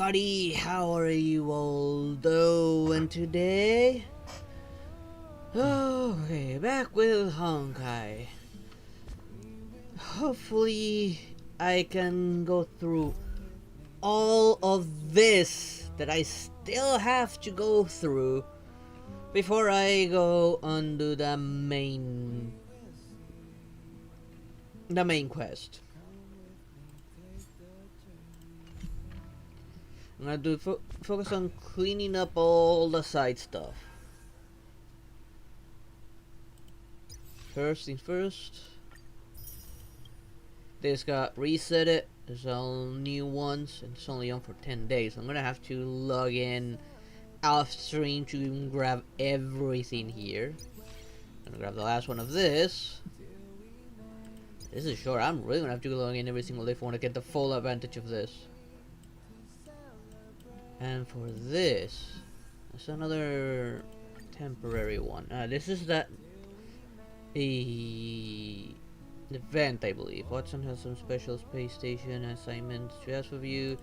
everybody, how are you all doing today? Okay, back with Honkai. Hopefully I can go through all of this that I still have to go through before I go on to the main quest. I'm gonna focus on cleaning up all the side stuff. First things first. This got resetted. There's all new ones, and it's only on for 10 days. I'm gonna have to log in off stream to grab everything here. I'm gonna grab the last one of this. This is short. I'm really gonna have to log in every single day if I want to get the full advantage of this. And for this, it's another temporary one. This is that event, I believe. Watson has some special space station assignments to ask of you.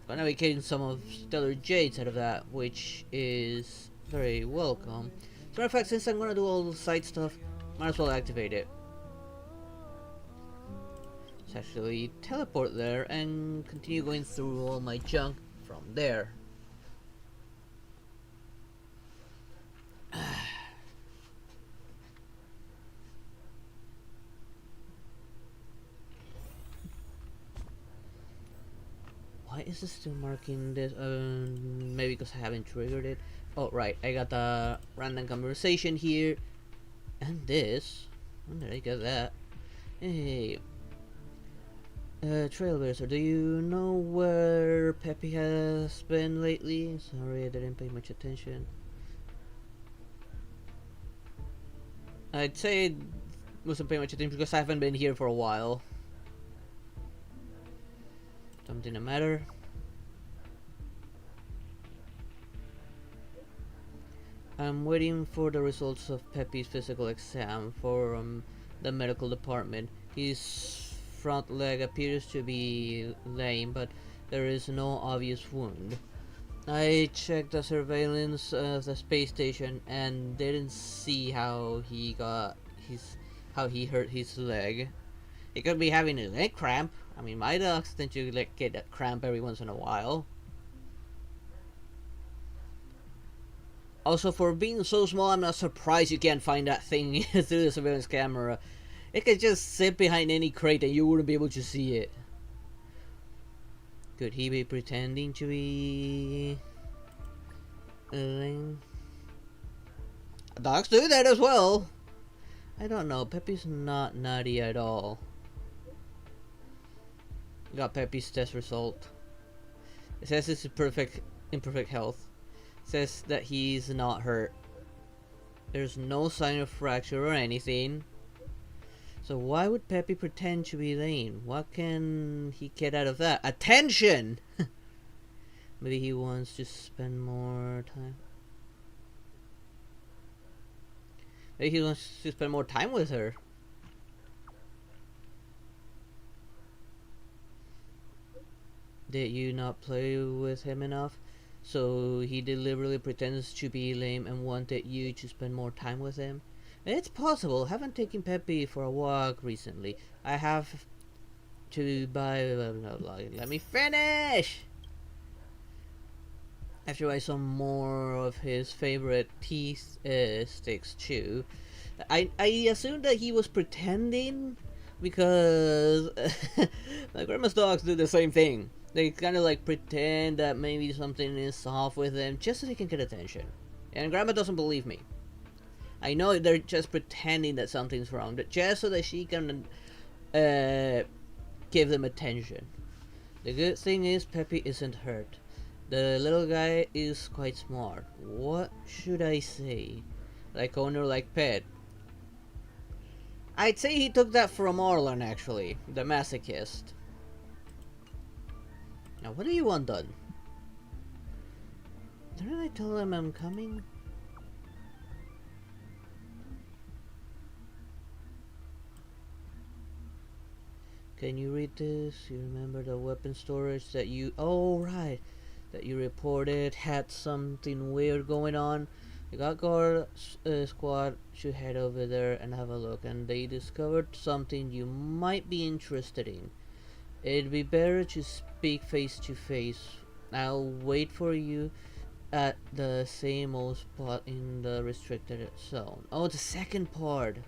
Gonna be getting some of Stellar Jades out of that, which is very welcome. As a matter of fact, since I'm gonna do all the side stuff, might as well activate it. Let's actually teleport there and continue going through all my junk from there. Why is it still marking this? Maybe because I haven't triggered it. Oh, right. I got the random conversation here. And this. When did I get that? Hey. Trailblazer, do you know where Peppy has been lately? Sorry, I didn't pay much attention. I'd say I wasn't paying much attention because I haven't been here for a while. Something to matter. I'm waiting for the results of Peppy's physical exam from the medical department. His front leg appears to be lame, but there is no obvious wound. I checked the surveillance of the space station and didn't see how he hurt his leg. He could be having a leg cramp. I mean, my dogs tend to get a cramp every once in a while. Also, for being so small, I'm not surprised you can't find that thing through the surveillance camera. It could just sit behind any crate and you wouldn't be able to see it. Could he be pretending to be lame? Dogs do that as well. I don't know. Peppy's not naughty at all. Got Peppy's test result. It says it's imperfect health. It says that he's not hurt. There's no sign of fracture or anything. So why would Peppy pretend to be lame? What can he get out of that? Attention! Maybe he wants to spend more time. Maybe he wants to spend more time with her. Did you not play with him enough? So he deliberately pretends to be lame and wanted you to spend more time with him? It's possible. Haven't taken Peppy for a walk recently. I have to buy... Let me finish! After I saw more of his favorite teeth sticks too, I assumed that he was pretending because my grandma's dogs do the same thing. They kind of like pretend that maybe something is off with them just so they can get attention. And grandma doesn't believe me. I know they're just pretending that something's wrong, just so that she can give them attention. The good thing is Peppy isn't hurt. The little guy is quite smart. What should I say? Like owner, like pet. I'd say he took that from Orlan, actually. The masochist. Now, what do you want done? Didn't I tell him I'm coming? Can you read this? You remember the weapon storage that you... Oh, right. That you reported had something weird going on. The God Guard squad should head over there and have a look. And they discovered something you might be interested in. It'd be better to speak face to face. I'll wait for you at the same old spot in the restricted zone. Oh, the second part.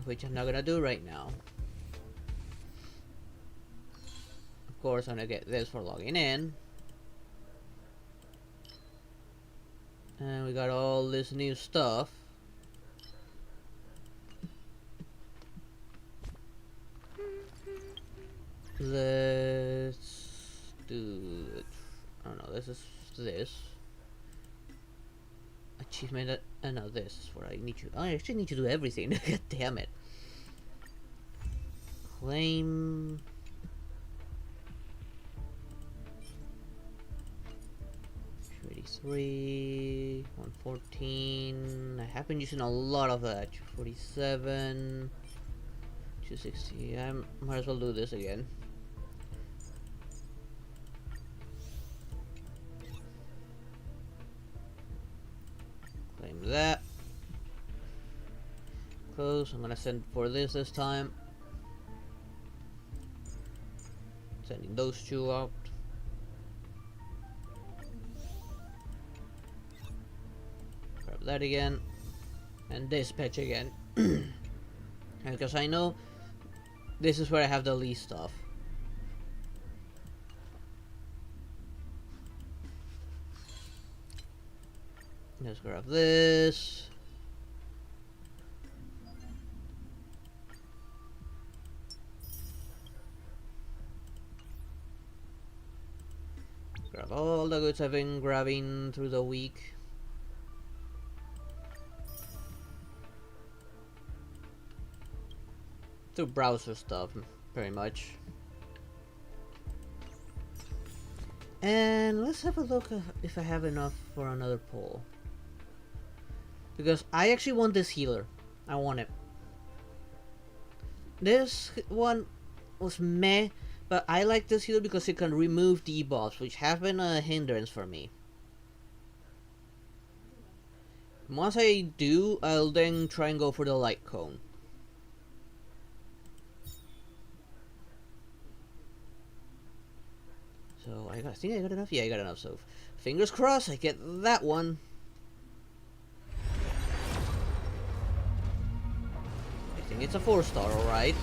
Which I'm not gonna do right now. Of course, I'm gonna get this for logging in. And we got all this new stuff. Let's do it. I don't know, this is this. Achievement, no, this is what I need to... I actually need to do everything. God damn it. Claim... 33, 114. I have been using a lot of that. 47, 260. I might as well do this again. Claim that. Close. I'm gonna send for this time. Sending those two out. Grab that again. And dispatch again. Because I know this is where I have the least stuff. Let's grab this. Grab all the goods I've been grabbing through the week. Through browser stuff, pretty much. And let's have a look if I have enough for another pull. Because I actually want this healer. I want it. This one was meh, but I like this healer because it can remove debuffs, which have been a hindrance for me. Once I do, I'll then try and go for the light cone. So I think I got enough. Yeah, I got enough. So fingers crossed I get that one. I think it's a 4-star, alright.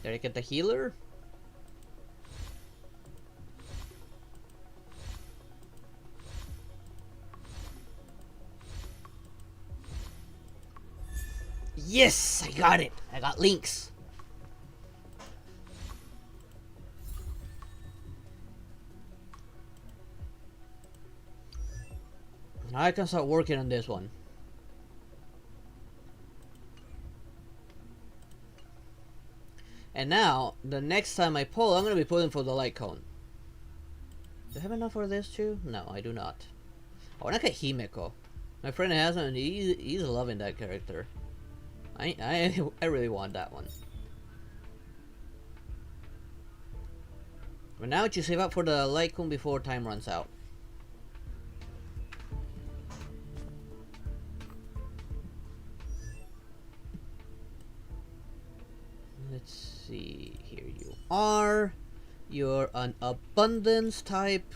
Did I get the healer? Yes, I got it. I got links. Now I can start working on this one. And now, the next time I pull, I'm going to be pulling for the light cone. Do I have enough for this too? No, I do not. I want to get Himeko. My friend has him and he's loving that character. I really want that one. But now you save up for the light cone before time runs out. Let's see, here you are. You're an abundance type.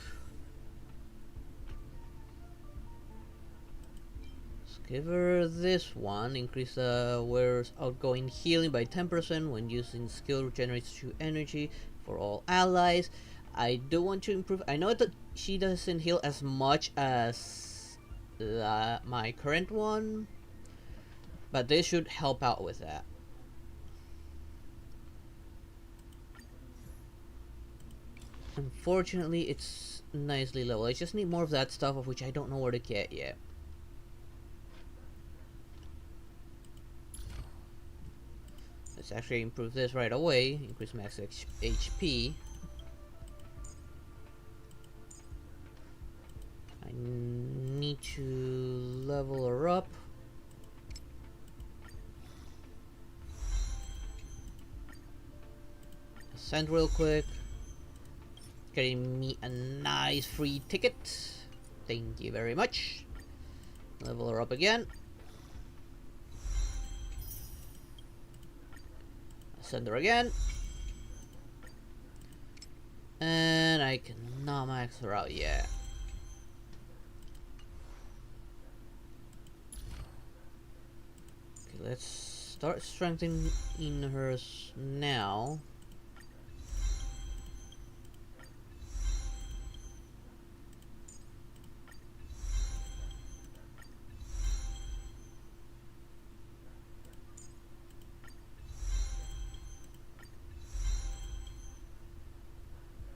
Let's give her this one. Increase the wearer's outgoing healing by 10% when using skill, regenerates 2 energy for all allies. I do want to improve. I know that she doesn't heal as much as my current one, but this should help out with that. Unfortunately, it's nicely leveled. I just need more of that stuff, of which I don't know where to get yet. Let's actually improve this right away. Increase max HP. I need to level her up. Ascend real quick. Getting me a nice free ticket. Thank you very much. Level her up again. Ascend her again. And I cannot max her out yet. Okay, let's start strengthening hers now.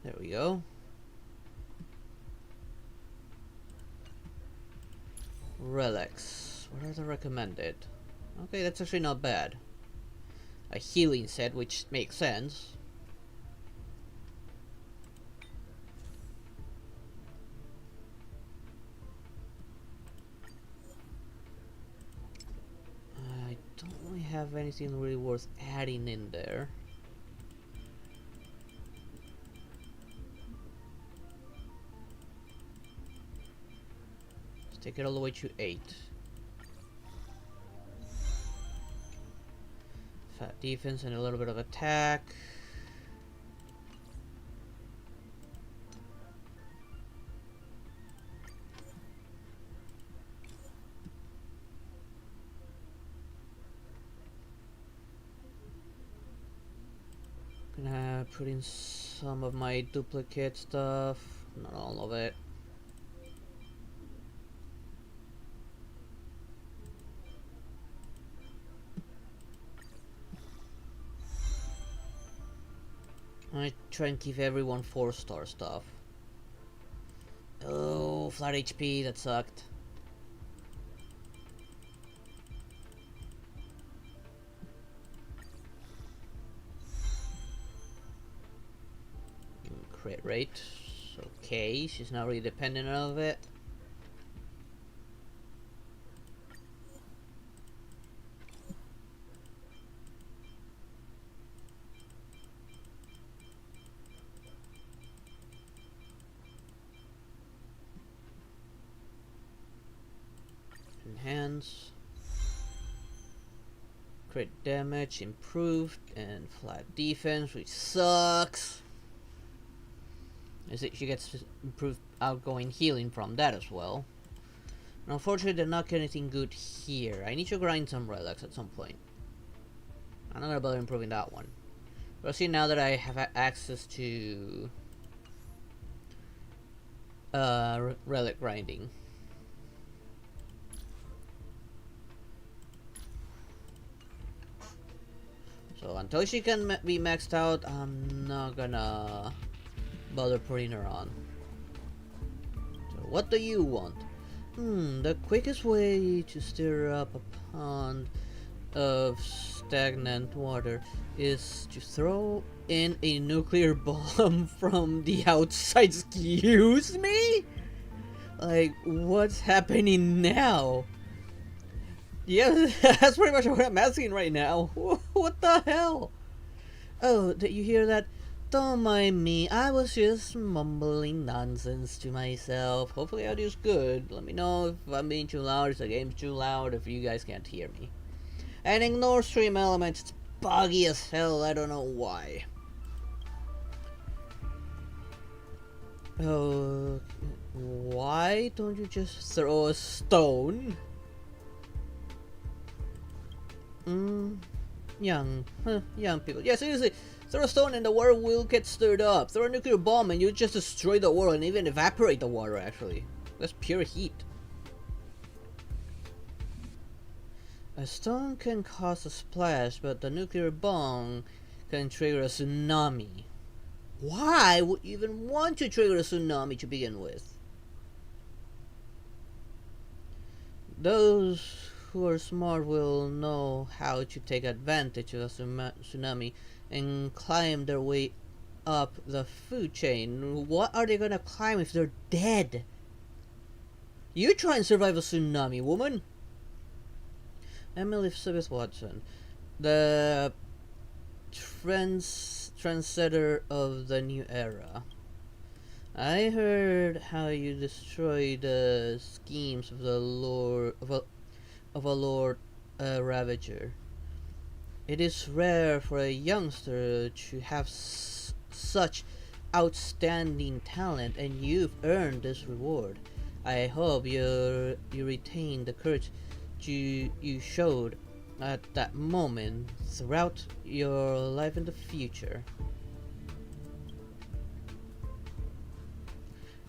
There we go. Relics. What are the recommended? Okay, that's actually not bad. A healing set, which makes sense. I don't really have anything really worth adding in there. Take it all the way to 8. Fat defense and a little bit of attack. Gonna put in some of my duplicate stuff, not all of it. I try and keep everyone 4-star stuff. Oh, flat HP, that sucked. Crit rate, okay, she's not really dependent on it. Enhance. Crit damage improved and flat defense, which sucks. She gets improved outgoing healing from that as well. And unfortunately, did not get anything good here. I need to grind some relics at some point. I'm not gonna bother improving that one. But I'll see now that I have access to relic grinding. So until she can be maxed out, I'm not gonna bother putting her on. So what do you want? The quickest way to stir up a pond of stagnant water is to throw in a nuclear bomb from the outside. Excuse me? Like, what's happening now? Yeah, that's pretty much what I'm asking right now. What the hell? Oh, did you hear that? Don't mind me, I was just mumbling nonsense to myself. Hopefully audio's good. Let me know if I'm being too loud, if the game's too loud, if you guys can't hear me. And ignore stream elements, it's buggy as hell, I don't know why. Oh, why don't you just throw a stone? Young people. Yeah, seriously, throw a stone and the water will get stirred up. Throw a nuclear bomb and you just destroy the world and even evaporate the water, actually. That's pure heat. A stone can cause a splash, but the nuclear bomb can trigger a tsunami. Why would you even want to trigger a tsunami to begin with? Those who are smart will know how to take advantage of a tsunami and climb their way up the food chain. What are they gonna climb if they're dead? You try and survive a tsunami, woman! Emily Elizabeth Watson, the trendsetter of the new era. I heard how you destroyed the schemes of the Lord of a Lord Ravager. It is rare for a youngster to have such outstanding talent, and you've earned this reward. I hope you retain the courage you showed at that moment throughout your life in the future.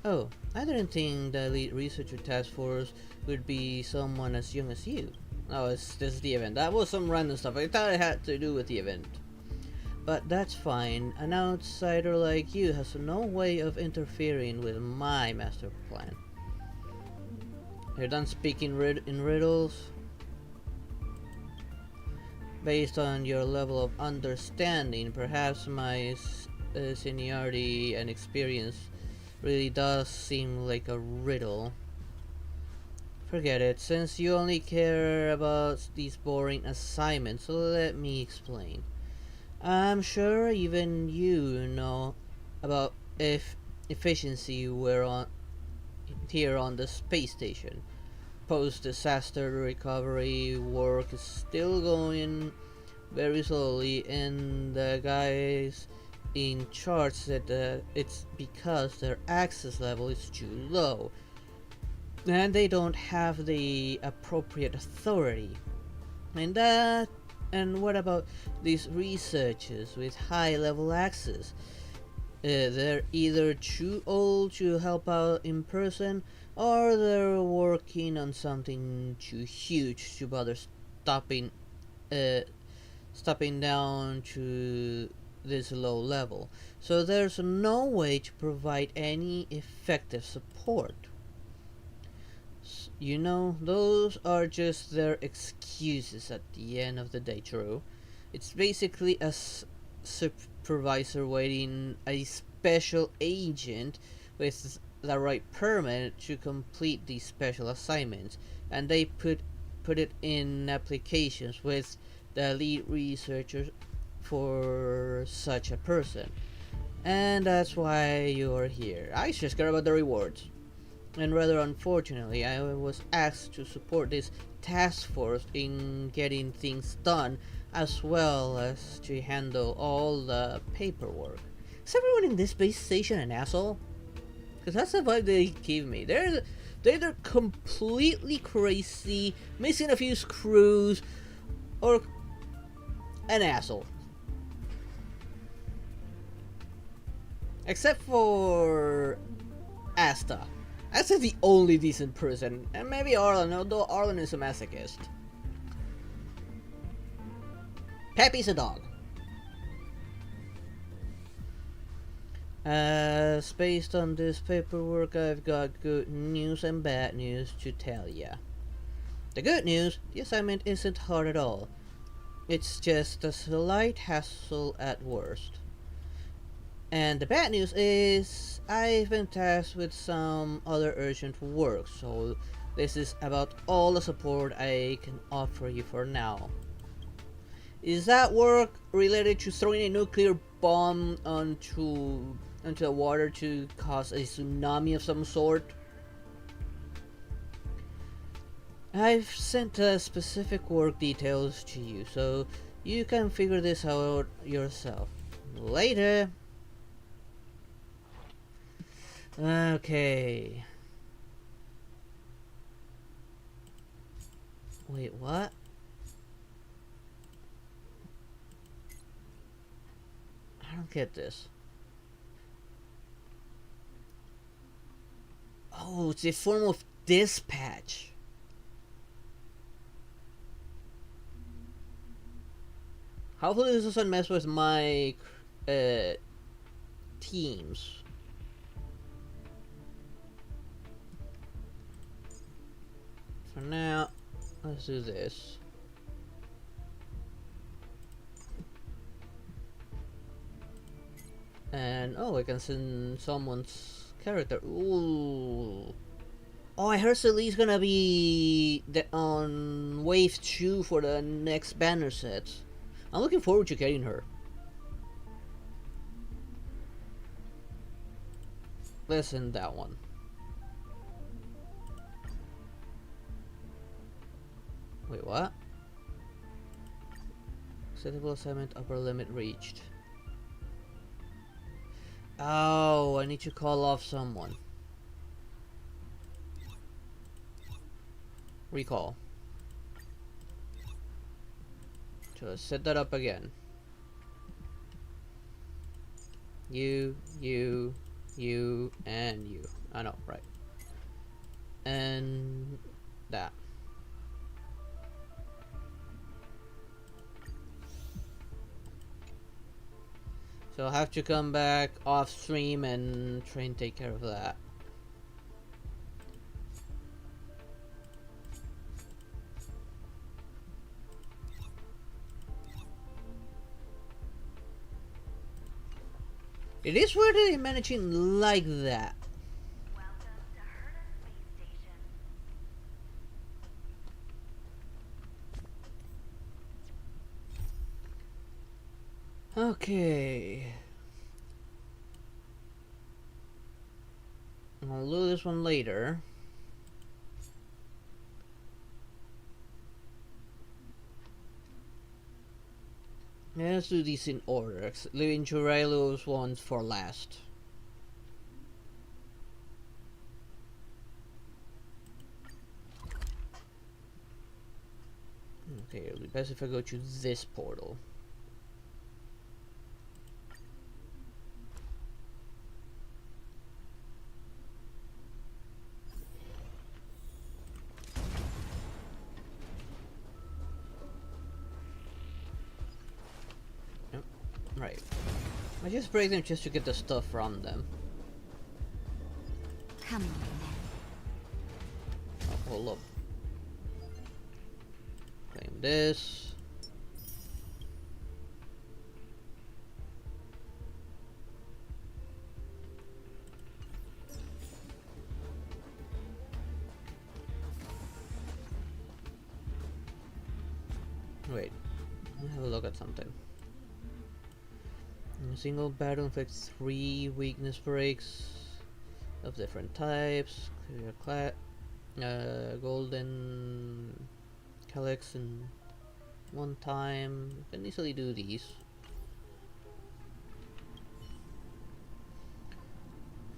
Oh, I didn't think the elite researcher task force would be someone as young as you. Oh, it's just the event. That was some random stuff. I thought it had to do with the event. But that's fine. An outsider like you has no way of interfering with my master plan. You're done speaking in riddles? Based on your level of understanding, perhaps my seniority and experience really does seem like a riddle. Forget it, since you only care about these boring assignments, so let me explain. I'm sure even you know about efficiency we're on here on the space station. Post-disaster recovery work is still going very slowly, and the guys in charge said that it's because their access level is too low and they don't have the appropriate authority. And what about these researchers with high level access? They're either too old to help out in person, or they're working on something too huge to bother stopping uh, stopping down to this low level. So there's no way to provide any effective support. You know, those are just their excuses at the end of the day, true. It's basically a supervisor waiting a special agent with the right permit to complete these special assignments, and they put it in applications with the lead researchers for such a person. And that's why you're here. I just care about the rewards. And rather unfortunately, I was asked to support this task force in getting things done, as well as to handle all the paperwork. Is everyone in this space station an asshole? Because that's the vibe they give me. They're either completely crazy, missing a few screws, or an asshole. Except for Asta. Asta's the only decent person. And maybe Arlen, although Arlen is a masochist. Peppy's a dog. Based on this paperwork, I've got good news and bad news to tell ya. The good news, the assignment isn't hard at all. It's just a slight hassle at worst. And the bad news is, I've been tasked with some other urgent work, so this is about all the support I can offer you for now. Is that work related to throwing a nuclear bomb onto the water to cause a tsunami of some sort? I've sent specific work details to you, so you can figure this out yourself. Later. Okay. Wait, what? I don't get this. Oh, it's a form of dispatch. Hopefully this doesn't mess with my teams. For now, Let's do this. And oh, I can send someone's character. Ooh. Oh, I heard Celine's gonna be on Wave 2 for the next banner set. I'm looking forward to getting her. Let's send that one. Wait, what? Acceptable assignment upper limit reached. Oh, I need to call off someone. Recall. So let's set that up again. You, and you. I know, right. And that. So I'll have to come back off stream and try and take care of that. It is weird that they're managing like that. Okay. I'll do this one later. Yeah, let's do these in order, leaving Churailo's ones for last. Okay, it'll be best if I go to this portal. Right. I just break them just to get the stuff from them. Come on, Oh, hold up. Claim this. Wait. Let me have a look at something. A single battle inflicts 3 weakness breaks of different types. Clear golden calyx in 1 time. You can easily do these.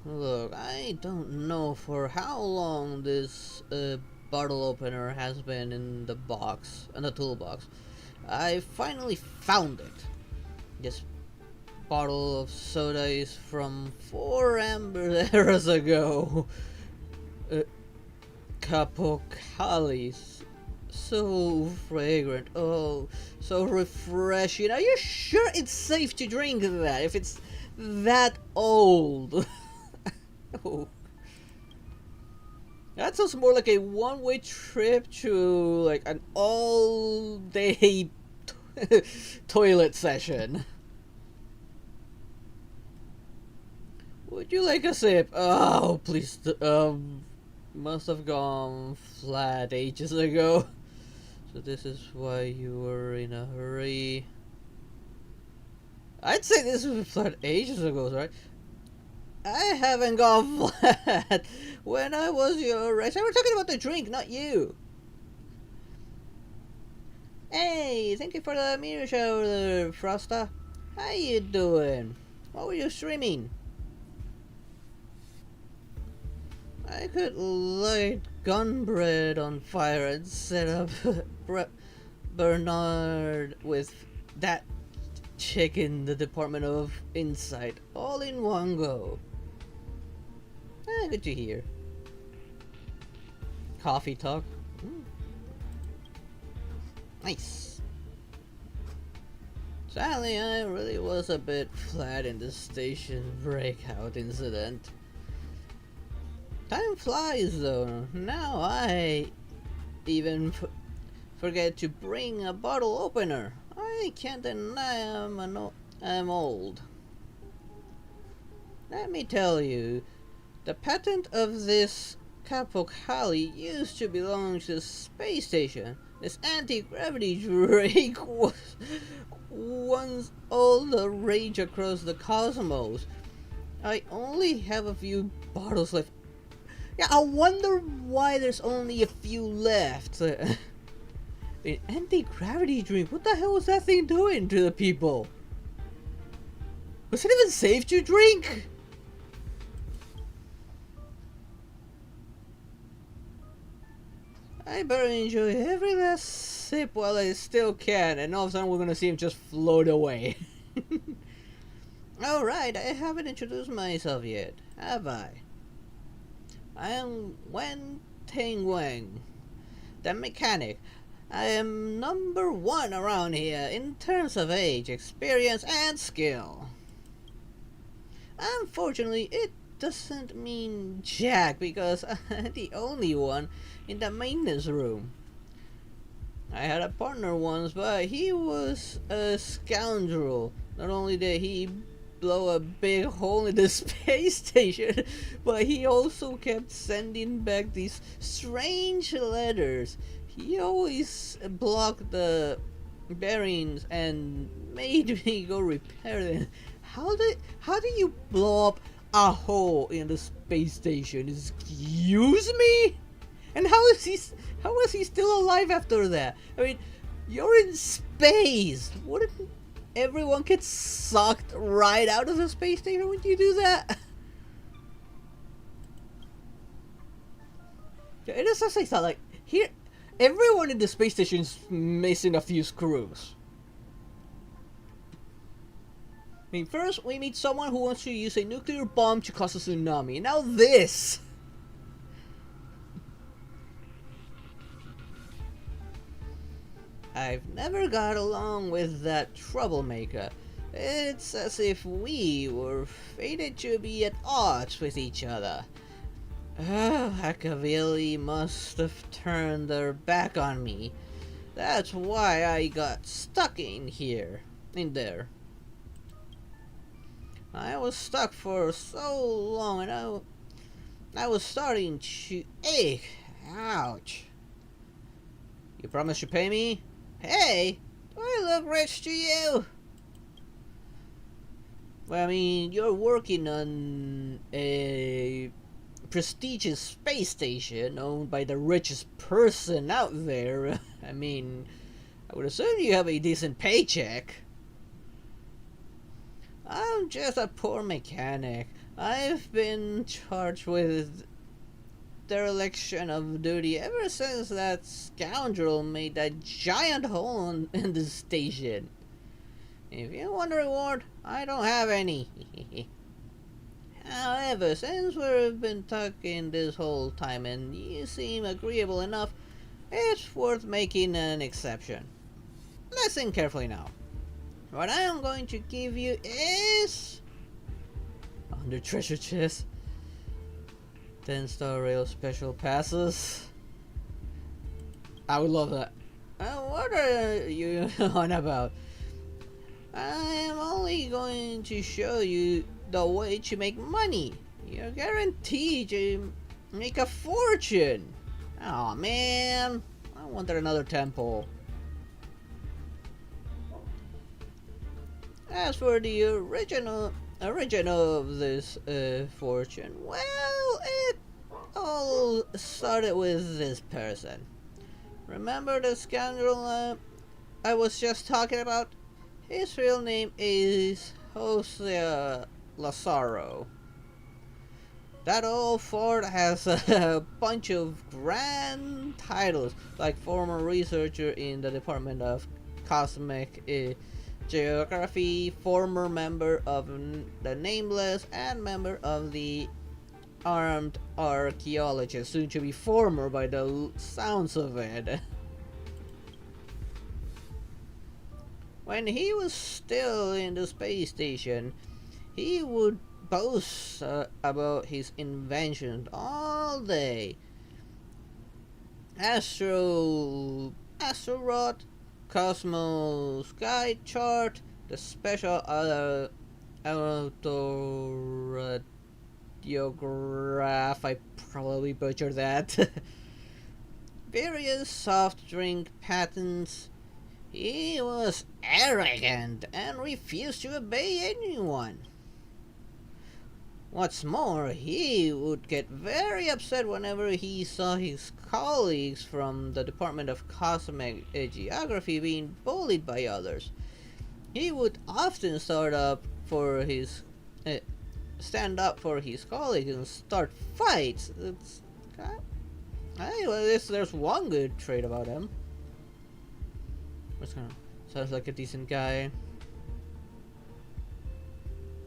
Look, I don't know for how long this bottle opener has been in the box, in the toolbox. I finally found it. This bottle of soda is from 4 amber eras ago. Capocalis. So fragrant. Oh, so refreshing. Are you sure it's safe to drink that if it's that old? Oh. That sounds more like a one-way trip to like an all-day toilet session. Would you like a sip? Oh, please. Must have gone flat ages ago. So this is why you were in a hurry. I'd say this was flat ages ago, right? I haven't gone flat. When I was your age, we're talking about the drink, not you. Hey, thank you for the mirror shower, Frosta. How you doing? What were you streaming? I could light gunbread on fire and set up Bernard with that chick in the Department of Insight all in one go. Good to hear. Coffee talk. Nice. Sadly, I really was a bit flat in the station breakout incident. Time flies though. Now I even forget to bring a bottle opener. I can't deny I'm old. Let me tell you, the patent of this Capocaly used to belong to the space station. This anti-gravity drink was once all the rage across the cosmos. I only have a few bottles left. Yeah, I wonder why there's only a few left. An anti-gravity drink? What the hell was that thing doing to the people? Was it even safe to drink? I better enjoy every last sip while I still can, and all of a sudden we're gonna see him just float away. Alright, I haven't introduced myself yet, have I? I am Wen Ting Wang, the mechanic. I am number 1 around here in terms of age, experience, and skill. Unfortunately, it doesn't mean jack because I'm the only one in the maintenance room. I had a partner once, but he was a scoundrel. Not only did he blow a big hole in the space station, but he also kept sending back these strange letters. He always blocked the bearings and made me go repair them. How do you blow up a hole in the space station? Excuse me? And how is he still alive after that? I mean, you're in space. Wouldn't everyone get sucked right out of the space station when you do that? It is just like that. Like here, everyone in the space station is missing a few screws. I mean, first we meet someone who wants to use a nuclear bomb to cause a tsunami. Now this! I've never got along with that troublemaker. It's as if we were fated to be at odds with each other. Machiavelli must have turned their back on me. That's why I got stuck in there. I was stuck for so long and I was starting to ache. Ouch. You promise to pay me? Hey, do I look rich to you? Well, I mean, you're working on a prestigious space station owned by the richest person out there. I mean, I would assume you have a decent paycheck. I'm just a poor mechanic. I've been charged with dereliction of duty ever since that scoundrel made that giant hole in the station. If you want a reward, I don't have any. However, since we've been talking this whole time and you seem agreeable enough, it's worth making an exception. Listen carefully now. What I am going to give you is... under treasure chest. 10 Star Rail special passes. I would love that. What are you on about? I am only going to show you the way to make money. You're guaranteed to make a fortune. Oh man, I wanted another temple. As for the original of this fortune, well, it all started with this person. Remember the scoundrel I was just talking about? His real name is Jose Lazaro. That old fort has a bunch of grand titles, like former researcher in the Department of Cosmic Geography, former member of the Nameless, and member of the Armed Archaeologist, soon to be former by the sounds of it. When he was still in the space station, he would boast about his inventions all day. Azeroth, Cosmos Guide Chart, the special autoradiograph, I probably butchered that, various soft drink patents. He was arrogant and refused to obey anyone. What's more, he would get very upset whenever he saw his colleagues from the Department of Cosmic Geography being bullied by others. He would often stand up for his colleagues and start fights. Well, at least there's one good trait about him. Sounds like a decent guy.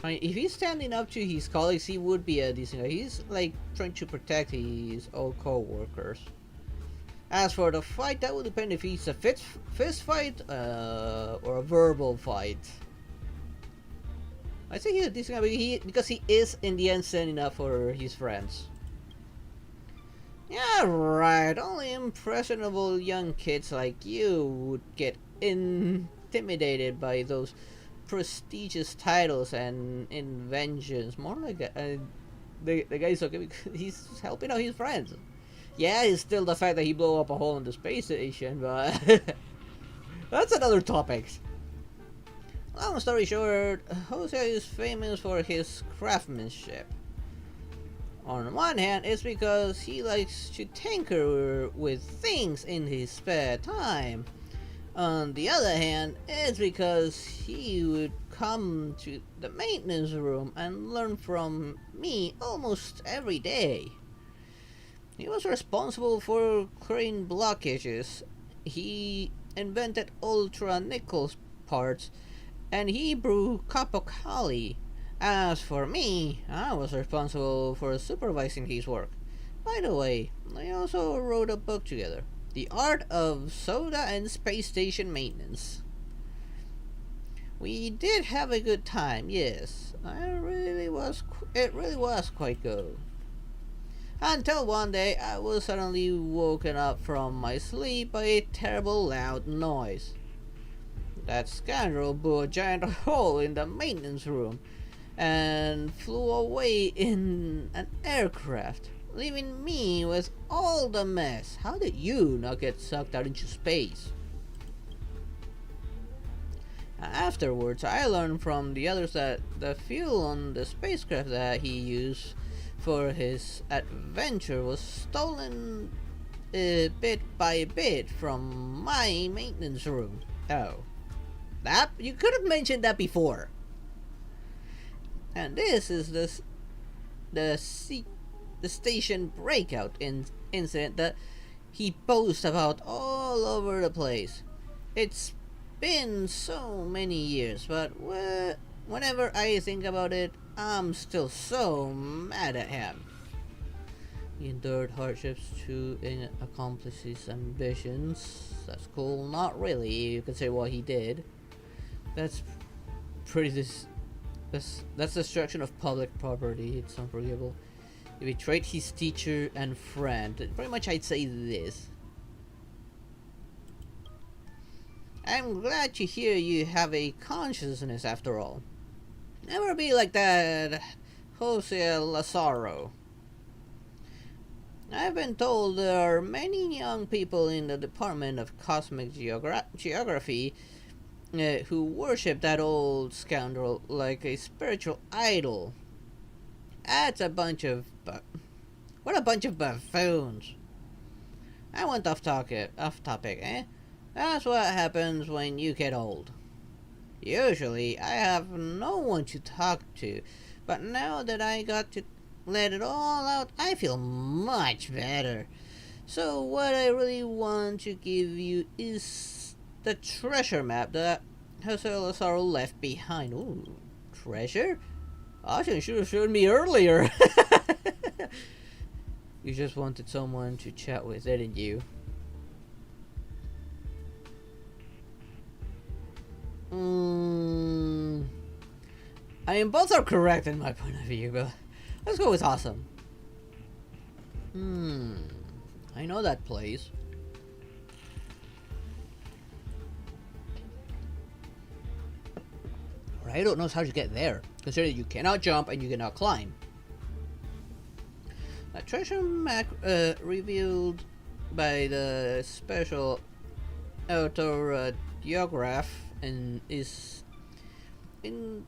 I mean, if he's standing up to his colleagues, he would be a decent guy. He's like trying to protect his old co-workers. As for the fight, that would depend if he's a fist fight or a verbal fight. I think he's a decent guy because he is in the end standing up for his friends. Yeah, right. Only impressionable young kids like you would get intimidated by those prestigious titles and inventions. More like the guy's okay because he's helping out his friends. Yeah, it's still the fact that he blew up a hole in the space station, but that's another topic. Long story short, Jose is famous for his craftsmanship. On one hand, it's because he likes to tinker with things in his spare time. On the other hand, it's because he would come to the maintenance room and learn from me almost every day. He was responsible for clearing blockages. He invented ultra nickel parts, and he brewed Capocali. As for me, I was responsible for supervising his work. By the way, I also wrote a book together. The Art of Soda and Space Station Maintenance. We did have a good time, yes. It really was quite good. Until one day I was suddenly woken up from my sleep by a terrible loud noise. That scoundrel blew a giant hole in the maintenance room and flew away in an aircraft, leaving me with all the mess. How did you not get sucked out into space? Afterwards, I learned from the others that the fuel on the spacecraft that he used for his adventure was stolen bit by bit from my maintenance room. Oh. That? You could have mentioned that before. And this is the station breakout incident that he boasts about all over the place. It's been so many years, but whenever I think about it, I'm still so mad at him. He endured hardships to accomplish his ambitions. That's cool. Not really. You could say what he did. That's destruction of public property. It's unforgivable. He betrayed his teacher and friend. Pretty much I'd say this. I'm glad to hear you have a consciousness after all. Never be like that, Jose Lazaro. I've been told there are many young people in the Department of Cosmic Geography who worship that old scoundrel like a spiritual idol. That's a bunch of what a bunch of buffoons. I went off topic, eh? That's what happens when you get old. Usually, I have no one to talk to, but now that I got to let it all out, I feel much better. So what I really want to give you is the treasure map that Jose Lazaro left behind. Ooh, treasure? Austin should have showed me earlier. You just wanted someone to chat with, didn't you? I mean, both are correct in my point of view, but let's go with awesome. I know that place. but I don't know how to get there, considering you cannot jump and you cannot climb. A treasure map revealed by the special autograph and is in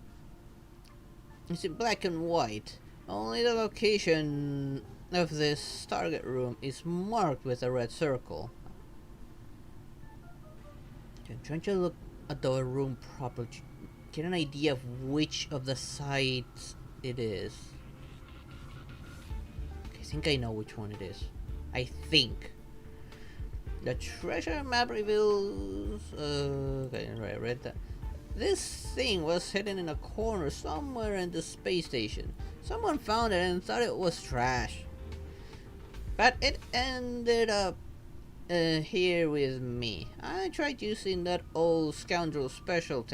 black and white. Only the location of this target room is marked with a red circle. I'm trying to look at the room properly to get an idea of which of the sides it is. I think I know which one it is. I think. The treasure map reveals... okay, right, I read that. This thing was hidden in a corner somewhere in the space station. Someone found it and thought it was trash. But it ended up here with me. I tried using that old scoundrel special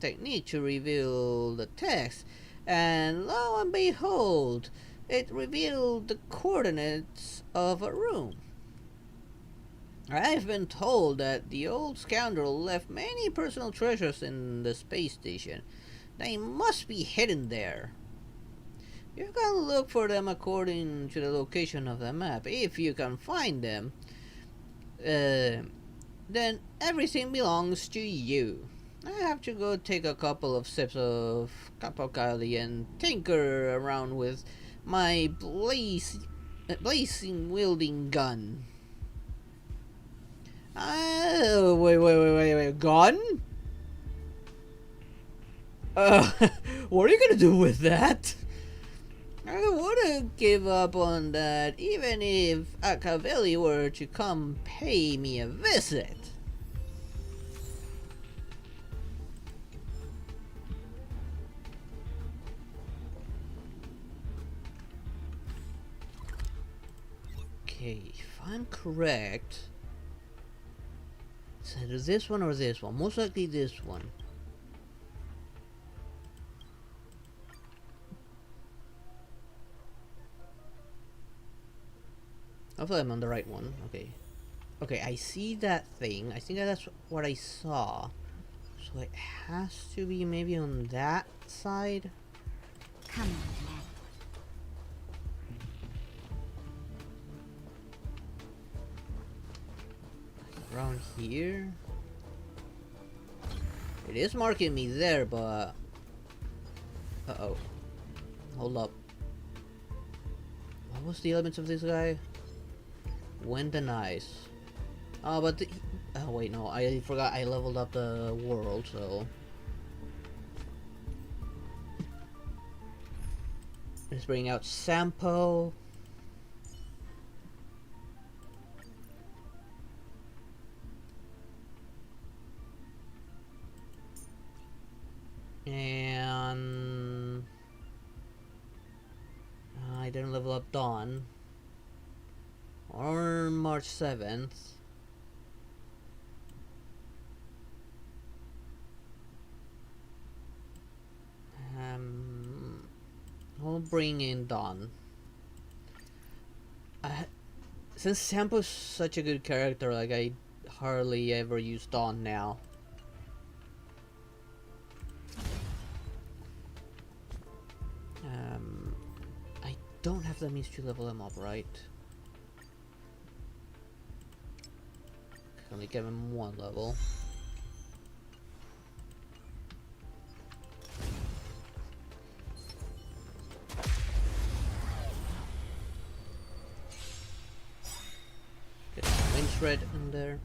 technique to reveal the text, and lo and behold, it revealed the coordinates of a room. I've been told that the old scoundrel left many personal treasures in the space station. They must be hidden there. You can look for them according to the location of the map. If you can find them, then everything belongs to you. I have to go take a couple of sips of Kapokali and tinker around with my blazing wielding gun. Oh, wait, gun? What are you gonna do with that? I wouldn't give up on that even if Akaveli were to come pay me a visit. Okay, if I'm correct... it's either this one or this one. Most likely this one. Hopefully I'm on the right one. Okay. Okay, I see that thing. I think that's what I saw. So it has to be maybe on that side. Come on, lad. Around here. It is marking me there, but... uh-oh. Hold up. What was the elements of this guy? Wind and ice. Oh, but the... oh, wait, no. I forgot I leveled up the world, so... let's bring out Sampo. And... I didn't level up Dawn. Or March 7th. I'll bring in Dawn. Since Sampo's such a good character, like I hardly ever use Dawn now. I don't have the means to level them up, right? Can only give him one level. Get some wind shred in there.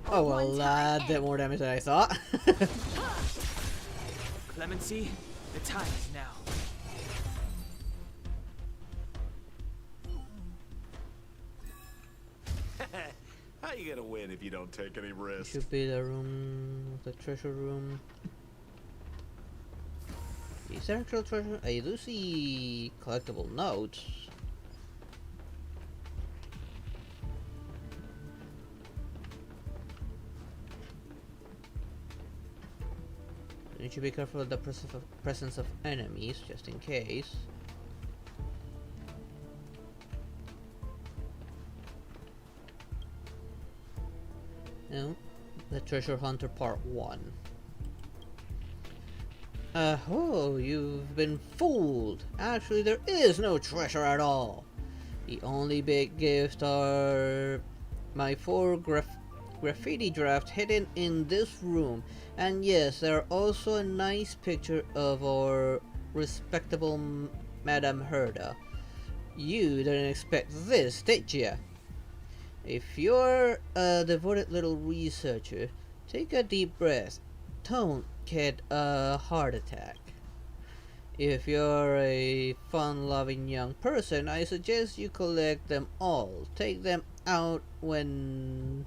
Oh well, did more damage than I thought. Clemency, the time is now. How you gonna win if you don't take any risks? Should be the room, the treasure room. Is there actual treasure? I do see collectible notes. You need to be careful of the presence of enemies, just in case. No, the Treasure Hunter Part 1. Oh, you've been fooled. Actually, there is no treasure at all. The only big gifts are my four graffiti drafts hidden in this room. And yes, there are also a nice picture of our respectable Madame Herda. You didn't expect this, did ya? If you're a devoted little researcher, take a deep breath. Don't get a heart attack. If you're a fun-loving young person, I suggest you collect them all. Take them out when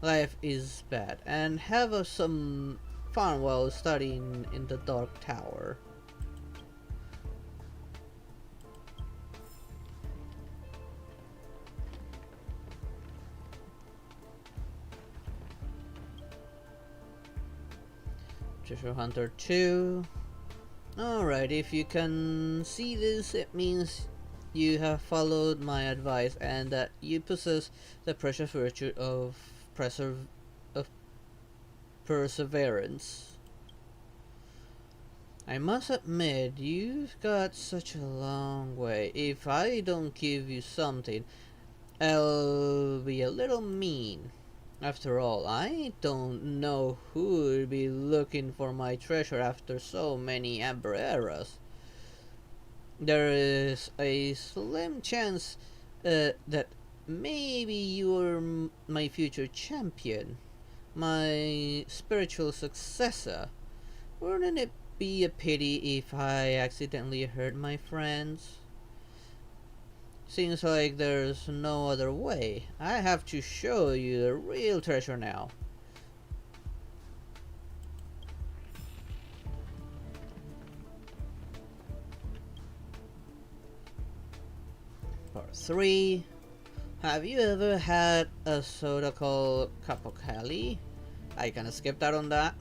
life is bad, and have some fun while studying in the Dark Tower. Treasure Hunter 2. Alright, if you can see this, it means you have followed my advice and that you possess the precious virtue of of perseverance. I must admit, you've got such a long way. If I don't give you something, I'll be a little mean. After all, I don't know who would be looking for my treasure after so many Amber eras. There is a slim chance that maybe you're my future champion, my spiritual successor. Wouldn't it be a pity if I accidentally hurt my friends? Seems like there's no other way. I have to show you the real treasure now. Part 3. Have you ever had a soda called Capocali? I kinda skipped out on that.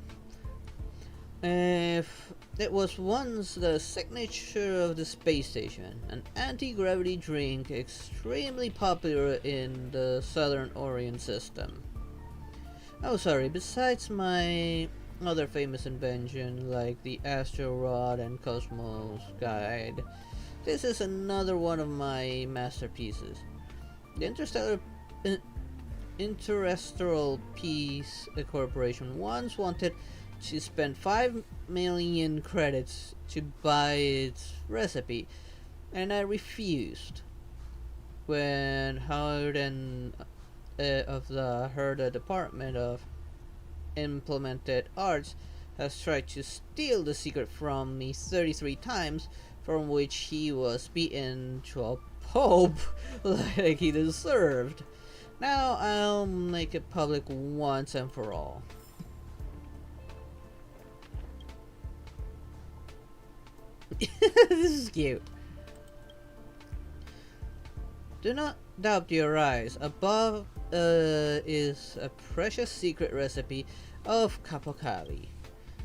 If it was once the signature of the space station, an anti-gravity drink extremely popular in the Southern Orient system. Oh, sorry, besides my other famous invention like the Astro Rod and Cosmos Guide, this is another one of my masterpieces. The Interstellar Peace Corporation once wanted to spend 5 million credits to buy its recipe, and I refused. When Howard and of the Herda Department of Implemented Arts has tried to steal the secret from me 33 times, from which he was beaten to a pulp like he deserved. Now I'll make it public once and for all. This is cute. Do not doubt your eyes. Above is a precious secret recipe of Capocali.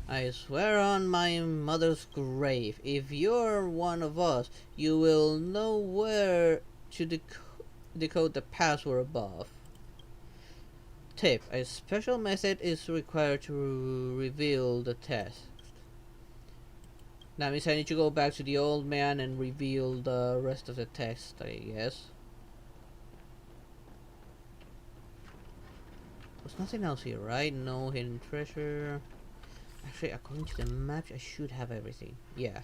I swear on my mother's grave, if you're one of us, you will know where to decode the password above. Tip: a special method is required to reveal the text. That means I need to go back to the old man and reveal the rest of the text, I guess. There's nothing else here, right? No hidden treasure. Actually, according to the map, I should have everything. Yeah.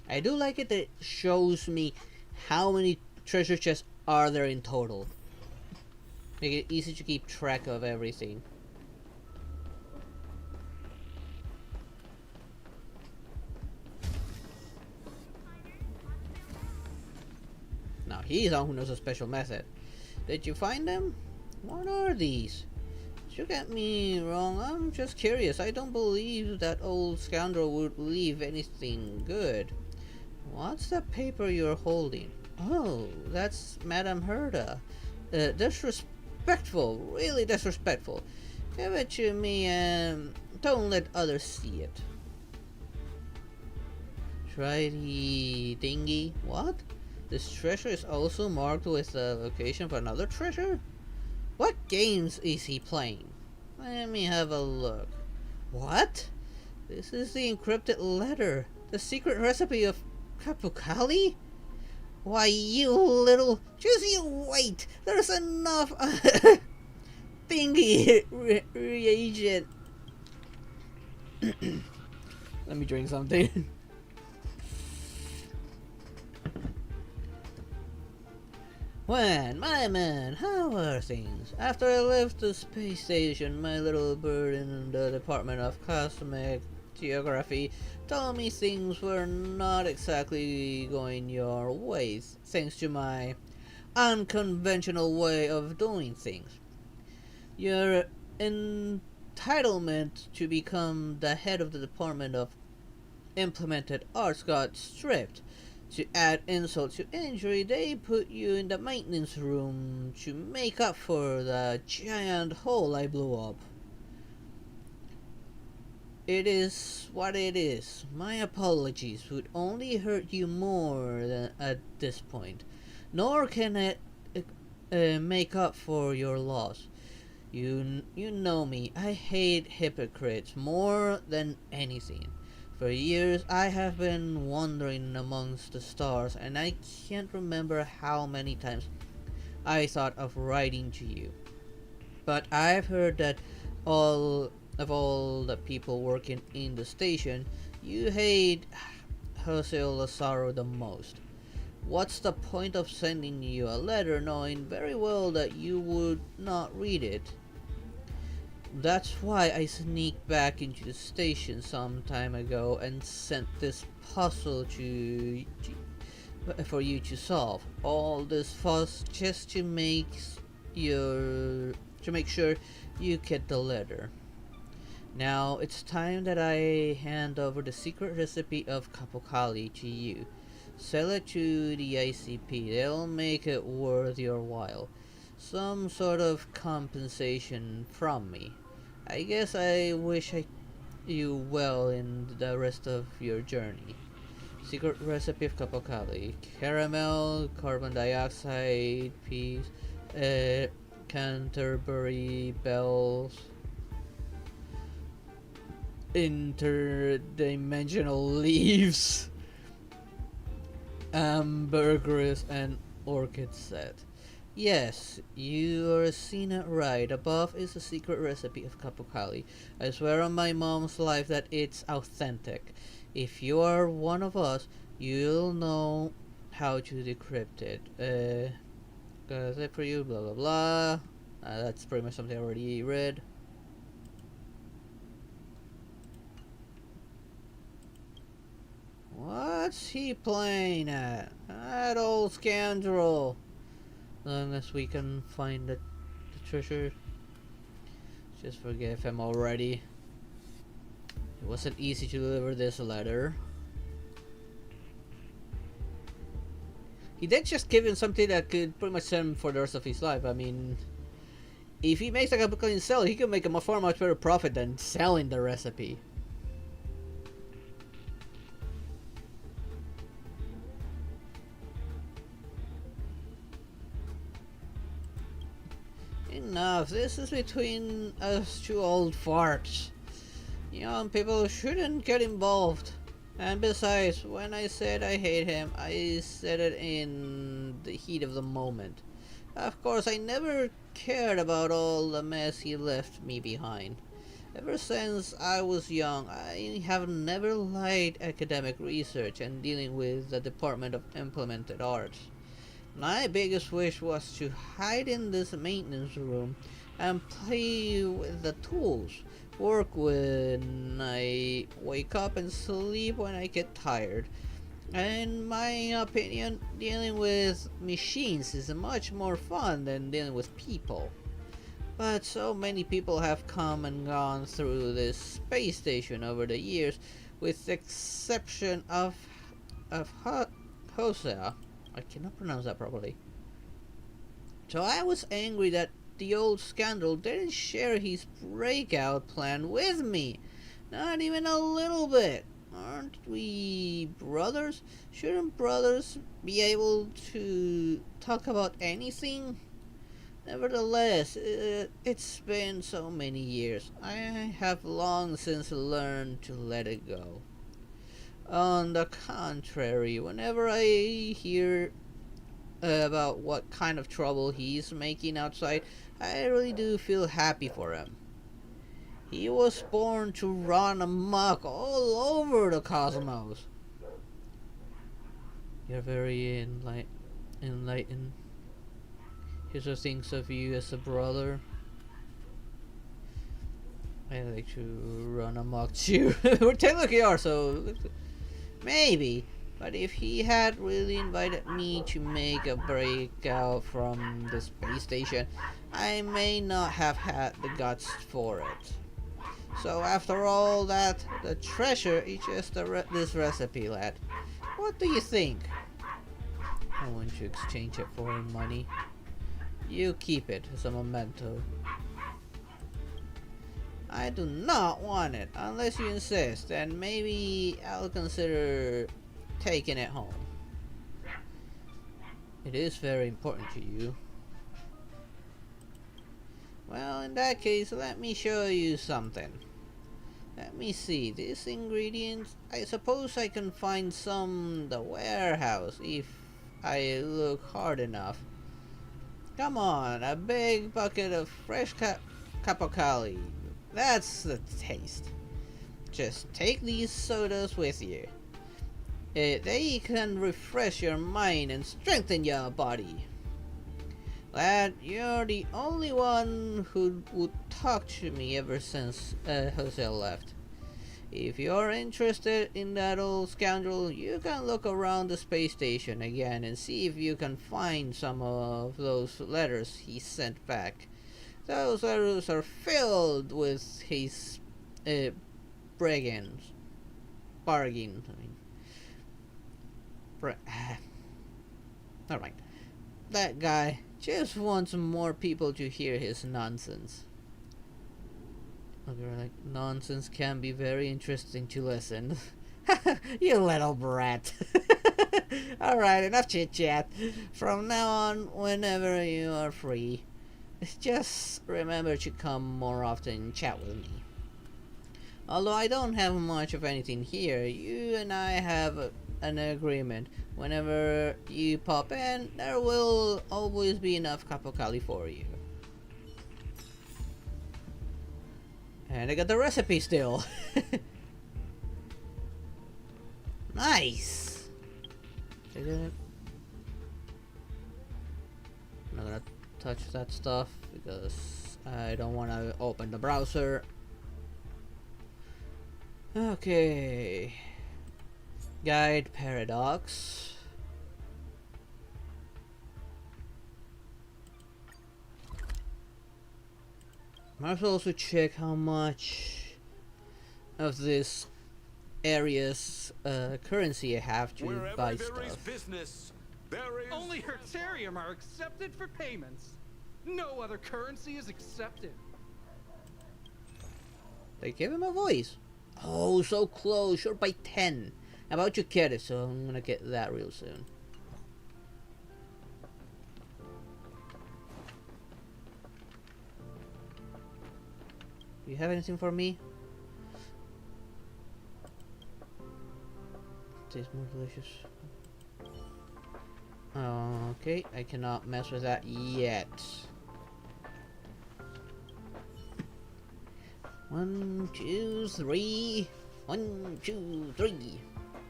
I do like it that it shows me how many treasure chests are there in total. Make it easy to keep track of everything. Now he's the one who knows a special method. Did you find them? What are these? Don't get me wrong, I'm just curious. I don't believe that old scoundrel would leave anything good. What's that paper you're holding? Oh, that's Madame Herda. Disrespectful, really disrespectful. Give it to me and don't let others see it. Try the thingy. What? This treasure is also marked with a location for another treasure? What games is he playing? Let me have a look. What? This is the encrypted letter. The secret recipe of Kapukali? Why, you little... Just you wait! There's enough... thingy reagent. Let me drink something. When, my man, how are things? After I left the space station, my little bird in the Department of Cosmic Geography told me things were not exactly going your way, thanks to my unconventional way of doing things. Your entitlement to become the head of the Department of Implemented Arts got stripped. To add insult to injury, they put you in the maintenance room to make up for the giant hole I blew up. It is what it is. My apologies would only hurt you more than at this point. Nor can it make up for your loss. You know me. I hate hypocrites more than anything. For years I have been wandering amongst the stars, and I can't remember how many times I thought of writing to you. But I've heard that all the people working in the station, you hate Jose Lazaro the most. What's the point of sending you a letter knowing very well that you would not read it? That's why I sneaked back into the station some time ago and sent this puzzle for you to solve. All this fuss just to make sure you get the letter. Now it's time that I hand over the secret recipe of Kapokali to you. Sell it to the ICP. They'll make it worth your while. Some sort of compensation from me. I guess I wish you well in the rest of your journey. Secret recipe of Kapokali. Caramel, carbon dioxide, peas, Canterbury bells, interdimensional leaves, ambergris, and orchid set. Yes, you are seeing it right. Above is a secret recipe of Kapokali. I swear on my mom's life that it's authentic. If you are one of us, you'll know how to decrypt it. Got it for you, blah blah blah. That's pretty much something I already read. What's he playing at? That old scoundrel. Unless we can find the treasure. Just forgive him already. It wasn't easy to deliver this letter. He did just give him something that could pretty much send him for the rest of his life. I mean, if he makes like a book and sell, he could make a far much better profit than selling the recipe. Enough, this is between us two old farts. Young people shouldn't get involved. And besides, when I said I hate him, I said it in the heat of the moment. Of course, I never cared about all the mess he left me behind. Ever since I was young, I have never liked academic research and dealing with the Department of Implemented Arts. My biggest wish was to hide in this maintenance room and play with the tools, work when I wake up and sleep when I get tired. In my opinion, dealing with machines is much more fun than dealing with people. But so many people have come and gone through this space station over the years, with the exception of Hosea. I cannot pronounce that properly. So I was angry that the old scoundrel didn't share his breakout plan with me. Not even a little bit. Aren't we brothers? Shouldn't brothers be able to talk about anything? Nevertheless, it's been so many years. I have long since learned to let it go. On the contrary, whenever I hear about what kind of trouble he's making outside, I really do feel happy for him. He was born to run amok all over the cosmos. You're very enlightened. He thinks of you as a brother. I like to run amok too. We technically are, so maybe. But if he had really invited me to make a breakout from the space station, I may not have had the guts for it. So after all that, the treasure is just this recipe, lad. What do you think? I want to exchange it for money. You keep it as a memento. I do not want it, unless you insist, and maybe I'll consider taking it home. It is very important to you. Well, in that case, let me show you something. Let me see, these ingredients, I suppose I can find some in the warehouse if I look hard enough. Come on, a big bucket of fresh capocolli. That's the taste. Just take these sodas with you. They can refresh your mind and strengthen your body. Lad, you're the only one who would talk to me ever since Jose left. If you're interested in that old scoundrel, you can look around the space station again and see if you can find some of those letters he sent back. Those letters are filled with his bargains. Alright. That guy just wants more people to hear his nonsense. Like, nonsense can be very interesting to listen. You little brat. Alright, enough chit chat. From now on, whenever you are free, just remember to come more often and chat with me. Although I don't have much of anything here, you and I have an agreement. Whenever you pop in, there will always be enough capocolli for you. And I got the recipe still. Nice. I'm not gonna touch that stuff because I don't want to open the browser. Okay. Guide paradox. Might also check how much of this area's currency I have to Wherever buy there is stuff. business, there is... Only Hertarium are accepted for payments. No other currency is accepted. They gave him a voice. Oh, so close. Short by 10. I'm about to get it, so I'm gonna get that real soon. Do you have anything for me? Tastes more delicious. Okay, I cannot mess with that yet. 1, 2, 3. 1, 2, 3.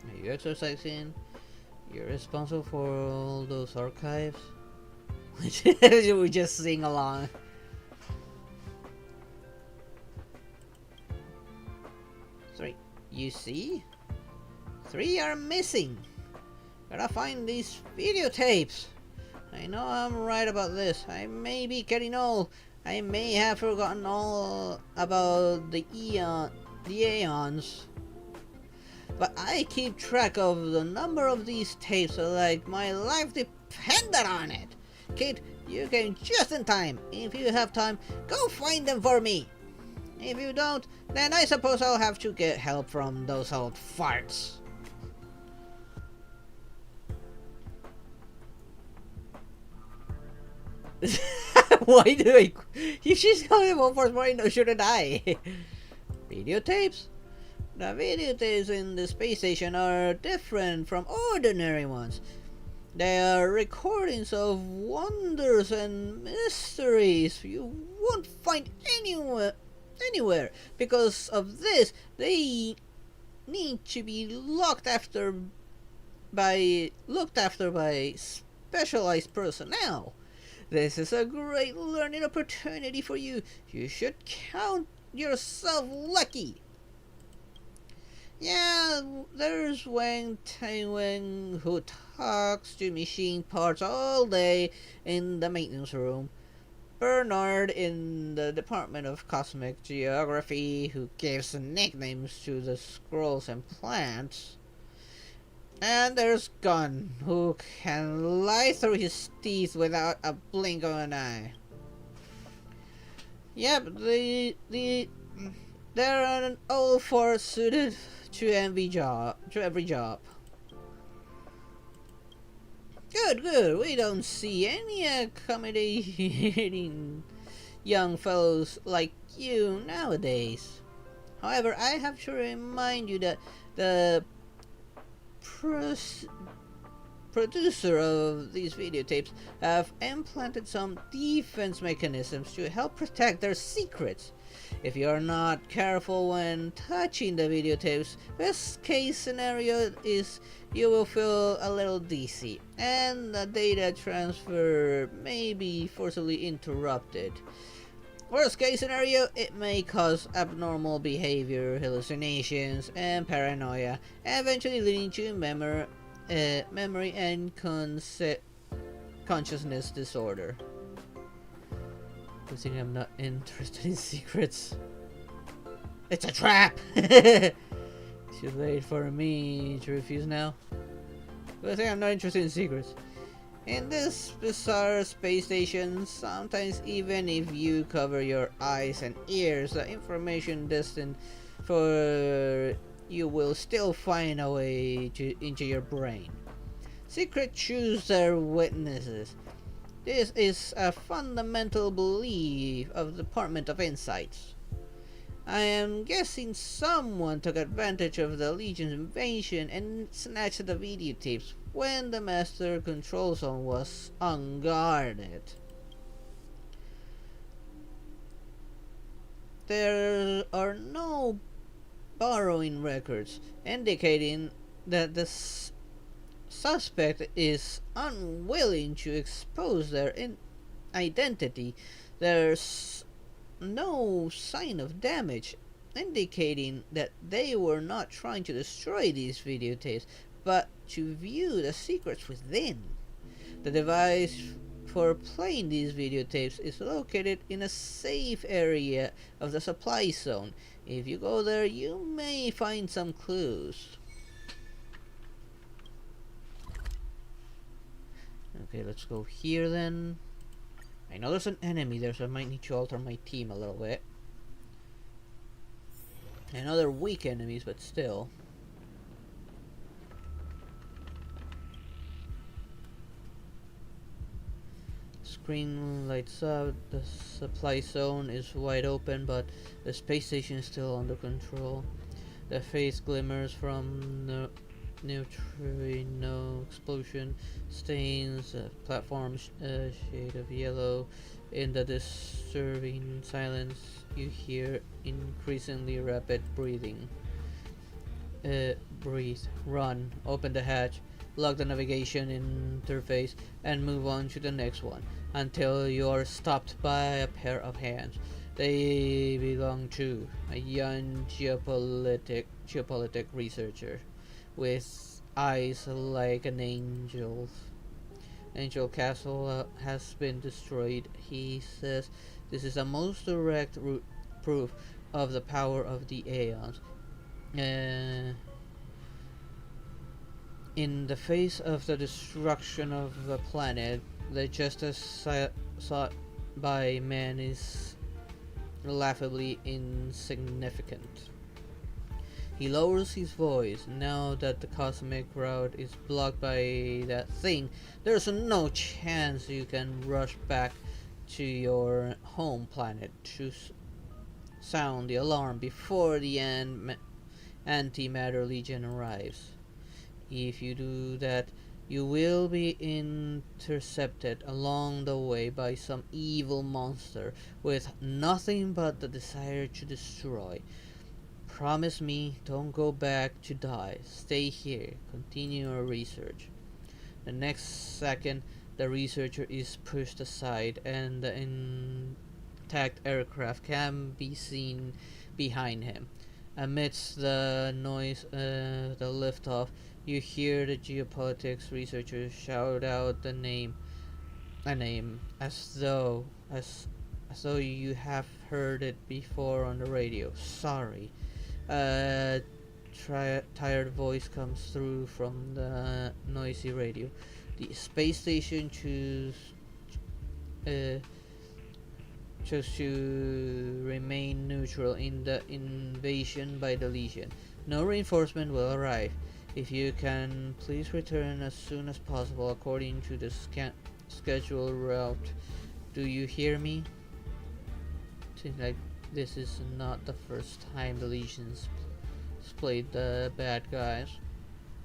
Are you exercising? You're responsible for all those archives? We just sing along. 3. You see? 3 are missing. Gotta find these videotapes. I know I'm right about this. I may be getting old. I may have forgotten all about the aeons. But I keep track of the number of these tapes like my life depended on it. Kid, you came just in time. If you have time, go find them for me. If you don't, then I suppose I'll have to get help from those old farts. Why do I? If she's calling about force marine, shouldn't I? Videotapes. The videotapes in the space station are different from ordinary ones. They are recordings of wonders and mysteries you won't find anywhere. Because of this, they need to be looked after by specialized personnel. This is a great learning opportunity for you. You should count yourself lucky. Yeah, there's Wang Taiwen who talks to machine parts all day in the maintenance room. Bernard in the Department of Cosmic Geography who gives nicknames to the scrolls and plants. And there's Gun who can lie through his teeth without a blink of an eye. Yep, they're all four suited to every job. Good. We don't see any accommodating young fellows like you nowadays. However, I have to remind you that the producer of these videotapes have implanted some defense mechanisms to help protect their secrets. If you are not careful when touching the videotapes, best case scenario is you will feel a little dizzy and the data transfer may be forcibly interrupted. Worst case scenario, it may cause abnormal behavior, hallucinations, and paranoia, eventually leading to memory and consciousness disorder. Good thing I'm not interested in secrets. It's a trap! Too late for me to refuse now. Good thing I'm not interested in secrets. In this bizarre space station, sometimes even if you cover your eyes and ears, the information destined for you will still find a way into your brain. Secret choose their witnesses. This is a fundamental belief of the Department of Insights. I am guessing someone took advantage of the Legion's invasion and snatched the videotapes when the Master Control Zone was unguarded. There are no borrowing records, indicating that the suspect is unwilling to expose their identity. There's no sign of damage, indicating that they were not trying to destroy these videotapes, but to view the secrets within. The device for playing these videotapes is located in a safe area of the supply zone. If you go there, you may find some clues. Okay, let's go here then. I know there's an enemy there, so I might need to alter my team a little bit. I know they're weak enemies, but still. Screen lights up, the supply zone is wide open, but the space station is still under control. The face glimmers from the neutrino explosion, stains the platform's shade of yellow. In the disturbing silence, you hear increasingly rapid breathing. Breathe, run, open the hatch, lock the navigation interface, and move on to the next one until you are stopped by a pair of hands. They belong to a young geopolitic researcher with eyes like an angel's. Angel Castle has been destroyed. He says this is the most direct proof of the power of the Aeons. In the face of the destruction of the planet, the justice sought by man is laughably insignificant. He lowers his voice. Now that the cosmic route is blocked by that thing, there's no chance you can rush back to your home planet to sound the alarm before the Antimatter Legion arrives. If you do that, you will be intercepted along the way by some evil monster with nothing but the desire to destroy. Promise me, don't go back to die. Stay here. Continue your research. The next second, the researcher is pushed aside and the intact aircraft can be seen behind him. Amidst the noise, the liftoff, you hear the geopolitics researcher shout out a name, as though you have heard it before on the radio. Sorry. A tired voice comes through from the noisy radio. The space station chose to remain neutral in the invasion by the Legion. No reinforcement will arrive. If you can, please return as soon as possible according to the scheduled route. Do you hear me? Seems like this is not the first time the Legions played the bad guys.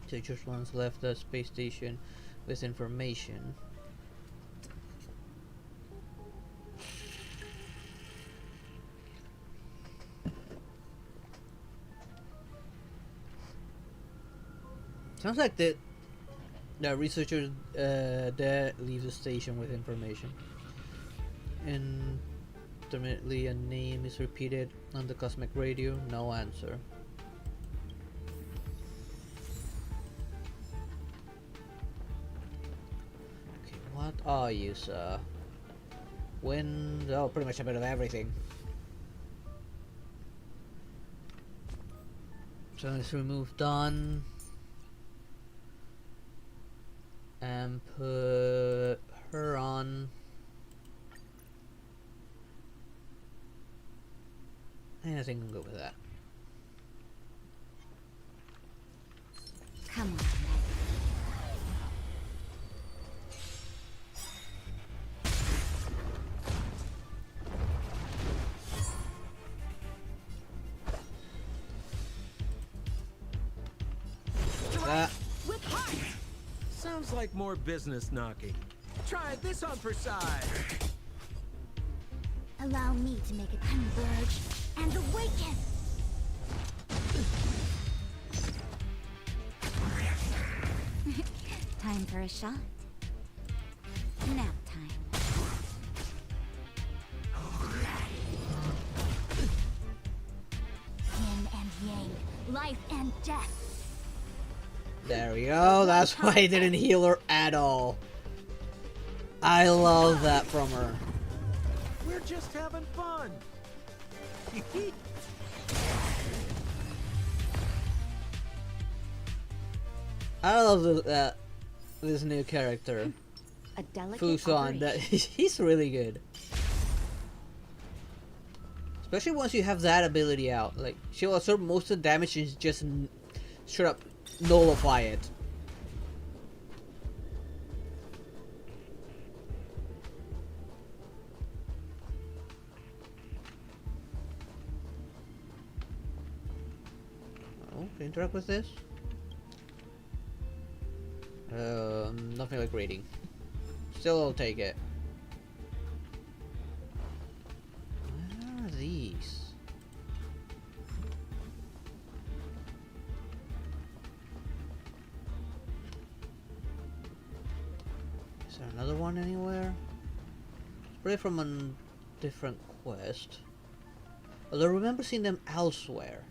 They just once left the space station with information. Sounds like the researcher there leaves the station with information. And ultimately a name is repeated on the cosmic radio. No answer. Okay, what are you, sir? Wind? Oh, pretty much a bit of everything. So let's remove done. And put her on. And I think I'm good with that. Come on, That. Whip hard. Sounds like more business knocking. Try this on for size. allow me to make it converge and awaken. Time for a shot. Nap time. Yin and yang, life and death. There we go. That's why I didn't heal her at all. I love that from her. We're just having fun. I love this new character, A delicate Fuson. That operation. he's really good. Especially once you have that ability out. Like, she'll absorb most of the damage and just straight up nullify it. Oh, can interact with this? Nothing like rating. Still, I'll take it. Where are these? Is there another one anywhere? It's probably from a different quest. Although I remember seeing them elsewhere.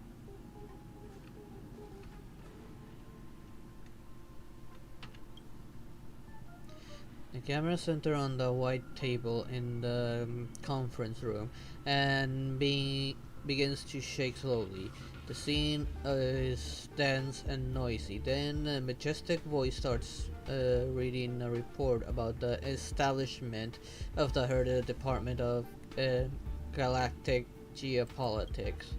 The camera center on the white table in the conference room and begins to shake slowly. The scene is dense and noisy. Then a majestic voice starts reading a report about the establishment of the Department of Galactic Geopolitics.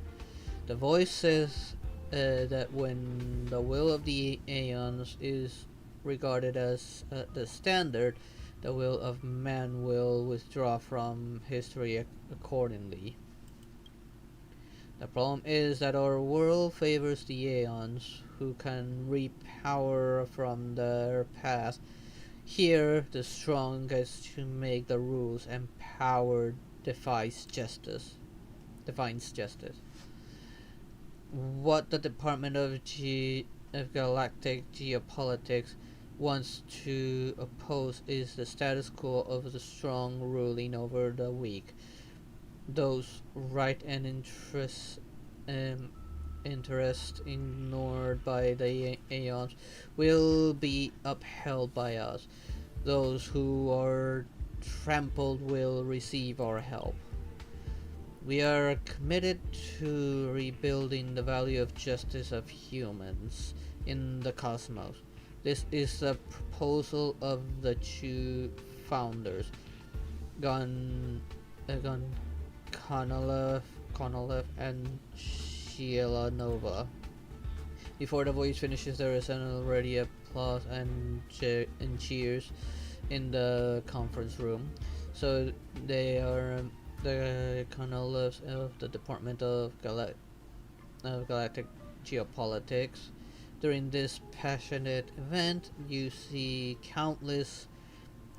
The voice says that when the will of the Aeons is regarded as the standard, the will of man will withdraw from history accordingly. The problem is that our world favors the Aeons, who can reap power from their past. Here, the strong gets to make the rules, and power defies justice. Defines justice. What the Department of Galactic Geopolitics wants to oppose is the status quo of the strong ruling over the weak. Those right and interest ignored by the Aeons will be upheld by us. Those who are trampled will receive our help. We are committed to rebuilding the value of justice of humans in the cosmos. This is a proposal of the two founders, Gon Konolev and Sheila Nova. Before the voice finishes, there is already applause and cheers in the conference room. So they are the Konolevs of the Department of Galactic Geopolitics. During this passionate event, you see countless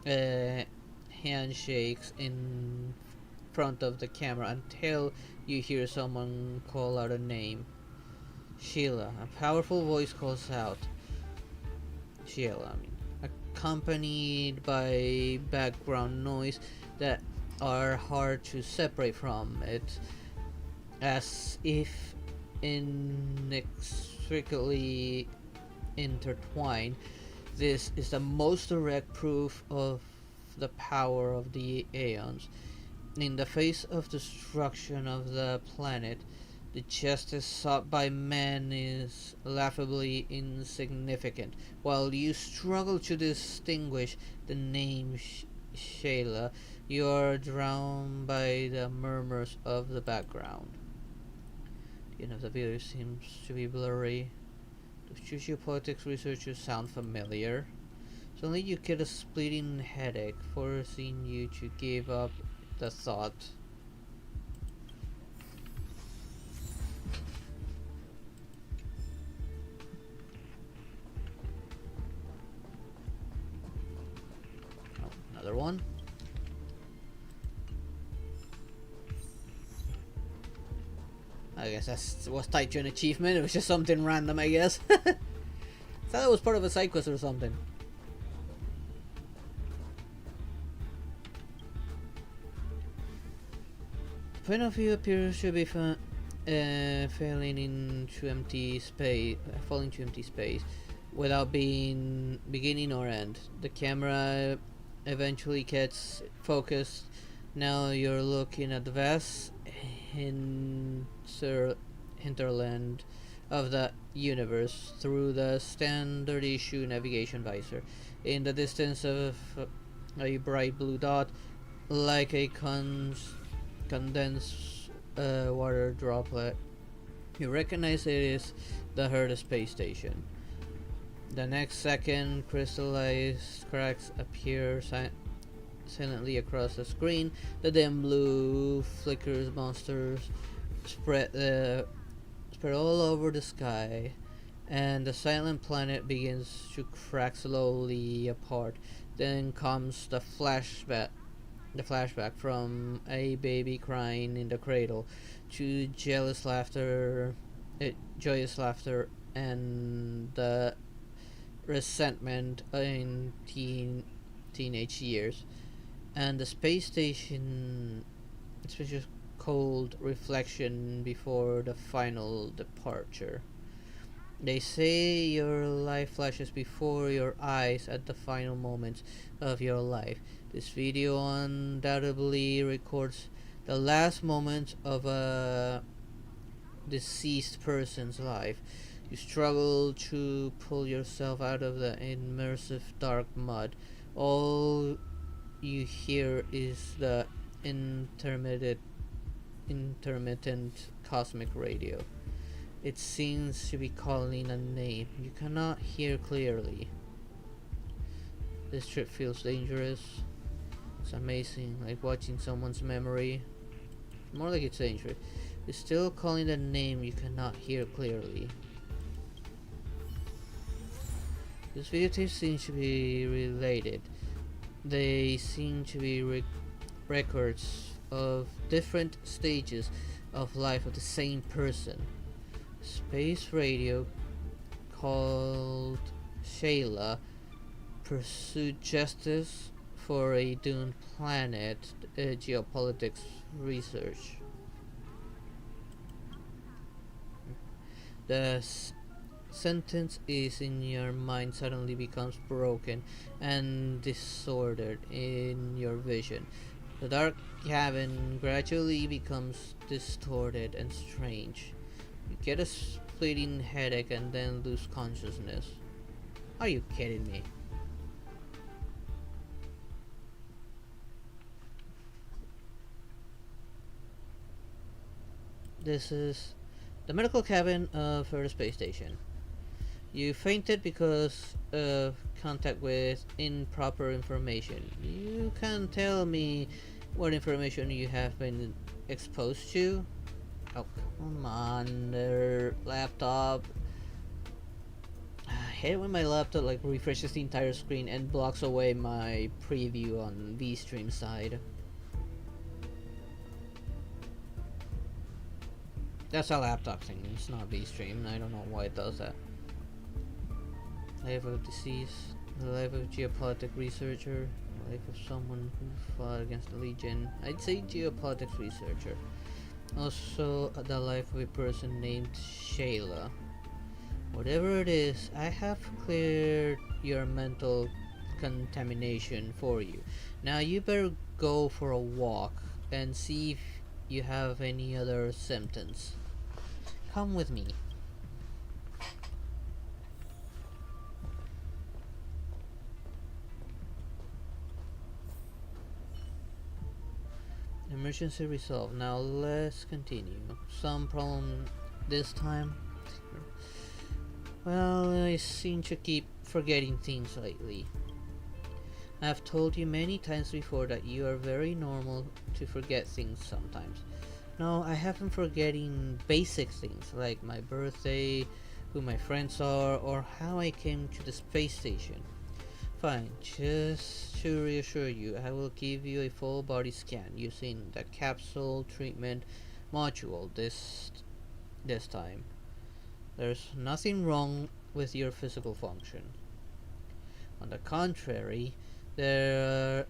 handshakes in front of the camera until you hear someone call out a name. Sheila. A powerful voice calls out. Sheila, accompanied by background noise that are hard to separate from it, as if inextricably intertwined. This is the most direct proof of the power of the Aeons. In the face of destruction of the planet, the justice sought by man is laughably insignificant. While you struggle to distinguish the name Shayla, you are drowned by the murmurs of the background. The end of the video seems to be blurry. Does geopolitics researchers sound familiar? Suddenly you get a splitting headache, forcing you to give up the thought. Oh, another one. I guess that was tied to an achievement. It was just something random, I guess. Thought it was part of a side quest or something. The point of view appears to be falling into empty space, without being beginning or end. The camera eventually gets focused. Now you're looking at the vast hinterland of the universe through the standard issue navigation visor. In the distance of a bright blue dot, like a condensed water droplet, you recognize it is the Herta space station. The next second, crystallized cracks appear silently across the screen. The dim blue flickers monsters spread all over the sky, and the silent planet begins to crack slowly apart. Then comes the flashback from a baby crying in the cradle to joyous laughter and the resentment in teenage years. And the space station, it's just cold reflection before the final departure. They say your life flashes before your eyes at the final moments of your life. This video undoubtedly records the last moments of a deceased person's life. You struggle to pull yourself out of the immersive dark mud. All you hear is the intermittent cosmic radio. It seems to be calling a name you cannot hear clearly. This trip feels dangerous. It's amazing, like watching someone's memory. More like it's dangerous. You're still calling a name you cannot hear clearly. These videotapes seem to be related. They seem to be records of different stages of life of the same person. Space radio called Shayla pursued justice for a doomed planet, geopolitics research. The sentence is in your mind suddenly becomes broken and disordered in your vision. The dark cabin gradually becomes distorted and strange. You get a splitting headache and then lose consciousness. Are you kidding me? This is the medical cabin of Earth Space Station. You fainted because of contact with improper information. You can tell me what information you have been exposed to? Oh, come on, laptop. I hate when my laptop like refreshes the entire screen and blocks away my preview on VStream side. That's a laptop thing, it's not VStream. I don't know why it does that. Life of disease, the life of geopolitic researcher, the life of someone who fought against the Legion. I'd say geopolitics researcher. Also, the life of a person named Shayla. Whatever it is, I have cleared your mental contamination for you. Now you better go for a walk and see if you have any other symptoms. Come with me. Emergency resolved. Now let's continue. Some problem this time? Well, I seem to keep forgetting things lately. I've told you many times before that you are very normal to forget things sometimes. No, I have been forgetting basic things like my birthday, who my friends are, or how I came to the space station. Fine, just to reassure you, I will give you a full body scan using the capsule treatment module this time. There's nothing wrong with your physical function. On the contrary, they're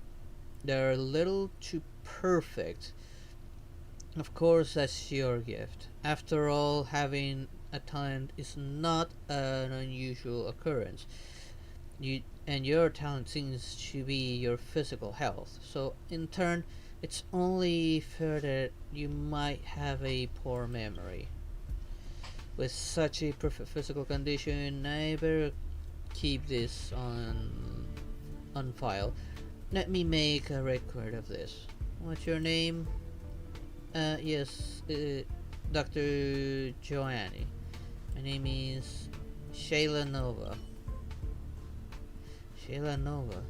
a little too perfect. Of course, that's your gift. After all, having a talent is not an unusual occurrence. Your talent seems to be your physical health. So, in turn, it's only fair that you might have a poor memory. With such a perfect physical condition, I better keep this on file. Let me make a record of this. What's your name? Yes, Dr. Joanne. My name is Shayla Nova. Shayla Nova.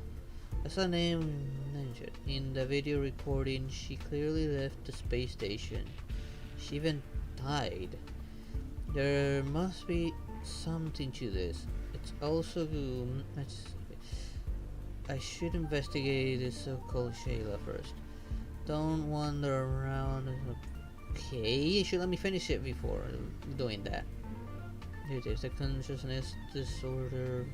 That's a name mentioned. In the video recording, she clearly left the space station. She even died. There must be something to this. It's also I should investigate this so-called Shayla first. Don't wander around. Okay, you should let me finish it before doing that. It is a consciousness disorder.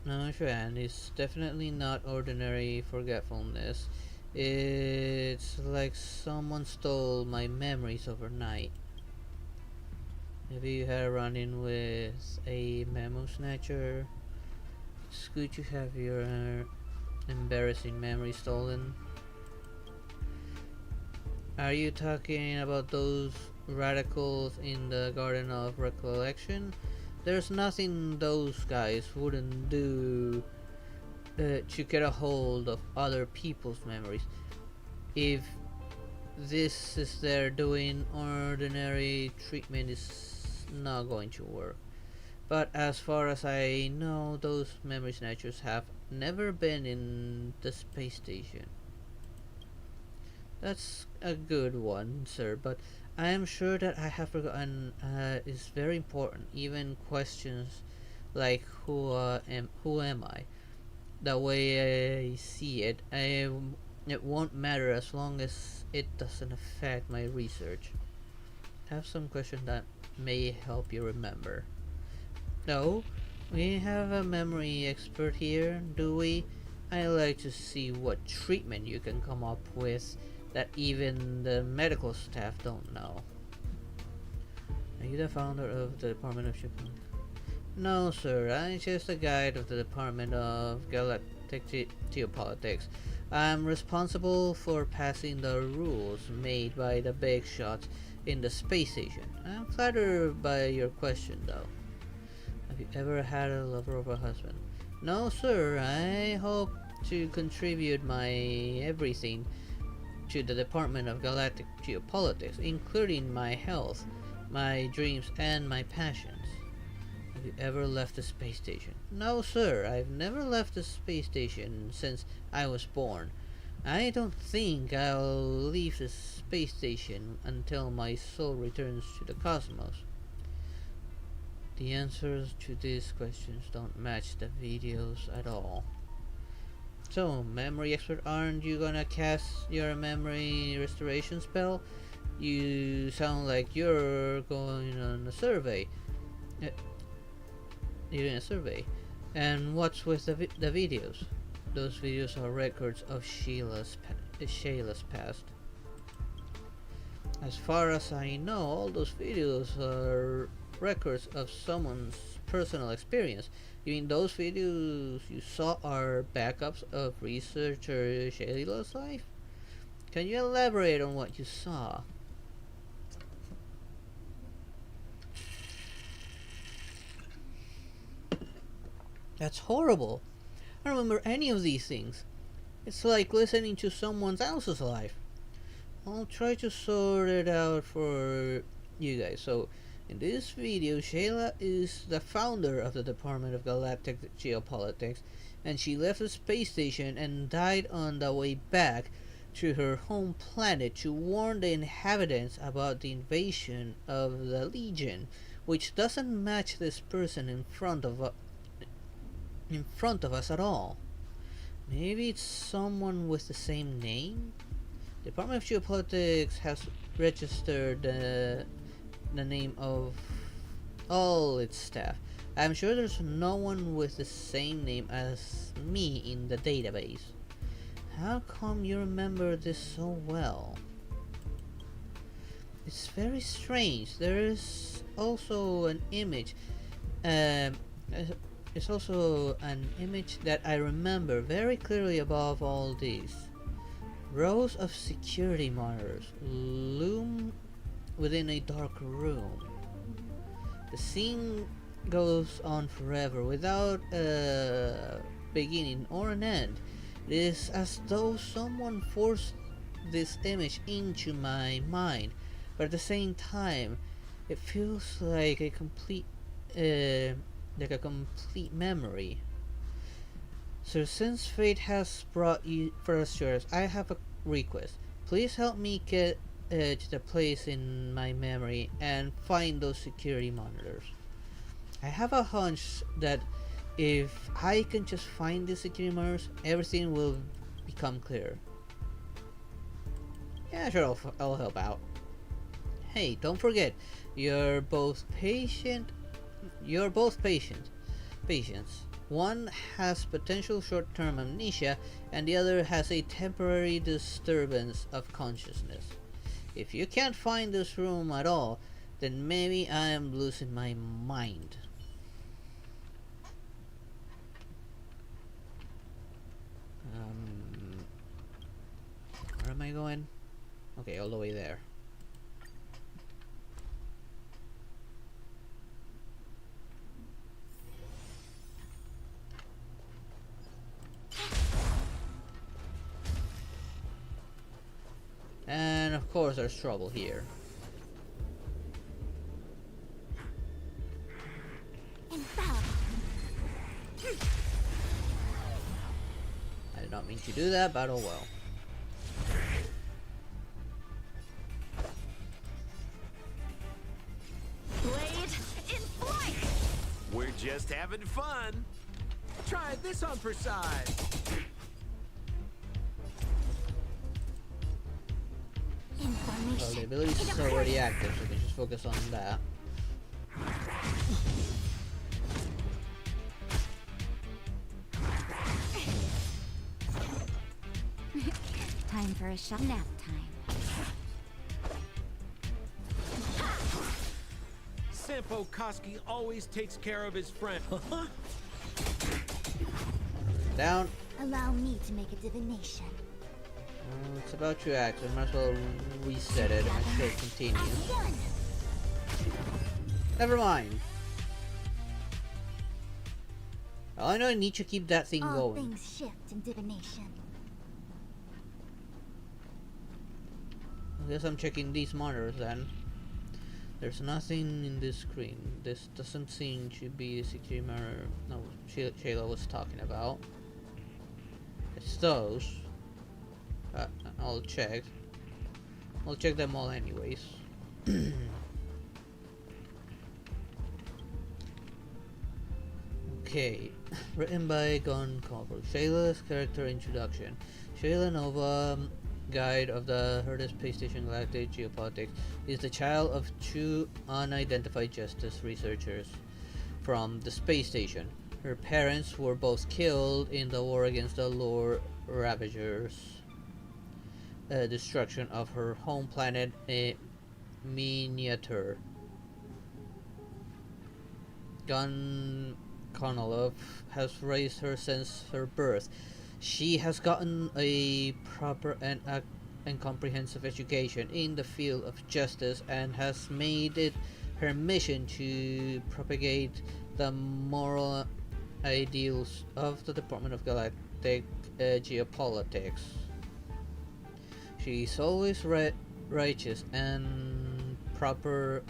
No, Joanne, it's definitely not ordinary forgetfulness. It's like someone stole my memories overnight. Maybe you had a run-in with a memo snatcher. It's good to have your embarrassing memory stolen. Are you talking about those radicals in the Garden of Recollection? There's nothing those guys wouldn't do to get a hold of other people's memories. If this is their doing, ordinary treatment is not going to work. But as far as I know, those memory snatchers have never been in the space station. That's a good one, sir, but I am sure that I have forgotten is very important. Even questions like who am I? The way I see it, it won't matter as long as it doesn't affect my research. Have some questions that may help you remember. No, we have a memory expert here, do we? I like to see what treatment you can come up with that even the medical staff don't know. Are you the founder of the Department of Shipping? No, sir. I'm just a guide of the Department of Galactic Geopolitics. I'm responsible for passing the rules made by the big shots in the space station. I'm flattered by your question, though. Have you ever had a lover or a husband? No, sir. I hope to contribute my everything to the Department of Galactic Geopolitics, including my health, my dreams, and my passions. Have you ever left the space station? No, sir. I've never left the space station since I was born. I don't think I'll leave the space station until my soul returns to the cosmos. The answers to these questions don't match the videos at all. So, memory expert, aren't you gonna cast your memory restoration spell? You sound like you're going on a survey. You're doing a survey. And what's with the videos? Those videos are records of Shayla's past. As far as I know, all those videos are records of someone's personal experience. You mean those videos you saw are backups of researcher Shayla's life? Can you elaborate on what you saw? That's horrible. I don't remember any of these things. It's like listening to someone else's life. I'll try to sort it out for you guys. So, in this video, Shayla is the founder of the Department of Galactic Geopolitics, and she left the space station and died on the way back to her home planet to warn the inhabitants about the invasion of the Legion, which doesn't match this person in front of us at all. Maybe it's someone with the same name? The Department of Geopolitics has registered the name of all its staff. I'm sure there's no one with the same name as me in the database. How come you remember this so well? It's very strange. There is also an image. It's also an image that I remember very clearly above all these. Rows of security monitors loom within a dark room. The scene goes on forever without a beginning or an end. It is as though someone forced this image into my mind, but at the same time, it feels like a complete memory. So since fate has brought you first yours, I have a request. Please help me get to the place in my memory and find those security monitors. I have a hunch that if I can just find the security monitors, everything will become clear. Yeah, sure, I'll help out. Hey, don't forget, you're both patients. One has potential short-term amnesia, and the other has a temporary disturbance of consciousness. If you can't find this room at all, then maybe I am losing my mind. Where am I going? Okay, all the way there. And of course there's trouble here. And not mean to do that, but oh well. Blade in flight! We're just having fun. Try this on for size. Well, the Information. ability is already active, so we can just focus on that. Time for a shot. Nap time. Sampo Koski always takes care of his friend. Down. Allow me to make a divination. It's about to act, so I might as well reset it and show continue. Done. Never mind. All I know, I need to keep that thing All going. things shift in divination. I guess I'm checking these monitors then. There's nothing in this screen. This doesn't seem to be the security monitor. No, Shayla was talking about. It's those. I'll check. I'll check them all anyways. Okay. Written by Gon Cover. Shayla's character introduction. Shayla Nova, guide of the Herdes Space Station Galactic Geopolitics, is the child of two unidentified justice researchers from the space station. Her parents were both killed in the war against the Lord Ravagers. Destruction of her home planet, a miniature. Gun Konolov has raised her since her birth. She has gotten a proper and comprehensive education in the field of justice and has made it her mission to propagate the moral ideals of the Department of Galactic Geopolitics. She is always righteous and proper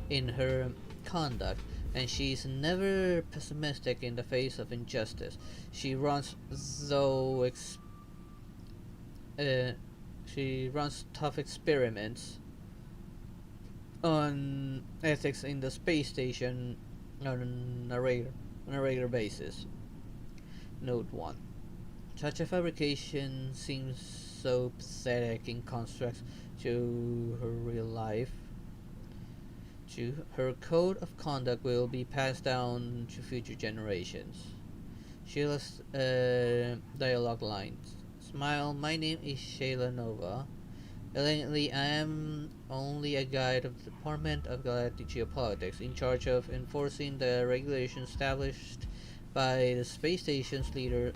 in her conduct, and she is never pessimistic in the face of injustice. She runs tough experiments on ethics in the space station on a regular basis. Note 1. Such a fabrication seems so pathetic in contrast to her real life. Her code of conduct will be passed down to future generations. Shayla's dialogue lines. Smile, my name is Shayla Nova. Elegantly, I am only a guide of the Department of Galactic Geopolitics, in charge of enforcing the regulations established by the space station's leaders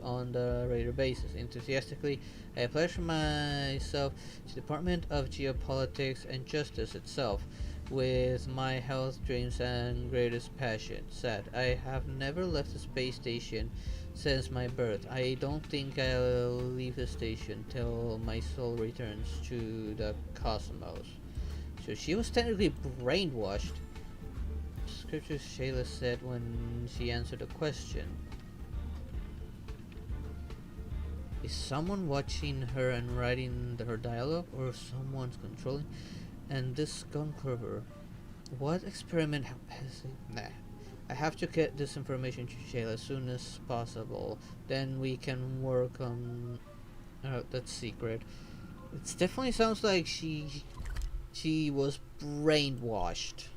on the regular basis. Enthusiastically, I pledge myself to the Department of Geopolitics and Justice itself, with my health, dreams, and greatest passion. Sad, I have never left the space station since my birth. I don't think I'll leave the station till my soul returns to the cosmos. So she was technically brainwashed. Scripture, Shayla said when she answered a question. Is someone watching her and writing her dialogue, or someone's controlling? And this gun cover, what experiment has it? Nah. I have to get this information to Shayla as soon as possible. Then we can work on that secret. It definitely sounds like she was brainwashed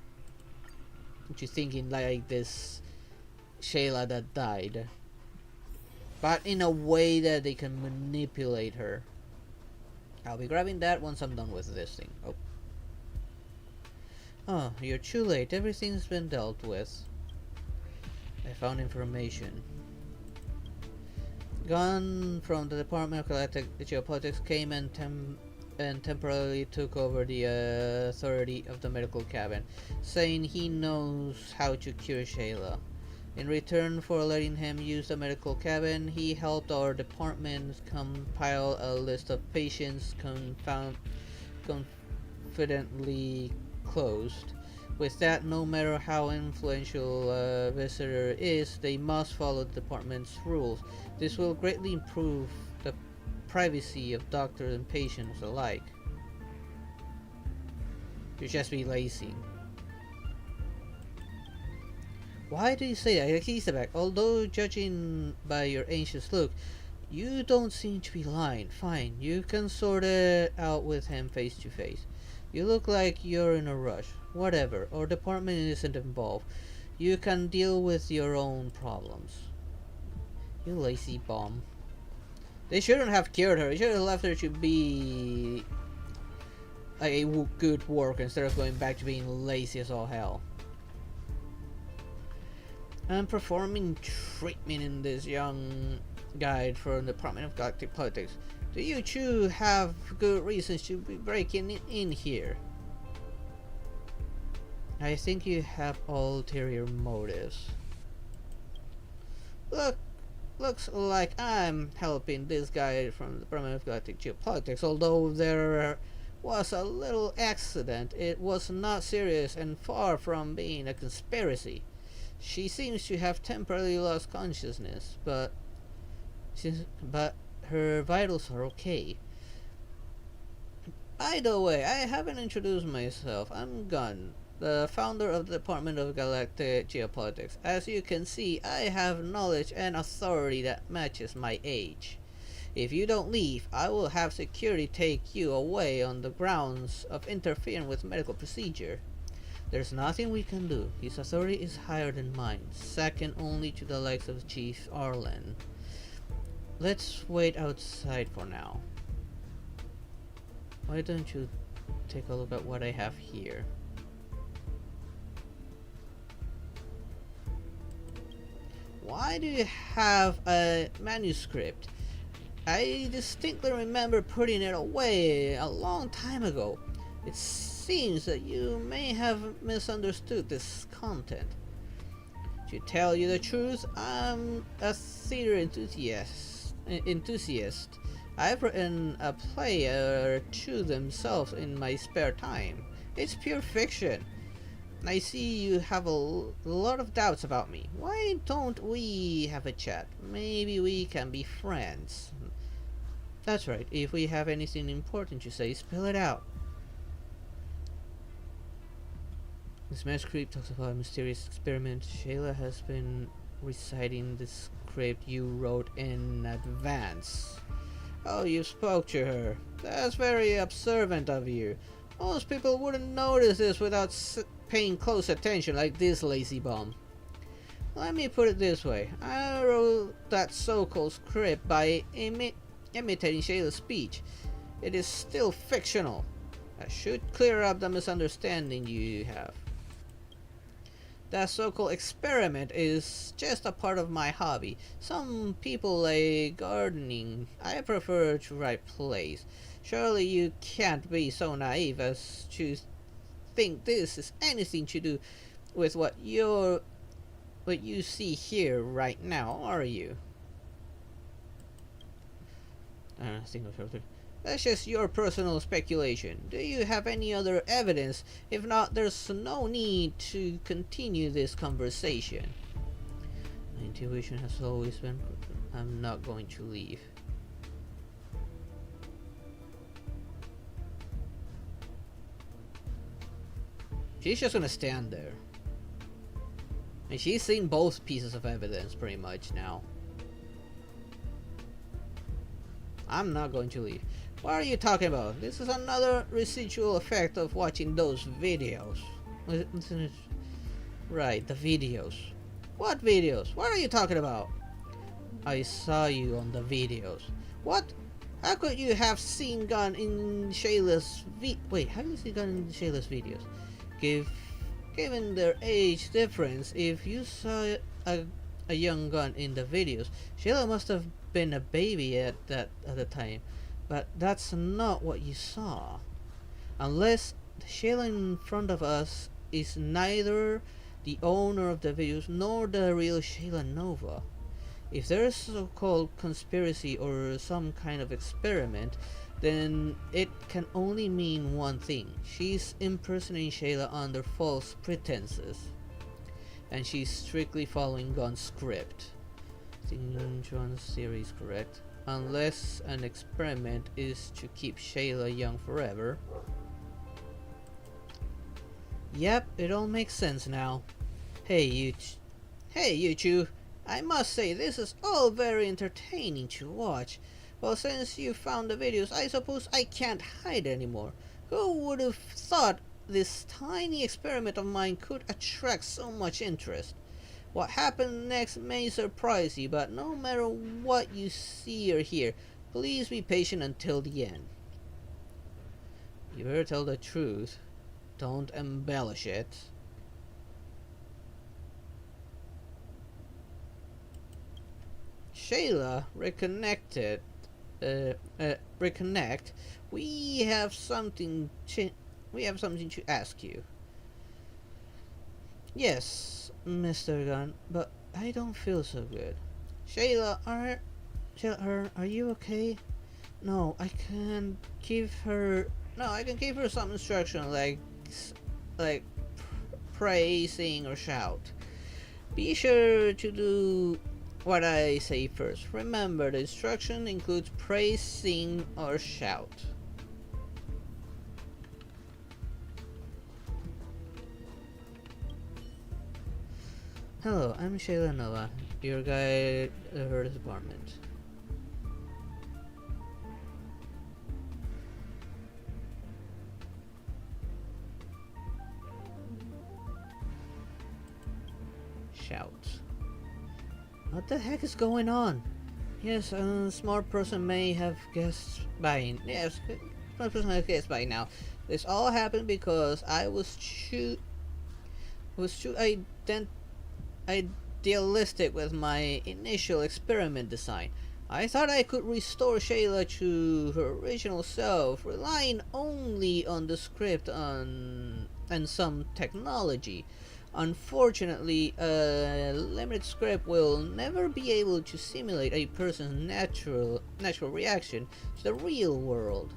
into thinking like this Shayla that died, but in a way that they can manipulate her. I'll be grabbing that once I'm done with this thing. Oh, you're too late. Everything's been dealt with. I found information. Gun from the Department of Galactic Geopolitics came and temporarily took over the authority of the medical cabin, saying he knows how to cure Shayla. In return for letting him use the medical cabin, he helped our department compile a list of patients confidently closed. With that, no matter how influential a visitor is, they must follow the department's rules. This will greatly improve the privacy of doctors and patients alike. You just be lazy. Why do you say that? Elizabeth, although judging by your anxious look, you don't seem to be lying. Fine, you can sort it out with him face to face. You look like you're in a rush. Whatever, our department isn't involved. You can deal with your own problems. You lazy bum. They shouldn't have cured her. They should have left her to be a good worker instead of going back to being lazy as all hell. I'm performing treatment in this young guide for the Department of Galactic Politics. Do you two have good reasons to be breaking in here? I think you have ulterior motives. Looks like I'm helping this guy from the Department of Galactic Geopolitics, although there was a little accident. It was not serious and far from being a conspiracy. She seems to have temporarily lost consciousness, but her vitals are okay. By the way, I haven't introduced myself. I'm Gunn, the founder of the Department of Galactic Geopolitics. As you can see, I have knowledge and authority that matches my age. If you don't leave, I will have security take you away on the grounds of interfering with medical procedure. There's nothing we can do. His authority is higher than mine, second only to the likes of Chief Arlen. Let's wait outside for now. Why don't you take a look at what I have here? Why do you have a manuscript? I distinctly remember putting it away a long time ago. It seems that you may have misunderstood this content. To tell you the truth, I'm a theater enthusiast. I've written a play or two themselves in my spare time. It's pure fiction. I see you have a lot of doubts about me. Why don't we have a chat? Maybe we can be friends. That's right. If we have anything important to say, spill it out. This manuscript talks about a mysterious experiment. Shayla has been reciting the script you wrote in advance. Oh, you spoke to her. That's very observant of you. Most people wouldn't notice this without paying close attention like this lazy bum. Let me put it this way. I wrote that so-called script by imitating Shayla's speech. It is still fictional. I should clear up the misunderstanding you have. That so-called experiment is just a part of my hobby. Some people like gardening. I prefer to write plays. Surely you can't be so naive as to think this is anything to do with what you see here right now, are you? I think that's just your personal speculation. Do you have any other evidence? If not, there's no need to continue this conversation. My intuition has always been I'm not going to leave. She's just gonna stand there. And she's seen both pieces of evidence pretty much now. I'm not going to leave. What are you talking about? This is another residual effect of watching those videos. Right, the videos. What videos? What are you talking about? I saw you on the videos. What? How could you have seen Gunn in Shayla's Wait, how did you see Gunn in Shayla's videos? Given their age difference, if you saw a young Gunn in the videos, Shayla must have been a baby at the time. But that's not what you saw. Unless the Shayla in front of us is neither the owner of the videos nor the real Shayla Nova. If there is a so-called conspiracy or some kind of experiment, then it can only mean one thing. She's impersonating Shayla under false pretenses. And she's strictly following Gun's script. I think John's theory is correct. Unless an experiment is to keep Shayla young forever. Yep, it all makes sense now. Hey you two. I must say this is all very entertaining to watch. Well, since you found the videos, I suppose I can't hide anymore. Who would have thought this tiny experiment of mine could attract so much interest? What happens next may surprise you, but no matter what you see or hear, please be patient until the end. You better tell the truth. Don't embellish it. Shayla, reconnect. We have something to ask you. Yes, Mr. Gunn, but I don't feel so good. Shayla, are you okay? No, I can give her some instruction like pray, sing, or shout. Be sure to do what I say first. Remember, the instruction includes pray, sing, or shout. Hello, I'm Shayla Nova, your guide to her department. Shout. What the heck is going on? Yes, a smart person may have guessed by now. This all happened because I was too idealistic with my initial experiment design. I thought I could restore Shayla to her original self, relying only on the script and some technology. Unfortunately, a limited script will never be able to simulate a person's natural reaction to the real world.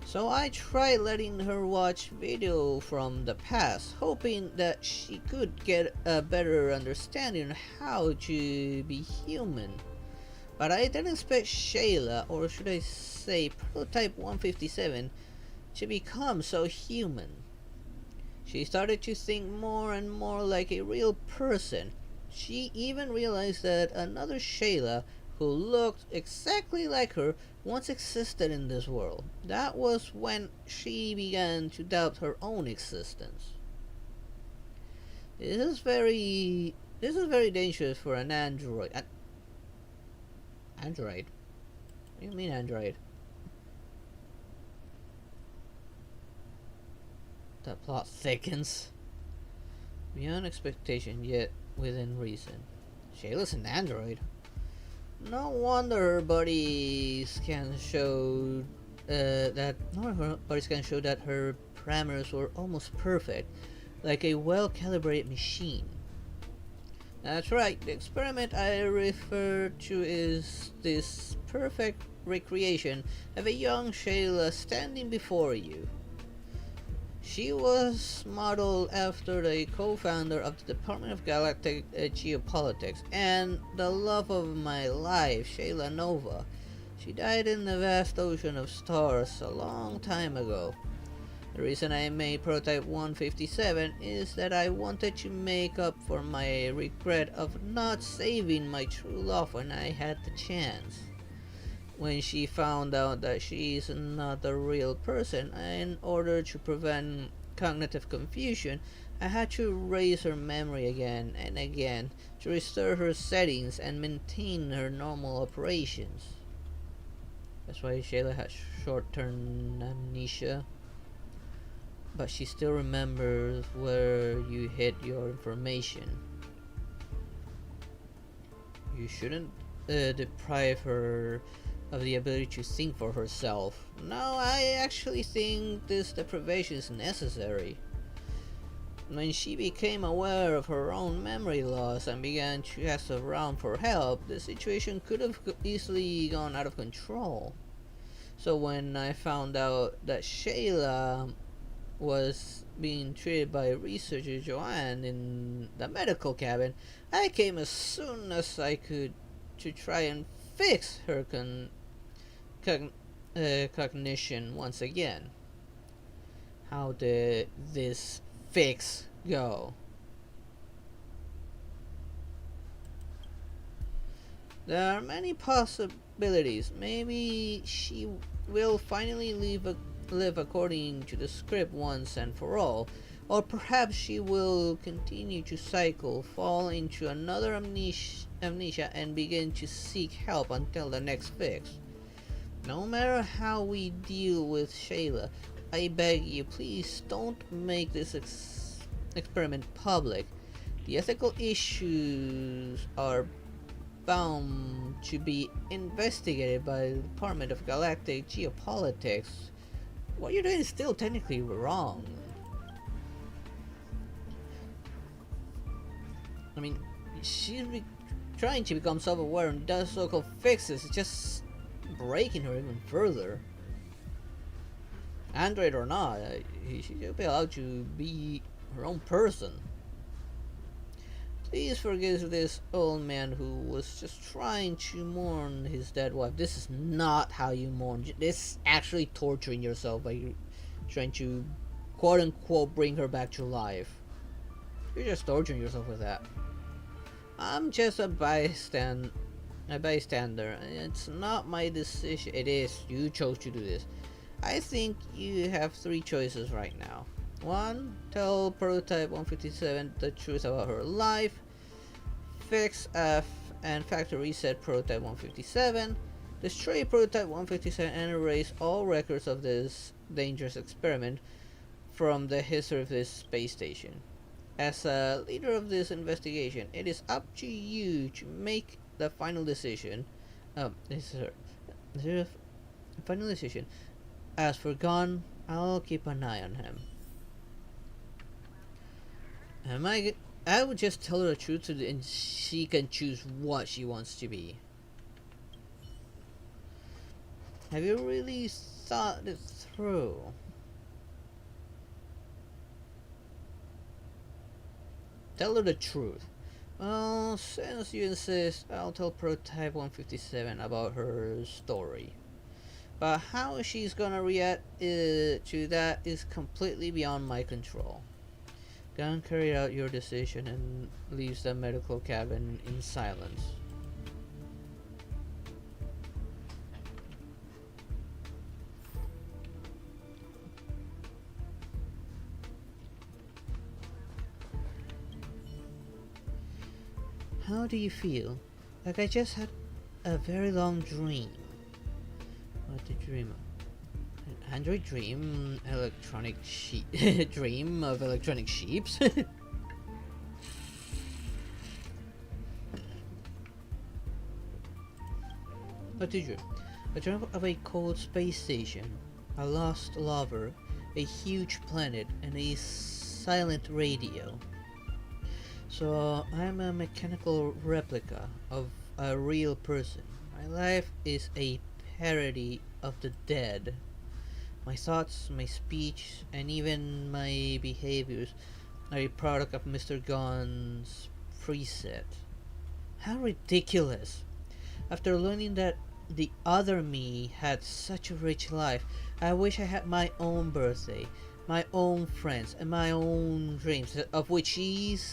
So I tried letting her watch video from the past, hoping that she could get a better understanding of how to be human. But I didn't expect Shayla, or should I say Prototype 157, to become so human. She started to think more and more like a real person. She even realized that another Shayla, who looked exactly like her, once existed in this world. That was when she began to doubt her own existence. This is very dangerous for an android. Android? What do you mean android? The plot thickens. Beyond expectation, yet within reason. Shayla's an android. No wonder her bodies can show that her parameters were almost perfect, like a well-calibrated machine. That's right, the experiment I refer to is this perfect recreation of a young Shayla standing before you. She was modeled after the co-founder of the Department of Galactic Geopolitics and the love of my life, Shayla Nova. She died in the vast ocean of stars a long time ago. The reason I made Prototype 157 is that I wanted to make up for my regret of not saving my true love when I had the chance. When she found out that she is not a real person, in order to prevent cognitive confusion, I had to erase her memory again and again to restore her settings and maintain her normal operations. That's why Shayla has short-term amnesia. But she still remembers where you hid your information. You shouldn't deprive her of the ability to think for herself. No, I actually think this deprivation is necessary. When she became aware of her own memory loss and began to ask around for help, the situation could have easily gone out of control. So when I found out that Shayla was being treated by researcher Joanne in the medical cabin, I came as soon as I could to try and fix her cogn- cognition once again. How did this fix go? There are many possibilities. Maybe she will finally live according to the script once and for all. Or perhaps she will continue to cycle, fall into another amnesia, and begin to seek help until the next fix. No matter how we deal with Shayla, I beg you, please don't make this experiment public. The ethical issues are bound to be investigated by the Department of Galactic Geopolitics. What you're doing is still technically wrong. I mean, she's trying to become self-aware, and does so-called fixes is just breaking her even further. Android or not, she should be allowed to be her own person. Please forgive this old man who was just trying to mourn his dead wife. This is not how you mourn. This is actually torturing yourself by trying to quote unquote bring her back to life. You're just torturing yourself with that. I'm just a bystander. It's not my decision. It is. You chose to do this. I think you have three choices right now. 1. Tell Prototype 157 the truth about her life. Fix and factory reset Prototype 157. Destroy Prototype 157 and erase all records of this dangerous experiment from the history of this space station. As a leader of this investigation, it is up to you to make the final decision. This is a final decision. As for Gon, I'll keep an eye on him. I would just tell her the truth and she can choose what she wants to be. Have you really thought it through? Tell her the truth. Well, since you insist, I'll tell Prototype 157 about her story. But how she's gonna react to that is completely beyond my control. Gon carried out your decision and leaves the medical cabin in silence. How do you feel? Like I just had a very long dream. What did you dream of? An android dream? Electronic sheep? Dream of electronic sheeps? What did you dream? A dream of a cold space station, a lost lover, a huge planet, and a silent radio. So I'm a mechanical replica of a real person. My life is a parody of the dead. My thoughts, my speech, and even my behaviors are a product of Mr. Gon's preset. How ridiculous! After learning that the other me had such a rich life, I wish I had my own birthday, my own friends, and my own dreams, of which she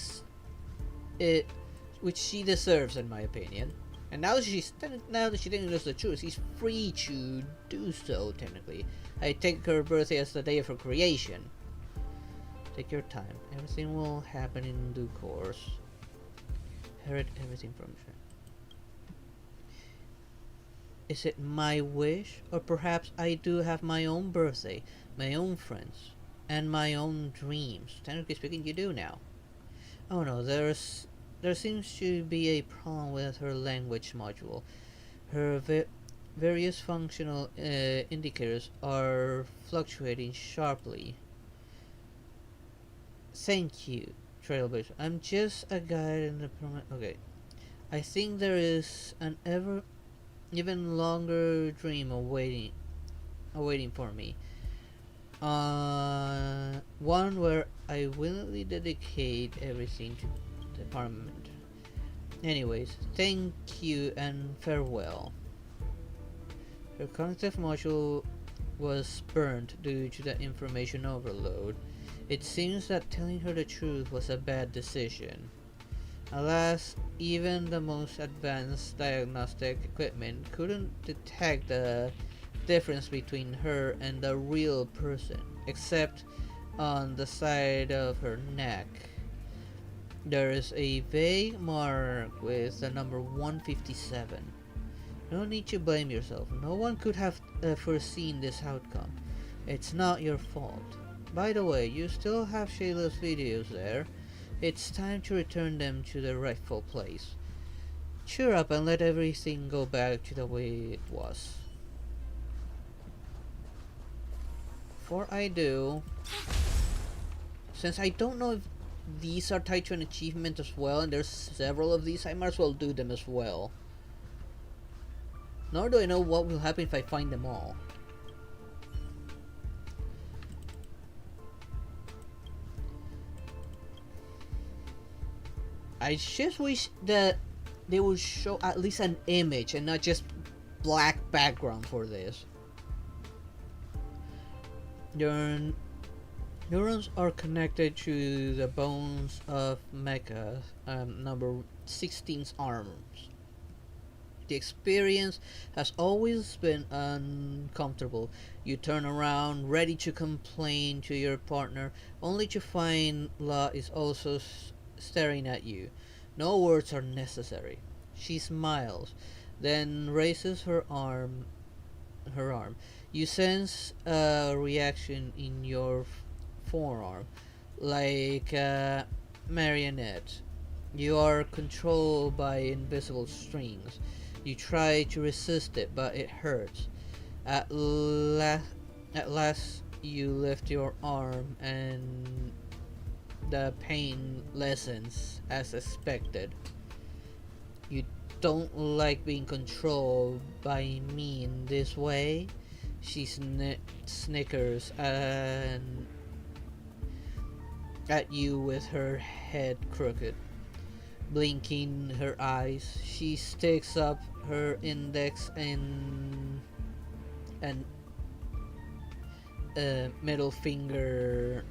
deserves, in my opinion. And now that she didn't know the truth, she's free to do so. Technically, I take her birthday as the day of her creation. Take your time. Everything will happen in due course. Heard everything from her. Is it my wish, or perhaps I do have my own birthday, my own friends, and my own dreams? Technically speaking, you do now. Oh no, there seems to be a problem with her language module. Her various functional indicators are fluctuating sharply. Thank you, Trailblazer. I'm just a guide in the program. Okay. I think there is an even longer dream awaiting awaiting for me. One where I willingly dedicate everything to the department. Anyways, thank you and farewell. Her cognitive module was burned due to the information overload. It seems that telling her the truth was a bad decision. Alas, even the most advanced diagnostic equipment couldn't detect the difference between her and the real person, except on the side of her neck. There is a vague mark with the number 157. No need to blame yourself. No one could have foreseen this outcome. It's not your fault. By the way, you still have Shayla's videos there. It's time to return them to their rightful place. Cheer up and let everything go back to the way it was. Before I do, since I don't know if these are tied to an achievement as well, and there's several of these, I might as well do them as well. Nor do I know what will happen if I find them all. I just wish that they would show at least an image and not just black background for this. Your neurons are connected to the bones of Mecha, number 16's arms. The experience has always been uncomfortable. You turn around, ready to complain to your partner, only to find La is also staring at you. No words are necessary. She smiles, then raises her arm. You sense a reaction in your forearm, like a marionette. You are controlled by invisible strings. You try to resist it, but it hurts. At last, you lift your arm, and the pain lessens as expected. You don't like being controlled by me in this way? She snickers and at you with her head crooked. Blinking her eyes, she sticks up her index and middle finger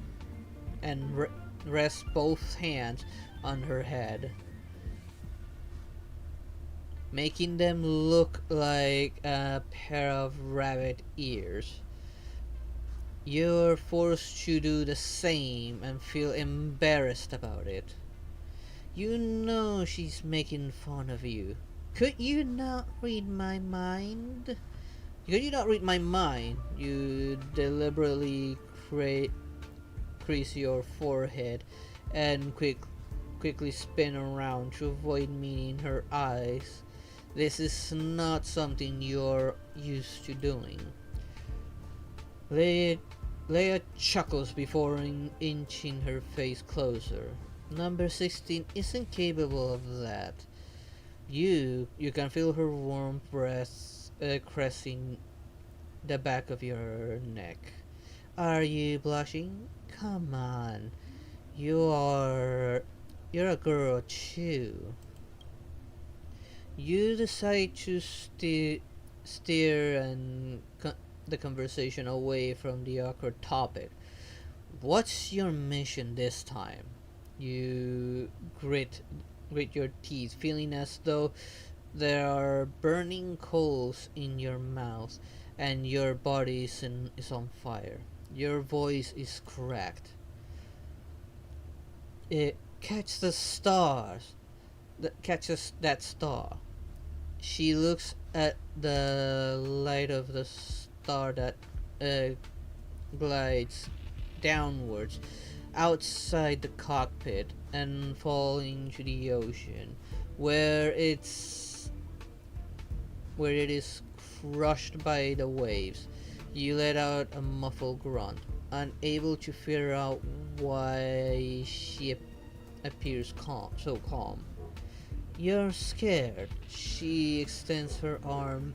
and rests both hands on her head, making them look like a pair of rabbit ears. You're forced to do the same and feel embarrassed about it. You know she's making fun of you. Could you not read my mind? Could you not read my mind? You deliberately crease your forehead and quickly spin around to avoid meeting her eyes. This is not something you're used to doing. Leia chuckles before inching her face closer. Number 16 isn't capable of that. You can feel her warm breath caressing the back of your neck. Are you blushing? Come on. You're a girl too. You decide to steer the conversation away from the awkward topic. What's your mission this time? You grit your teeth, feeling as though there are burning coals in your mouth and your body is on fire. Your voice is cracked. It catches the stars. Catches that star. She looks at the light of the star that glides downwards outside the cockpit and falling to the ocean, where it is crushed by the waves. You let out a muffled grunt, unable to figure out why she appears so calm. You're scared. She extends her arm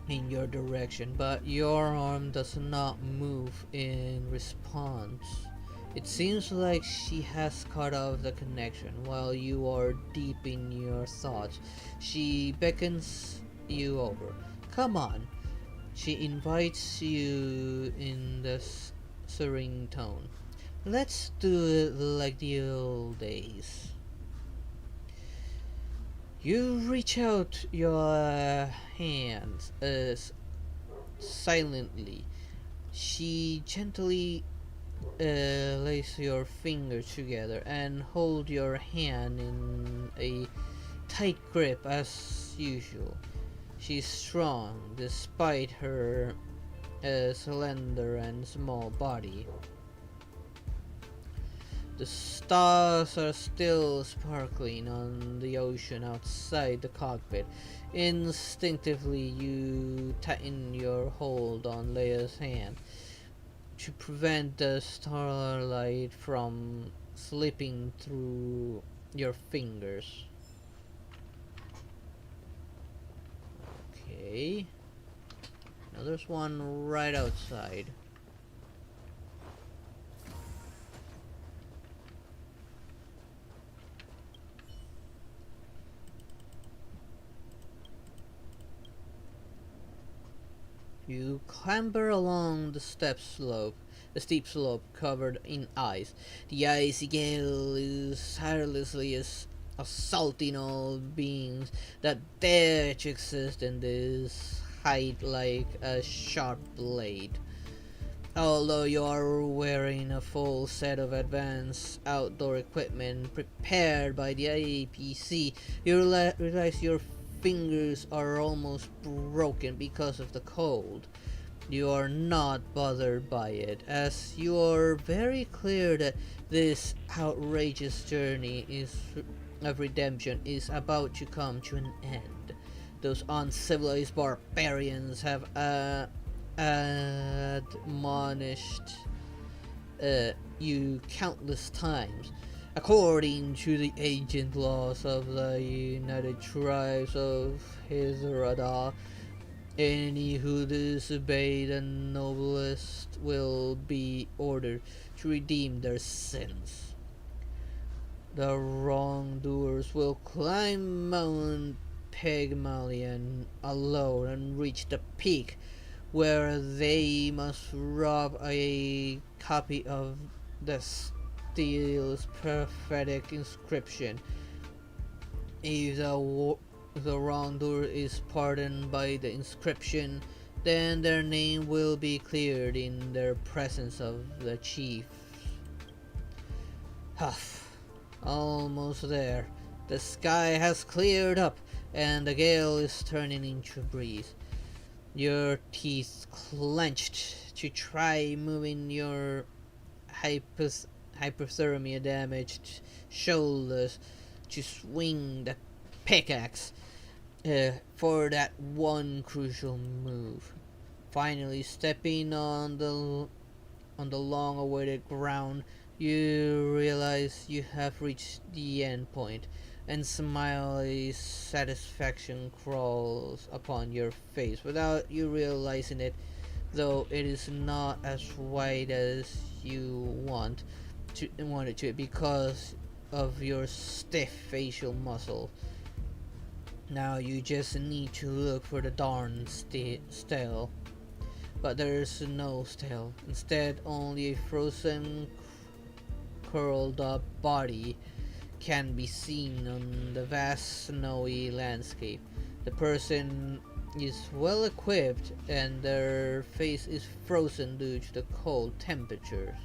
in your direction, but your arm does not move in response. It seems like she has cut off the connection. While you are deep in your thoughts, she beckons you over. Come on. She invites you in the serene tone. Let's do it like the old days. You reach out your hands silently. She gently lace your fingers together and hold your hand in a tight grip as usual. She's strong despite her slender and small body. The stars are still sparkling on the ocean outside the cockpit. Instinctively, you tighten your hold on Leia's hand to prevent the starlight from slipping through your fingers. Okay. Now there's one right outside. You clamber along the steep slope covered in ice. The icy gale is tirelessly assaulting all beings that dare to exist in this height like a sharp blade. Although you are wearing a full set of advanced outdoor equipment prepared by the APC, you realize your fingers are almost broken because of the cold. You are not bothered by it, as you are very clear that this outrageous journey of redemption is about to come to an end. Those uncivilized barbarians have admonished you countless times. According to the ancient laws of the United Tribes of Hyderada, any who disobey the noblest will be ordered to redeem their sins. The wrongdoers will climb Mount Pygmalion alone and reach the peak, where they must rob a copy of the steel's prophetic inscription. If the wrongdoer is pardoned by the inscription, then their name will be cleared in the presence of the chief. Huff. Almost there. The sky has cleared up, and the gale is turning into a breeze. Your teeth clenched to try moving your hypothermia damaged shoulders to swing the pickaxe for that one crucial move. Finally, stepping on the long-awaited ground, you realize you have reached the end point, and smiley satisfaction crawls upon your face without you realizing it, though it is not as wide as you want it to because of your stiff facial muscle. Now you just need to look for the darn stele. But there's no stele. Instead, only a frozen, curled up body can be seen on the vast snowy landscape. The person is well equipped and their face is frozen due to the cold temperatures.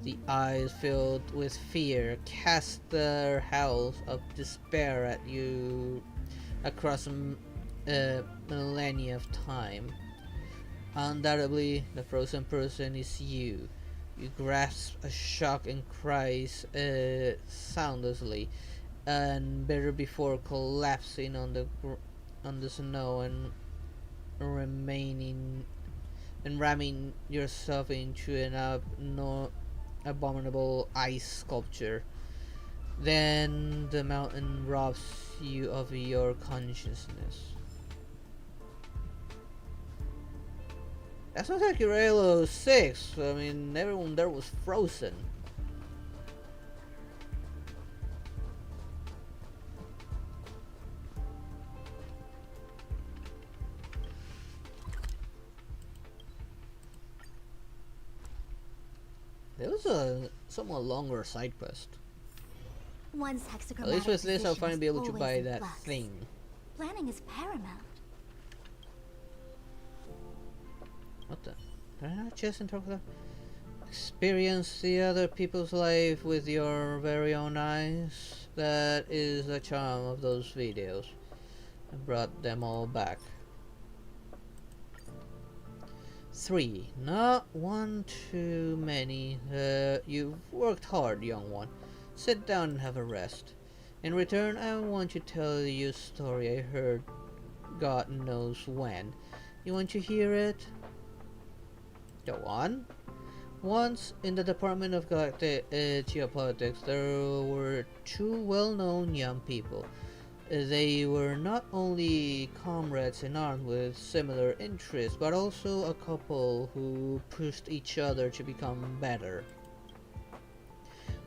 The eyes filled with fear cast their howls of despair at you across millennia of time. Undoubtedly, the frozen person is you. You grasp a shock and cries soundlessly, and better before collapsing on the snow and ramming yourself into an abominable ice sculpture. Then the mountain robs you of your consciousness. That's not like Rail 06. I mean, everyone there was frozen. It was a somewhat longer side quest. One's At hexagrammatic least with this, I'll position finally is be able to always buy in that flux. thing. Planning is paramount. What the? Did I not just interpret that? Experience the other people's life with your very own eyes. That is the charm of those videos. I brought them all back. 3. Not one too many. You've worked hard, young one. Sit down and have a rest. In return, I want to tell you a story I heard God knows when. You want to hear it? Go on. Once, in the Department of Galactic Geopolitics, there were two well-known young people. They were not only comrades in arms with similar interests, but also a couple who pushed each other to become better.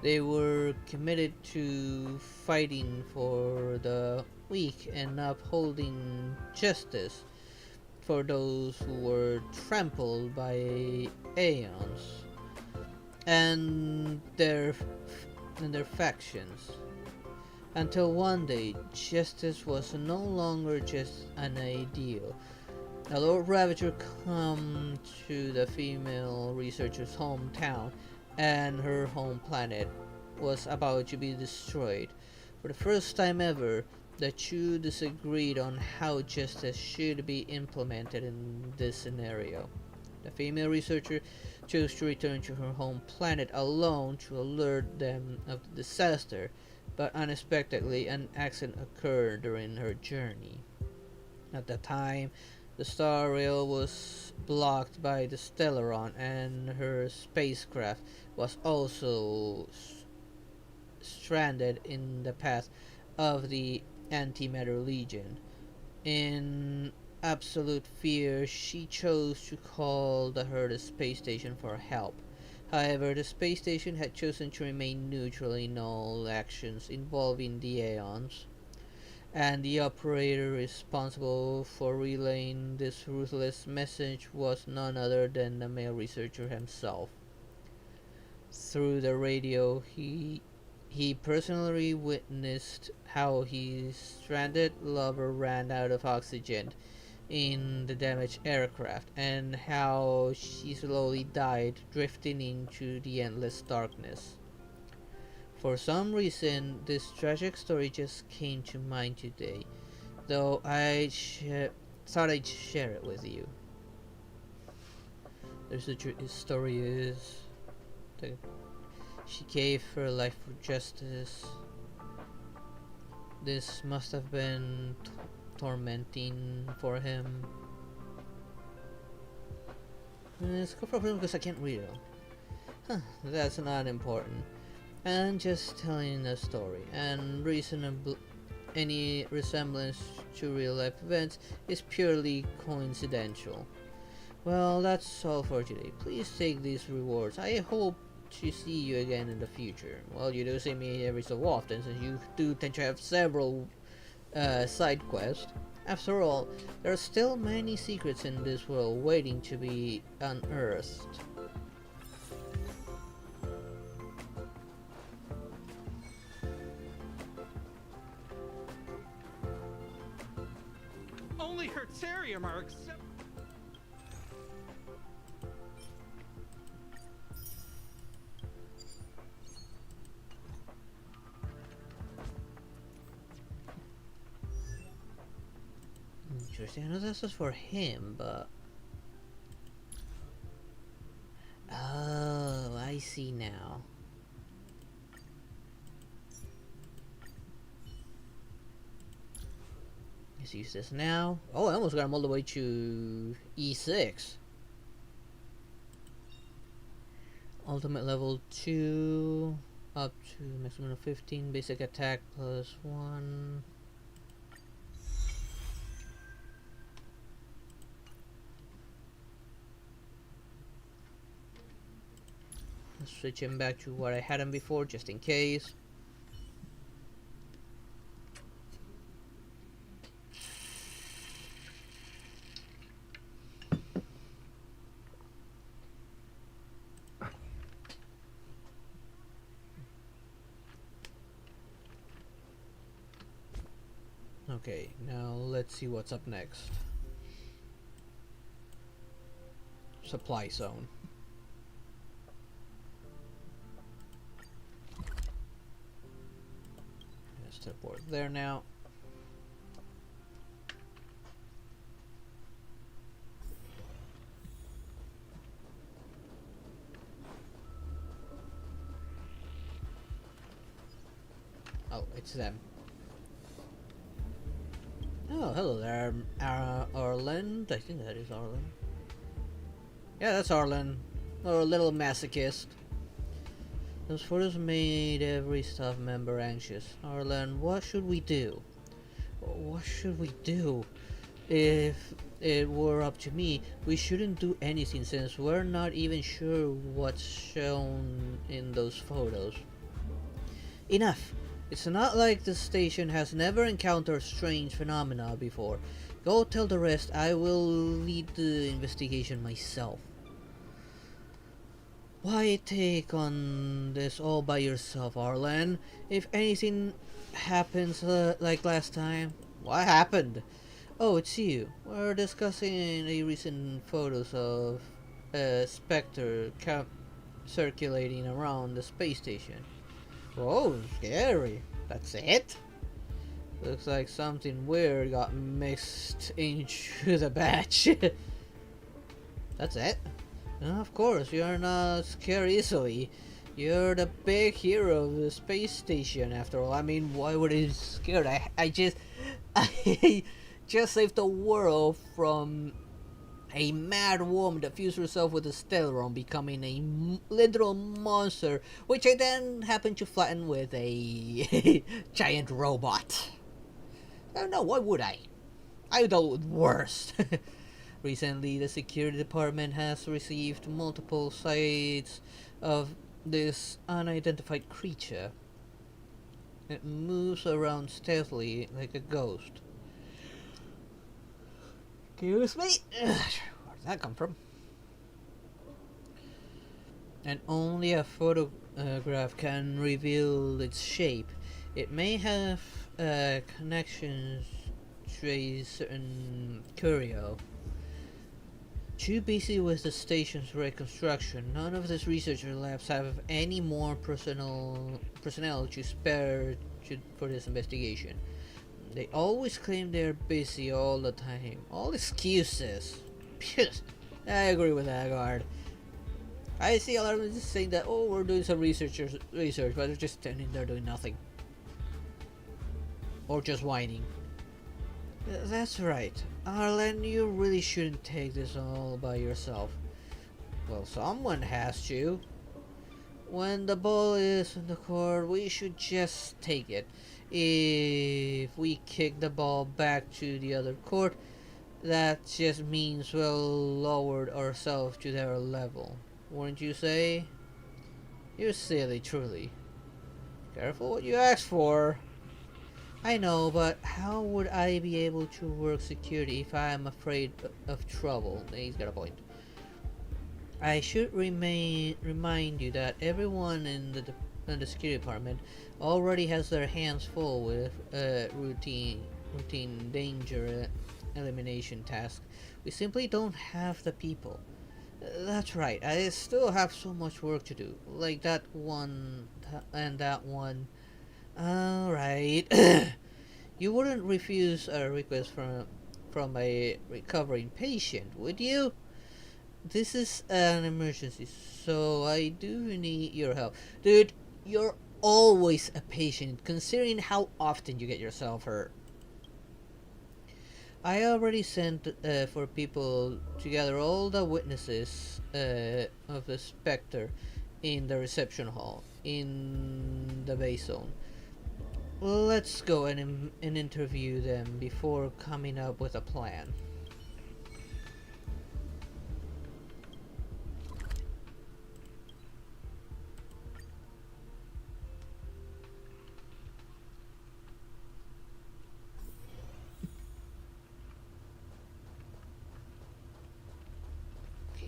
They were committed to fighting for the weak and upholding justice for those who were trampled by aeons and their factions. Until one day, justice was no longer just an ideal. A Lord Ravager come to the female researcher's hometown, and her home planet was about to be destroyed. For the first time ever, the two disagreed on how justice should be implemented in this scenario. The female researcher chose to return to her home planet alone to alert them of the disaster, but unexpectedly an accident occurred during her journey. At the time, the Star Rail was blocked by the Stellaron, and her spacecraft was also stranded in the path of the Antimatter Legion. In absolute fear, she chose to call the Herda space station for help. However, the space station had chosen to remain neutral in all actions involving the Aeons, and the operator responsible for relaying this ruthless message was none other than the male researcher himself. Through the radio, he personally witnessed how his stranded lover ran out of oxygen in the damaged aircraft, and how she slowly died, drifting into the endless darkness. For some reason, this tragic story just came to mind today, though thought I'd share it with you. The story is that she gave her life for justice. This must have been tormenting for him. Let's go for a because I can't read it. That's not important. I'm just telling a story, and any resemblance to real life events is purely coincidental. Well, that's all for today. Please take these rewards. I hope to see you again in the future. Well, you do see me every so often, since you do tend to have several side quest. After all, there are still many secrets in this world waiting to be unearthed. Only Hertarium are accept. Interesting. I know this is for him, but oh, I see now. Let's use this now. Oh, I almost got him all the way to E6. Ultimate level 2, up to maximum of 15, basic attack plus 1. switch him back to what I had him before, just in case. Okay, now let's see what's up next. Supply zone. Let's teleport there now. Oh, it's them. Oh, hello there, Arlen. I think that is Arlen. Yeah, that's Arlen. Or a little masochist. Those photos made every staff member anxious. Arlen, what should we do? What should we do? If it were up to me, we shouldn't do anything since we're not even sure what's shown in those photos. Enough! It's not like the station has never encountered strange phenomena before. Go tell the rest. I will lead the investigation myself. Why take on this all by yourself, Arlen? If anything happens like last time... What happened? Oh, it's you. We're discussing the recent photos of a specter circulating around the space station. Whoa, scary. That's it? Looks like something weird got mixed into the batch. That's it? Of course, you're not scared easily. You're the big hero of the space station after all. I mean, why would I be scared? I just saved the world from a mad woman that fused herself with a Stellarone, becoming a literal monster, which I then happened to flatten with a giant robot. I don't know, why would I? I dealt with worse. Recently, the security department has received multiple sights of this unidentified creature. It moves around stealthily like a ghost. Excuse me? Where did that come from? And only a photograph can reveal its shape. It may have connections to a certain curio. Too busy with the station's reconstruction, none of these researcher labs have any more personnel to spare for this investigation. They always claim they're busy all the time. All excuses. I agree with that, guard. I see a lot of them just saying that, oh, we're doing some research, but they're just standing there doing nothing. Or just whining. That's right. Arlen, you really shouldn't take this all by yourself. Well, someone has to. When the ball is in the court, we should just take it. If we kick the ball back to the other court, that just means we'll lowered ourselves to their level. Wouldn't you say? You're silly, truly. Careful what you ask for. I know, but how would I be able to work security if I am afraid of trouble? He's got a point. I should remind you that everyone in the security department already has their hands full with routine danger elimination tasks. We simply don't have the people. That's right. I still have so much work to do, like that one and that one. All right. You wouldn't refuse a request from a recovering patient, would you? This is an emergency, so I do need your help. Dude, you're always a patient, considering how often you get yourself hurt. I already sent for people to gather all the witnesses of the Spectre in the reception hall in the base zone. Let's go and interview them before coming up with a plan.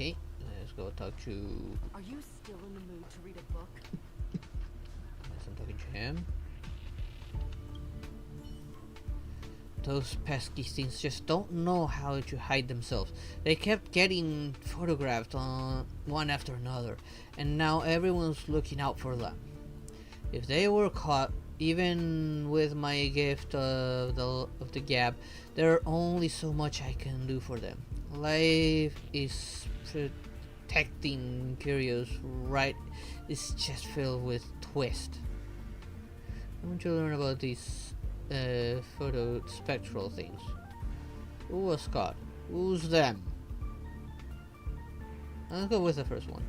Okay, let's go talk to. Are you still in the mood to read a book? Yes, I'm talking to him. Those pesky things just don't know how to hide themselves. They kept getting photographed on one after another, and now everyone's looking out for them. If they were caught, even with my gift of the gap, there's only so much I can do for them. Life is protecting curious, right? It's just filled with twist. I want to learn about these photo spectral things. Who was caught? Who's them? I'll go with the first one.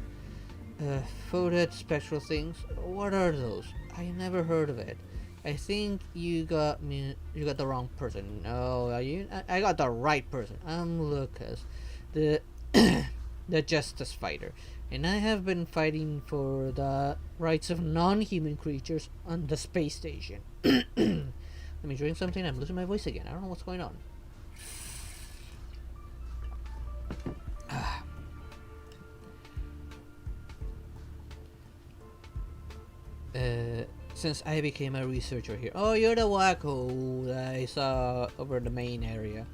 Photo spectral things. What are those? I never heard of it. I think you got the wrong person. No, are you? I got the right person. I'm Lucas, the the justice fighter, and I have been fighting for the rights of non-human creatures on the space station. Let me drink something. I'm losing my voice again. I don't know what's going on. Since I became a researcher here. Oh, you're the wacko that I saw over the main area.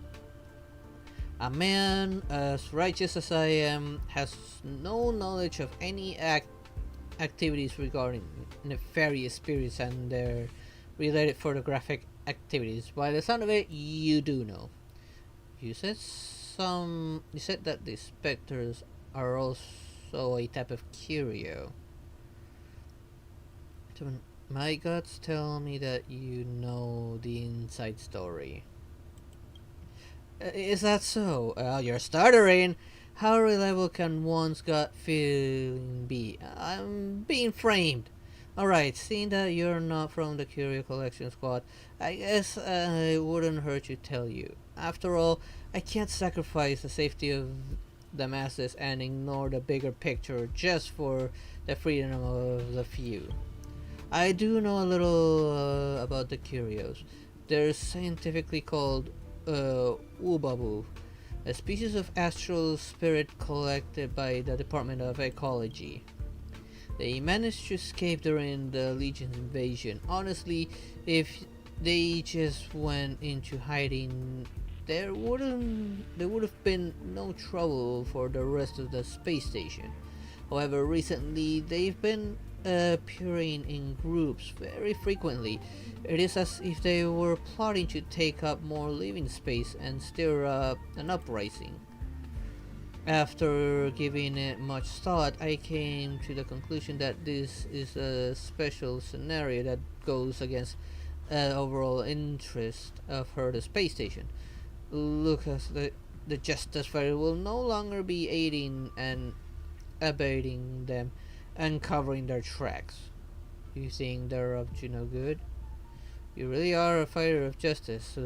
A man as righteous as I am has no knowledge of any activities regarding nefarious spirits and their related photographic activities. By the sound of it, you do know. You said that the specters are also a type of curio. My guts tell me that you know the inside story. Is that so? You're stuttering. How reliable can one's gut feeling be? I'm being framed. Alright, seeing that you're not from the Curio Collection Squad, I guess it wouldn't hurt to tell you. After all, I can't sacrifice the safety of the masses and ignore the bigger picture just for the freedom of the few. I do know a little about the curios. They're scientifically called Ubabu, a species of astral spirit collected by the Department of Ecology. They managed to escape during the Legion's invasion. Honestly, if they just went into hiding, there would have been no trouble for the rest of the space station. However, recently they've been appearing in groups very frequently. It is as if they were plotting to take up more living space and stir up an uprising. After giving it much thought, I came to the conclusion that this is a special scenario that goes against overall interest of her the space station. Lucas, the Justice Fighter, will no longer be aiding and abetting them and covering their tracks. You think they're up to no good? You really are a fighter of justice.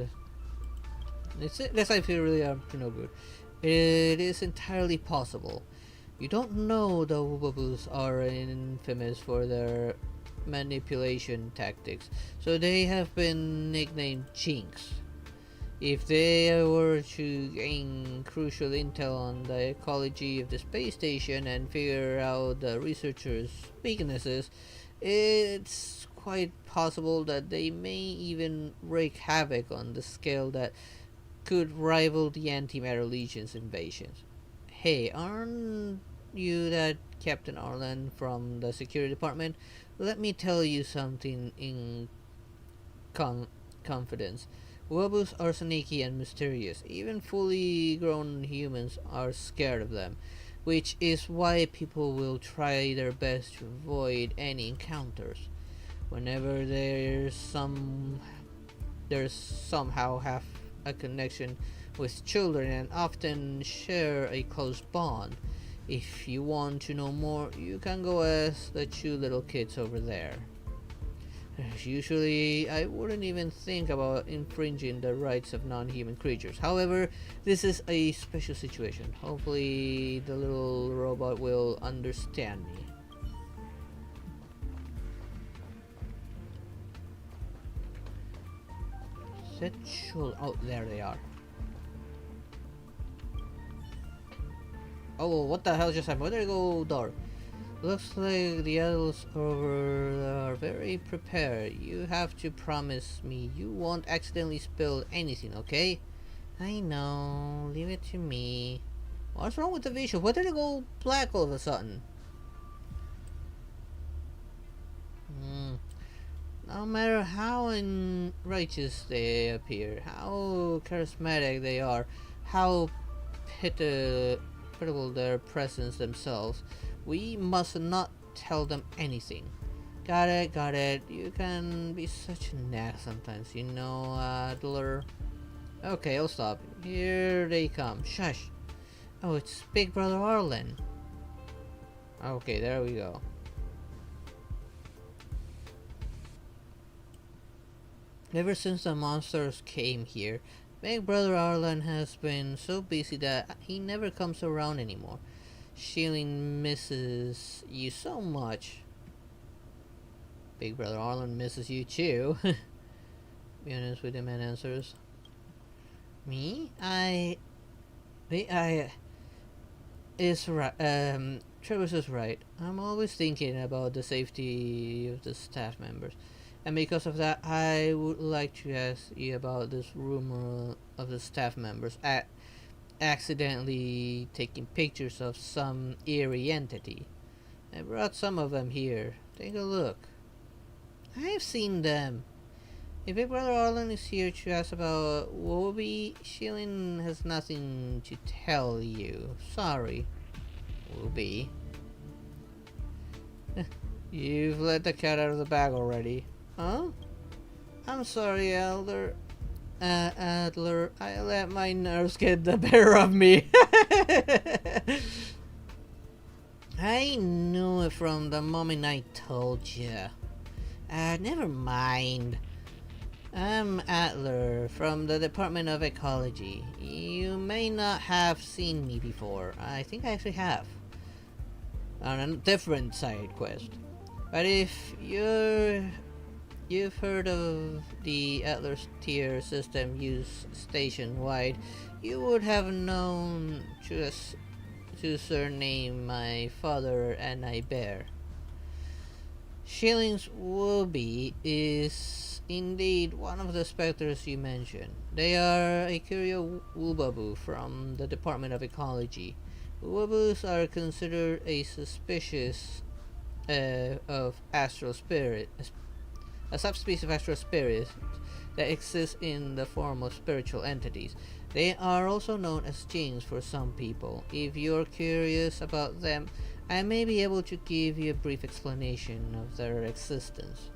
This I feel really up to no good. It is entirely possible. You don't know the Woobabus are infamous for their manipulation tactics, so they have been nicknamed Chinks. If they were to gain crucial intel on the ecology of the space station and figure out the researchers' weaknesses, it's quite possible that they may even wreak havoc on the scale that could rival the Antimatter Legion's invasions. Hey, aren't you that Captain Arlen from the security department? Let me tell you something in confidence. Wobus are sneaky and mysterious. Even fully grown humans are scared of them, which is why people will try their best to avoid any encounters. Whenever there's somehow have a connection with children and often share a close bond. If you want to know more, you can go ask the two little kids over there. Usually, I wouldn't even think about infringing the rights of non-human creatures. However, this is a special situation. Hopefully, the little robot will understand me. Oh, there they are. Oh, what the hell just happened? Where did it go dark? Looks like the adults over there are very prepared. You have to promise me you won't accidentally spill anything, okay? I know. Leave it to me. What's wrong with the visual? Why did it go black all of a sudden? No matter how righteous they appear, how charismatic they are, how pitiable their presence themselves, we must not tell them anything. Got it, got it. You can be such a nag sometimes, you know, Adler. Okay, I'll stop. Here they come. Shush. Oh, it's Big Brother Arlen. Okay, there we go. Ever since the monsters came here, Big Brother Arlen has been so busy that he never comes around anymore. Shilling misses you so much. Big Brother Arlen misses you too. Be honest with him and answers. Me? Is right. Travis is right. I'm always thinking about the safety of the staff members. And because of that, I would like to ask you about this rumor of the staff members accidentally taking pictures of some eerie entity. I brought some of them here. Take a look. I've seen them. If Big Brother Arlen is here to ask about Wobby, Shilling has nothing to tell you. Sorry, Wobby. You've let the cat out of the bag already. Huh? I'm sorry, Adler. I let my nerves get the better of me. I knew it from the moment I told you. Never mind. I'm Adler from the Department of Ecology. You may not have seen me before. I think I actually have. On a different side quest. But if you've heard of the Atlas tier system used station-wide, you would have known to surname my father and I bear. Shilling's Wooby is indeed one of the specters you mentioned. They are a curio woobaboo from the Department of Ecology. Woobaboos are considered a suspicious of astral spirit, a subspecies of astral spirit that exists in the form of spiritual entities. They are also known as jinns for some people. If you're curious about them, I may be able to give you a brief explanation of their existence.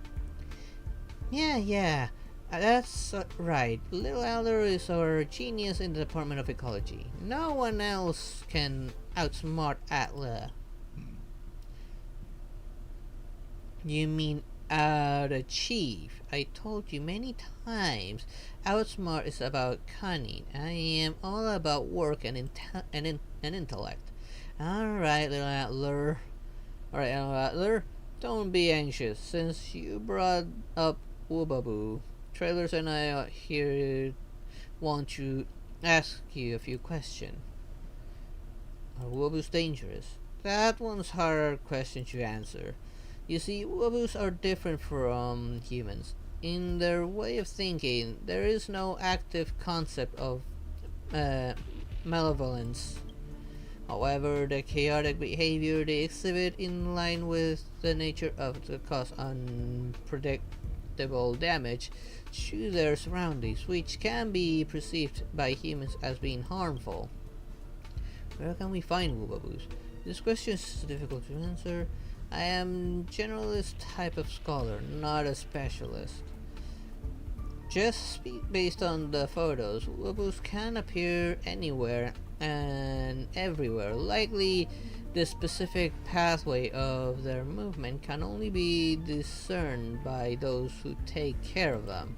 Yeah, that's right. Little Adler is our genius in the Department of Ecology. No one else can outsmart Adler. You mean outachieve? I told you many times. Outsmart is about cunning. I am all about work and intellect. Alright, little Adler. Don't be anxious. Since you brought up Woobaboo, Trailers and I here want to ask you a few questions. Are Wooboos dangerous? That one's harder question to answer. You see, Wooboos are different from humans. In their way of thinking, there is no active concept of malevolence. However, the chaotic behavior they exhibit in line with the nature of the cause unpredictable damage to their surroundings, which can be perceived by humans as being harmful. Where can we find Woobaboos? This question is difficult to answer. I am generalist type of scholar, not a specialist. Just based on the photos, Woobaboos can appear anywhere and everywhere. Likely, the specific pathway of their movement can only be discerned by those who take care of them.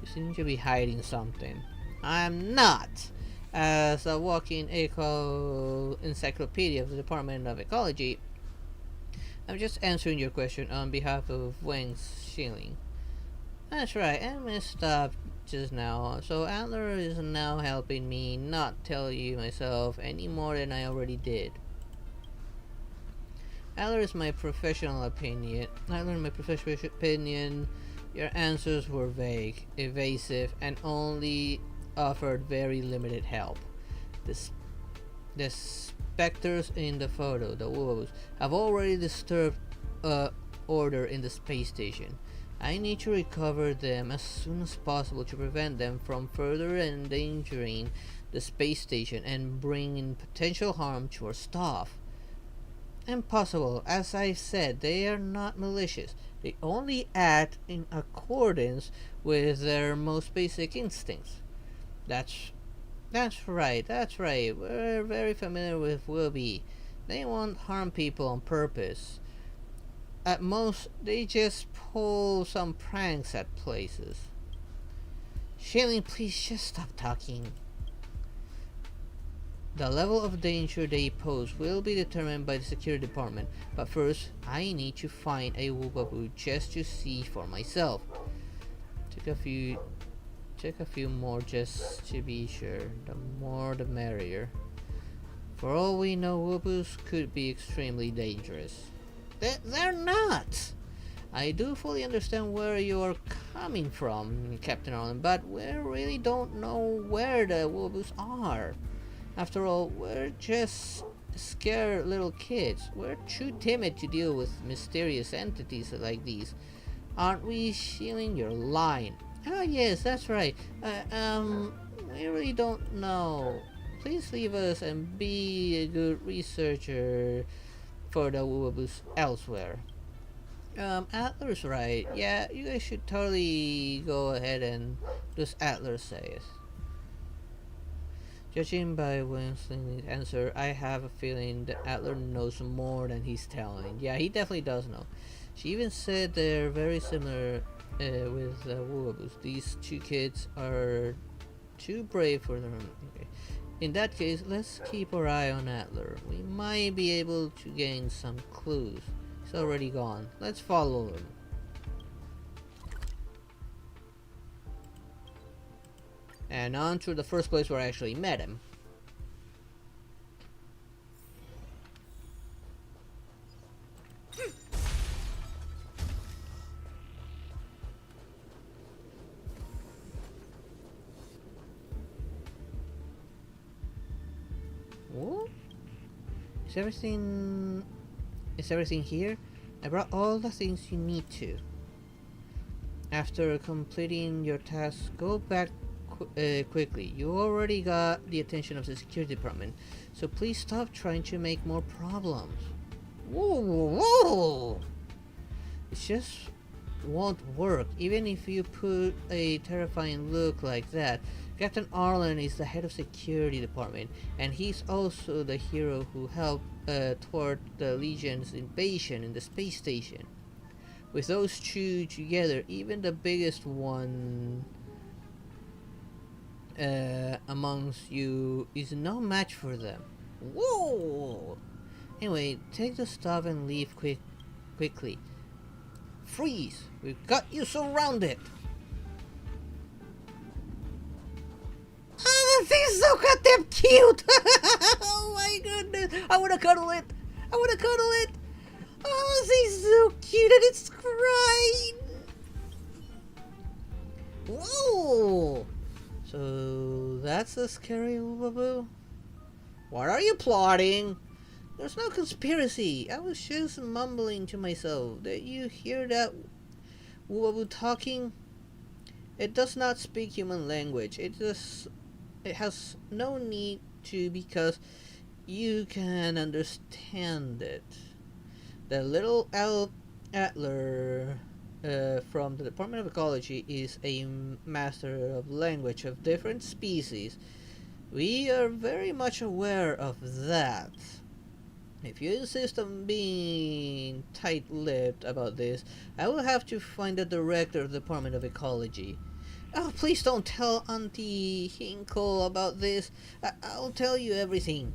You seem to be hiding something. I'm not! As a walking encyclopedia of the Department of Ecology, I'm just answering your question on behalf of Wang's Shilling. That's right, I messed up just now, so Adler is now helping me not tell you myself any more than I already did. Adler, in my professional opinion, your answers were vague, evasive, and only offered very limited help. The, the specters in the photo, the wolves, have already disturbed order in the space station. I need to recover them as soon as possible to prevent them from further endangering the space station and bringing potential harm to our staff. Impossible. As I said, they are not malicious. They only act in accordance with their most basic instincts. That's right. We're very familiar with Wilby. They won't harm people on purpose. At most, they just pull some pranks at places. Shailene, please just stop talking. The level of danger they pose will be determined by the security department, but first, I need to find a Wubaboo just to see for myself. Check a few more just to be sure. The more the merrier. For all we know, Wuboos could be extremely dangerous. They're not! I do fully understand where you're coming from, Captain Arlen, but we really don't know where the Wuboos are. After all, we're just scared little kids. We're too timid to deal with mysterious entities like these. Aren't we, Shailene? You're lying. Oh yes, that's right. We really don't know. Please leave us and be a good researcher for the Wuboos elsewhere. Adler's right. Yeah, you guys should totally go ahead and do as Adler says. Judging by Winsley's answer, I have a feeling that Adler knows more than he's telling. Yeah, he definitely does know. She even said they're very similar with Wuboos. These two kids are too brave for them. Okay. In that case, let's keep our eye on Adler. We might be able to gain some clues. He's already gone. Let's follow him. And on to the first place where I actually met him. What? Is everything here? I brought all the things you need to. After completing your task, go back quickly. You already got the attention of the security department, so please stop trying to make more problems. Whoa! It just won't work, even if you put a terrifying look like that. Captain Arlen is the head of security department, and he's also the hero who helped thwart the Legion's invasion in the space station. With those two together, even the biggest one amongst you is no match for them. Whoa! Anyway, take the stuff and leave quickly. Freeze! We've got you surrounded! Oh, that thing's so goddamn cute! Oh my goodness! I wanna cuddle it! Oh, this thing's so cute and it's crying! Whoa! So that's a scary Wubaboo? What are you plotting? There's no conspiracy. I was just mumbling to myself. Did you hear that Wubaboo talking? It does not speak human language. It has no need to, because you can understand it. The little Adler from the Department of Ecology is a master of language of different species. We are very much aware of that. If you insist on being tight-lipped about this, I will have to find the director of the Department of Ecology. Oh, please don't tell Auntie Hinkle about this. I'll tell you everything.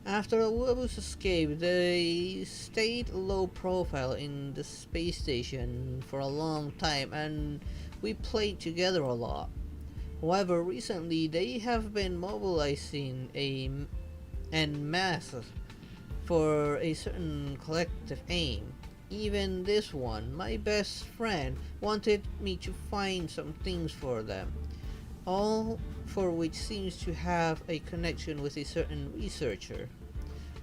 After Wubaboo's escape, they stayed low profile in the space station for a long time, and We played together a lot. However, recently they have been mobilizing en masse for a certain collective aim. Even this one, my best friend, wanted me to find some things for them, all for which seems to have a connection with a certain researcher.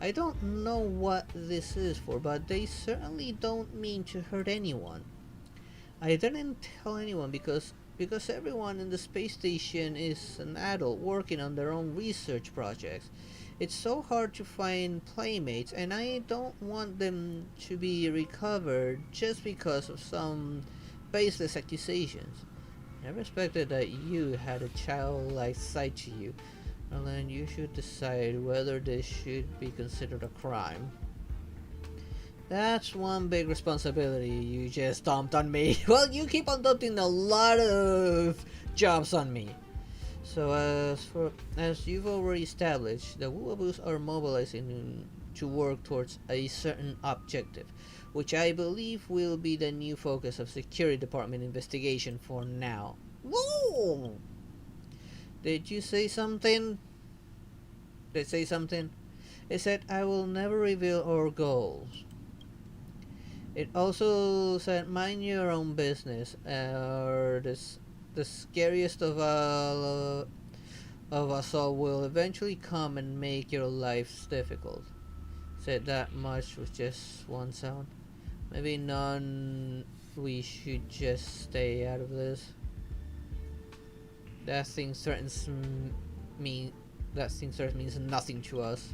I don't know what this is for, but they certainly don't mean to hurt anyone. I didn't tell anyone because everyone in the space station is an adult working on their own research projects. It's so hard to find playmates, and I don't want them to be recovered just because of some baseless accusations. I respected that you had a childlike side to you, and then you should decide whether this should be considered a crime. That's one big responsibility you just dumped on me. Well, you keep on dumping a lot of jobs on me. So as you've already established, the Woowaboos are mobilizing to work towards a certain objective, which I believe will be the new focus of Security Department investigation for now. Whoa! Did you say something? Did it say something? It said, I will never reveal our goals. It also said, mind your own business, or the scariest of us all will eventually come and make your lives difficult. Said that much with just one sound. Maybe none. We should just stay out of this. That thing threatens me. That thing threatens means nothing to us.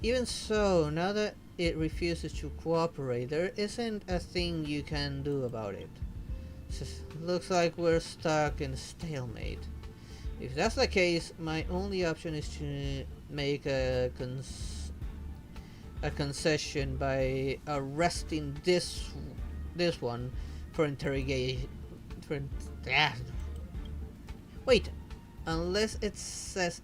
Even so, now that it refuses to cooperate, there isn't a thing you can do about it. Looks like we're stuck in a stalemate. If that's the case, my only option is to make a concession by arresting this one for interrogation. Wait, unless it says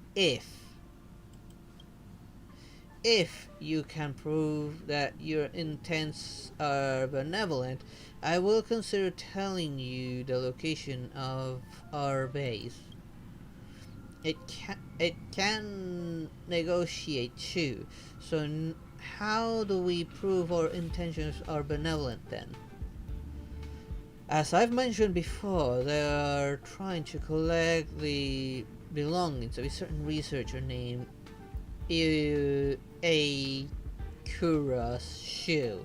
if you can prove that your intents are benevolent, I will consider telling you the location of our base. It can negotiate too. So how do we prove our intentions are benevolent then? As I've mentioned before, they are trying to collect the belongings of a certain researcher named A. Kurashu.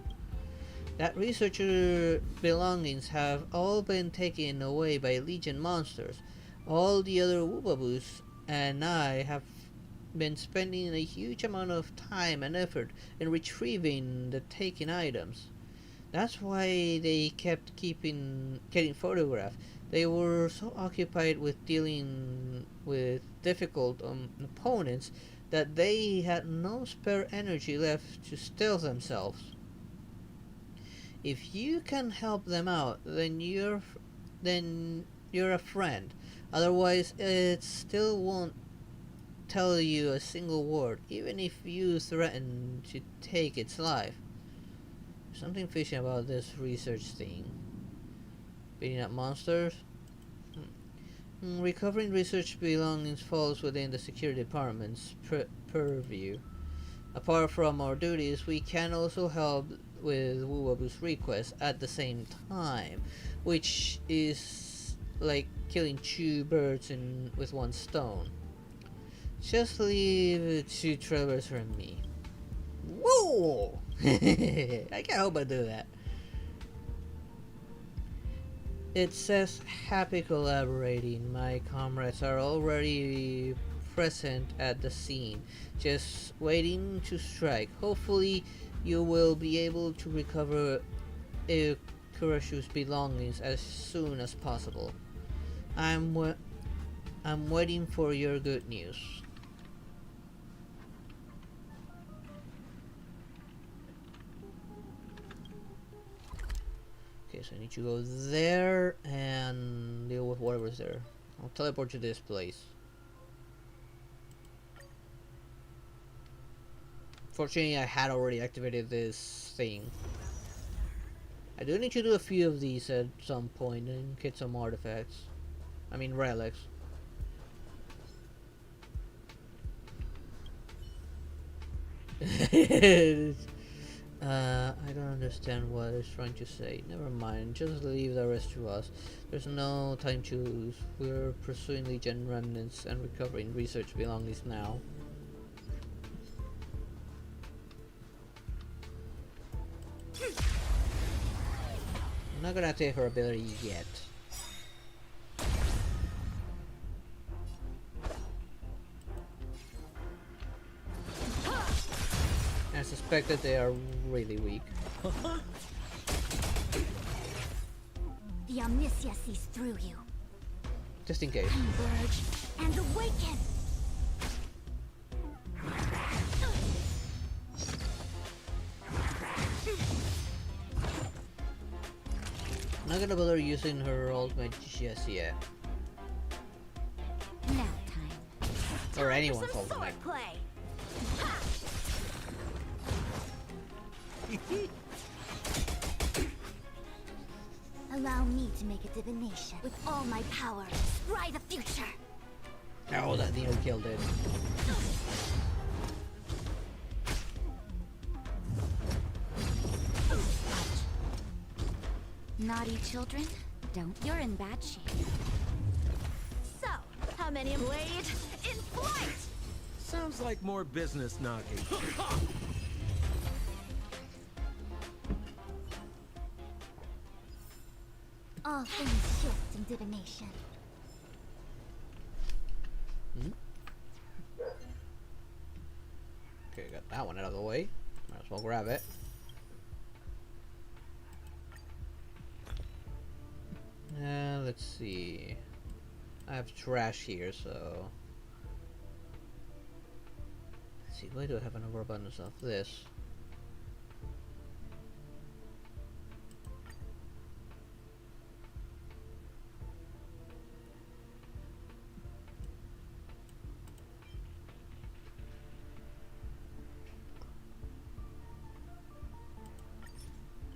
That researcher belongings have all been taken away by Legion monsters. All the other Woobaboos and I have been spending a huge amount of time and effort in retrieving the taken items. That's why they kept getting photographed. They were so occupied with dealing with difficult opponents that they had no spare energy left to steal themselves. If you can help them out, then you're a friend. Otherwise, it still won't tell you a single word, even if you threaten to take its life. There's something fishy about this research thing. Beating up monsters? Recovering research belongings falls within the security department's purview. Apart from our duties, we can also help with Woowaboos requests at the same time, which is like killing two birds with one stone. Just leave it to Traverser and me. Whoa! I can't help but do that. It says happy collaborating. My comrades are already present at the scene, just waiting to strike. Hopefully you will be able to recover Kurashu's belongings as soon as possible. I'm waiting for your good news. Okay, so I need to go there and deal with whatever's there. I'll teleport to this place. Fortunately, I had already activated this thing. I do need to do a few of these at some point and get some artifacts. I mean relics. I don't understand what it's trying to say. Never mind, just leave the rest to us. There's no time to lose. We're pursuing Legion remnants and recovering research belongings now. I'm not gonna take her ability yet. I suspect that they are really weak. The Omniscia sees through you. Just in case. Converge and awaken! Not gonna bother using her ultimate just yet. Now time. Or anyone's Some ultimate. sword play! Allow me to make a divination with all my power. Scry the future! Oh, that nearly killed it. Naughty children, you're in bad shape. So, how many blade in flight? Sounds like more business knocking. All things shift in divination. Okay, got that one out of the way. Might as well grab it. Let's see. I have trash here, so... Let's see, why do I have an overabundance of this?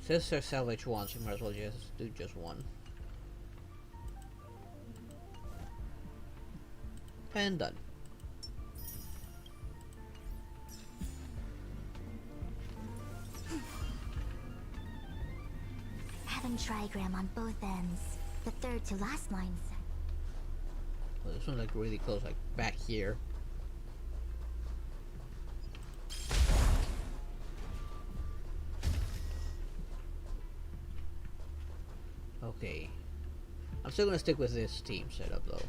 Says to salvage one, so you might as well just do just one. And done. Heaven trigram on both ends. The third to last line. Well, this one's like really close, like back here. Okay. I'm still gonna stick with this team setup though.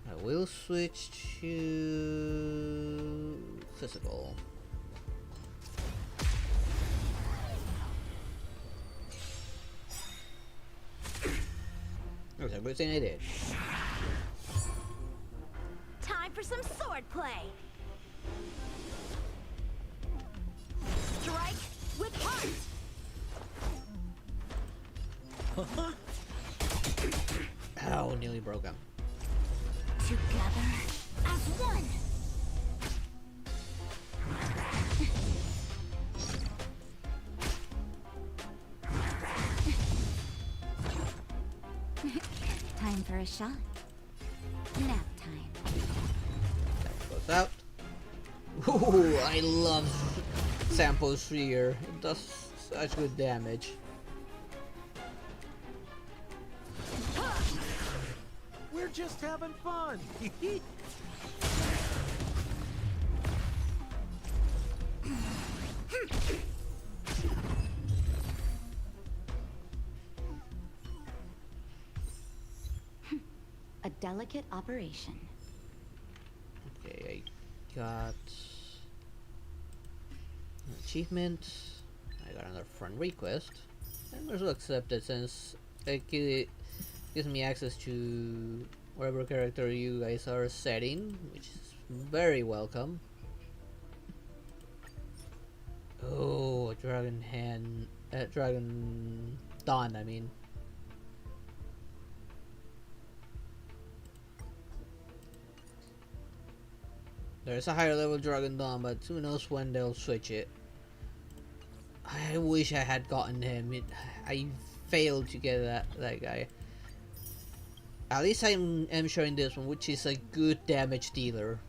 I will switch to physical. That was a good thing I did. Time for some sword play. Strike with heart. Ow, nearly broke him. Together as one. Time for a shot. Nap time. Goes out. Ooh, I love Sampo's Sphere. It does such good damage. We're just having fun. A delicate operation. Okay, I got an achievement. I got another friend request. I might as well accept it since it gives me access to whatever character you guys are setting, which is very welcome. Oh, a dragon hand, dragon dawn. I mean. There's a higher level Dragon Dawn, but who knows when they'll switch it. I wish I had gotten him. I failed to get that guy. At least I'm showing this one, which is a good damage dealer.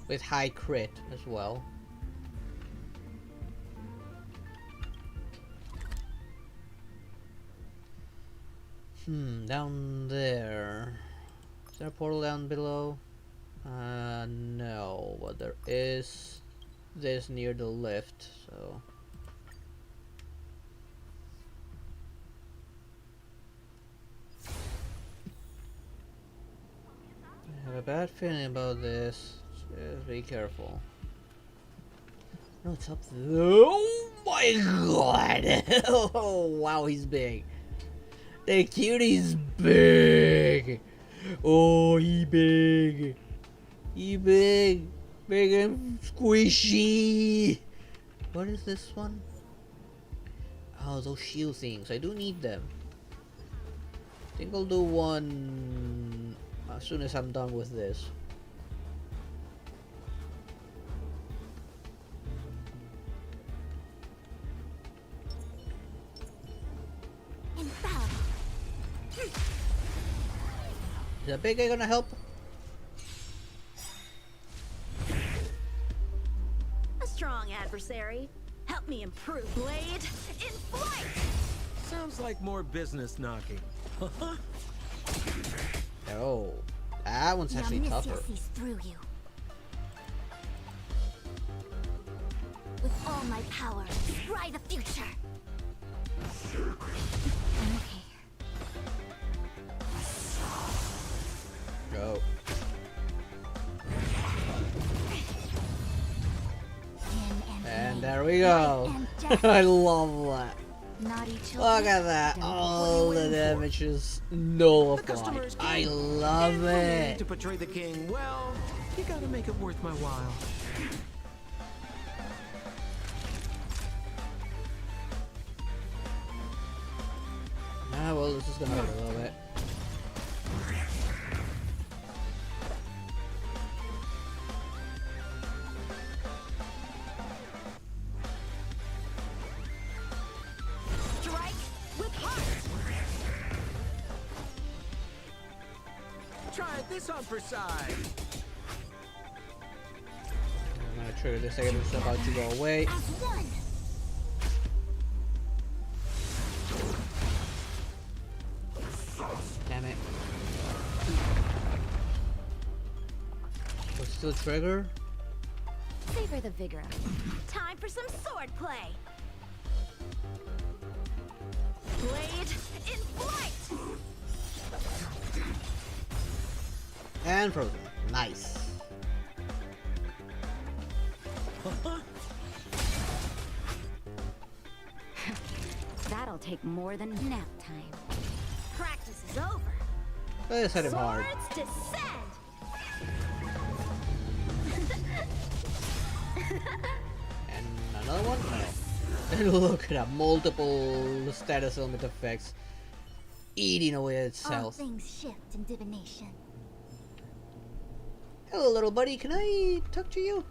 With high crit as well. Down there. Is there a portal down below? No, but there is this near the lift, so. I have a bad feeling about this. Just be careful. No, it's up there. Oh my god! Oh wow, he's big. The cutie's big. Oh, he big. He big. Big and squishy. What is this one? Oh, those shield things. I do need them. I think I'll do one as soon as I'm done with this. Is that big guy gonna help? A strong adversary. Help me improve. Blade in flight! Sounds like more business knocking. Oh, that one's actually tougher. Sees through you. With all my power, try the future. Okay. Go. And there we go. I love that. Look at that. All the damage is nullified. I love it. To portray the king, well, you gotta make it worth my while. Ah, well, this is gonna hurt a little bit. Strike with heart. Try this on for size. I'm gonna trigger this second. It's about to go away. As one. Damn it. What's still trigger? Savor the vigor. Time for some sword play. Blade in flight. And frozen. Nice. That'll take more than nap time. Practice is over. Let's hit him hard. Swords descend. And another one? No. And look at that. Multiple status element effects. Eating away at All itself. things shift in divination. Hello, little buddy. Can I talk to you?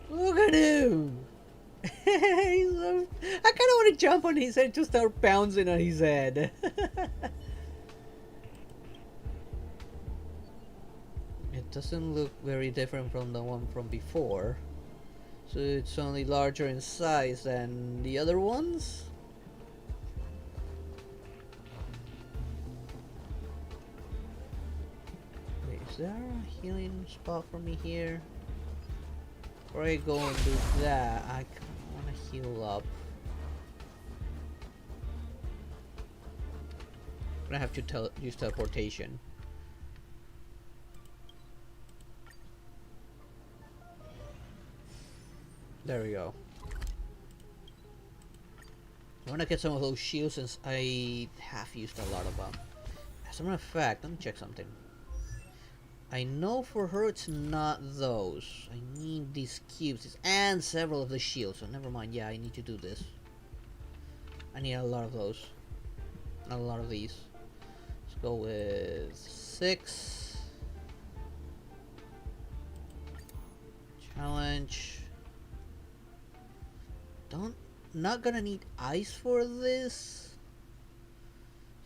Look at him. He's so... I kind of want to jump on his head to start bouncing on his head. It doesn't look very different from the one from before. So it's only larger in size than the other ones? Wait, is there a healing spot for me here? Before I go and do that, I want to heal up. I'm gonna have to use teleportation. There we go. I want to get some of those shields since I have used a lot of them. As a matter of fact, let me check something. I know for her it's not those. I need these cubes and several of the shields, so never mind. Yeah, I need to do this. I need a lot of those. Not a lot of these. Let's go with 6. Challenge. Not gonna need ice for this.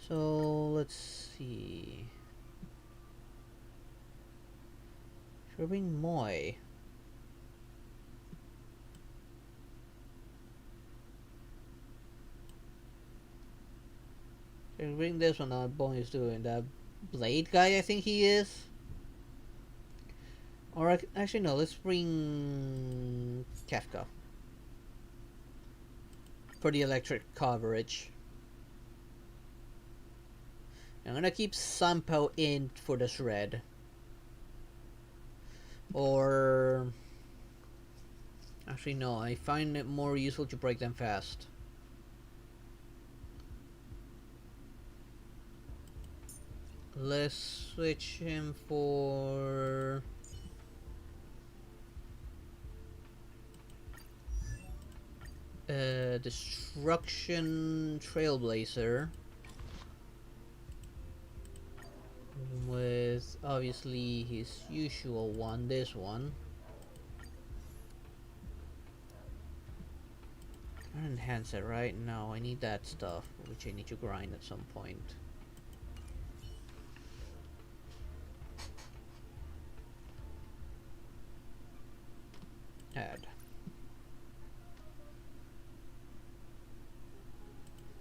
So let's see. Should we bring Moy? Should we bring this one? Bonnie is doing that blade guy. I think he is. Or actually no. Let's bring Kafka for the electric coverage. I'm gonna keep Sampo in for the shred. Or actually no, I find it more useful to break them fast. Let's switch him for Destruction Trailblazer. With obviously his usual one, this one. Can't enhance it right now. I need that stuff, which I need to grind at some point. Add.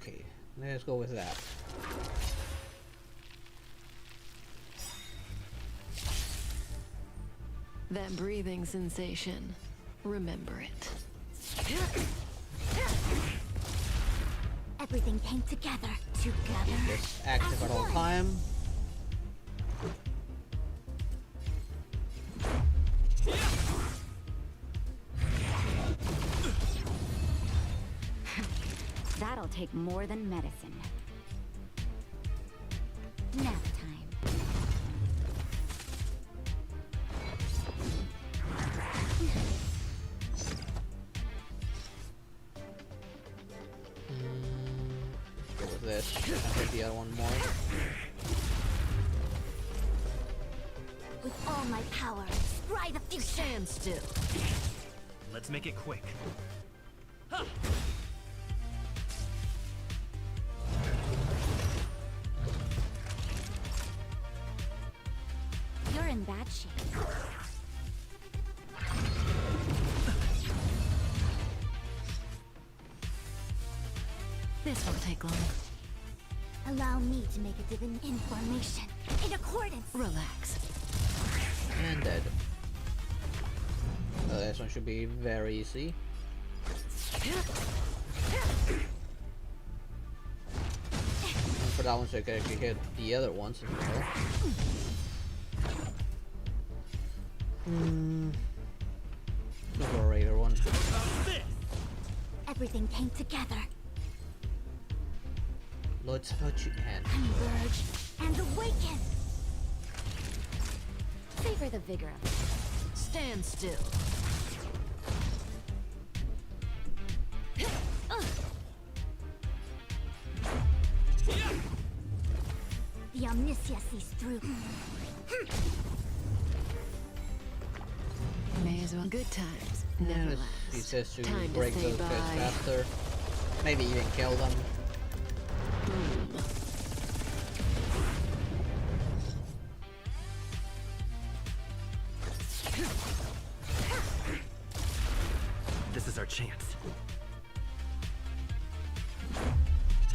Okay, let's go with that. That breathing sensation. Remember it. Everything came together. Together. Just active at all time. That'll take more than medicine. Nap time. Go with this. I'll hit the other one more. With all my power, scry the future. Stand still. Let's make it quick. You're in bad shape. This won't take long. Allow me to make a divine information in accordance. Relax. And dead. This one should be very easy. And for that one, so I can actually hit the other ones as well. The Raider one. Everything came together. Let's touch your hand. Converge and awaken. Savor the vigor of it. Stand still. The omniscia sees through. May as well. Good times. Yeah, Never he last. says to Time to break say those guys bye. faster. Maybe even kill them. Boom. This is our chance.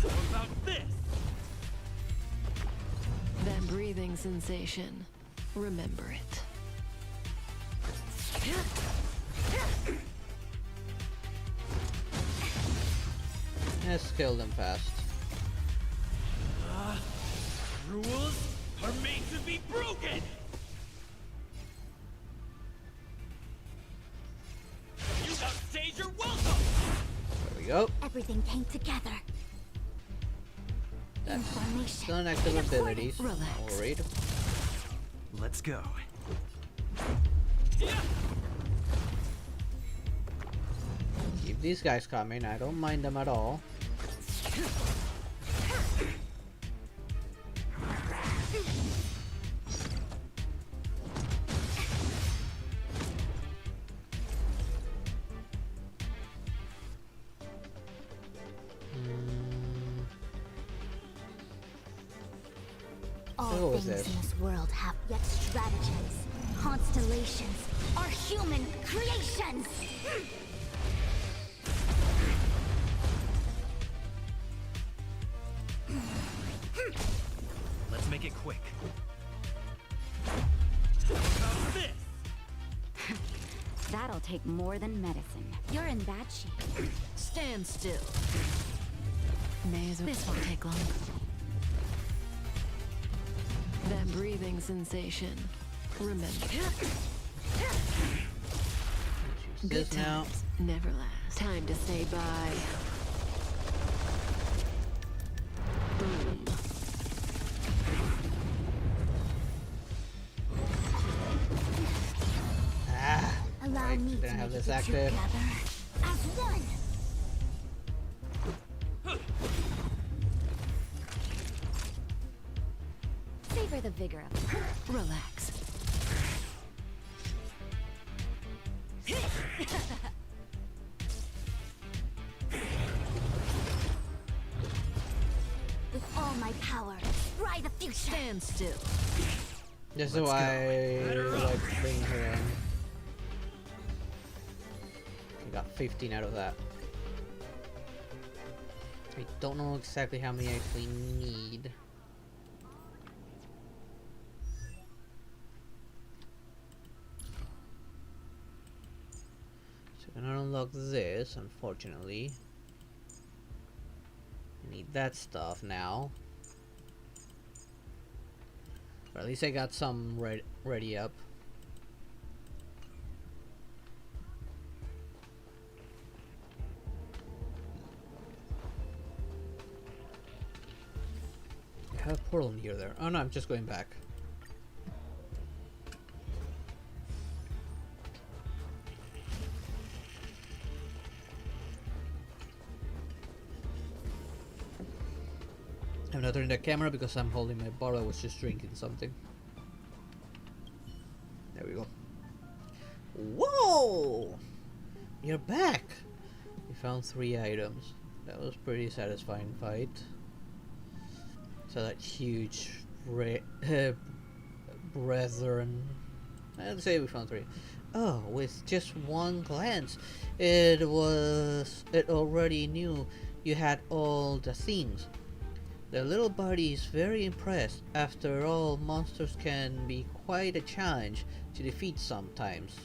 What about this? That breathing sensation. Remember it. Let's kill them fast. Rules are made to be broken! You outstayed your welcome! There we go. Everything came together. That's Information. still an active abilities. Relax. Not worried. Let's go. Keep these guys coming. I don't mind them at all. All was things this? in this world have yet stratagems. Constellations are human creations! Let's make it quick. That'll take more than medicine. You're in bad shape. Stand still. May as well. This won't take long. That breathing sensation. Remember. Good This now. times never last. Time to say bye. Boom. Allow Right, me to gonna have make this it active. together as one. Savor the vigor of it. Relax. With all my power, ride the future. Stand still. This is Let's why I like bringing her in. I got 15 out of that. I don't know exactly how many I actually need. So I cannot unlock this, unfortunately. I need that stuff now. But at least I got some ready up. I have a portal near there. Oh no, I'm just going back. I'm not turning the camera because I'm holding my bottle. I was just drinking something. There we go. Whoa! You're back! We found 3 items. That was pretty satisfying fight. So that huge brethren. I'd say we found 3. Oh, with just one glance, it already knew you had all the things. The little buddy is very impressed. After all, monsters can be quite a challenge to defeat sometimes.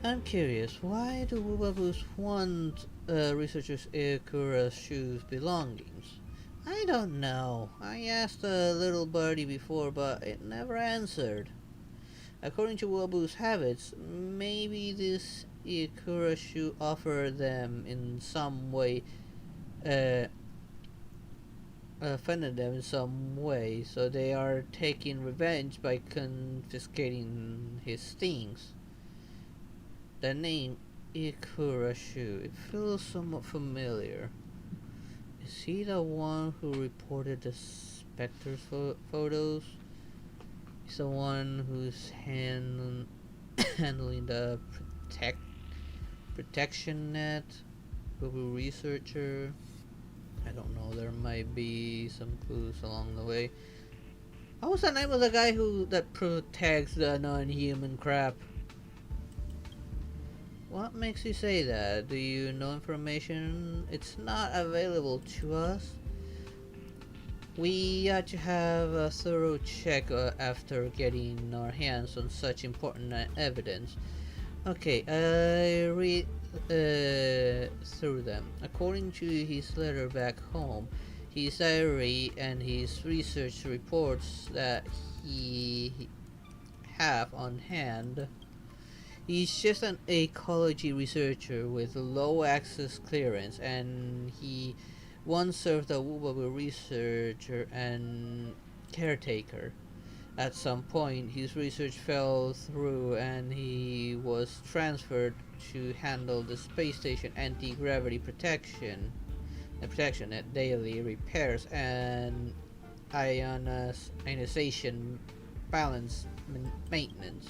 I'm curious, why do Wubabus want researchers Kurashu's belongings? I don't know. I asked the little birdie before, but it never answered. According to Wabu's habits, maybe this Ikurashu offered them in some way, offended them in some way, so they are taking revenge by confiscating his things. The name Ikurashu, it feels somewhat familiar. Is he the one who reported the Spectre's photos? He's the one who's handling the protection net, Google researcher. I don't know, there might be some clues along the way. What was the name of the guy that protects the non-human crap? What makes you say that? Do you know information? It's not available to us. We ought to have a thorough check after getting our hands on such important evidence. Okay, I read through them. According to his letter back home, his diary and his research reports that he have on hand, he's just an ecology researcher with low access clearance, and he once served a Wubabu researcher and caretaker. At some point, his research fell through and he was transferred to handle the space station anti-gravity protection at daily repairs and ionization balance maintenance.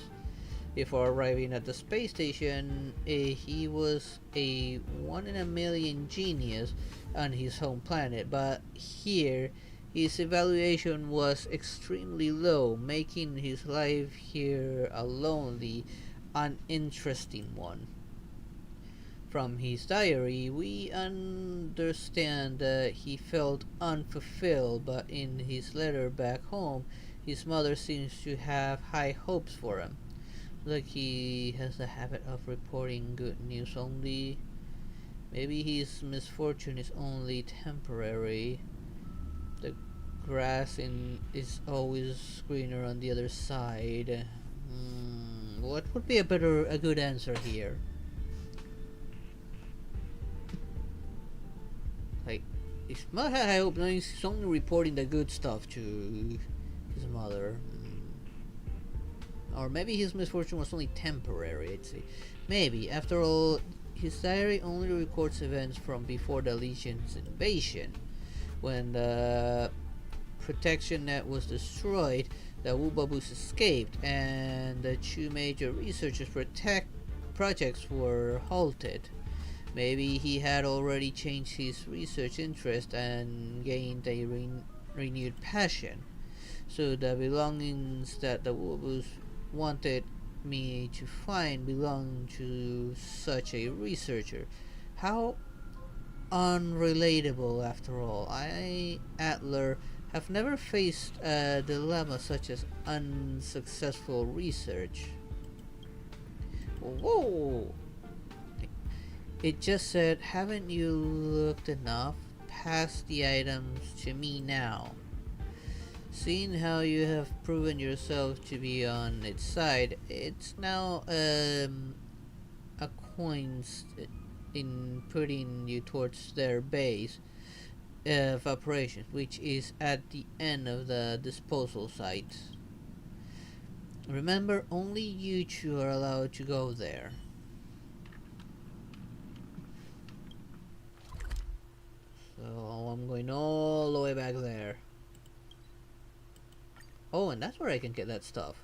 Before arriving at the space station, he was a 1 in a million genius on his home planet, but here His evaluation was extremely low, making his life here a lonely, uninteresting one. From his diary, we understand that he felt unfulfilled, but in his letter back home, his mother seems to have high hopes for him. Like he has the habit of reporting good news only. Maybe his misfortune is only temporary. The grass is always greener on the other side. What would be a good answer here? Like, his mother, I hope, no, he's only reporting the good stuff to his mother. Or maybe his misfortune was only temporary, I'd say. Maybe. After all, his diary only records events from before the Legion's invasion. When the protection net was destroyed, the Woobaboos escaped, and the two major researchers projects were halted. Maybe he had already changed his research interest and gained a renewed passion. So the belongings that the Woobaboos wanted me to find belonged to such a researcher. How unrelatable, after all. I, Adler, have never faced a dilemma such as unsuccessful research. Whoa! It just said, haven't you looked enough? Pass the items to me now. Seeing how you have proven yourself to be on its side, it's now a coin in putting you towards their base of operations, which is at the end of the disposal site. Remember, only you two are allowed to go there. So I'm going all the way back there. Oh, and that's where I can get that stuff.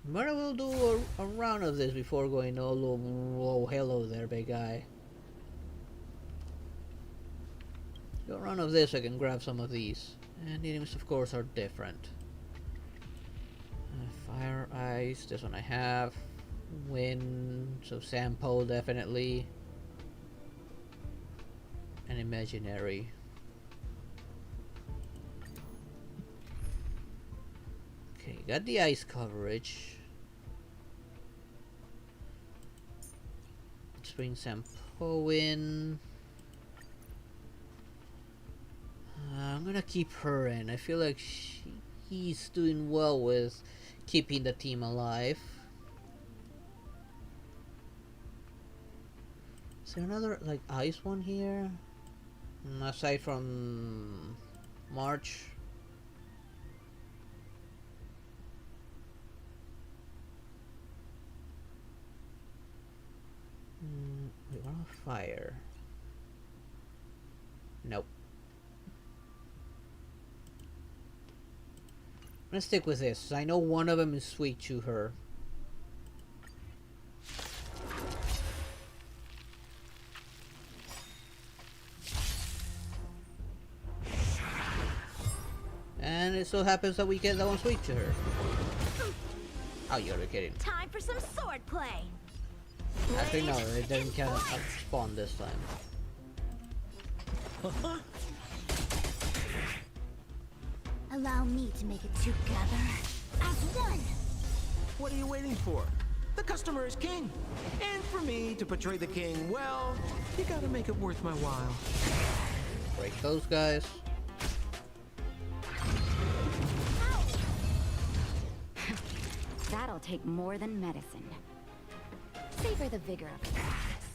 But I will do a round of this before going all over. Whoa, hello there, big guy. Do a round of this, I can grab some of these. And the enemies, of course, are different. Fire, ice, this one I have. Wind, so Sampo definitely. And imaginary. Okay, got the ice coverage. Let's bring Sampo in. I'm gonna keep her in. I feel like he's doing well with keeping the team alive. Is there another like ice one here? Aside from March. Wait, what about fire? Nope. I'm gonna stick with this. I know one of them is sweet to her. And it so happens that we get that one sweet to her. Oh, you're kidding. Time for some sword play. Actually, no, it didn't count spawn this time. Allow me to make it together as one. What are you waiting for? The customer is king. And for me to portray the king, well, you gotta make it worth my while. Break those guys. That'll take more than medicine. Savor the vigor of it.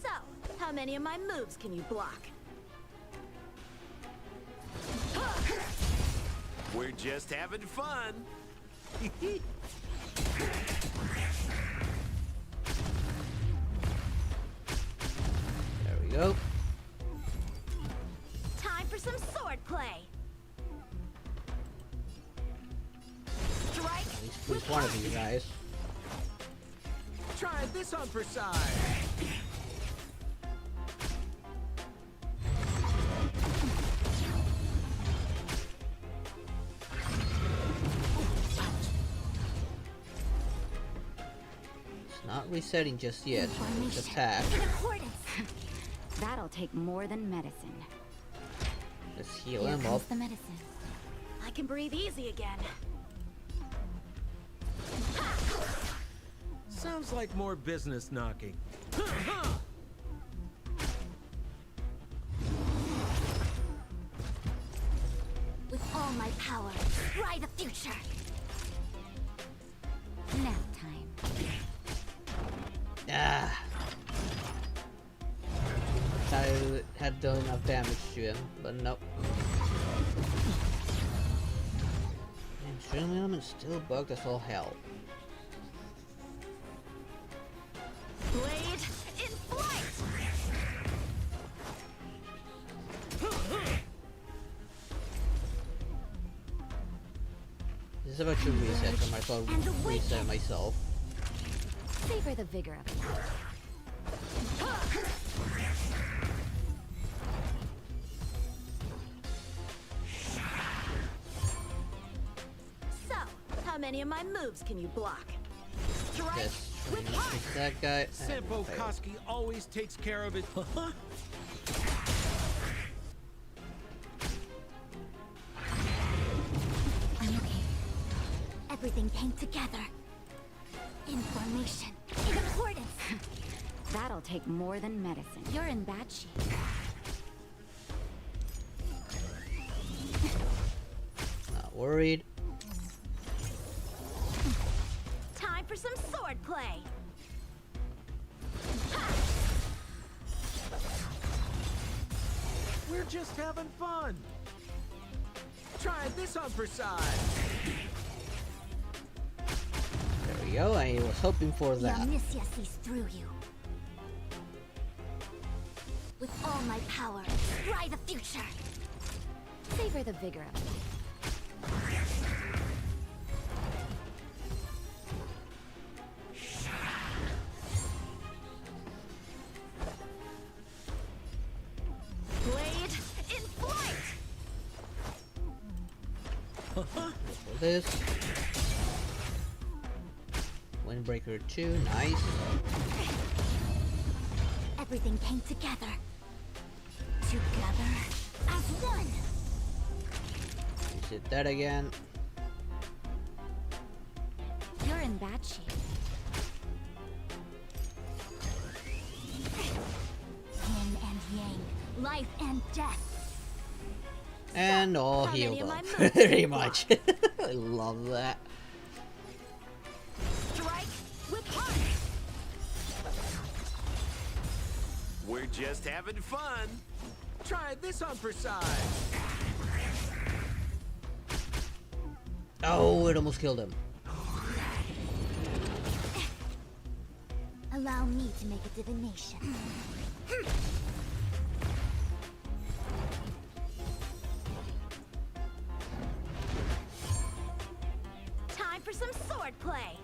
So, how many of my moves can you block? We're just having fun. There we go. Time for some sword play. Strike. At least one of you guys. Try this on for size. Not resetting just yet. Just attack. In accordance. That'll take more than medicine. Let's heal Here him comes up. the medicine. I can breathe easy again. Sounds like more business knocking. With all my power, try the future. Nap time. Ah. I had done enough damage to him, but nope. And stream element's still bugged as all hell. Blade in flight! This is about to reset, so I might as well And the reset wicked. myself. Savor the vigor of it. So, how many of my moves can you block? Strike Yes, with heart! fix that guy. and Simple fail. Koski always takes care of it. I'm okay. Everything came together. In formation. In accordance. That'll take more than medicine. You're in bad shape. Not worried. Time for some sword play. We're just having fun. Try this on for size. There we go. I was hoping for that. Omniscia sees through you. With all my power, try the future. Savor the vigor of it. Blade in flight! For this. Windbreaker 2, nice. Everything came together. Together as one. Reset that again. You're in bad shape. Yin and yang, life and death. And all how many healed of my up. moves Pretty can much. I love that. Strike with heart. We're just having fun. Try this on for size. Oh, it almost killed him. Allow me to make a divination. Time for some sword play.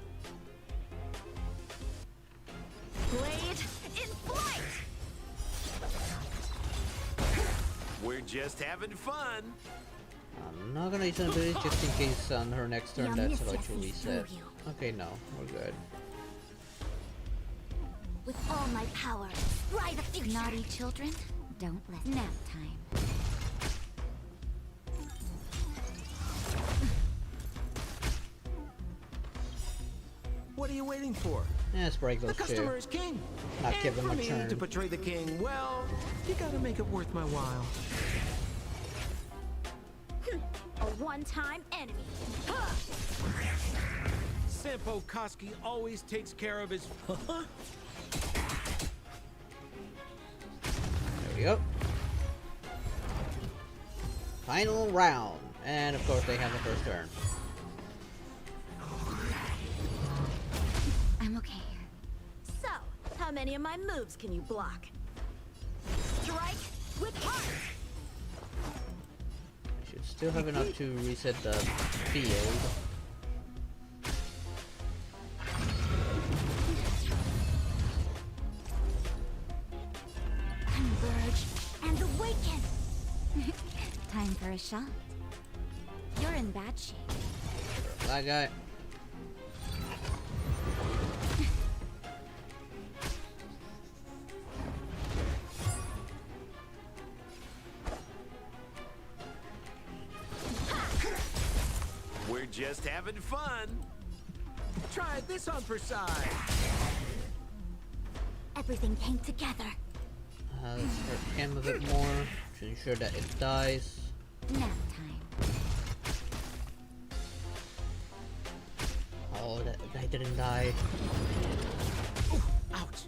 Blade in flight. We're just having fun. I'm not gonna use an ability just in case on her next turn The that's about to omniscience reset. through you. Okay, no, we're good. With all my power, try the future. Naughty children, don't let nap time. What are you waiting for? Yeah, let's break The those customer two. is king. Not And give him for a me turn. to portray the king, well, you gotta make it worth my while. A one-time enemy. Simple Koski always takes care of his. There we go. Final round. And of course they have the first turn. I'm okay here. So, how many of my moves can you block? Strike with heart. I should still have enough to reset the field. Converge and awaken. Time for a shot. You're in bad shape. That guy. just having fun. Try this on for size. Everything came together. Let's hurt him a bit more to ensure that it dies. Nap time. Oh, that guy didn't die. Ooh, ouch.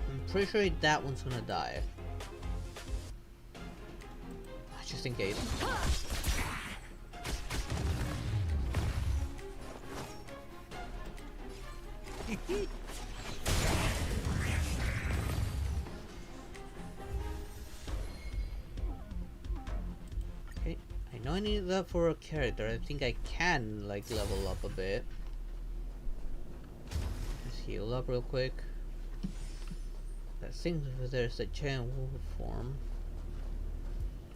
I'm pretty sure that one's gonna die. Just in case. Okay, I know I need that for a character. I think I can like level up a bit. Just heal up real quick. That thing over there is the giant wolf form.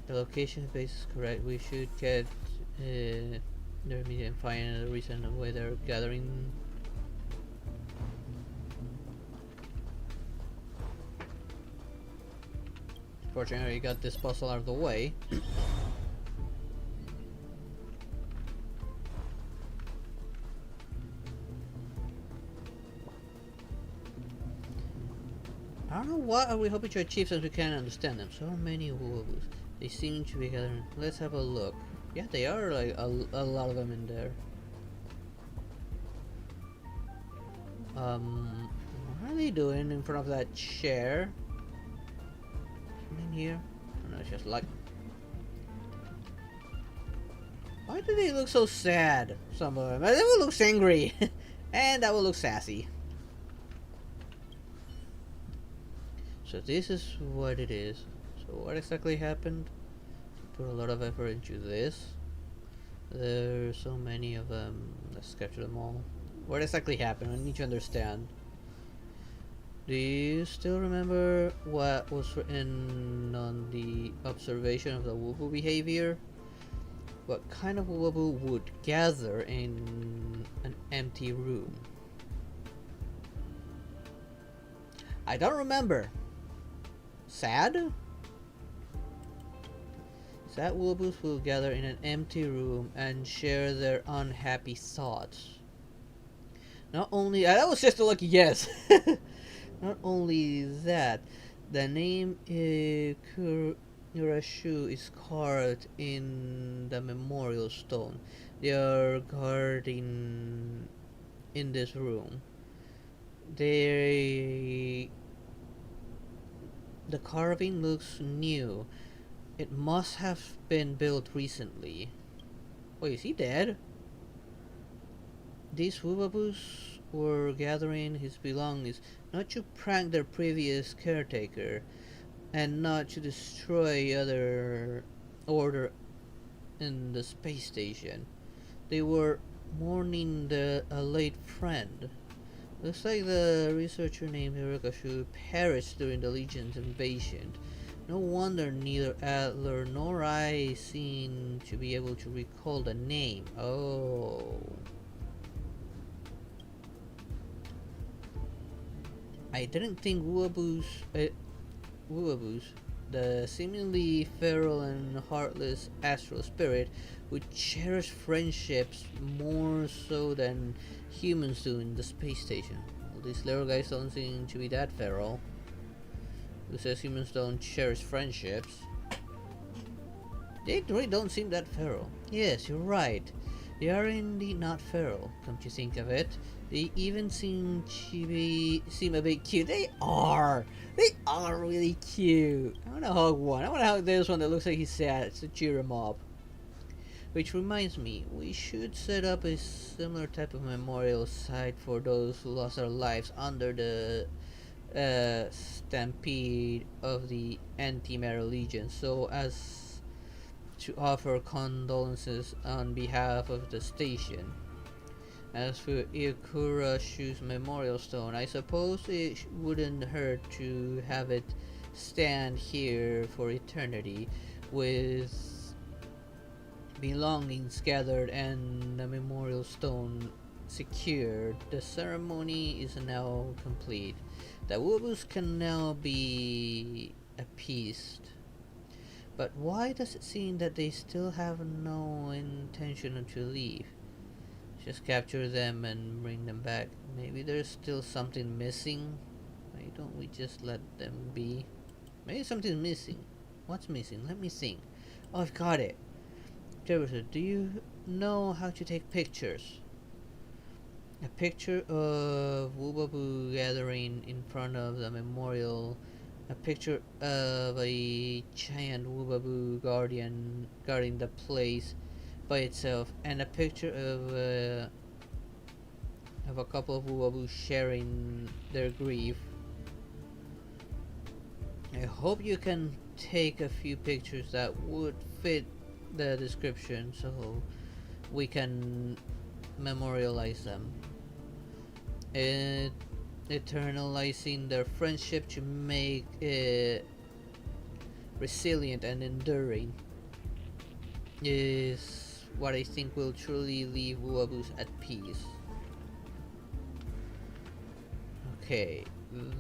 The location base is correct. We should get their media and find a reason of why they're gathering. Fortunately, we got this puzzle out of the way. I don't know what are we hoping to achieve since we can't understand them. So many wolves. They seem to be gathering. Let's have a look. Yeah, they are like a lot of them in there. What are they doing in front of that chair? Something here? I don't know, it's just like. Why do they look so sad? Some of them. That one looks angry, and that one looks sassy. So this is what it is. So what exactly happened? Put a lot of effort into this. There's so many of them. Let's capture them all. What exactly happened? I need to understand. Do you still remember what was written on the observation of the Wubu behavior? What kind of Wubu would gather in an empty room? I don't remember. Sad? Sad Wubus will gather in an empty room and share their unhappy thoughts. Not only that was just a lucky guess. Not only that, the name Kurashu is carved in the memorial stone. They are guarding in this room. The carving looks new. It must have been built recently. Wait, is he dead? These Wubabus were gathering his belongings not to prank their previous caretaker and not to destroy other order in the space station. They were mourning a late friend. Looks like the researcher named Hirokashu perished during the Legion's invasion. No wonder neither Adler nor I seem to be able to recall the name. Oh. I didn't think Wuabus, the seemingly feral and heartless astral spirit, would cherish friendships more so than humans do in the space station. Well, these little guys don't seem to be that feral. Who says humans don't cherish friendships? They really don't seem that feral. Yes, you're right. They are indeed not feral, come to think of it. They even seem a bit cute. They are really cute. I wanna hug one. I wanna hug this one that looks like he's sad to cheer him up. Which reminds me, we should set up a similar type of memorial site for those who lost their lives under the stampede of the anti-Mera Legion, so as to offer condolences on behalf of the station. As for Ikurashu's memorial stone, I suppose it wouldn't hurt to have it stand here for eternity, with belongings gathered and the memorial stone secured. The ceremony is now complete. The Wubus can now be appeased. But why does it seem that they still have no intention to leave? Just capture them and bring them back. Maybe there's still something missing. Why don't we just let them be? Maybe something's missing. What's missing? Let me think. Oh, I've got it. Jefferson, do you know how to take pictures? A picture of Wubaboo gathering in front of the memorial. A picture of a giant Wubaboo guarding the place by itself, and a picture of a couple of Wubaboo sharing their grief. I hope you can take a few pictures that would fit the description so we can memorialize them. Eternalizing their friendship to make it resilient and enduring is what I think will truly leave Wuaboos at peace. Okay,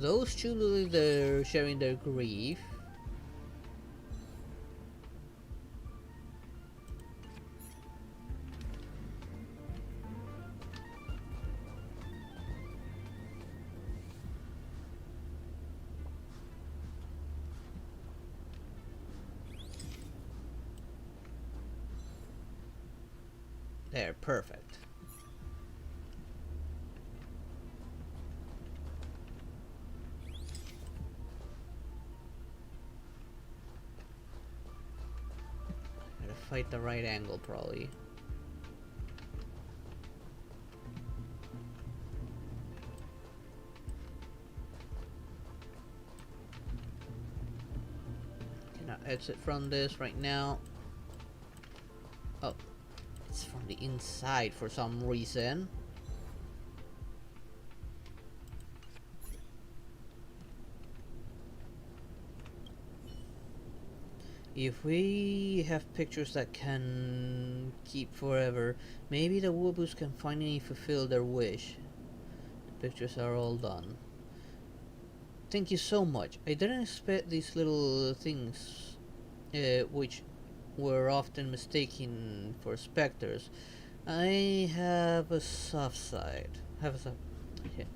those two, they're sharing their grief. There, perfect. Gotta fight the right angle, probably. Cannot exit from this right now. Oh. It's from the inside for some reason. If we have pictures that can keep forever, maybe the Wuaboos can finally fulfill their wish. The pictures are all done. Thank you so much. I didn't expect these little things, which were often mistaken for specters. I have a soft side. Okay.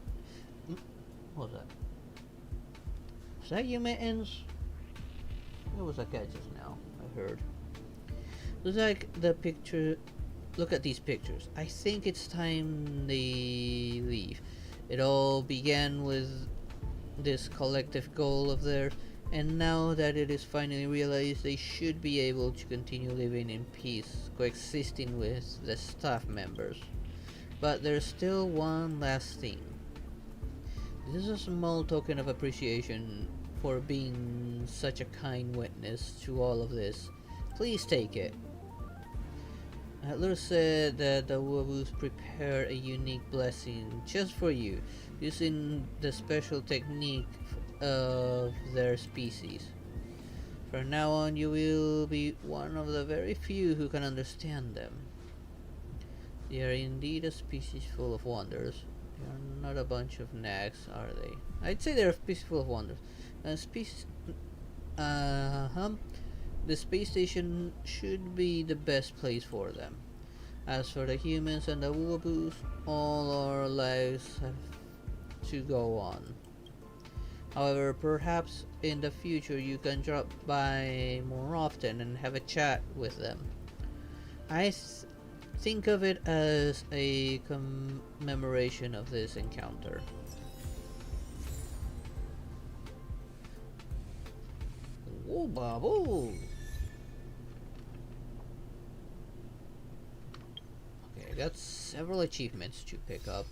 What was that? Is that you, mittens? It was a cat just now, I heard. Looks like the picture. Look at these pictures. I think it's time they leave. It all began with this collective goal of theirs, and now that it is finally realized, they should be able to continue living in peace, coexisting with the staff members. But there's still one last thing. This is a small token of appreciation for being such a kind witness to all of this. Please take it. Adler said that the Wuaboos prepare a unique blessing just for you, using the special technique of their species. From now on, you will be one of the very few who can understand them. They are indeed a species full of wonders. They are not a bunch of nags, are they? I'd say they're a species full of wonders. The space station should be the best place for them. As for the humans and the Wuaboos, all our lives have to go on. However, perhaps in the future you can drop by more often and have a chat with them. I think of it as a commemoration of this encounter. Woo baboo! Okay, I got several achievements to pick up.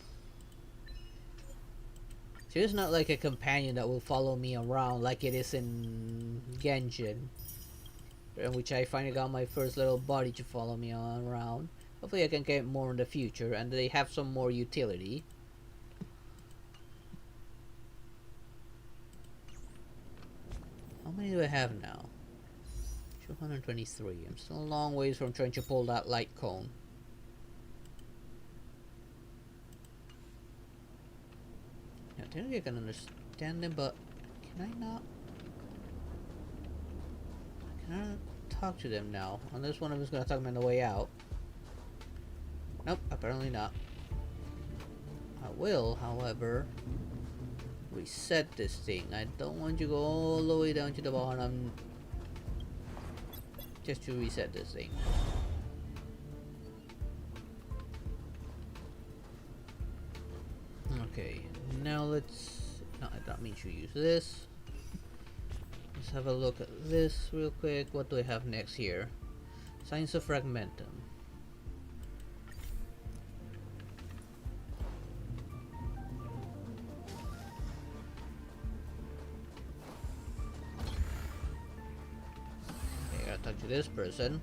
So it's not like a companion that will follow me around like it is in Genshin, in which I finally got my first little buddy to follow me around. Hopefully I can get more in the future and they have some more utility. How many do I have now? 223. I'm still a long ways from trying to pull that light cone. I think I can understand them, but can I not? Talk to them now. Unless one of them is gonna talk me on the way out. Nope, apparently not. I will, however, reset this thing. I don't want you to go all the way down to the bottom just to reset this thing. Okay, now let's... No, I don't mean to use this. Let's have a look at this real quick. What do I have next here? Signs of Fragmentum. Okay, I gotta talk to this person.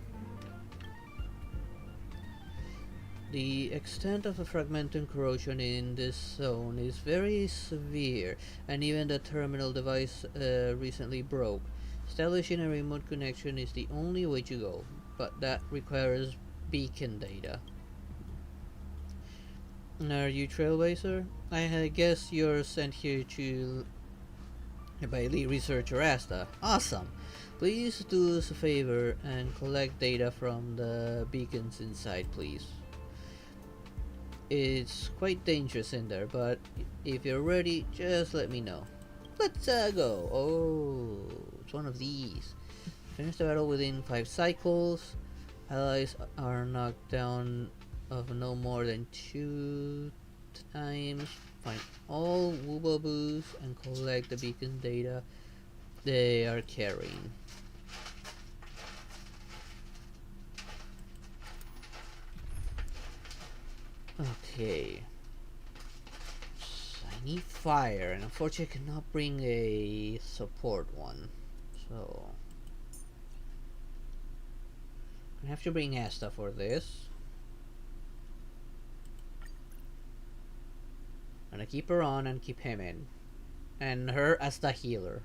The extent of the fragmentum corrosion in this zone is very severe, and even the terminal device recently broke. Establishing a remote connection is the only way to go, but that requires beacon data. Are you Trailblazer? I guess you're sent here to by elite researcher Asta. Awesome! Please do us a favor and collect data from the beacons inside, please. It's quite dangerous in there, but if you're ready, just let me know. Let's go! Oh, it's one of these. Finish the battle within 5 cycles. Allies are knocked down of no more than 2 times. Find all Woobaboos and collect the beacon data they are carrying. Okay. I need fire, and unfortunately I cannot bring a support one. So I have to bring Asta for this. I'm gonna keep her on and keep him in. And her as the healer.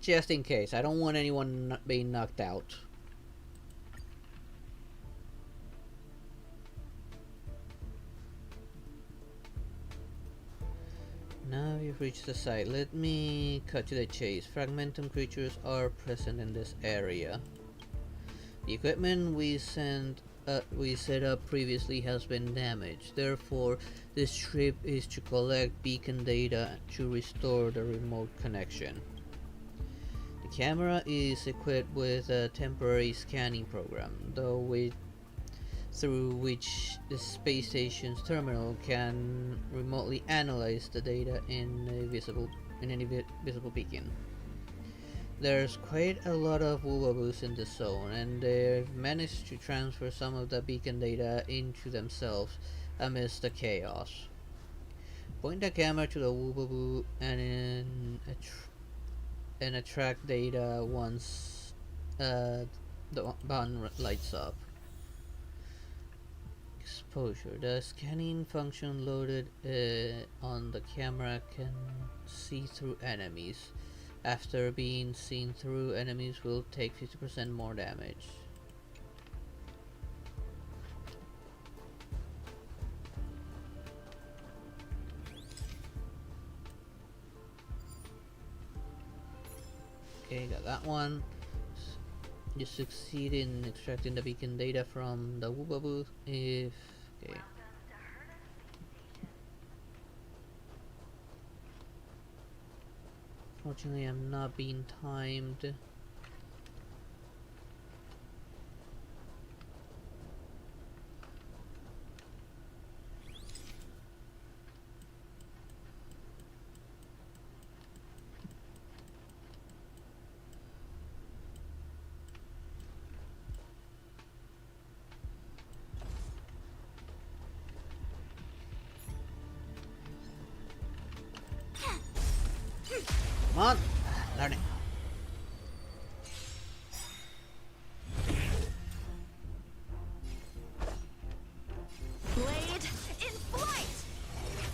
Just in case. I don't want anyone not being knocked out. Now you've reached the site. Let me cut to the chase. Fragmentum creatures are present in this area. The equipment we set up previously has been damaged. Therefore, this trip is to collect beacon data to restore the remote connection. The camera is equipped with a temporary scanning program, through which the space station's terminal can remotely analyze the data in any visible beacon. There's quite a lot of Woobaboos in the zone, and they've managed to transfer some of the beacon data into themselves amidst the chaos. Point the camera to the Woobaboo and attract data once the button lights up. Exposure. The scanning function loaded on the camera can see through enemies. After being seen through, enemies will take 50% more damage. Okay, got that one. You succeed in extracting the beacon data from the Woobaboo if... okay. Fortunately, I'm not being timed. Come on, learn it. Blade in flight!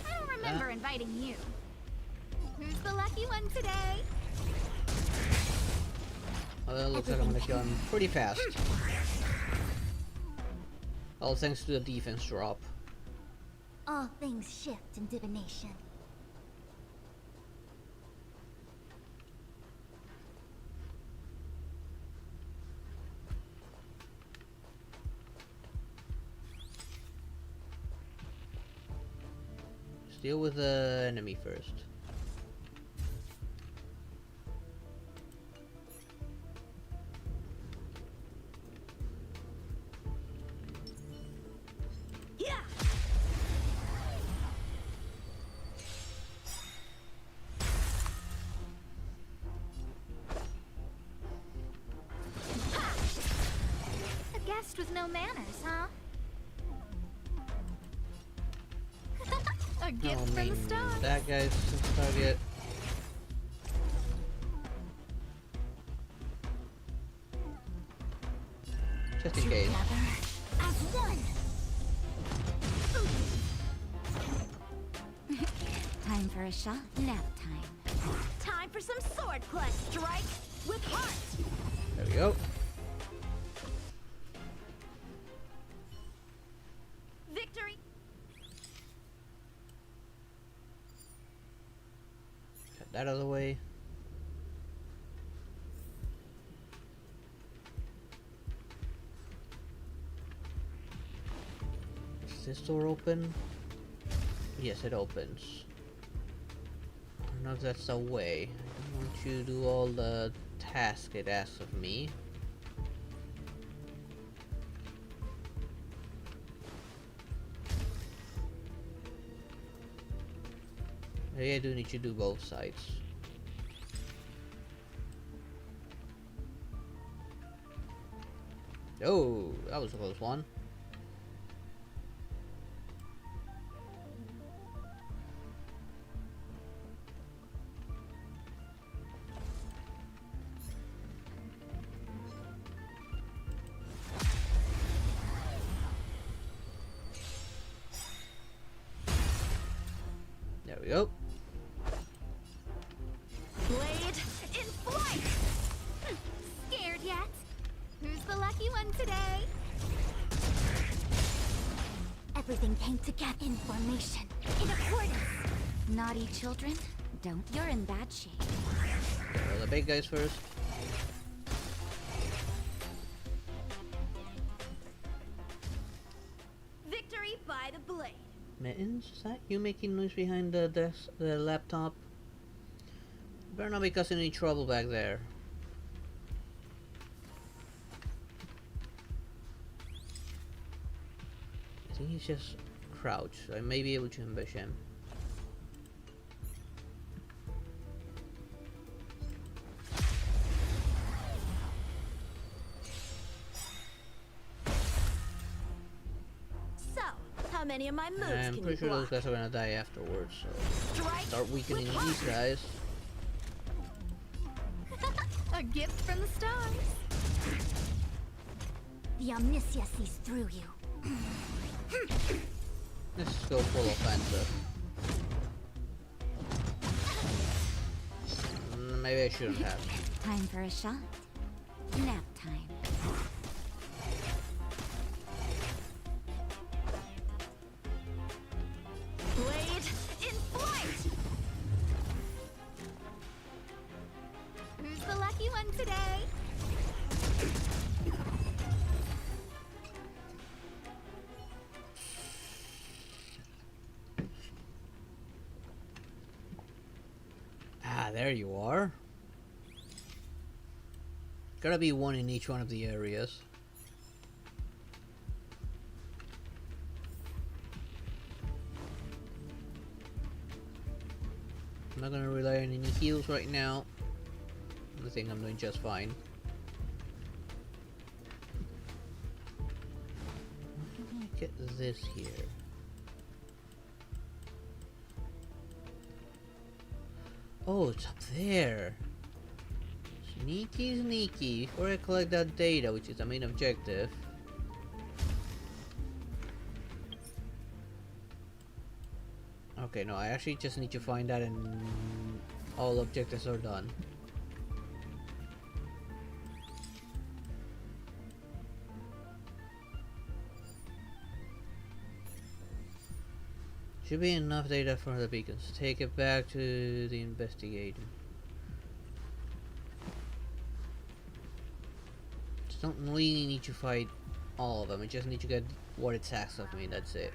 I don't remember inviting you. Who's the lucky one today? Well, it looks like I'm gonna kill him pretty fast. All thanks to the defense drop. All things shift in divination. deal with the enemy first. Yeah. Ha! A guest with no manners, huh? A gift Oh from man, the stars. that guy's a target. Just in case. Together as one. Time for a shot. Nap time. Time for some swordplay. Strike with heart. There we go. Victory. Get that out of the way. Is this door open? Yes, it opens. I don't know if that's the way. I don't want you to do all the tasks it asks of me. Maybe I do need to do both sides. Oh, that was a close one. There we go. Blade in flight. Scared yet? Who's the lucky one today? Everything came together in formation, in accordance. Naughty children, don't. You're in bad shape. Well, the big guys first. Victory by the blade. Mittens, is that you making noise behind the desk, the laptop? Better not be causing any trouble back there. I think he's just crouched, so I may be able to ambush him. So, how many of my moves I'm can pretty you sure those block? guys are gonna die afterwards, so Strike start weakening with these heart. guys. A gift from the stars. The omniscia sees through you. Let's go full offensive. Maybe I shouldn't have. Time for a shot. Nap time. Blade in flight. Who's the lucky one today? Ah, there you are. Gotta be one in each one of the areas. I'm not gonna rely on any heals right now. I think I'm doing just fine. How do I get this here? Oh, it's up there. Sneaky, sneaky. Before I collect that data, which is the main objective. Okay, no, I actually just need to find that and all objectives are done. Should be enough data for the beacons. Take it back to the investigator. Just don't really need to fight all of them. I just need to get what it asks of me. That's it.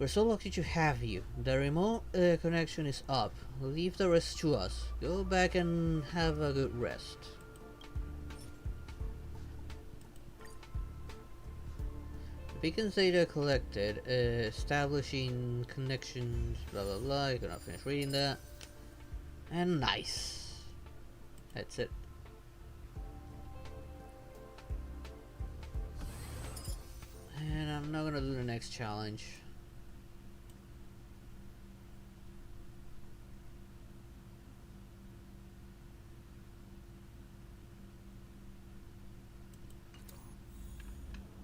We're so lucky to have you. The remote connection is up. Leave the rest to us. Go back and have a good rest. Beacons data collected, establishing connections, blah blah blah. You're gonna finish reading that. And nice. That's it. And I'm not gonna do the next challenge.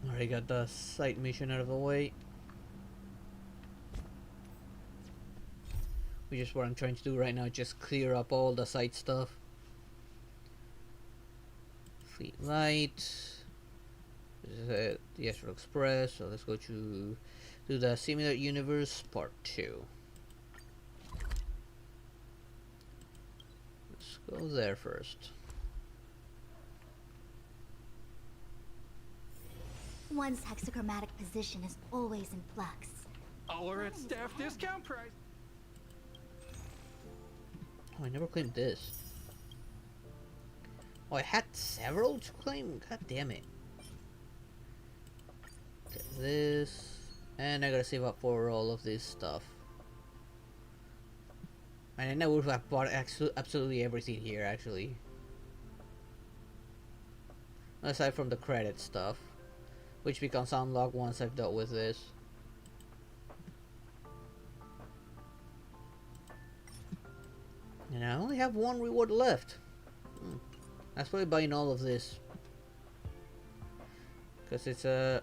Already got the site mission out of the way. Which is what I'm trying to do right now, just clear up all the site stuff. Fleet Light. This is the Astral Express, so let's go to do the Simulate Universe Part 2. Let's go there first. One's hexachromatic position is always in flux. All are at staff discount price. Oh, I never claimed this. Oh, I had several to claim? God damn it. Okay, this. And I gotta save up for all of this stuff. And I know we've bought absolutely everything here, actually. Aside from the credit stuff. Which becomes unlocked once I've dealt with this. And I only have one reward left. That's probably buying all of this. Because it's a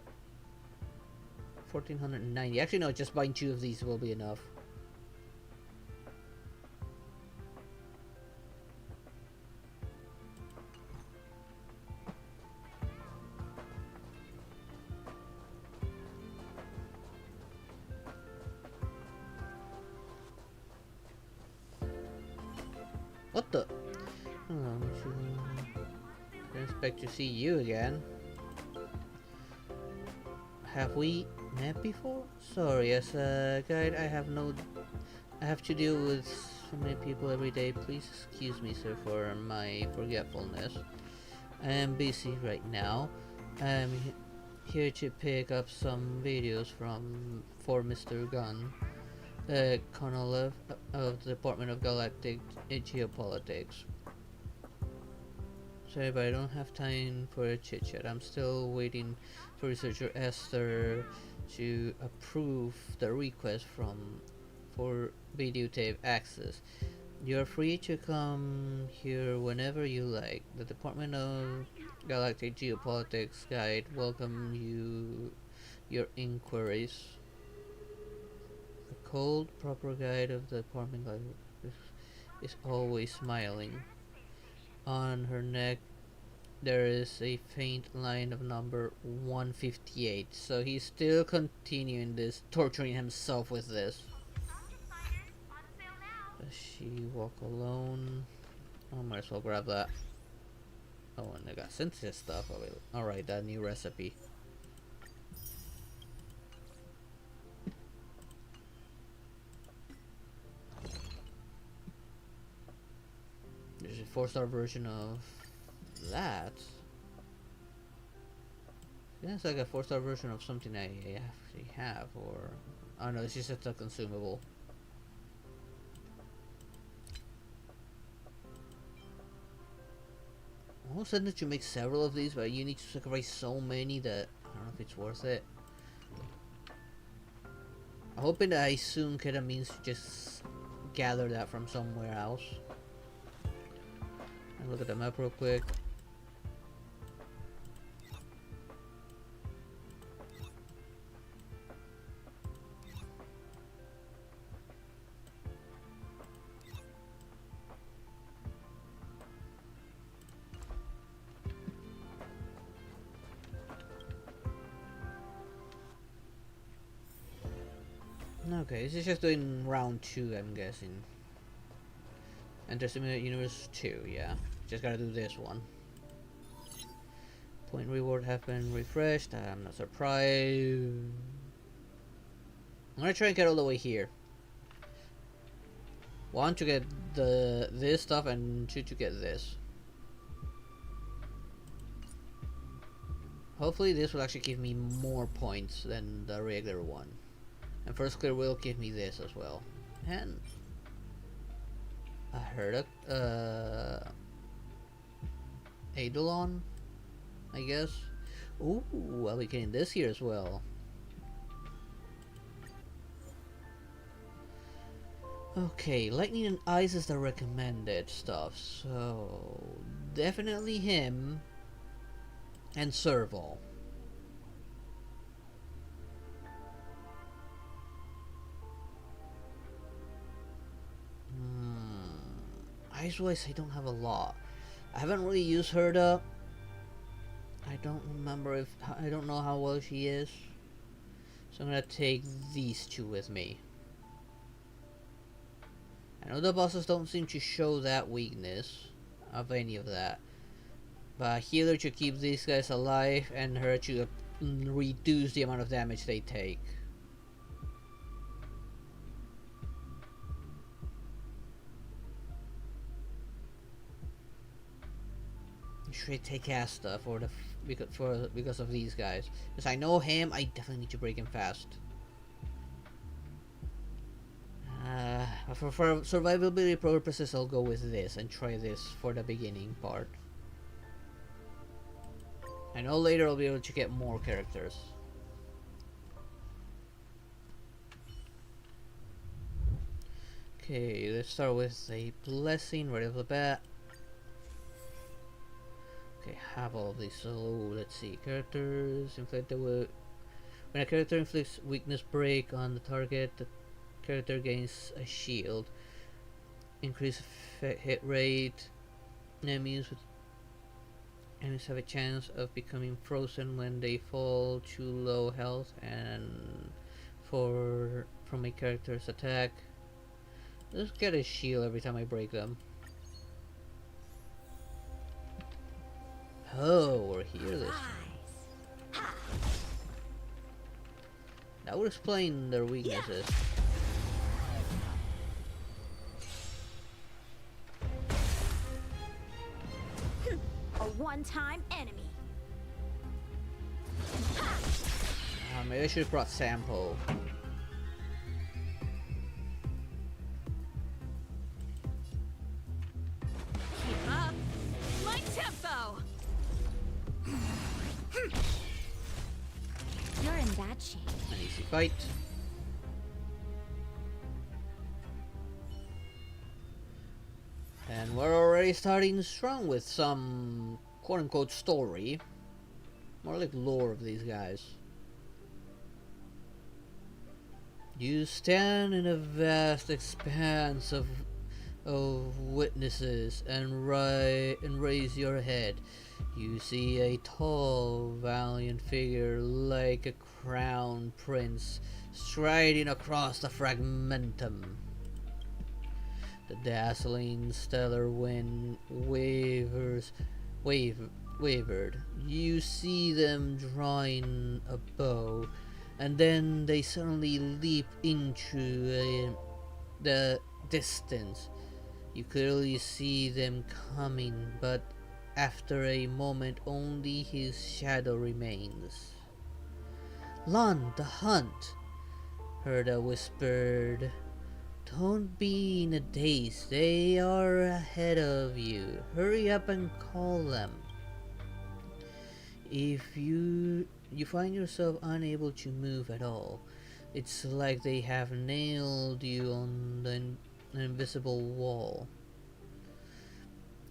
1490. Actually no, just buying 2 of these will be enough. What the? Didn't expect to see you again. Have we met before? Sorry, as a guide, I have to deal with so many people every day. Please excuse me, sir, for my forgetfulness. I am busy right now. I'm here to pick up some videos for Mr. Gunn. Colonel of the Department of Galactic Geopolitics. Sorry, but I don't have time for a chit chat. I'm still waiting for researcher Esther to approve the request for videotape access. You're free to come here whenever you like. The Department of Galactic Geopolitics guide welcome your inquiries. Cold, proper guide of the department is always smiling. On her neck there is a faint line of number 158. So he's still continuing this, torturing himself with this. Does she walk alone? I might as well grab that. Oh, and I got synthesis stuff. Alright, that new recipe. There's a 4-star version of that. Yeah, it's like a 4-star version of something I actually have, or oh no, it's just a consumable. Almost said that you make several of these, but you need to sacrifice so many that I don't know if it's worth it. I'm hoping that I soon get a means to just gather that from somewhere else. And look at the map real quick. Okay, this is just doing round 2, I'm guessing. Enter Simulate Universe 2, yeah. Just gotta do this one. Point reward have been refreshed, I'm not surprised. I'm gonna try and get all the way here. 1 to get this stuff, and 2 to get this. Hopefully this will actually give me more points than the regular one. And first clear will give me this as well. And I heard it. Eidolon, I guess. Ooh, I'll be getting this here as well. Okay, Lightning and Ice is the recommended stuff, so definitely him and Serval. Ice-wise, I don't have a lot. I haven't really used Herda. I don't know how well she is. So I'm gonna take these 2 with me. I know the bosses don't seem to show that weakness of any of that. But healer to keep these guys alive and her to reduce the amount of damage they take. Should I take Asta for the because of these guys? Because I know him, I definitely need to break him fast. For survivability purposes, I'll go with this and try this for the beginning part. I know later I'll be able to get more characters. Okay, let's start with a blessing right off the bat. Okay, have all of these. So let's see. Characters inflict the when a character inflicts weakness break on the target, the character gains a shield. Increase hit rate. Enemies have a chance of becoming frozen when they fall to low health and from a character's attack. Let's get a shield every time I break them. Oh, we're here this time. That would explain their weaknesses. A one-time enemy. Maybe I should have brought Sampo. Keep up my tempo. You're in bad shape. An easy fight. And we're already starting strong with some quote-unquote story. More like lore of these guys. You stand in a vast expanse of witnesses and raise your head. You see a tall, valiant figure like a crown prince striding across the fragmentum. The dazzling stellar wind wavered. You see them drawing a bow, and then they suddenly leap into the distance. You clearly see them coming, but after a moment only his shadow remains. "Lon, the hunt," Herda whispered. "Don't be in a daze. They are ahead of you. Hurry up and call them. If you find yourself unable to move at all, it's like they have nailed you on the invisible wall.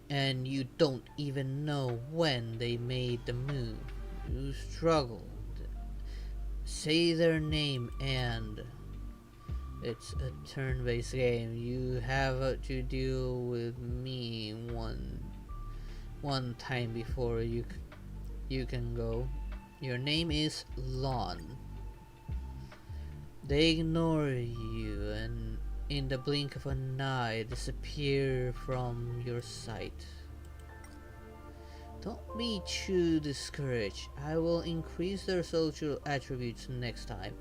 And you don't even know when they made the move. You struggled. Say their name and..." It's a turn-based game. You have to deal with me one time before you can go. Your name is Lon. They ignore you and in the blink of an eye disappear from your sight. Don't be too discouraged. I will increase their social attributes next time.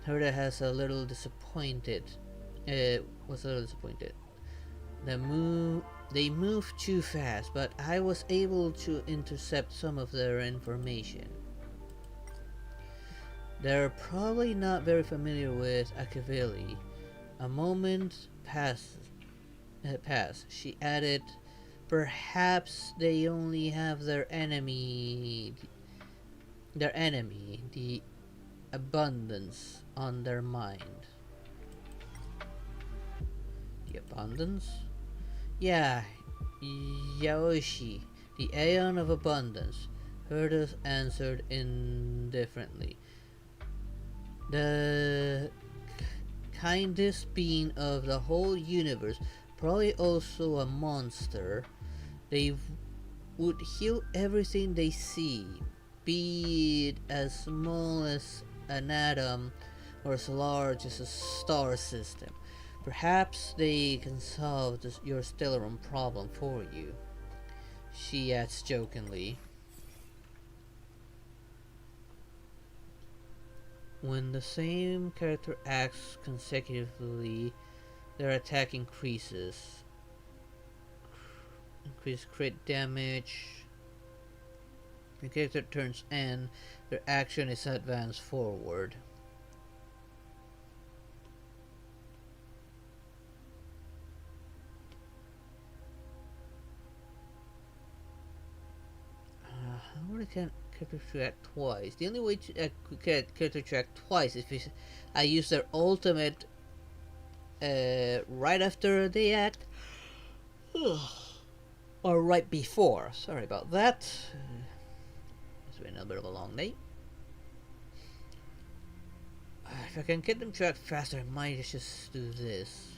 Herda has a little disappointed. Was a little disappointed. They moved too fast, but I was able to intercept some of their information. They're probably not very familiar with Akavili. A moment passed. She added, perhaps they only have their enemy, the abundance, on their mind. The abundance? Yeah, Yaoshi, the Aeon of Abundance. Herda answered indifferently. The kindest being of the whole universe, probably also a monster. They would heal everything they see, be it as small as an atom or as large as a star system. Perhaps they can solve your Stellarum problem for you, she adds jokingly. When the same character acts consecutively, their attack increases. Increased crit damage. The character turns N, their action is advanced forward. How would I character track twice? The only way to character track twice is if I use their ultimate right after they act, or right before. Sorry about that. It's been a bit of a long day. If I can get them tracked faster, I might just do this.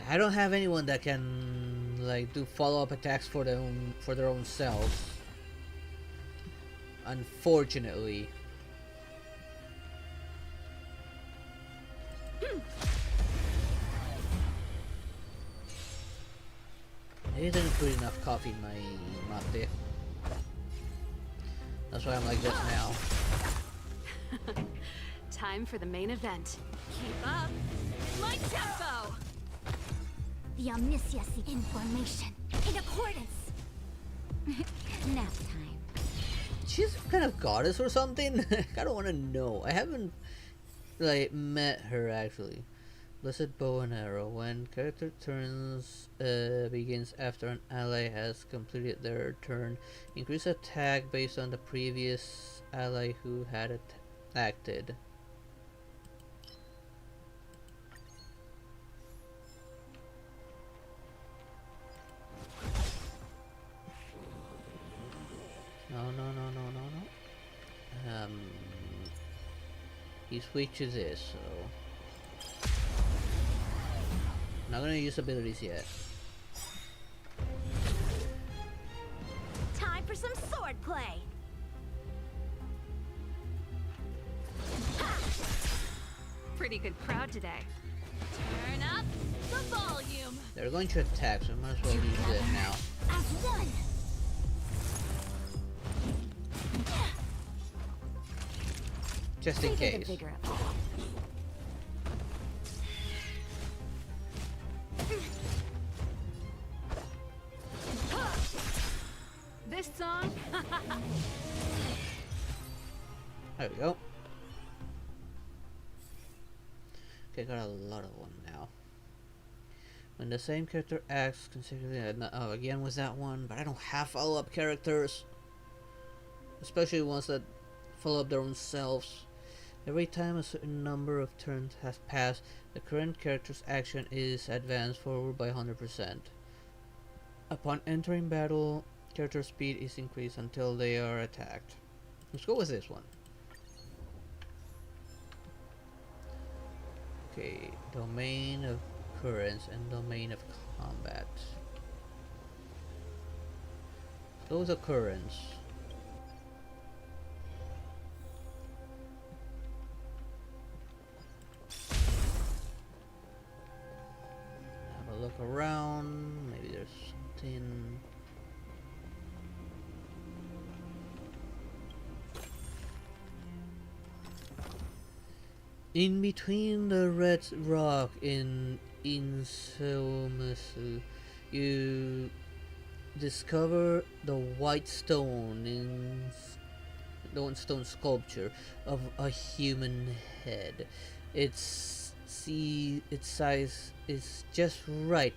I don't have anyone that can like do follow-up attacks for their own selves. Unfortunately. I didn't put enough coffee in my latte. That's why I'm like this now. Time for the main event. Keep up my tempo. The omniscience information in accordance. Nap time. She's kind of goddess or something. I don't want to know. I haven't like met her actually. Blessed bow and arrow. When character turns begins after an ally has completed their turn, increase attack based on the previous ally who had acted. No. He switched to this, so not gonna use abilities yet. Time for some sword play. Pretty good crowd today. Turn up the volume. They're going to attack, so I might as well use it now. As one. Just in Figure the case. vigor up. This song? There we go. Okay, got a lot of one now. When the same character acts consecutively, oh, again with that one, but I don't have follow-up characters. Especially ones that follow up their own selves. Every time a certain number of turns has passed, the current character's action is advanced forward by 100%. Upon entering battle, character speed is increased until they are attacked. Let's go with this one. Okay, domain of occurrence and domain of combat. Let's go with occurrence. Have a look around, maybe there's something. In between the red rock in Insomusu, you discover the white stone stone sculpture of a human head. Its size is just right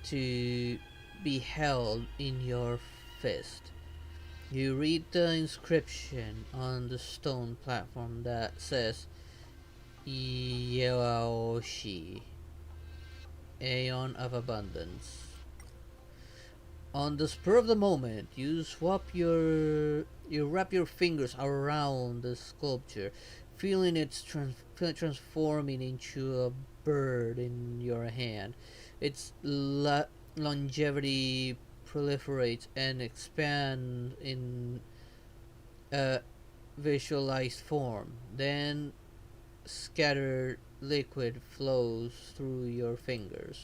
to be held in your fist. You read the inscription on the stone platform that says Yaoshi, Aeon of Abundance. On the spur of the moment, you wrap your fingers around the sculpture, feeling it transforming into a bird in your hand. Its longevity proliferates and expands in a visualized form. Then scattered liquid flows through your fingers.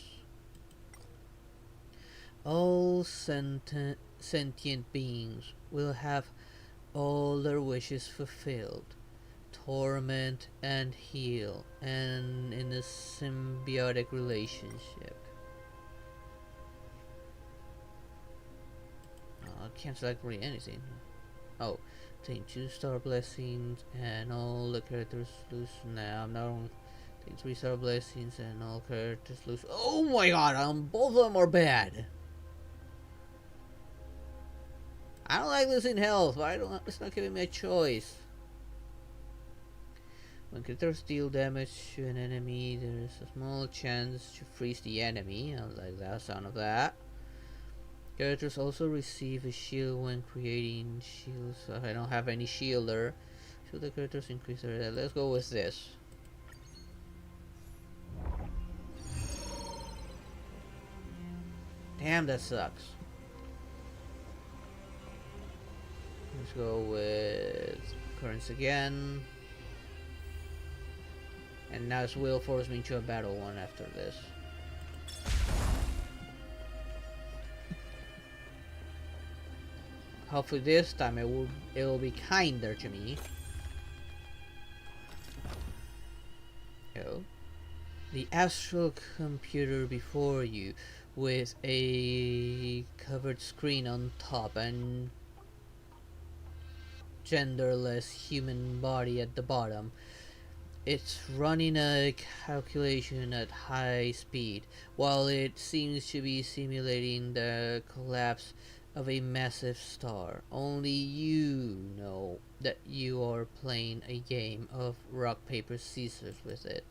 All sentient beings will have all their wishes fulfilled, torment and heal, and in a symbiotic relationship. I can't select really anything. Oh, obtain 2-star blessings and all the characters lose. Now I'm not on. Take 3-star blessings and all characters lose. Oh my god, both of them are bad. I don't like losing health, but it's not giving me a choice. When characters deal damage to an enemy, there is a small chance to freeze the enemy. I like the sound of that. Characters also receive a shield when creating shields. I don't have any shielder. Should the characters increase their... Let's go with this. Damn, that sucks. Let's go with currents again. And now this will force me into a battle one after this. Hopefully this time it will be kinder to me. Oh. The astral computer before you with a covered screen on top and genderless human body at the bottom. It's running a calculation at high speed while it seems to be simulating the collapse of a massive star. Only you know that you are playing a game of rock, paper, scissors with it.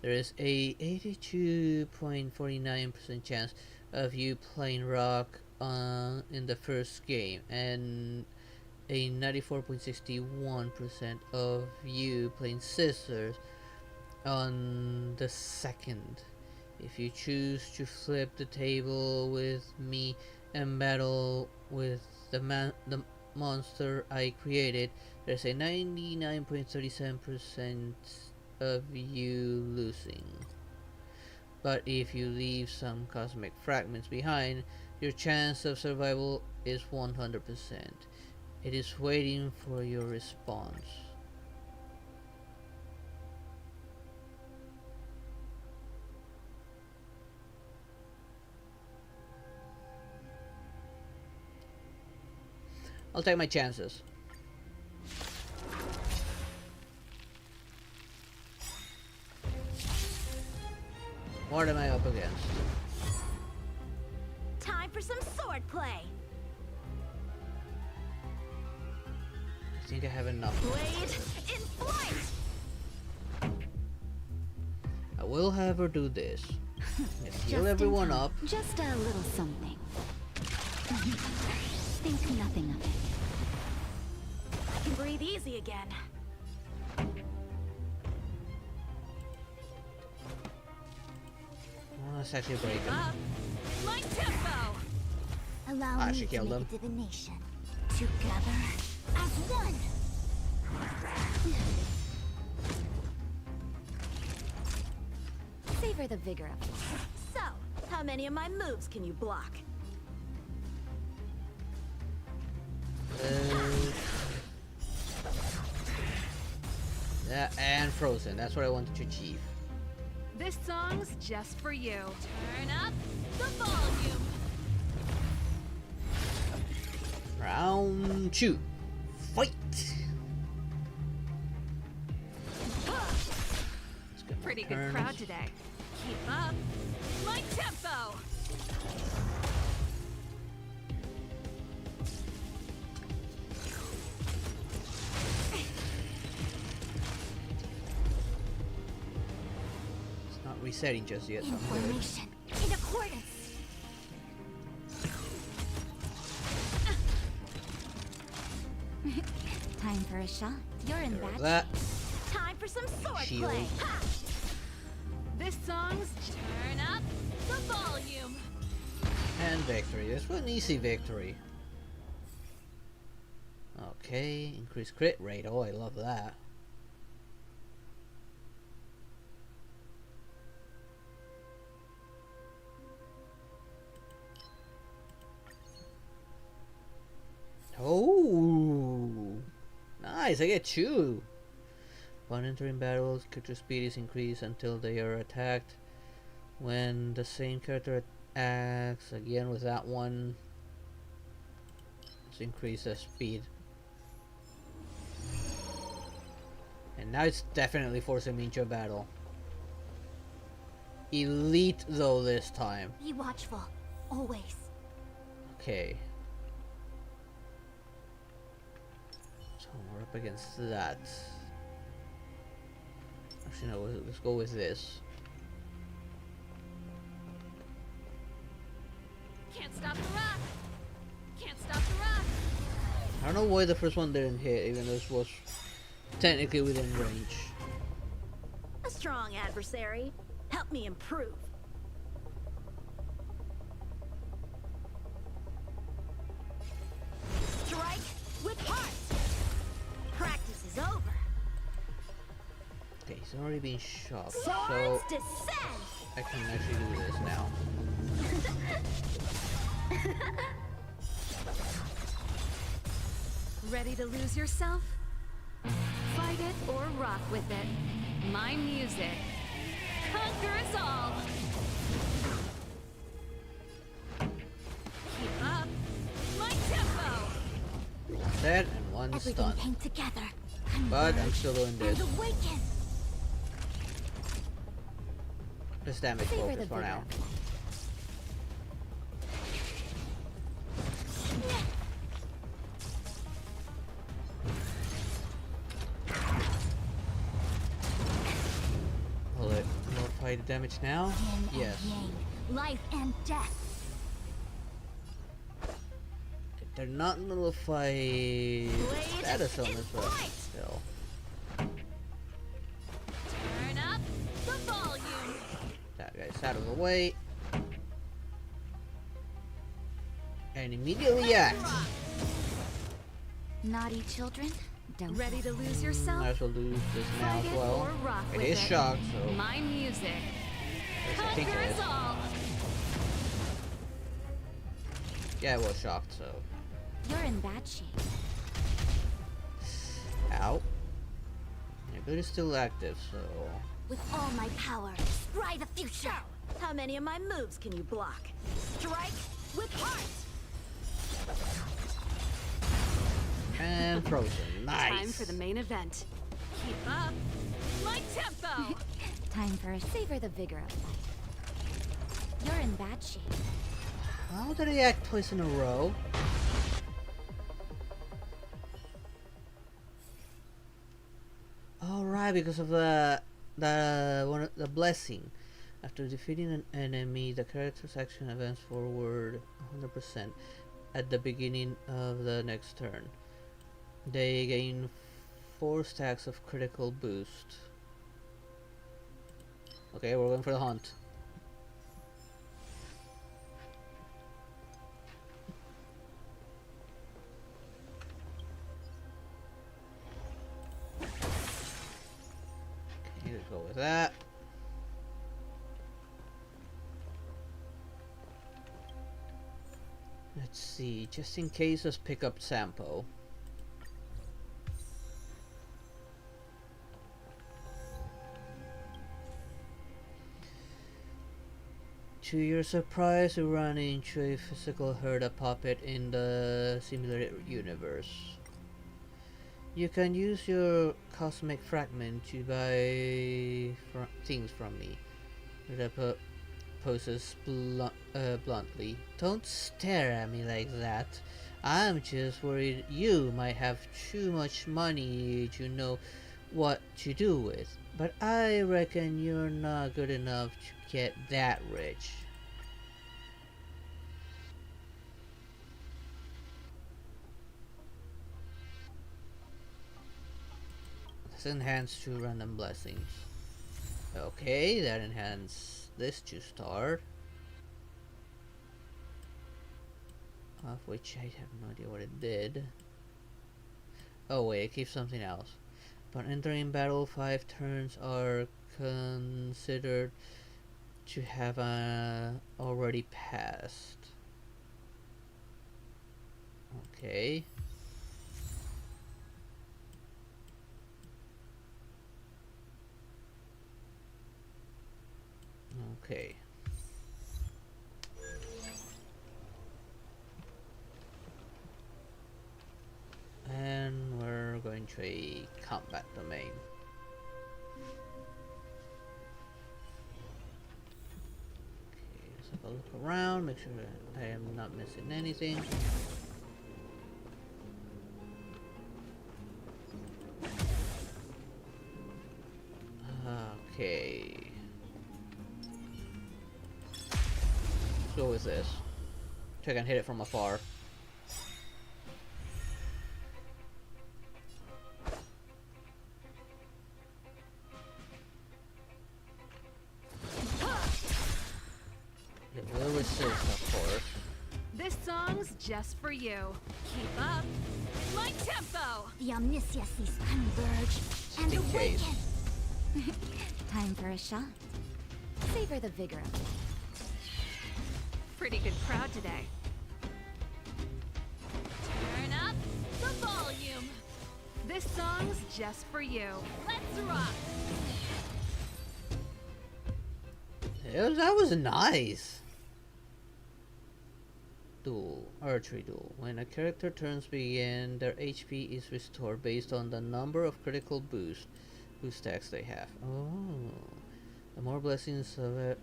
There is a 82.49% chance of you playing rock in the first game and a 94.61% of you playing scissors on the second. If you choose to flip the table with me and battle with the monster I created, there's a 99.37% of you losing. But if you leave some cosmic fragments behind, your chance of survival is 100%. It is waiting for your response. I'll take my chances. What am I up against? Time for some sword play. I think I have enough. Blade in flight. I will have her do this. Heal Just everyone in time. up. Just a little something. Think nothing of it. I can breathe easy again. Oh, let's actually break him. My tempo. Allow Ah, me she to killed make him. a divination. Together as one. Savor the vigor of it. So, how many of my moves can you block? And frozen. That's what I wanted to achieve. This song's just for you. Turn up the volume. Round 2. Fight! Pretty good crowd today. Keep up my tempo. It's not resetting just yet. So In formation, in accordance. Time for a shot. You're in there was that. that. Time for some sword Shield. play. Ha! This song's Turn up the volume. And victory. This was an easy victory. Okay, increased crit rate. Oh, I love that. Oh, nice! I get 2. Upon entering battles, character speed is increased until they are attacked. When the same character acts again with that one, let's increase the speed. And now it's definitely forcing me into a battle. Elite though this time. Be watchful, always. Okay. So we're up against that. Actually no, let's go with this. Can't stop the rock. Can't stop the rock. I don't know why the first one didn't hit, even though this was technically within range. A strong adversary. Help me improve. Strike with heart. Practice is over. Okay, he's already been shocked, so Swords descend. I can actually do this now. ready to lose yourself? Fight it or rock with it. My music. Conquer us all. Keep up my tempo. Dead and one Everything stun. came together. But I'm still doing this. And awaken. Just damage Favor focus the for now. Will it notify the damage now? Yin Yes. and yang. Life and death. They're not nullify status on this one flight. still. Turn up the volume. That guy's out of the way. And immediately act. Naughty children, don't. Ready to lose yourself? Might as well do this now Fight as it well. or rock It with is it. shocked, so My music. I think Conquer it us is. all. Yeah, it was shocked, so. You're in bad shape. Ow. My ability is still active, so. With all my power, scry the future. How many of my moves can you block? Strike with heart. And frozen. Nice. Time for the main event. Keep up my tempo. Time for savor the vigor of life. You're in bad shape. How did I act twice in a row? All right, because of the blessing. After defeating an enemy, the character's action advances forward 100% at the beginning of the next turn. They gain 4 stacks of critical boost. Okay, we're going for the hunt. Okay, let's go with that. Let's see, just in case, let's pick up Sampo. To your surprise, you run into a physical Herda puppet in the simulated universe. You can use your cosmic fragment to buy things from me. Herda poses bluntly. Don't stare at me like that. I'm just worried you might have too much money to know what to do with. But I reckon you're not good enough to get that rich. Let's enhance 2 random blessings. Okay, that enhances this to start. Of which I have no idea what it did. Oh wait, it keeps something else. Upon entering battle, 5 turns are considered to have already passed. Okay. Okay. And we're going to a combat domain. Okay, let's have a look around, make sure that I am not missing anything. Okay. Let's go with this. So I can hit it from afar. It will resist, of course. This song's just for you. Keep up. My tempo! The omnisciences converge and In case. awaken. Time for a shot. Savor the vigor of life. Pretty good crowd today. Turn up the volume. This song's just for you. Let's rock! That was nice. Duel, archery duel. When a character turns begin, their HP is restored based on the number of critical boost stacks they have. Oh, the more blessings of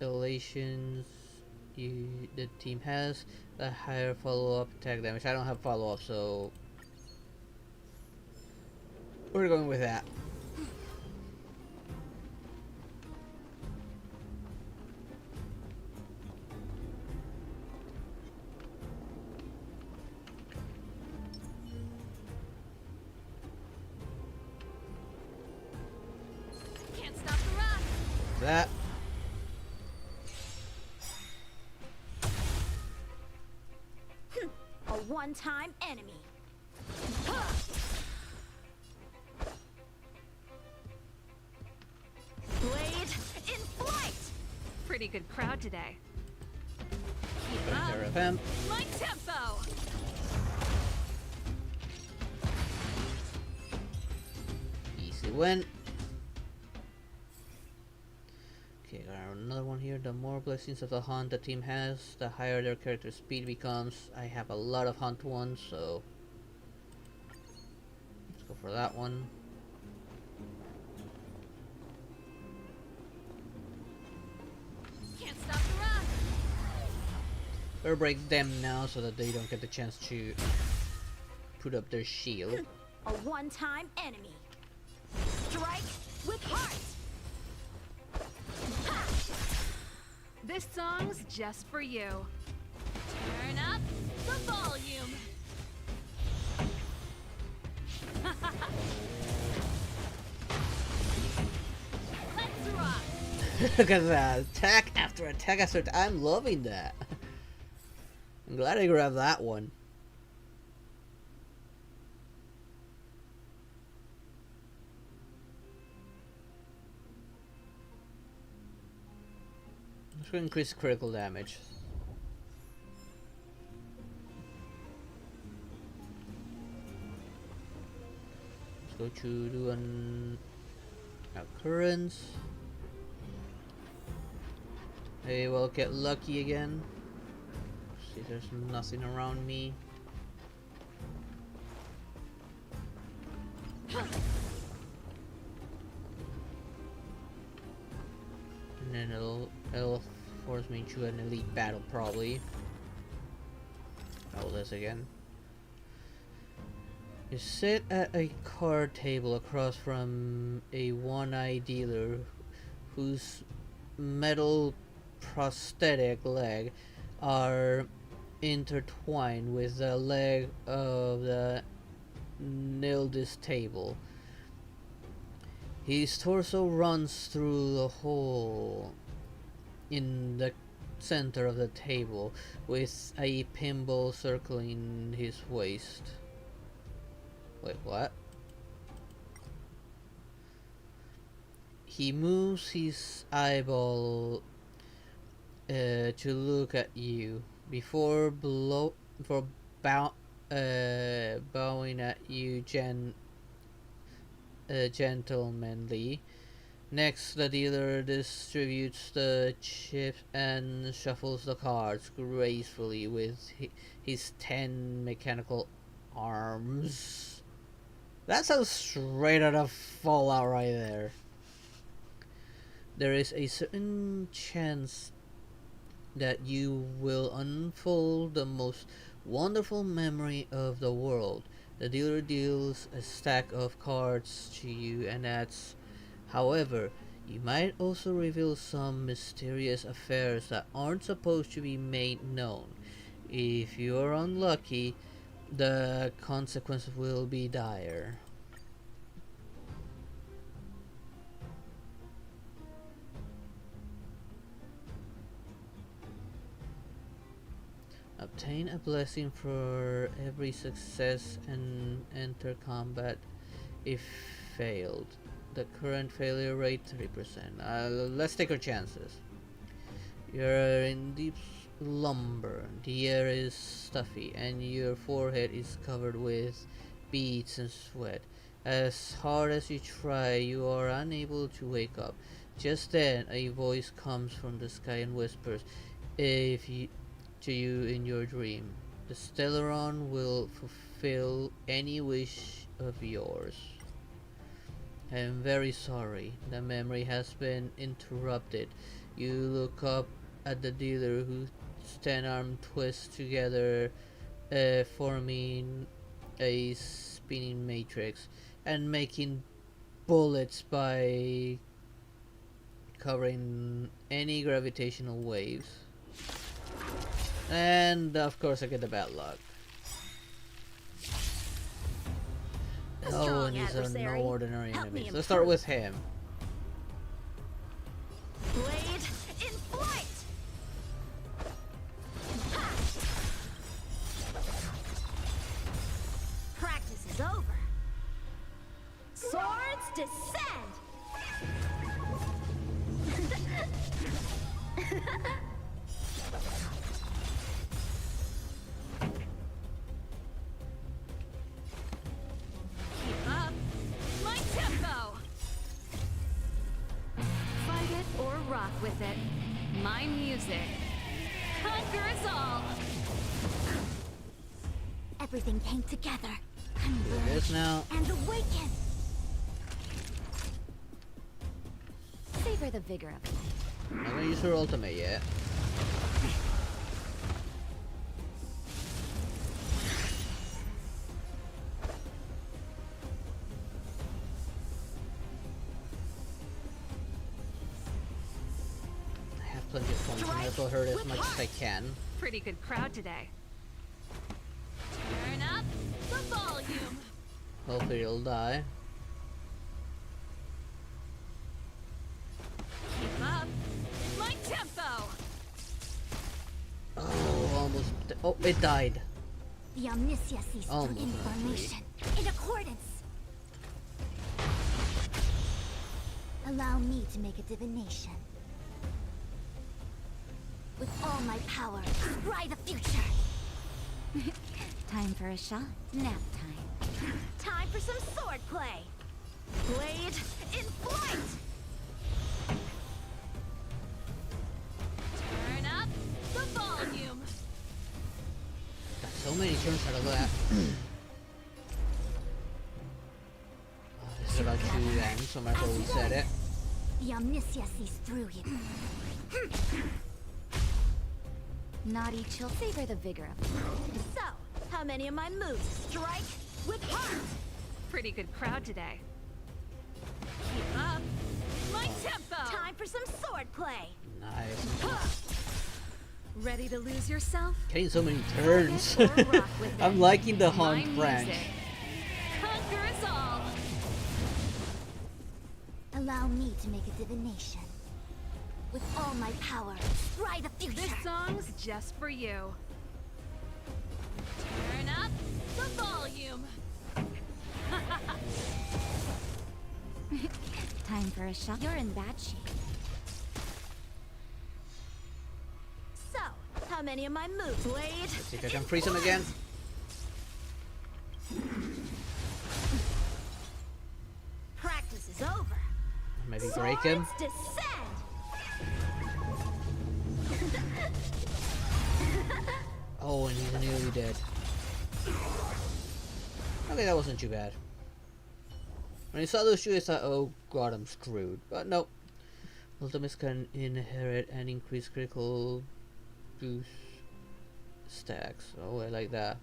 elations the team has, the higher follow-up attack damage. I don't have follow-up, so we're going with that. Can't stop the rock! That. A one-time enemy. Blade in flight. Pretty good crowd today. Keep Take up. care of him. My tempo! Easy win. Okay, got another one here. The more blessings of the hunt the team has, the higher their character speed becomes. I have a lot of hunt ones, so let's go for that one. Can't stop the rock! Better break them now so that they don't get the chance to put up their shield. A one-time enemy. Strike with heart. This song's just for you. Turn up the volume. Let's rock! Look at that. Attack after attack after attack. I'm loving that. I'm glad I grabbed that one. Let's go increase critical damage. Let's go to do an occurrence. Maybe we'll get lucky again. See, there's nothing around me. And then it'll force me into an elite battle probably. Oh, this again. You sit at a card table across from a one-eye dealer whose metal prosthetic leg are intertwined with the leg of the Nildis table. His torso runs through the hole in the center of the table with a pinball circling his waist. Wait, what? He moves his eyeball to look at you before bowing at you gentlemanly. Next, the dealer distributes the chips and shuffles the cards gracefully with his 10 mechanical arms. That sounds straight out of Fallout right there. There is a certain chance that you will unfold the most wonderful memory of the world. The dealer deals a stack of cards to you and adds, however, you might also reveal some mysterious affairs that aren't supposed to be made known. If you are unlucky, the consequences will be dire. Obtain a blessing for every success and enter combat if failed. The current failure rate 30%. Let's take our chances. You're in deep slumber. The air is stuffy and your forehead is covered with beads and sweat. As hard as you try, you are unable to wake up. Just then, a voice comes from the sky and whispers, to you in your dream. The Stellaron will fulfill any wish of yours. I am very sorry. The memory has been interrupted. You look up at the dealer whose 10 arms twist together, forming a spinning matrix and making bullets by covering any gravitational waves. And of course I get the bad luck. Oh, and these are no ordinary enemies. Let's start with him. Blade in flight! Ha! Practice is over. Swords descend! Keep up. My tempo. Fight it or rock with it. My music conquers all. Everything came together. Do this now. And awaken! Savor the vigor of life. I'm not gonna use her ultimate yet. I have plenty of points and therefore hurt as much as I can. Pretty good crowd today. Turn up the volume. Hopefully he'll die. Keep up. My tempo. Oh, almost. Oh, it died. The Omniscia ceased to Almost information. In accordance. Allow me to make a divination. With all my power, scry the future. Time for a shot. Nap time. Time for some swordplay. Blade in flight. turns out of that. This is about to end, so I might as well reset it. The omniscia sees through you. Naughty chill, savor the vigor of it. So, how many of my moves strike with heart? Pretty good crowd today. Keep up. My tempo. Time for some sword play. Nice. Ready to lose yourself? Getting so many turns. Fight it or rock with I'm it. liking the My hunt branch. music. Conquer us all. Allow me to make a divination. With all my power, try the future. This song's just for you. Turn up the volume. Time for a shot. You're in bad shape. So, how many of my moves? Blade. Let's see if I can freeze him again. Practice is over. Maybe break him. Swords descend. Oh, and he's nearly dead. Okay, that wasn't too bad. When I saw those shoes, I thought, oh god, I'm screwed. But nope. Ultimates can inherit and increase critical boost stacks. Oh, I like that.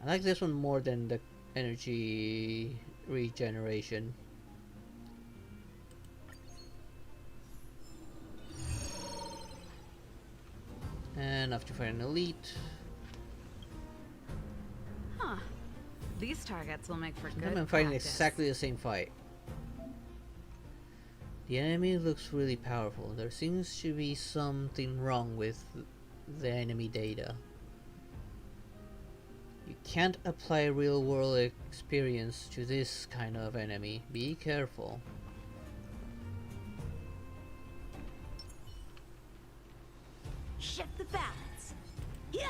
I like this one more than the energy regeneration. And after fighting an elite, Huh. These targets will make for good I'm fighting practice. exactly the same fight. The enemy looks really powerful. There seems to be something wrong with the enemy data. You can't apply real world experience to this kind of enemy. Be careful. Shift the balance. Yeah.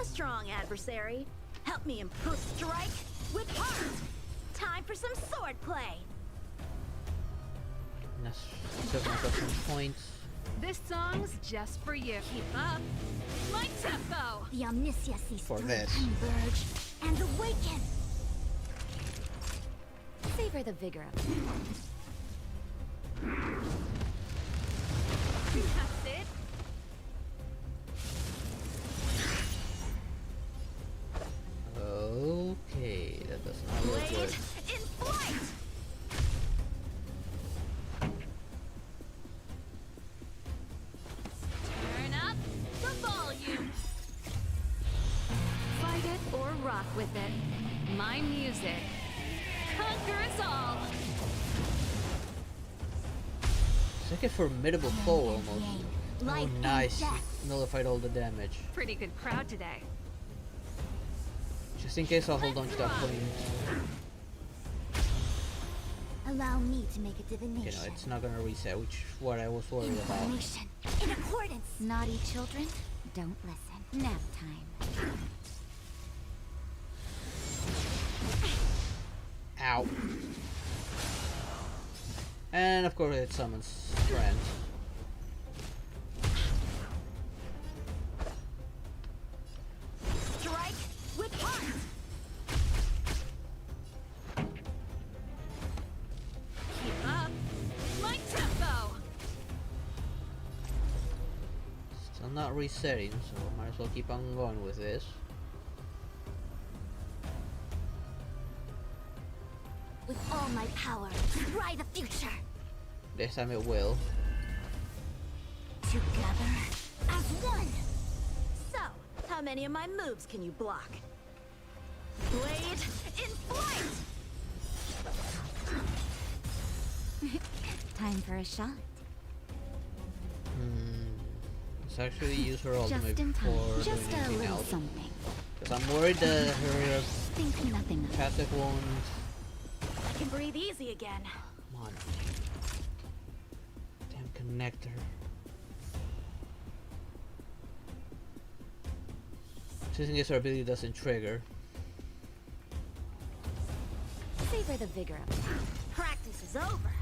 A strong adversary. Help me improve. Strike with heart. Time for some sword play. And that's took myself some points. This song's just for you. Keep up. My tempo. The omniscia sees For through, this. converge, and awaken. Savor the vigor of it. That's it. Okay, that does not look Blade good. in flight. Turn up the volume. Fight it or rock with it. My music. Conquer us all. It's like a formidable foe almost. Oh, Life and nice. death. Nullified all the damage. Pretty good crowd today. Just in case, I'll hold on to that point. Allow me to make a You divination. know, it's not gonna reset, which is what I was worried about. Information in accordance. Naughty children, don't listen. Nap time. Ow. And of course it summons friends. Strike with heart. Keep up. My tempo. Still not resetting, so might as well keep on going with this. With all my power, try the future. This time it will. Together as one. So, how many of my moves can you block? Blade in flight. Time for a shot. Let's actually use her ultimate Just in time. before Just doing a anything little else. something. Because I'm worried that her Think nothing of it. passive won't... I can breathe easy again. Come on. Damn connector. Just in case her ability doesn't trigger. Savor the vigor of it. Practice is is over.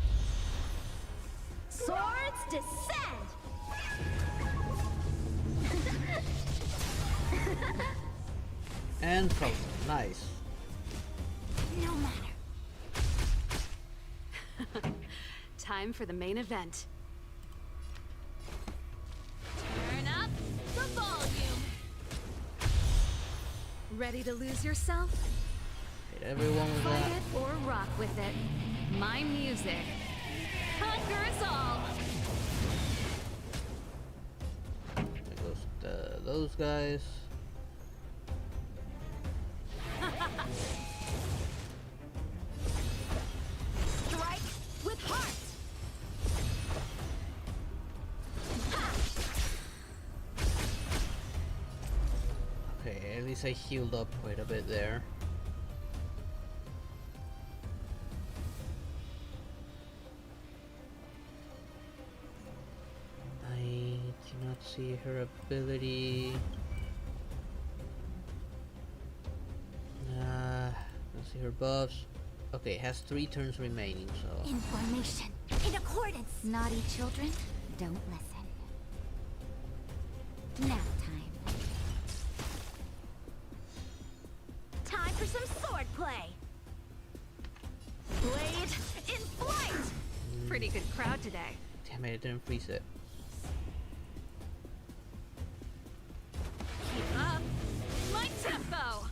Swords descend! And frozen. Nice. No matter. Time for the main event. Turn up the volume. Ready to lose yourself? Hit everyone with Fight that. it or rock with it. My music. Conquer us all. There goes those guys. Strike with heart! Okay, at least I healed up quite a bit there. I do not see her ability. Don't see her buffs. Okay, has 3 turns remaining, so. In formation, in accordance. Naughty children, don't listen. Nap time. Time for some sword play. Blade in flight. Pretty good crowd today. Damn it, I didn't freeze it. Keep up. My tempo.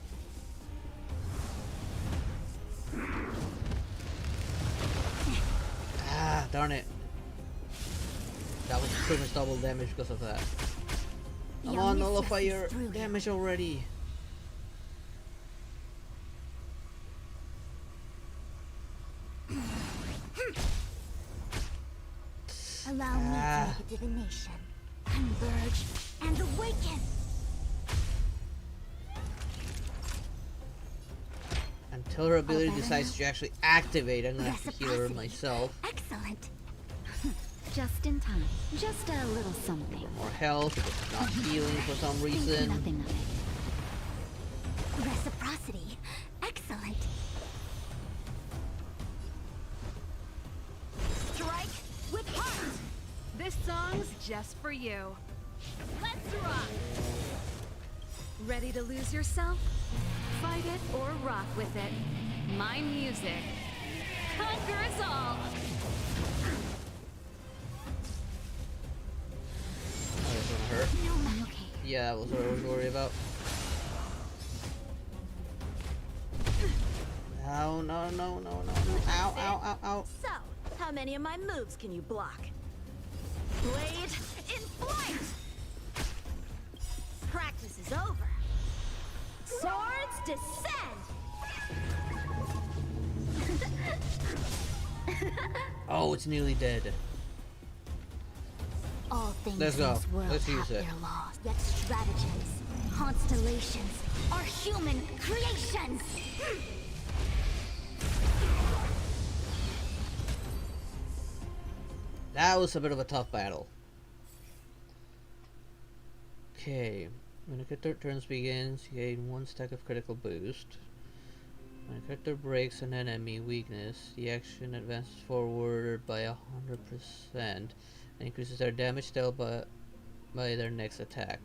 Ah, darn it. That was pretty much double damage because of that. Come Young on, Mistress nullify is your through you. damage already. Allow me to Ah. make a divination. Converge and awaken. Until her ability better decides now. to actually activate, I'm gonna have to heal her Reciprocity. myself. Excellent. Just in time. Just a little something. More health, because it's not healing for some Think reason. nothing of it. Reciprocity. Excellent. Strike with heart. This song's just for you. Let's rock. Ready to lose yourself? Fight it or rock with it. My music. Conquer us all. Oh, that's gonna hurt. No, I'm okay. Yeah, that was what I was worried about. No, no, no, no, no, no. Ow, ow, ow, ow. So, how many of my moves can you block? Blade in flight! Practice is over. Swords descend! Oh, it's nearly dead. All things Let's in go. this world Let's have use it. their laws, yet stratagems, constellations are human creations! That was a bit of a tough battle. Okay, when a character turns begins, you gain 1 stack of critical boost. When a character breaks an enemy weakness, the action advances forward by 100% and increases their damage dealt by their next attack.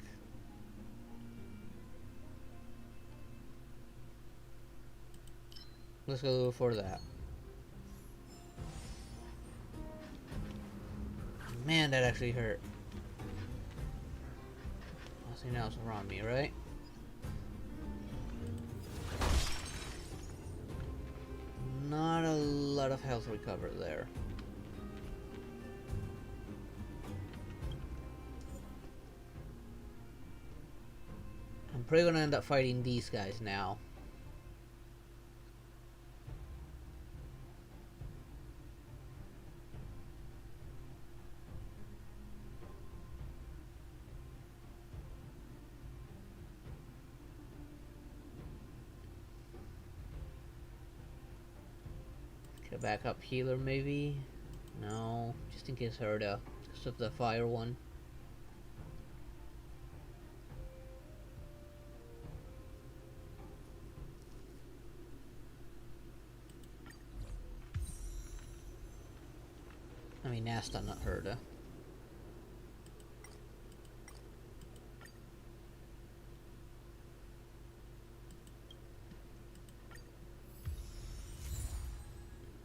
Let's go for that. Man, that actually hurt. Nothing else around me, right? Not a lot of health recovered there. I'm probably gonna end up fighting these guys now. A backup healer maybe? No, just in case Herda, because of the fire one. mean Asta, not her though.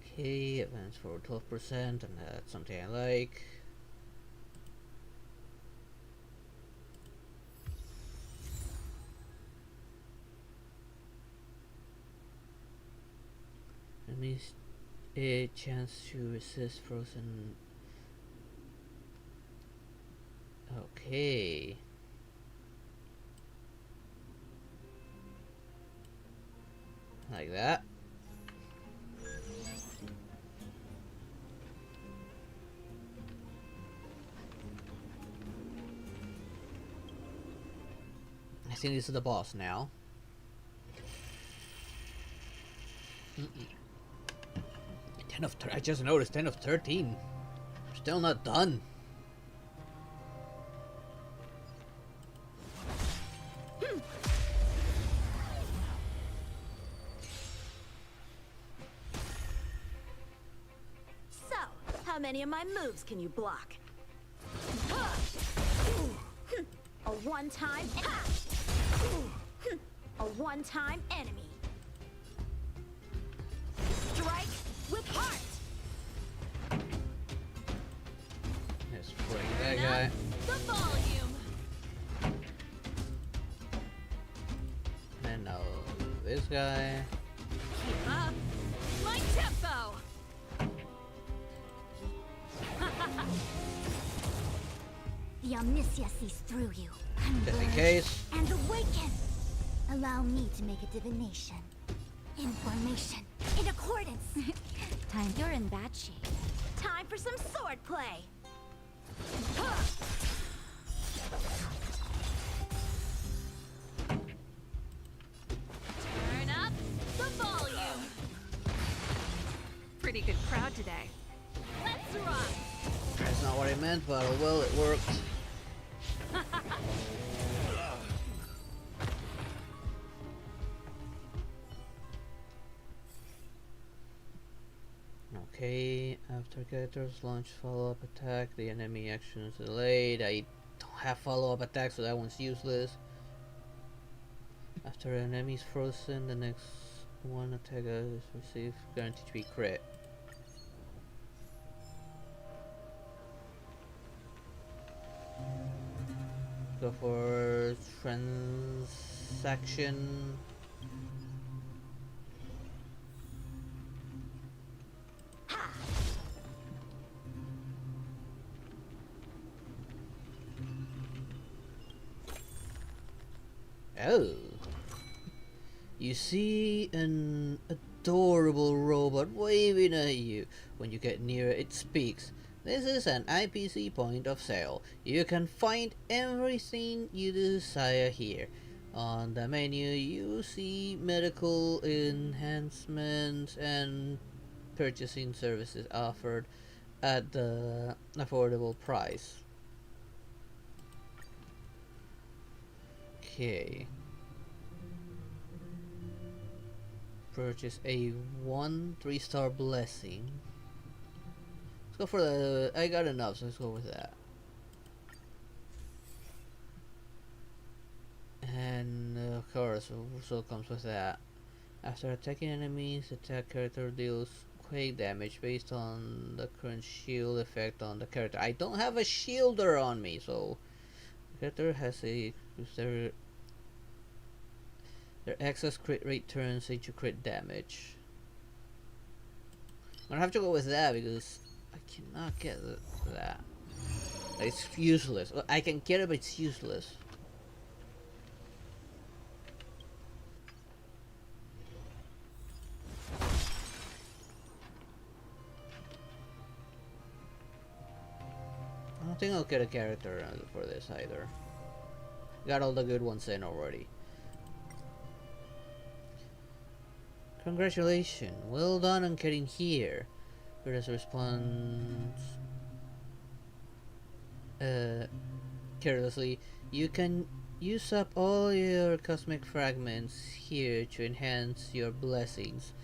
Okay, advance for 12%, and that's something I like. Enemies a chance to resist frozen. Okay. Like that. I think this is the boss now. 10 of I just noticed 10 of 13. Still not done. So, how many of my moves can you block? A one-time a one-time enemy. Strike with heart. Let's bring that guy. The volume. And now this guy. Keep up. My tempo. The Omniscia sees through you. Just in case. And awaken. Allow me to make a divination. In formation. In accordance. Time. You're in bad shape. Time for some sword play. Turn up the volume. Pretty good crowd today. Let's rock. That's not what I meant, but well, it worked. Okay, after characters launch follow-up attack, the enemy action is delayed. I don't have follow-up attack, so that one's useless. After an enemy is frozen, the next one attack is received, guaranteed to be crit. Go for transaction. Oh. You see an adorable robot waving at you. When you get near it speaks. This is an IPC point of sale. You can find everything you desire here. On the menu you see medical enhancements and purchasing services offered at the affordable price. Okay. Purchase a 3-star blessing. Let's go for the... I got enough, so let's go with that. And of course, also comes with that. After attacking enemies, attack character deals quake damage based on the current shield effect on the character. I don't have a shielder on me, so the character has a... Their excess crit rate turns into crit damage. I'm gonna have to go with that because I cannot get that. It's useless. Well, I can get it, but it's useless. I don't think I'll get a character for this either. Got all the good ones in already. Congratulations, well done on getting here. Curtis responds carelessly. You can use up all your cosmic fragments here to enhance your blessings.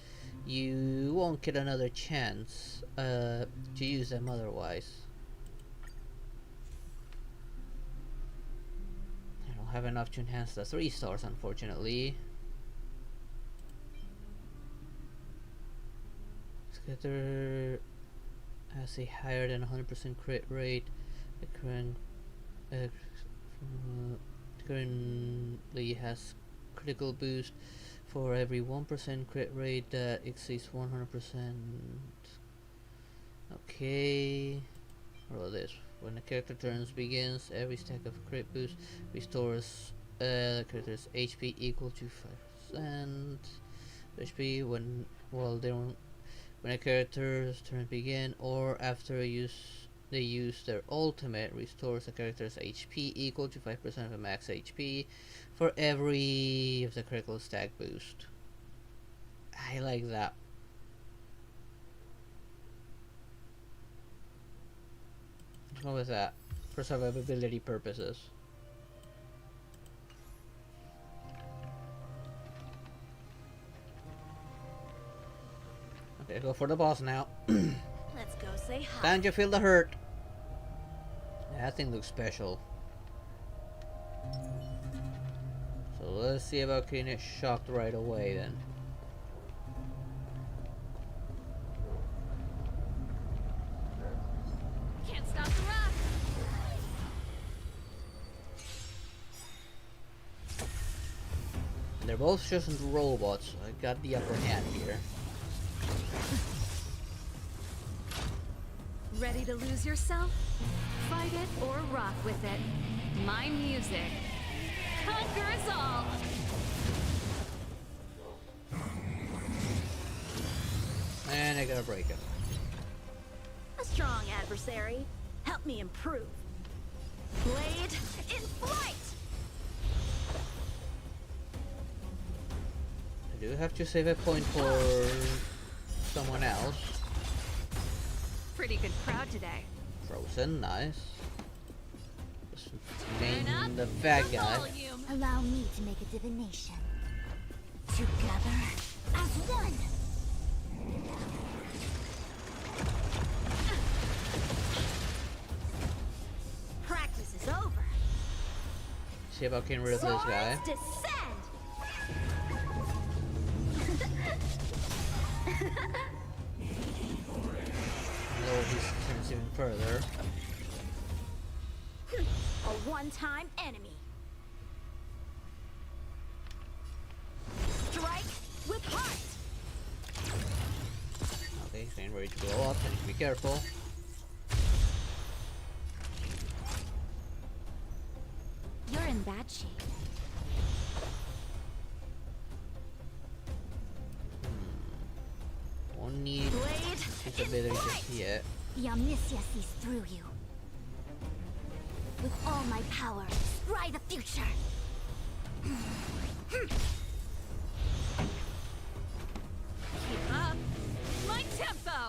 you won't get another chance to use them otherwise. I don't have enough to enhance the 3 stars, unfortunately. Scatter has a higher than 100% crit rate. The currently has critical boost for every 1% crit rate that exceeds 100%. Okay. What about this? When the character turns begins, every stack of crit boost restores the character's HP equal to 5%. HP when when a character's turn begin or after they use their ultimate, restores the character's HP equal to 5% of the max HP for every of the critical stack boost. I like that. Let's go with that for survivability purposes. Okay, go for the boss now. Let's go say hi. Time to feel the hurt. That thing looks special. So let's see about getting it shocked right away then. Can't stop the rock. They're both just robots, so I got the upper hand here. Ready to lose yourself? Fight it or rock with it. My music. Conquer us all! And I gotta break him. A strong adversary. Help me improve. Blade in flight! I do have to save a point for someone else. Pretty good crowd today. Frozen, nice. Just Turn up main the bad the guy. volume. Allow me to make a divination. Together as one. Practice is over. See about getting rid of this guy. Swords descend. Lower his turns even further. A one-time enemy. Strike with heart. Okay, he's getting ready to blow up, so I need to be careful. You're in bad shape. Won't need Blade his in ability flight. just yet. The Omniscia sees through you. With all my power, scry the future. Keep up. My tempo.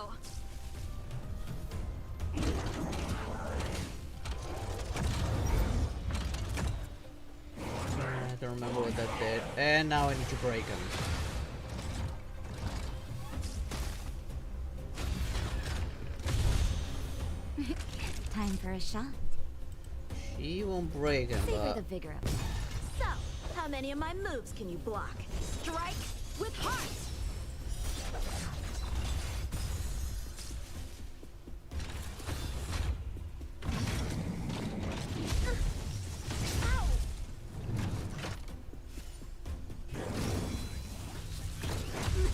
I don't remember what that did. And now I need to break him. Time for a shot. She won't break him, Savor but the vigor of it. So, how many of my moves can you block? Strike with heart. Ow!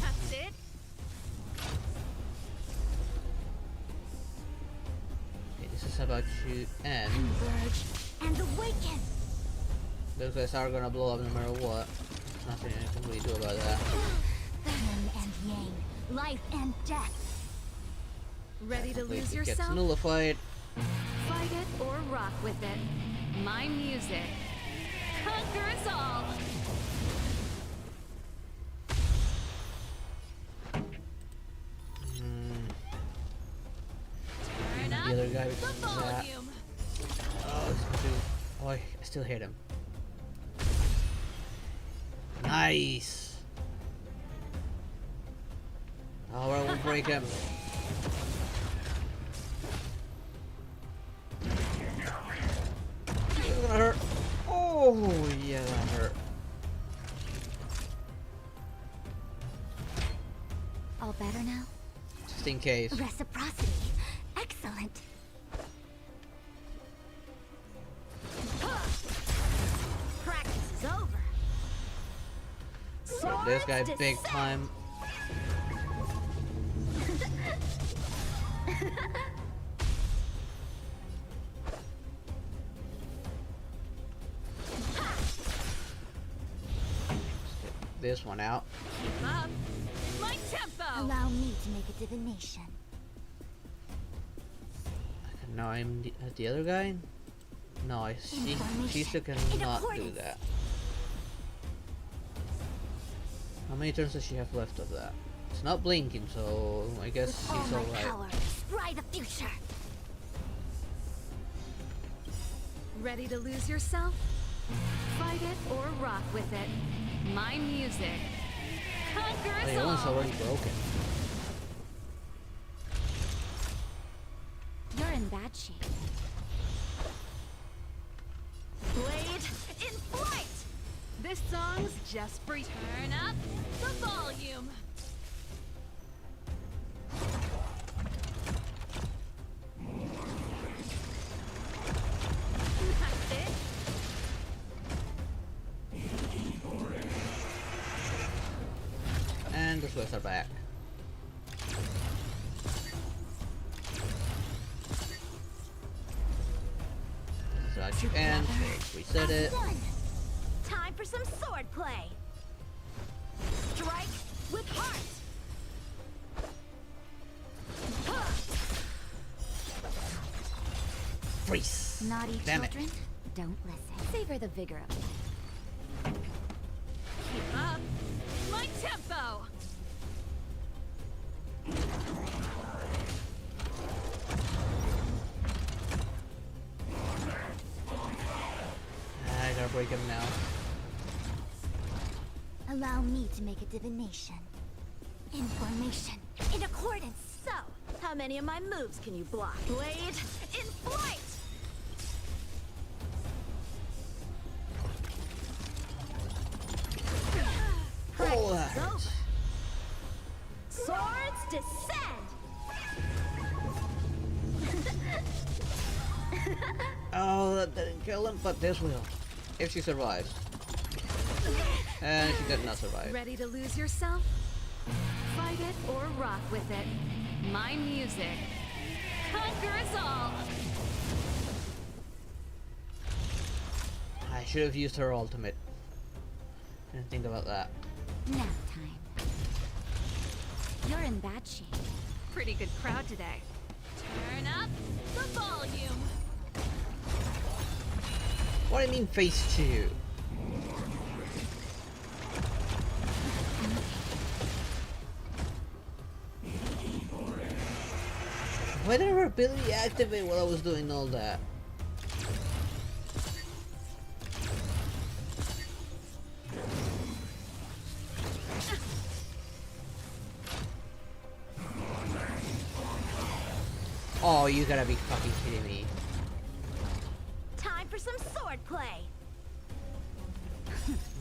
That's it. okay, this is about to end. Converge and awaken. Those guys are gonna blow up no matter what. There's nothing I can really do about that. Yin and yang, life and death. Ready to Hopefully lose it gets yourself? nullified. Fight it or rock with it. My music. Conquer us all! Turn up The other guy the was that. volume. Oh, it's gonna do. Oh, I still hit him. Nice. break him. It's gonna hurt. Oh, yeah, that hurt. All better now? Just in case. Reciprocity. Excellent. Practice is over. This guy Swords big descend. time. This one out. Keep up. My tempo. Allow me to make a divination. No, I'm the other guy. No, she still cannot do that. How many turns does she have left of that? It's not blinking, so I guess With all she's my alright. power, spry the future. Ready to lose yourself? Fight it or rock with it. My music. Conquer us The one's all. already broken. You're in bad shape. Blade in flight. This song's just for you. Turn up the volume. That's it. And the swift's are back. Such and reset it. Done. Time for some sword play. Strike with heart. Freeze! Naughty Damn it. children, don't listen. Savor the vigor of it. Keep up. My tempo. I gotta break him now. Allow me to make a divination. In formation. In accordance. So, how many of my moves can you block? Blade in flight. Oh, that hurts. Swords descend. Oh, that didn't kill him, but this will. If she survives. And she did not survive. Ready to lose yourself? Fight it or rock with it. My music. Conquer us all. I should have used her ultimate. Didn't think about that. Nap time. You're in bad shape. Pretty good crowd today. Turn up the volume. What do you mean phase 2? Why did her ability activate while I was doing all that? Oh, you gotta be fucking kidding me. Time for some sword play.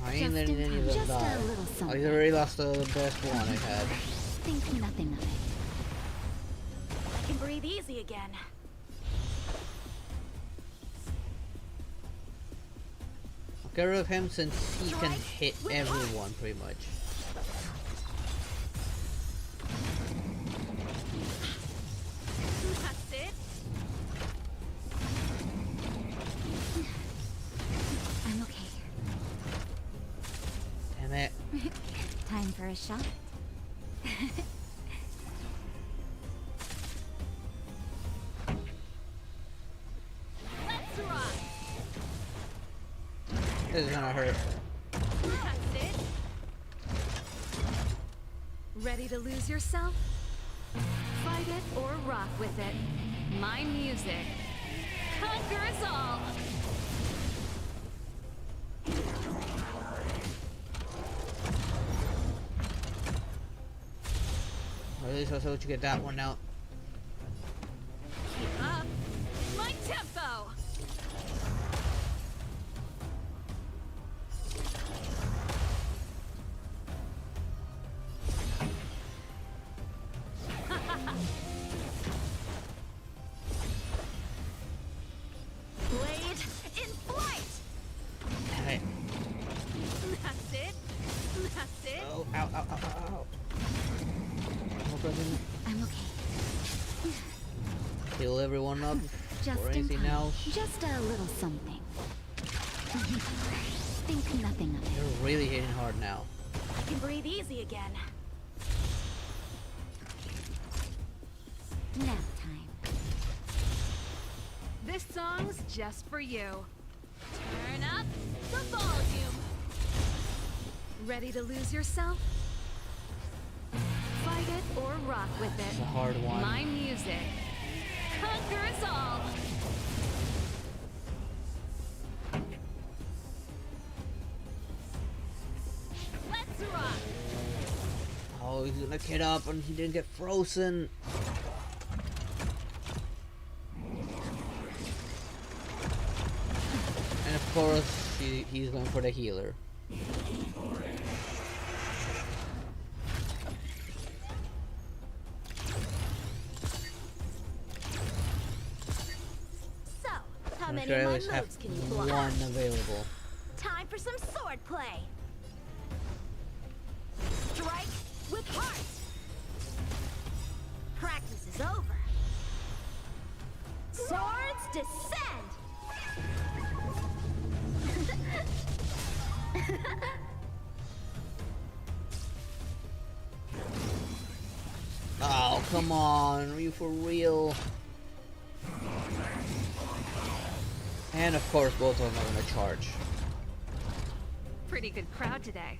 I ain't Just letting in any of time. them Just a die. little I something. already lost the best one I had. Think nothing of it. I can breathe easy again. I'll get rid of him since he can hit everyone pretty much. That's it. I'm okay. Damn it. Time for a shot. Let's rock. This is gonna hurt. That's it. Ready to lose yourself? Fight it or rock with it. My music. Conquer us all. Well, least I was able to get that one out. Keep up. My tempo. Blade in flight. Hey. That's it. That's it. Oh, ow, ow, ow, ow, ow. Hope I didn't I'm okay. heal everyone up Just or in anything time. else. Just a little something. Think nothing of it. They're really hitting hard now. I can breathe easy again. Nap time. This song's just for you. Turn up the volume. Ready to lose yourself? Fight it or rock with it. It's a hard one. My music conquers all. Let's rock. Oh, he's gonna get up and he didn't get frozen. And of course, he's going for the healer. So, how I'm many sure I of my always have moves can you block? one available. Time for some sword play. Strike with heart. Practice is over. Swords descend. Oh, come on, are you for real? And of course, both of them are gonna charge. Pretty good crowd today.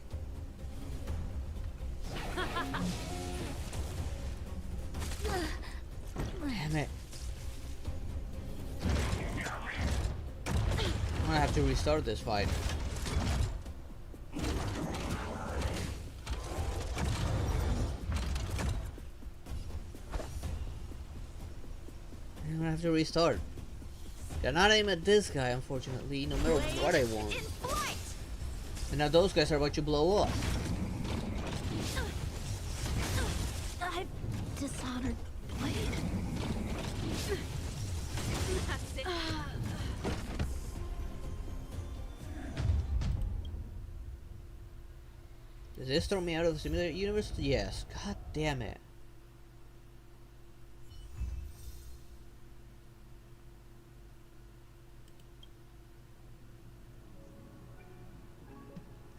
Damn it. I'm gonna have to restart this fight. I'm gonna have to restart. Cannot aim at this guy, unfortunately, no matter what I want. In flight. And now those guys are about to blow up. I've dishonored Blade. That's it. Does this throw me out of the simulator universe? Yes. God damn it.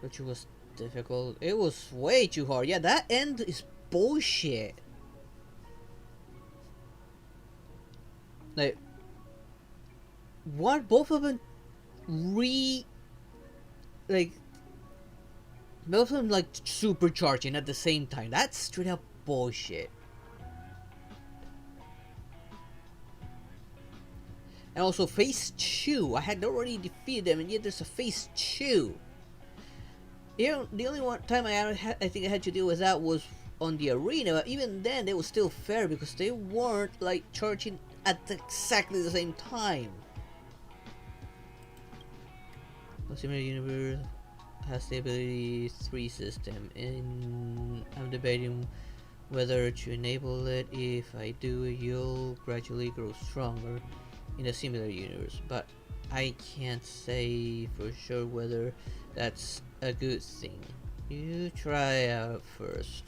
Which was difficult. It was way too hard. Yeah, that end is bullshit. Like, what? Both of them both of them like supercharging at the same time. That's straight up bullshit. And also phase 2. I had already defeated them, and yet there's a phase 2. You know, the only one time I think I had to deal with that was on the arena, but even then it was still fair because they weren't like charging at exactly the same time. The Simulator Universe has the ability 3 system, and I'm debating whether to enable it. If I do, you'll gradually grow stronger in the Simulator Universe, but I can't say for sure whether that's a good thing. You try out first.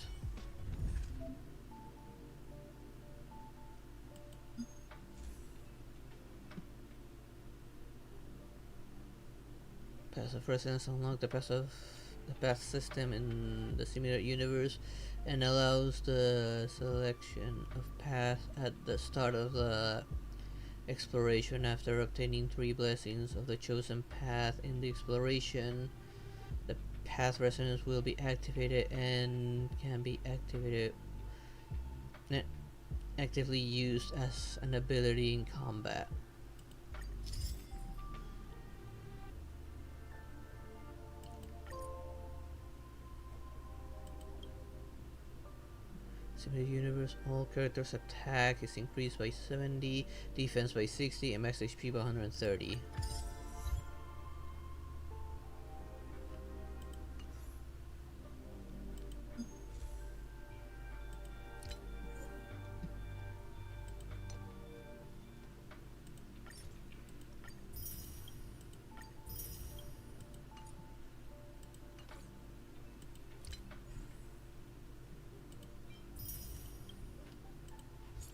Passive resonance unlock the path system in the Simulator Universe and allows the selection of path at the start of the exploration. After obtaining 3 blessings of the chosen path in the exploration, the path resonance will be activated and can be actively used as an ability in combat. Simulated universe, all characters' attack is increased by 70, defense by 60, and max HP by 130.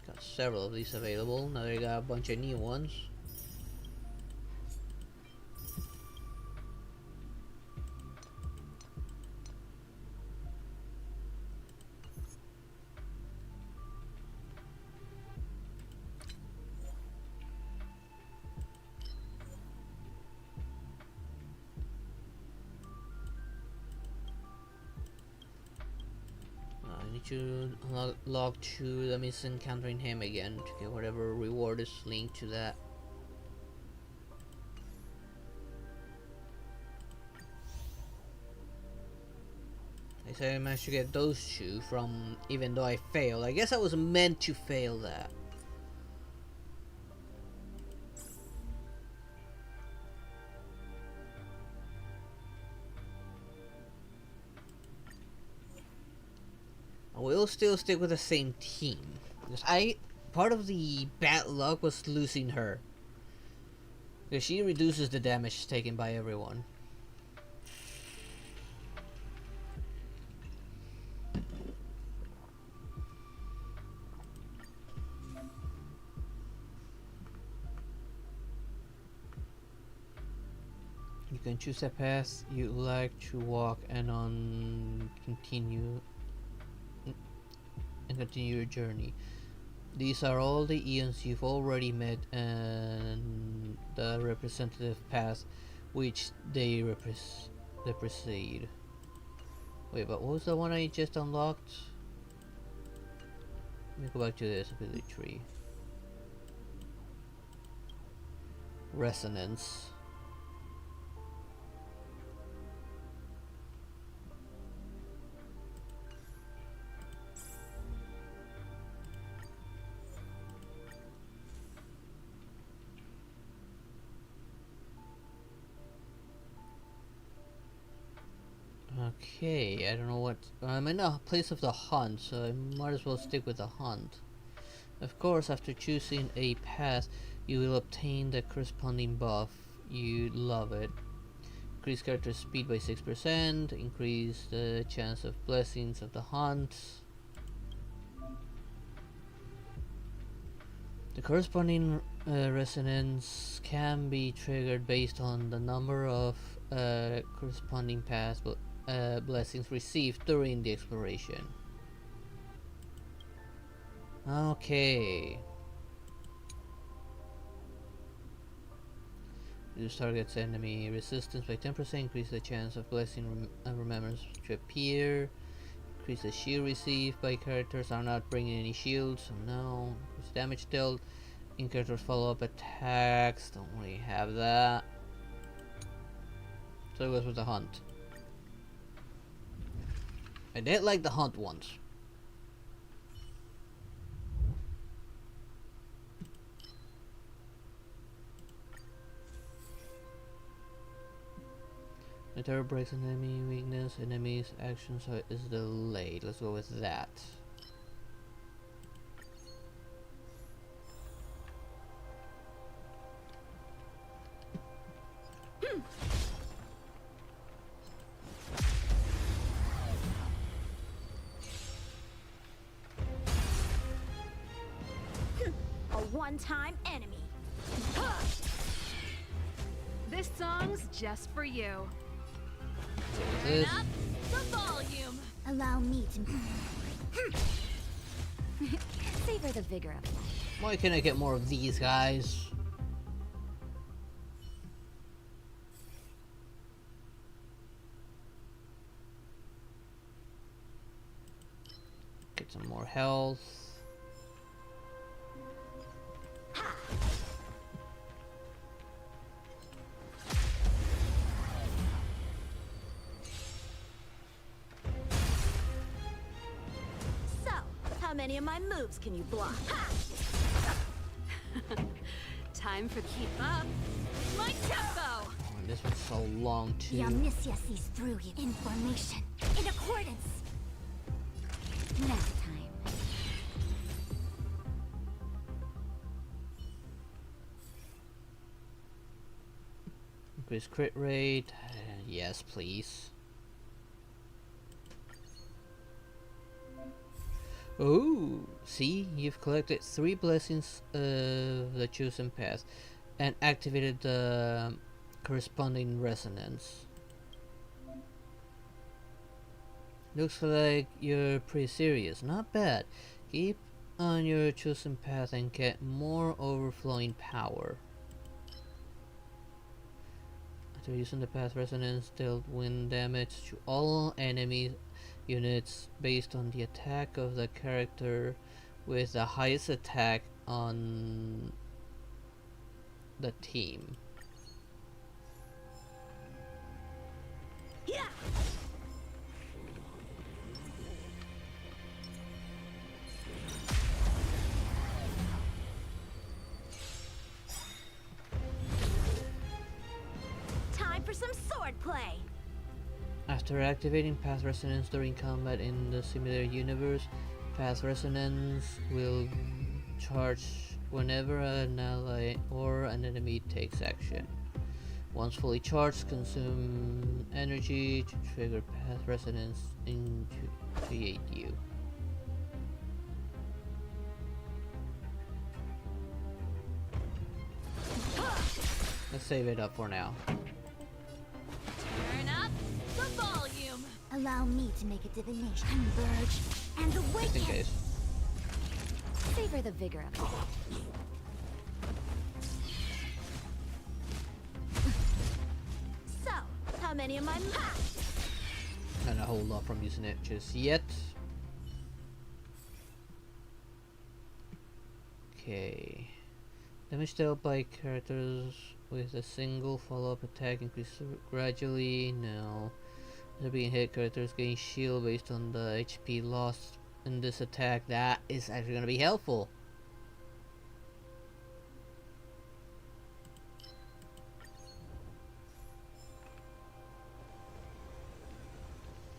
Got several of these available. Now they got a bunch of new ones. I need to log to the miss encountering him again to get whatever reward is linked to that. I said I managed to get those two from, even though I failed. I guess I was meant to fail that. I will still stick with the same team. Because part of the bad luck was losing her. Because she reduces the damage taken by everyone. You can choose a path you like to walk and continue your journey. These are all the eons you've already met and the representative path which they precede. Wait, but what was the one I just unlocked? Let me go back to this ability tree. Resonance. Okay, I don't know what. I'm in a place of the hunt, so I might as well stick with the hunt. Of course, after choosing a path, you will obtain the corresponding buff. You love it. Increase character speed by 6%, increase the chance of blessings of the hunt. The corresponding resonance can be triggered based on the number of corresponding paths blessings received during the exploration. Okay. Reduce target's enemy resistance by 10%, increase the chance of blessing remembrance to appear. Increase the shield received by characters are not bringing any shields, so no. Increase damage dealt in characters follow-up attacks, don't really have that. So it goes with the hunt. I did like the hunt once. The terror breaks an enemy weakness, enemy's action so is delayed. Let's go with that. One-time enemy. This song's just for you. What is Turn up the volume. Allow me to savor the vigor of life. Why can't I get more of these guys? Get some more health. many of my moves can you block? Time for keep up. My tempo! Oh, this one's so long too. The Omniscia sees through you. In formation. In accordance. Nap time. Increase crit rate. Yes, please. Oh, see, you've collected 3 blessings of the chosen path and activated the corresponding resonance. Looks like you're pretty serious. Not bad. Keep on your chosen path and get more overflowing power. After using the path, resonance dealt wind damage to all enemy units based on the attack of the character with the highest attack on the team. Yeah. Time for some swordplay. After activating Path Resonance during combat in the simulator universe, Path Resonance will charge whenever an ally or an enemy takes action. Once fully charged, consume energy to trigger Path Resonance to aid you. Let's save it up for now. Turn up the volume. Allow me to make a divination. Converge and Just in awaken. case. Savor the vigor of it. So, how many of my Not a whole lot from using it just yet. Okay. Damage dealt by characters with a single follow-up attack increases gradually. No. After being hit, characters gain shield based on the HP lost in this attack. That is actually going to be helpful.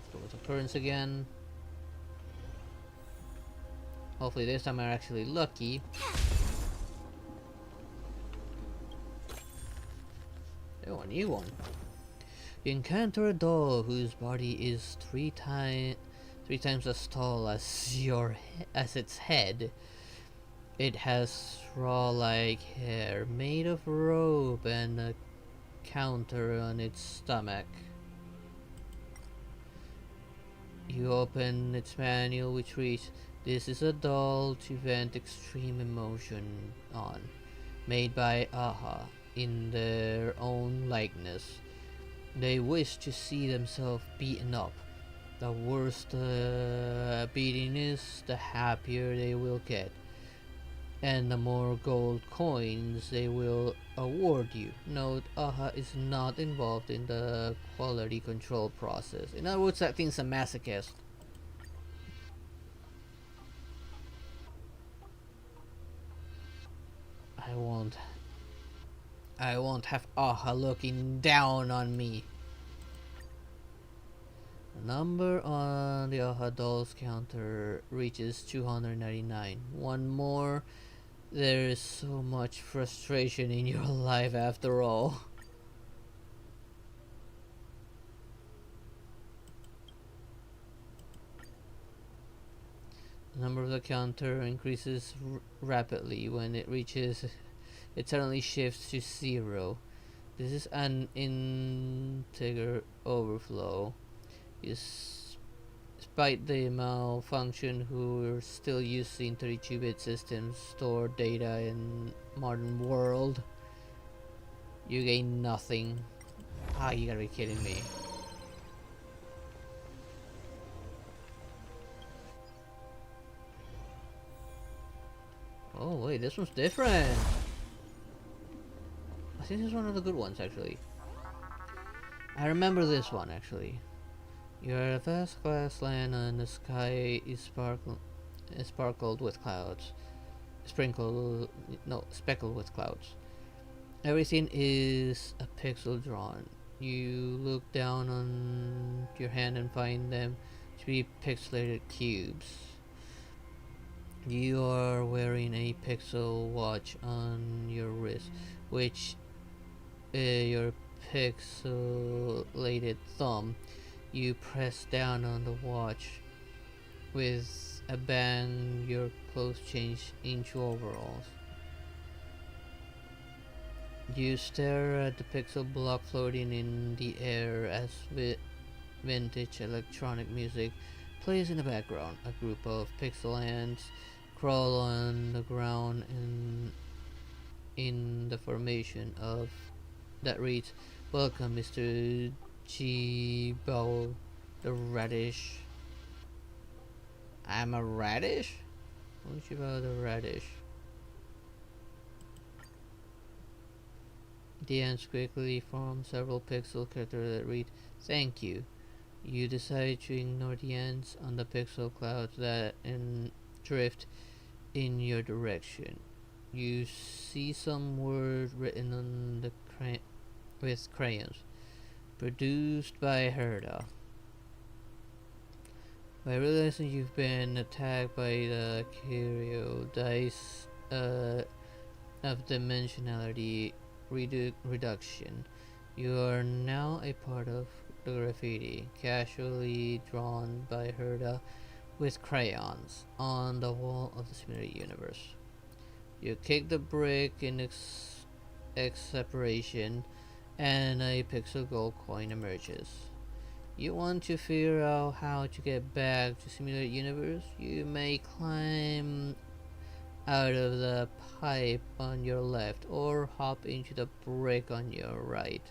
Let's go with occurrence again. Hopefully this time I'm actually lucky. Oh, a new one. You encounter a doll whose body is three times as tall as its head. It has straw-like hair made of rope and a counter on its stomach. You open its manual, which reads, "This is a doll to vent extreme emotion on, made by AHA in their own likeness. They wish to see themselves beaten up. The worse the beating is, the happier they will get, and the more gold coins they will award you. Note, AHA is not involved in the quality control process." In other words, that thing's a masochist. I won't have AHA looking down on me. The number on the AHA dolls counter reaches 299. One more. There is so much frustration in your life after all. The number of the counter increases rapidly. When it reaches, it suddenly shifts to 0. This is an integer overflow. Despite the malfunction, who are still using 32-bit systems store data in modern world, you gain nothing. Ah, you gotta be kidding me. Oh wait, this one's different. I think this is one of the good ones actually. I remember this one actually. You are a vast grassland and the sky is sparkling, sparkled with clouds. Sprinkled, no, speckled with clouds. Everything is a pixel drawn. You look down on your hand and find them to be pixelated cubes. You are wearing a pixel watch on your wrist, which your pixelated thumb. You press down on the watch. With a bang, your clothes change into overalls. You stare at the pixel block floating in the air as vintage electronic music plays in the background. A group of pixel ants crawl on the ground in the formation of that reads, "Welcome, Mr. G. Bow, the radish." I'm a radish? What about the radish? The ants quickly form several pixel characters that read, "Thank you." You decide to ignore the ants on the pixel clouds that drift in your direction. You see some words written on the with crayons. Produced by Herda. By realizing you've been attacked by the Curio dice of dimensionality reduction, you are now a part of the graffiti, casually drawn by Herda with crayons on the wall of the simulated universe. You kick the brick in separation, and a pixel gold coin emerges. You want to figure out how to get back to simulated universe? You may climb out of the pipe on your left or hop into the brick on your right.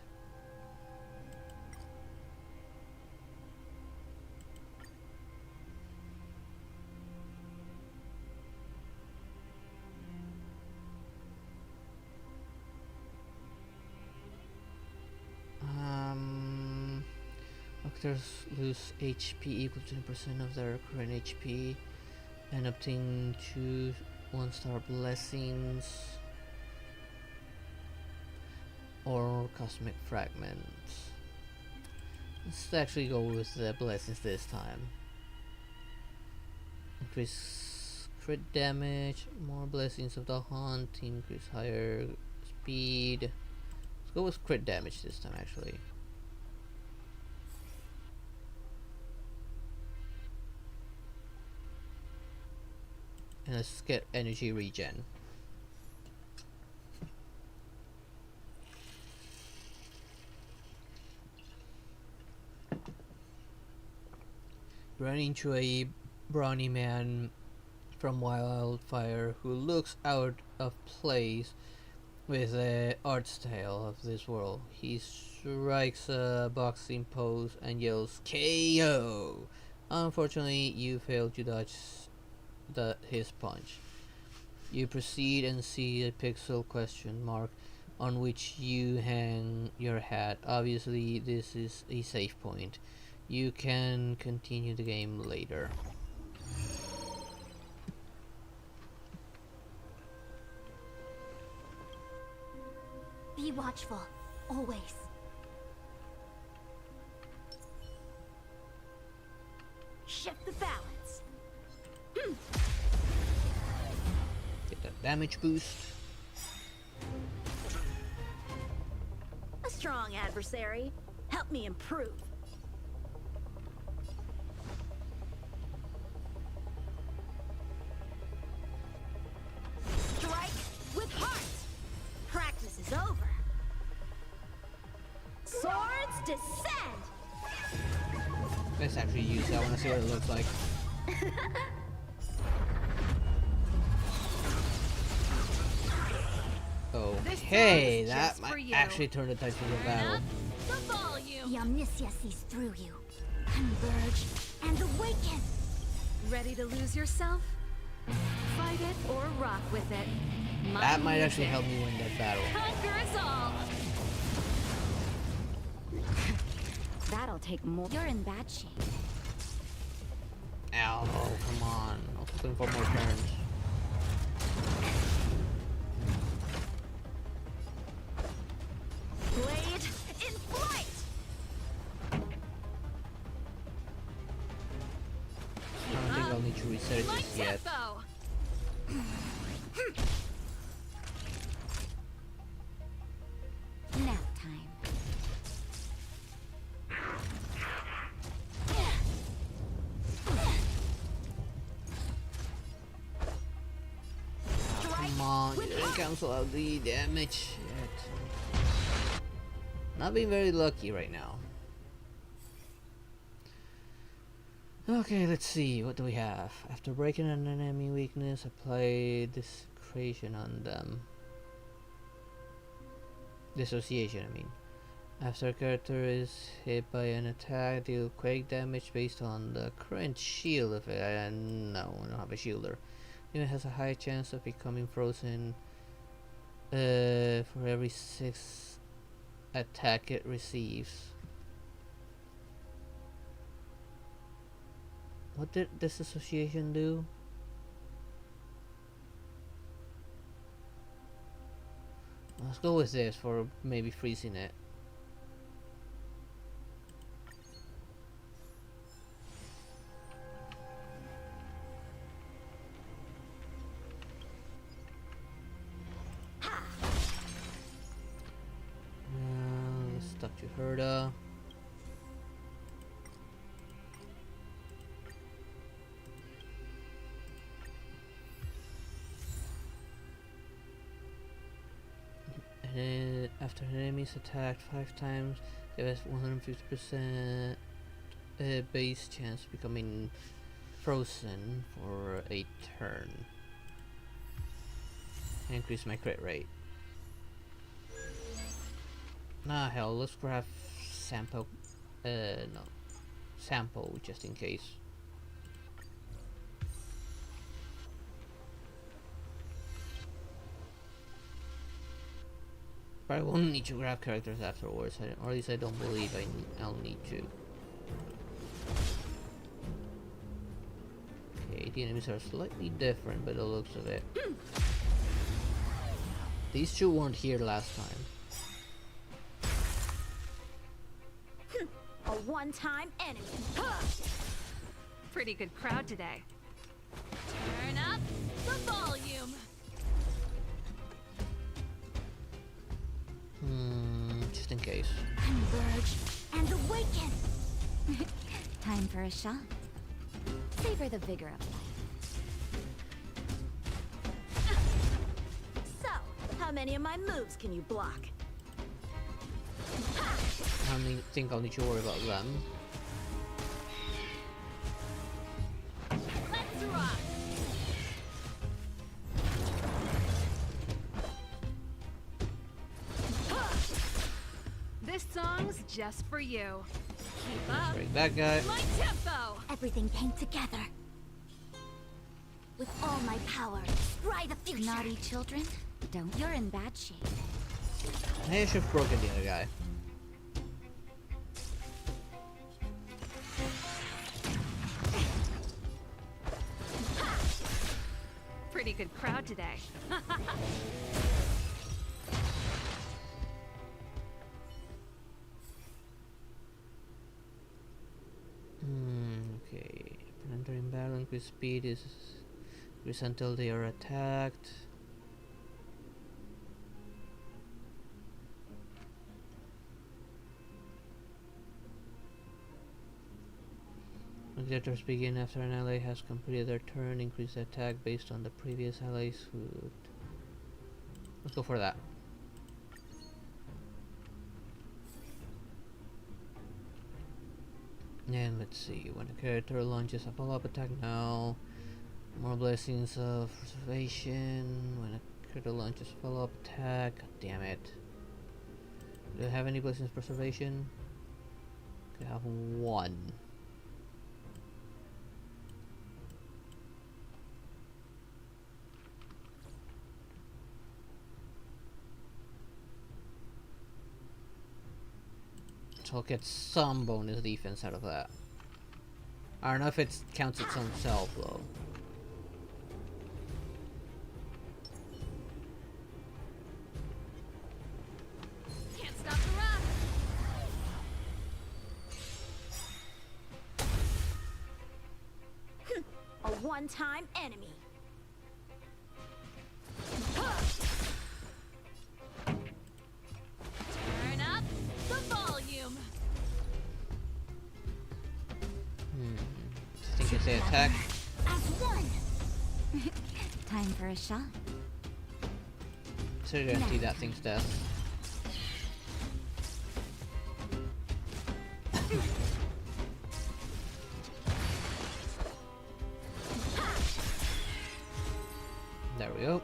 Actors lose HP equal to 20% of their current HP and obtain 2 1-star blessings or cosmic fragments. Let's actually go with the blessings this time. Increase crit damage, more blessings of the hunt, increase higher speed. Let's go with crit damage this time actually. And let's get energy regen. Run into a brawny man from Wildfire who looks out of place with the art style of this world. He strikes a boxing pose and yells KO. Unfortunately, you fail to dodge his punch. You proceed and see a pixel question mark on which you hang your hat. Obviously, this is a save point. You can continue the game later. Be watchful, always. Shift the balance. Get that damage boost. A strong adversary. Help me improve. Strike with heart. Practice is over. Swords descend. Let's actually use that. I want to see what it looks like. Okay, that might actually turn the tide of the battle. The volume. The omniscia sees through you. Converge and awaken. Ready to lose yourself? Fight it or rock with it. That might actually help me win that battle. Conquer us all. That'll take more. You're in bad shape. Ow, come on. Going for more turns. Blade in flight! I don't think I'll need to reset it My just yet. tempo! Nap time. Come on, you didn't cancel out the damage yet. Not being very lucky right now. Okay, let's see, what do we have? After breaking an enemy weakness, apply discretion on them. Dissociation, I mean. After a character is hit by an attack, deal quake damage based on the current shield of it. No, I don't have a shielder. It has a high chance of becoming frozen for every 6 attack it receives. What did this association do? Let's go with this for maybe freezing it. Let's talk to Herda. After an enemy is attacked 5 times, it has 150% base chance of becoming frozen for a turn. Increase my crit rate. Nah, hell, let's grab sample. No, sample just in case. But I won't need to grab characters afterwards, or at least I don't believe I'll need to. Okay, the enemies are slightly different by the looks of it. These two weren't here last time. A one-time enemy. Pretty good crowd today. Turn up the volume. Just in case. Converge and awaken. Time for a shot. Savor the vigor of life. So, how many of my moves can you block? I don't think I'll need to worry about them. Let's rock. This song's just for you. Keep up. Break that guy. My tempo. Everything came together. With all my power, spry the future. Naughty children, don't. You're in bad shape. Hey, I should have broken the other guy. Pretty good crowd today. Okay. Upon entering battle, increase speed is increased until they are attacked. When characters begin after an ally has completed their turn, increase the attack based on the previous ally's food. Let's go for that. And let's see, when a character launches a follow-up attack now, more blessings of preservation. When a character launches a follow-up attack, god damn it. Do I have any blessings of preservation? I have 1. So I'll get some bonus defense out of that. I don't know if it counts its own self though. one-time enemy. Turn up the volume. I think it's the attack. As one. Time for a shot. So guarantee that thing's death. There we go.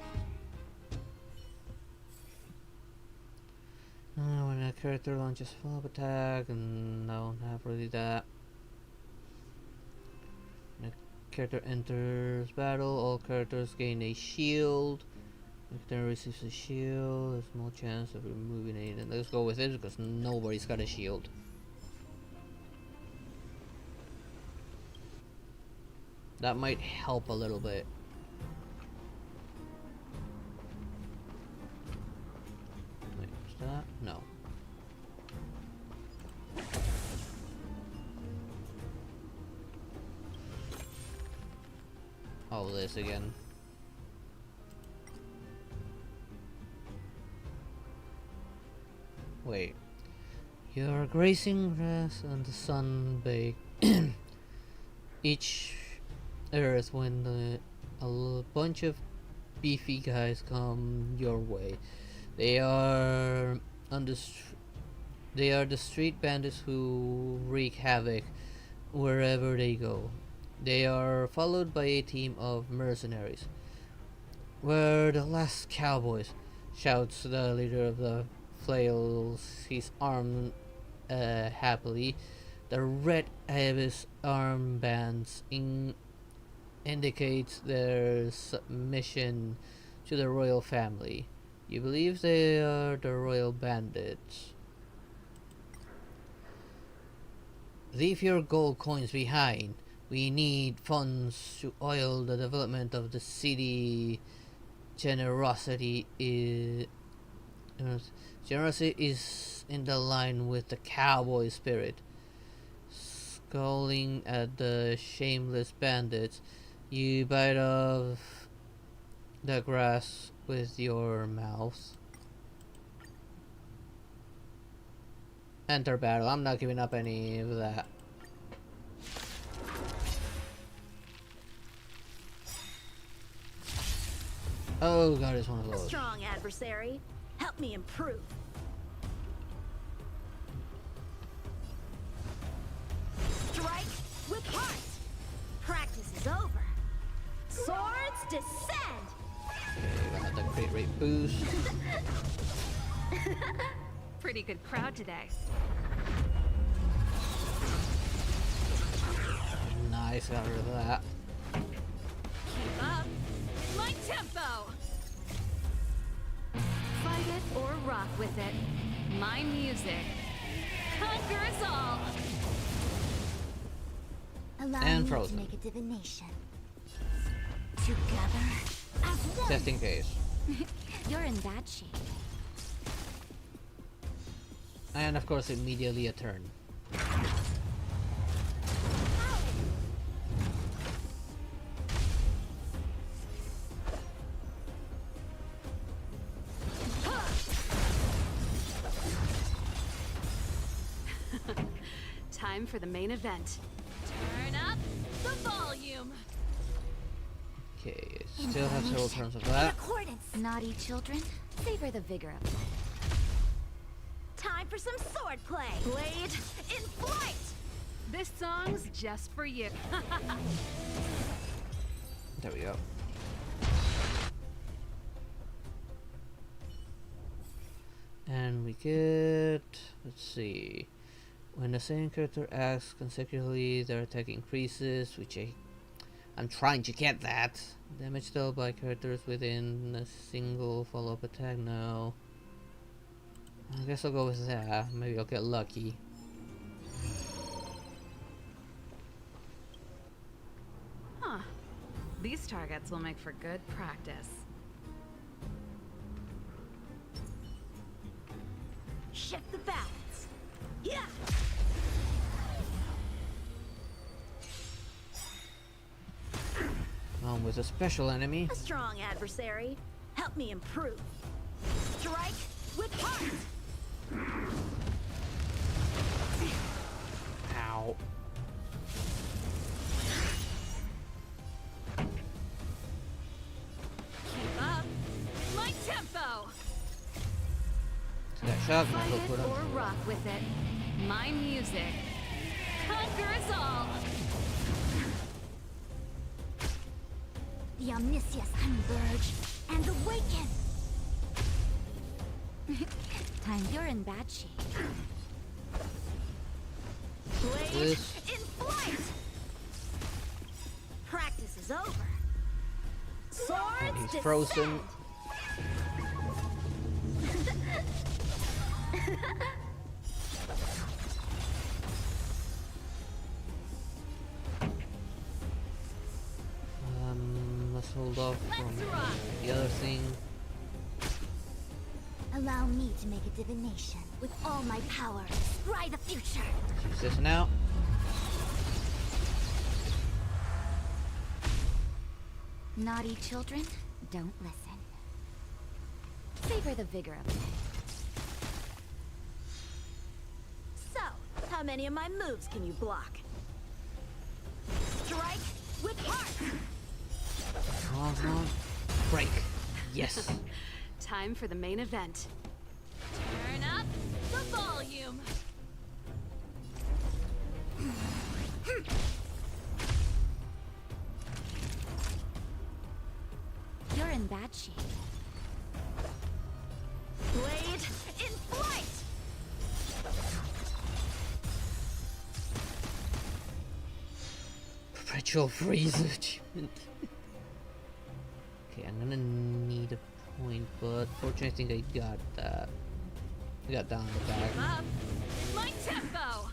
When a character launches follow-up attack, and no, not really that. When a character enters battle, all characters gain a shield. If they receives a shield, there's no chance of removing it. And let's go with it because nobody's got a shield. That might help a little bit. Wait, what's that? No. Oh, this again. Wait. You're grazing grass and the sun bake each earth when a bunch of beefy guys come your way. They are they are the street bandits who wreak havoc wherever they go. They are followed by a team of mercenaries. We're the last cowboys, shouts the leader of the flails his arm happily. The red Abyss armbands indicates their submission to the royal family. You believe they are the royal bandits. Leave your gold coins behind. We need funds to oil the development of the city. Generosity is in the line with the cowboy spirit. Scowling at the shameless bandits, you bite off the grass with your mouth. Enter battle. I'm not giving up any of that. Oh god, it's one of those. Strong adversary. Help me improve. Strike with heart. Practice is over. Swords descend. Okay, got the crit rate boost. Pretty good crowd today. Nice, got rid of that. Keep up my tempo. Fight it or rock with it. My music conquers all. Allow And me frozen. to make a divination. Together as one. Just in case. You're in bad shape. And of course, immediately a turn. Time for the main event. Turn up the volume. Okay, still have several turns of In that. accordance. Naughty children, savor the vigor of life. Time for some sword play. Blade in flight. This song's just for you. There we go. And we get, let's see, when the same character acts consecutively, their attack increases, which I'm trying to get that. Damage dealt by characters within a single follow-up attack. No, I guess I'll go with that. Maybe I'll get lucky. Huh. These targets will make for good practice. Shift the balance. Yeah. on with a special enemy. A strong adversary. Help me improve. Strike with heart. Ow. Keep up. My tempo. So that shot might Fight go put it or on. rock with it. My music. Conquer us all. The omniscience converge and awaken. Time you're in bad shape. Blade This. in flight. Practice is over. Swords And he's descend. frozen. Let's hold off from Let's rock. the other thing. Allow me to make a divination with all my power. Scry the future. Use this now. Naughty children, don't listen. Savor the vigor of life. So, how many of my moves can you block? Strike with heart. Come on, come on. Break. Yes. Time for the main event. Turn up the volume. You're in bad shape. Blade in flight. Perpetual freeze achievement. Okay, I'm gonna need a point, but fortunately I think I got that. I got down the back. Up. My tempo.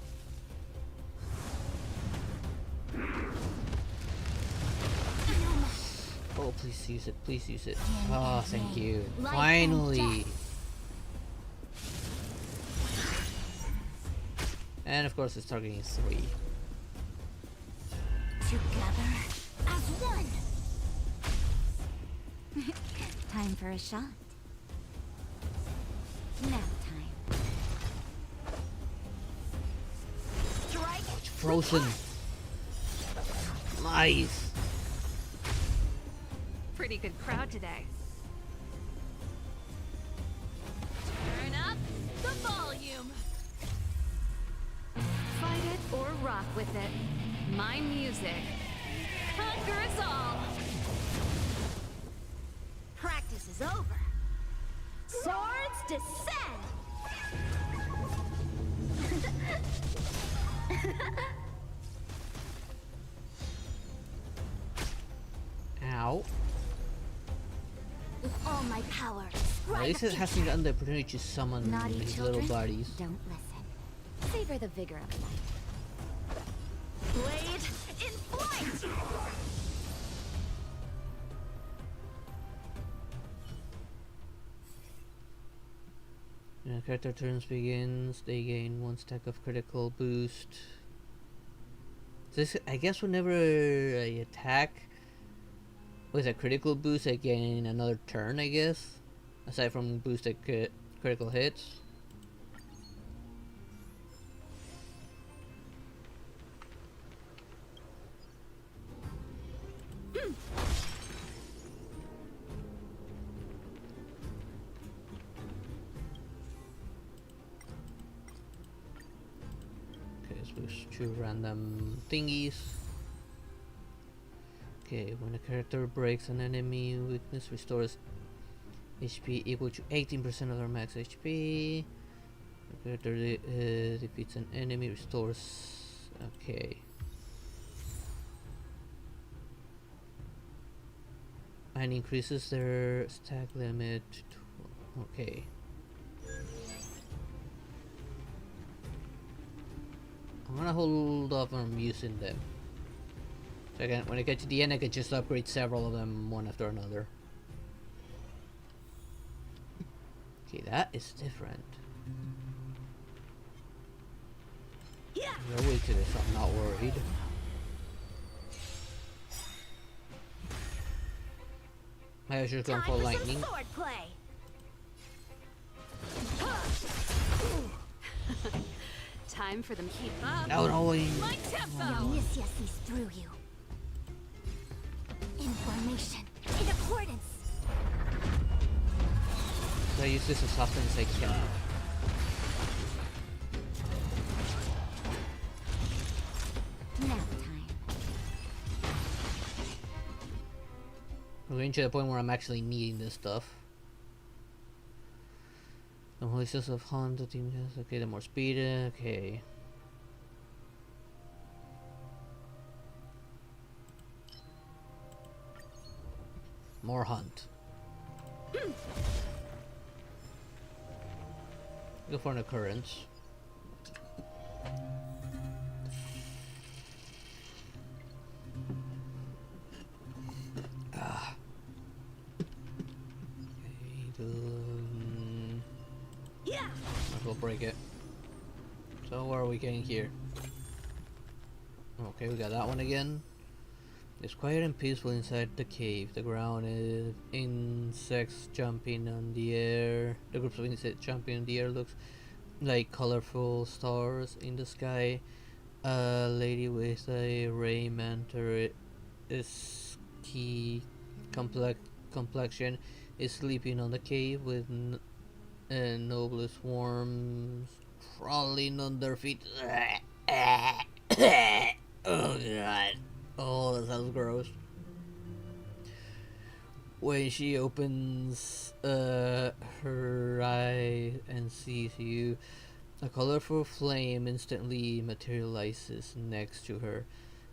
Oh, please use it. Please use it. Oh, thank you. Life Finally. and And of course, it's targeting 3. Together as one. Time for a shot. Nap time. Strike. It's frozen. Nice. Pretty good crowd today. Turn up the volume. Fight it or rock with it. My music. Conquer us all. Practice is over. Swords descend. Ow. With all my power. At Scry least the it hasn't future. gotten the opportunity to summon Naughty these children, little bodies. don't listen. Savor the vigor of life. Blade in flight. When character turns begins, they gain 1 stack of critical boost. This, I guess, whenever I attack with a critical boost, I gain another turn, I guess. Aside from boosted critical hits. Okay, let's boost 2 random thingies. Okay, when a character breaks an enemy weakness, restores HP equal to 18% of their max HP. The character defeats an enemy, restores. Okay. And increases their stack limit. Okay. I'm gonna hold off on using them. So again, when I get to the end, I can just upgrade several of them one after another. Okay, that is different. You're weak to this, so I'm not worried. I should have gone Time for for lightning. some sword play. Time for them. Keep up. No, no, My tempo. Amicia sees through you. In formation, in accordance. I use this as often as I can. Nap time. We're getting to the point where I'm actually needing this stuff. The voices of Hunt, the team has, okay, the more speed, okay. More Hunt. Go for an occurrence. Yeah. Might as well break it. So what are we getting here? Okay, we got that one again. It's quiet and peaceful inside the cave. The ground is insects jumping on the air. The groups of insects jumping in the air looks like colorful stars in the sky. A lady with a ray mantle is key complexion is sleeping on the cave with noble swarms crawling on their feet. Oh god. Oh, that sounds gross. When she opens her eye and sees you, a colorful flame instantly materializes next to her,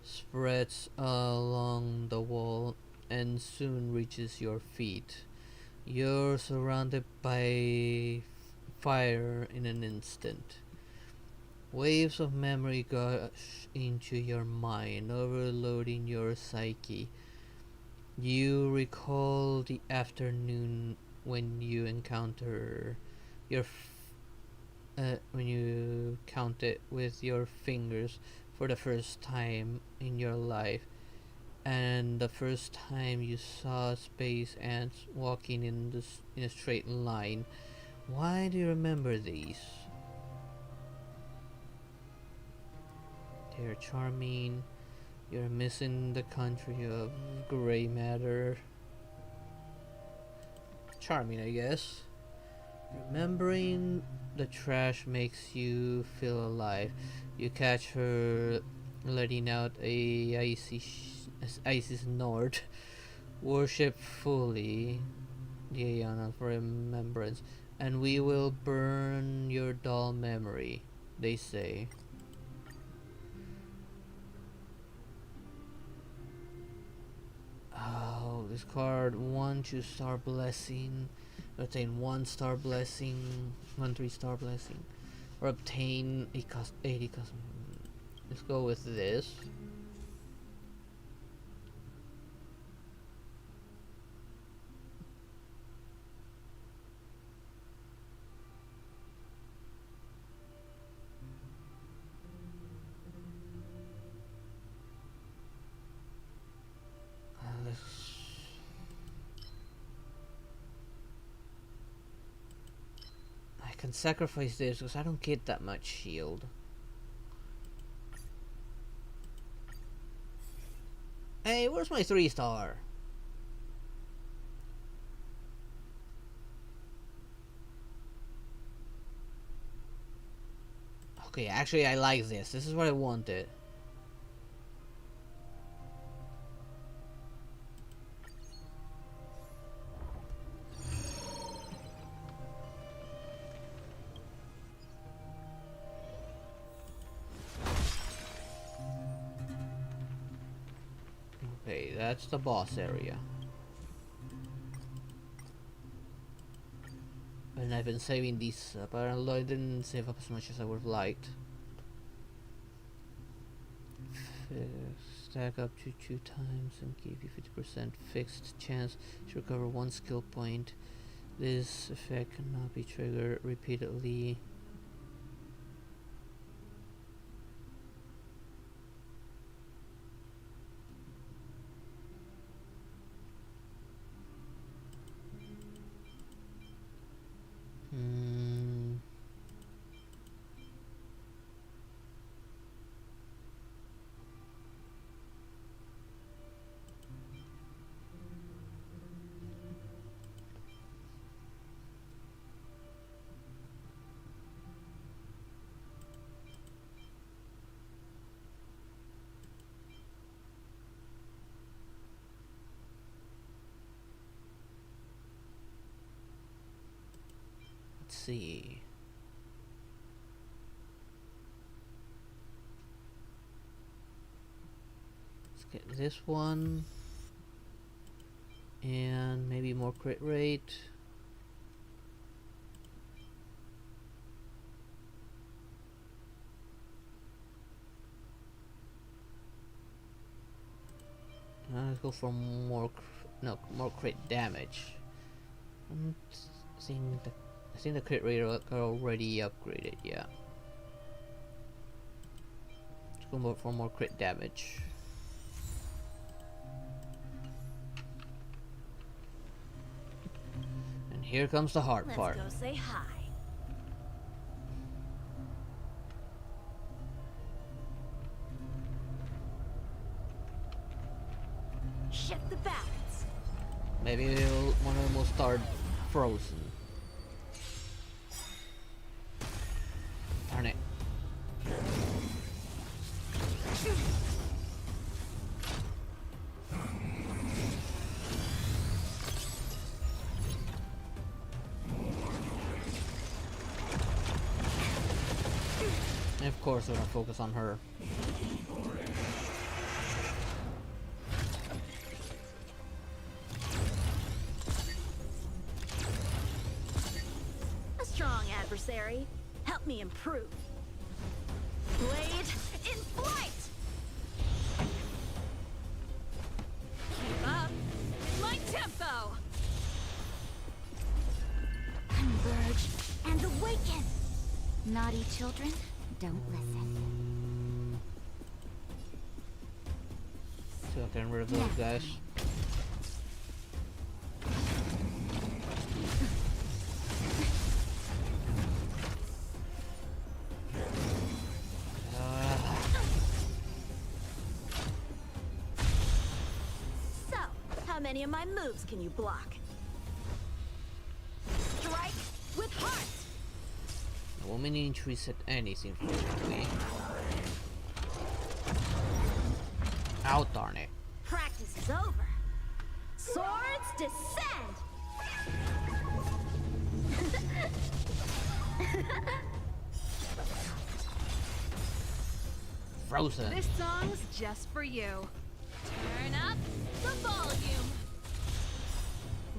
spreads along the wall, and soon reaches your feet. You're surrounded by fire in an instant. Waves of memory gush into your mind, overloading your psyche. You recall the afternoon when you encounter your when you count it with your fingers for the first time in your life, and the first time you saw space ants walking in a straight line. Why do you remember these? They're charming. You're missing the country of gray matter. Charming, I guess. Remembering the trash makes you feel alive. You catch her letting out a icy snort. Worship fully the Aeon of Remembrance, and we will burn your dull memory, they say. Oh, this card, 1 2-star blessing. Obtain 1-star blessing, 1 3-star blessing, or obtain a 80 custom. Let's go with this. I can sacrifice this because I don't get that much shield. Hey, where's my 3-star? Okay, actually I like this. This is what I wanted. Okay, that's the boss area. And I've been saving these up. I didn't save up as much as I would have liked. Stack up to 2 times and give you 50% fixed chance to recover 1 skill point. This effect cannot be triggered repeatedly. see. Let's get this one. And maybe more crit rate. Let's go for more, more crit damage. I'm seeing the, I think the crit rate are already upgraded. Yeah. Let's go for more crit damage. And here comes the hard part. Let's go say hi. Shift the balance. Maybe one of them will start frozen. Darn it. And of course we're gonna focus on her. A strong adversary. Help me improve. Blade in flight! Keep up. My tempo. Converge and awaken. Naughty children, don't listen. So I can rid of those guys. So, how many of my moves can you block? Strike with heart! I won't need to reset anything for me. Oh, darn it. Practice is over. Swords descend! Frozen. This song's just for you. Turn up the volume.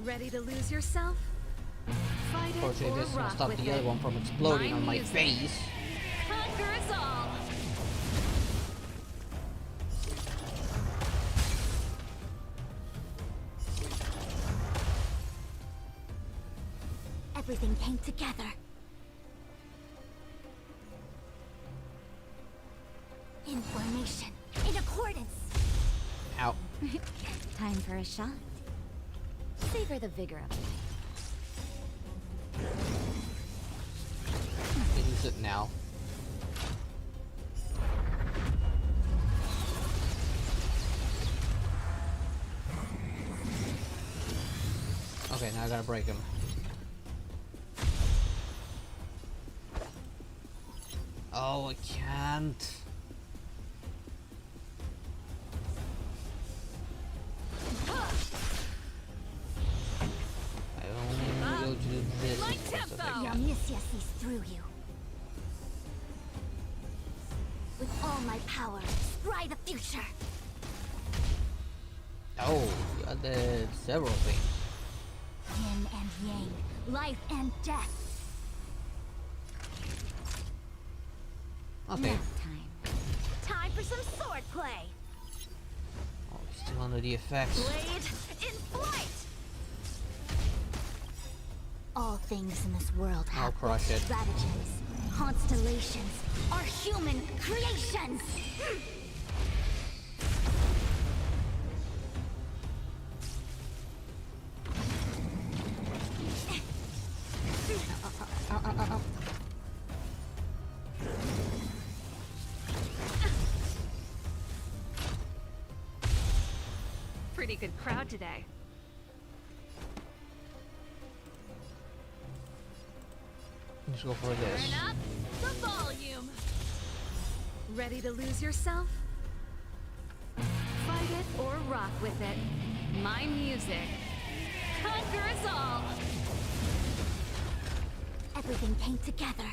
Ready to lose yourself? Fight it Unfortunately, or this is gonna rock stop with the it. other one from exploding on my music. face. Conquer us all. Everything came together. In formation, in accordance. Ow. Time for a shot. Savor the vigor of life. Use it now. Okay, now I gotta break him. Oh, I can't. I only go to this. My as fast as I tempo. can. Omniscia sees through you. With all my power, scry the future. Oh, I did several things. Yin and yang, life and death. Okay. Nap time. Time for some sword play. Oh, still under the effects. Blade in flight. All things in this world I'll have crush it. stratagems. Constellations are human creations. Pretty good crowd today. Let's go for this. Turn up the volume. Ready to lose yourself? Fight it or rock with it. My music. Conquer us all. Everything came together.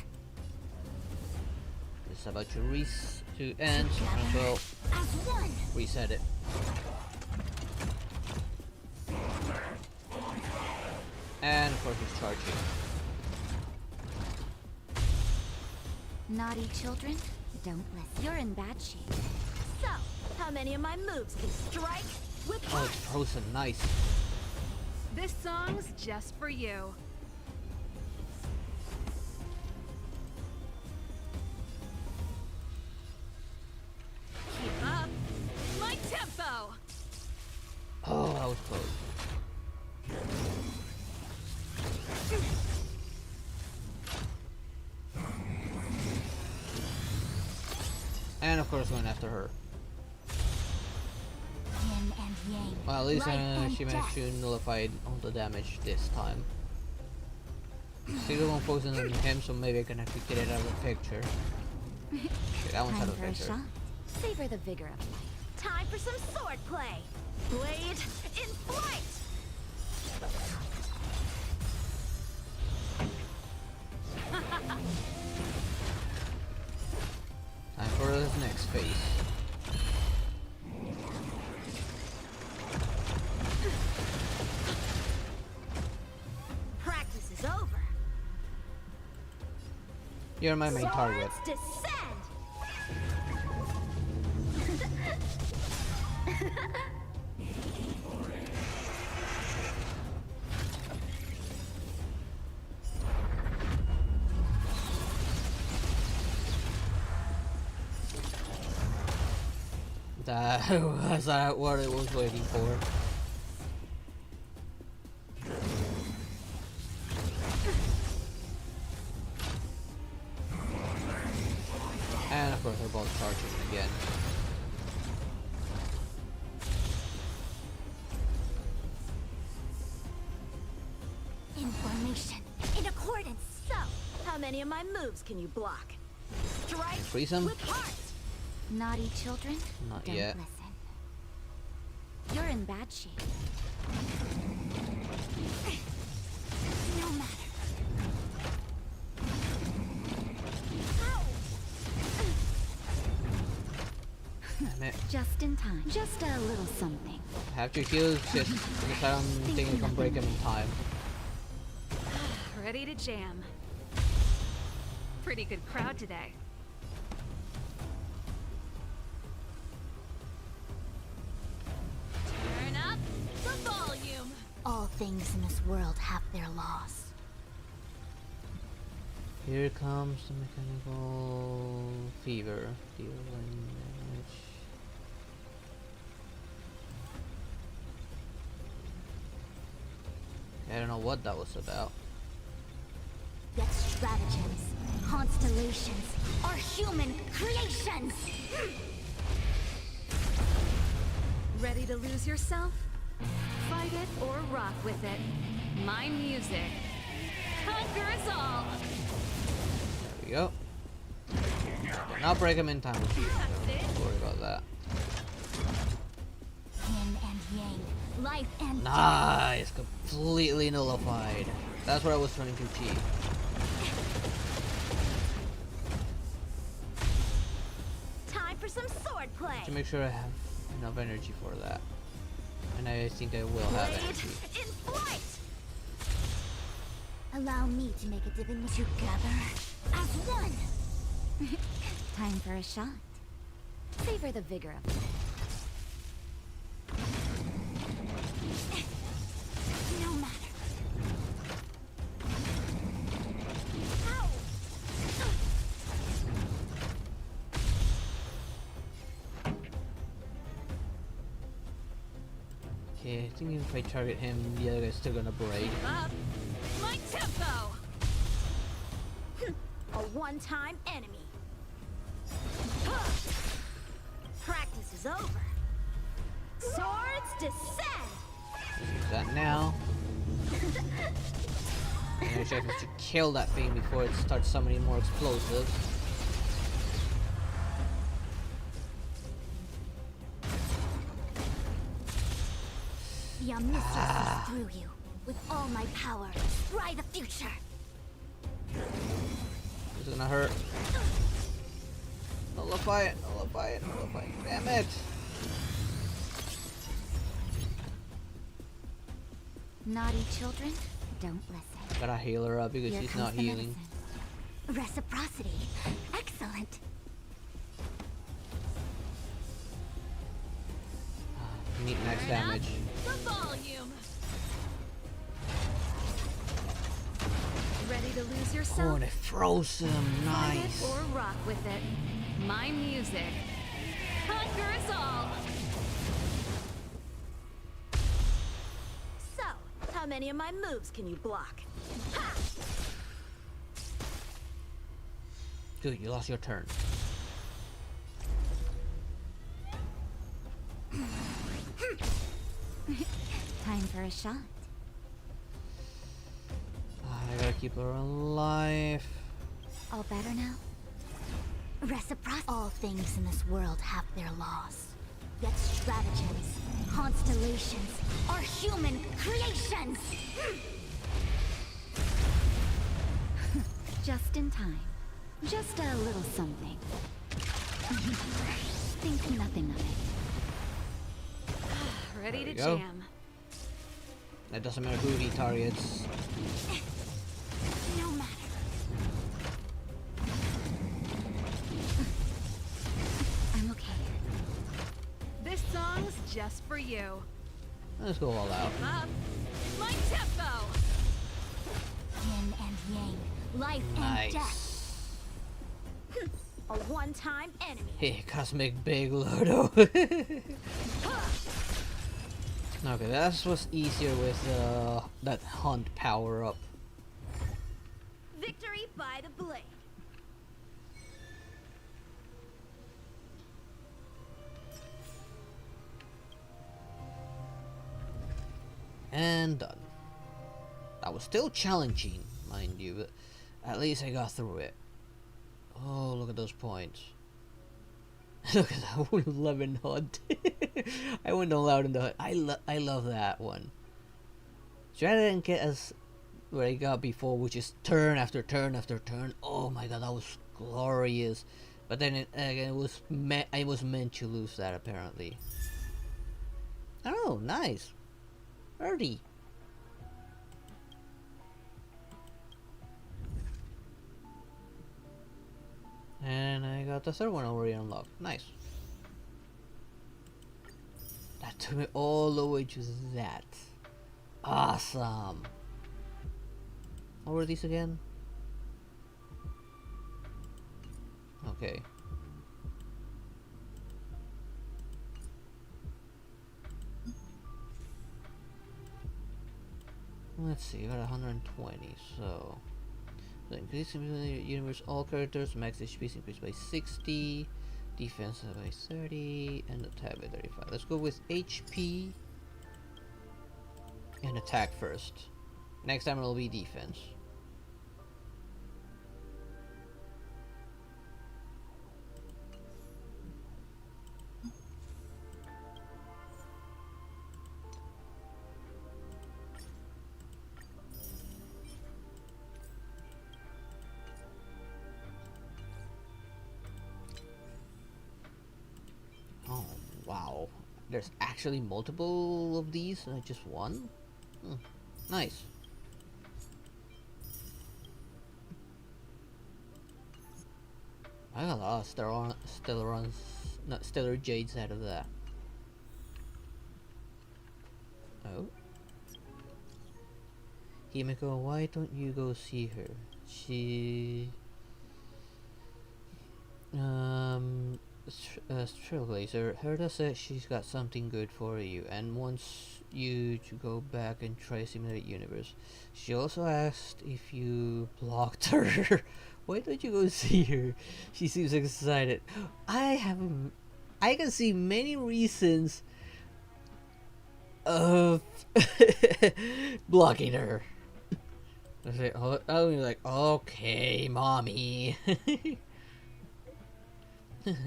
It's about to end, so might as well As one. reset it. And of course he's charging. Naughty children, don't listen. You're in bad shape. So, how many of my moves can strike with Oh, it's frozen, nice. This song's just for you. Keep up my tempo. Oh, that was close. And of course going after her. Yin and yang. Well, at least life and she managed to death. nullify all the damage this time. Still won't focus on him, so maybe I can actually get it out of the picture. Okay, that one's out Time of the for a picture. shot. Savor the vigor of life. Time for some sword play. Blade in flight. Time for this next phase. Practice is over. You're my main target. Swords descend. That was what it was waiting for. And of course they're both charging again. In formation. In accordance. So, how many of my moves can you block? Strike Freeze him? with heart. Naughty children, Not don't yet. listen. You're in bad shape. No matter. Ow! Damn it. Just in time. Just a little something. Have to heal just because I don't think I can break him in time. Ready to jam. Pretty good crowd today. Turn up the volume. All things in this world have their laws. Here comes the mechanical fever. Deal one damage. I don't know what that was about. Yet stratagems, constellations, are human creations! Ready to lose yourself? Fight it or rock with it. My music conquers all. There we go. Did not break him in time. Don't worry about that. Yin and yang, life and death. Nice, completely nullified. That's what I was trying to achieve. Time for some sword play. To make sure I have enough energy for that. And I think I will have Blade energy. in flight. Allow me to make a divinity together as one. Time for a shot. Savor the vigor of life. No matter. Ow! Okay, I think if I target him, the other guy's still gonna break. Up my tempo. A one-time enemy. Practice is over. Swords descend. Use that now. And I should have to kill that thing before it starts summoning more explosives. The omniscience is through you. With all my power, try the future. This is gonna hurt. Nullify it, nullify it, nullify it. Damn it! Naughty children, don't listen. Gotta heal her up because Here she's comes not the healing. medicine. Reciprocity. Excellent. Need max Turn up damage. the volume. Ready to lose Oh, yourself? and it froze him. Fight it Nice. or rock with it. My music conquers all. So, how many of my moves can you block? Ha! Dude, you lost your turn. Time for a shot. I gotta keep her alive. All better now? Reciprocity. All things in this world have their laws. Yet stratagems, constellations, are human creations! Just in time. Just a little something. Think nothing of it. Ready There to we go. jam. That doesn't matter who he targets. No matter. I'm okay. This song's just for you. Let's go all out. Up. My tempo. Yin and yang, life and death. Nice. A one-time enemy. Hey, Cosmic Big Lodo. Okay, that was easier with that hunt power up. Victory by the blade. And done. That was still challenging, mind you, but at least I got through it. Oh, look at those points. Look at that 11 hunt. I went all out in the hunt. I love that one. So I didn't get as what I got before, which is turn after turn after turn. Oh my god, that was glorious. But then it was I was meant to lose that apparently. Oh, nice. 30. And I got the third one already unlocked. Nice. That took me all the way to that. Awesome. What were these again? Okay. Let's see, I got 120, so increase in the universe, all characters, max HP is increased by 60, defense by 30, and attack by 35. Let's go with HP and attack first. Next time it'll be defense. Oh, wow. There's actually multiple of these, not just one? Nice. I got a lot of stellar jades out of that. Oh. Himiko, why don't you go see her? She... Trailblazer, Herda said she's got something good for you and wants you to go back and try Simulate Universe. She also asked if you blocked her. Why don't you go see her? She seems excited. I can see many reasons of blocking her. I say, oh, you're like, okay, mommy.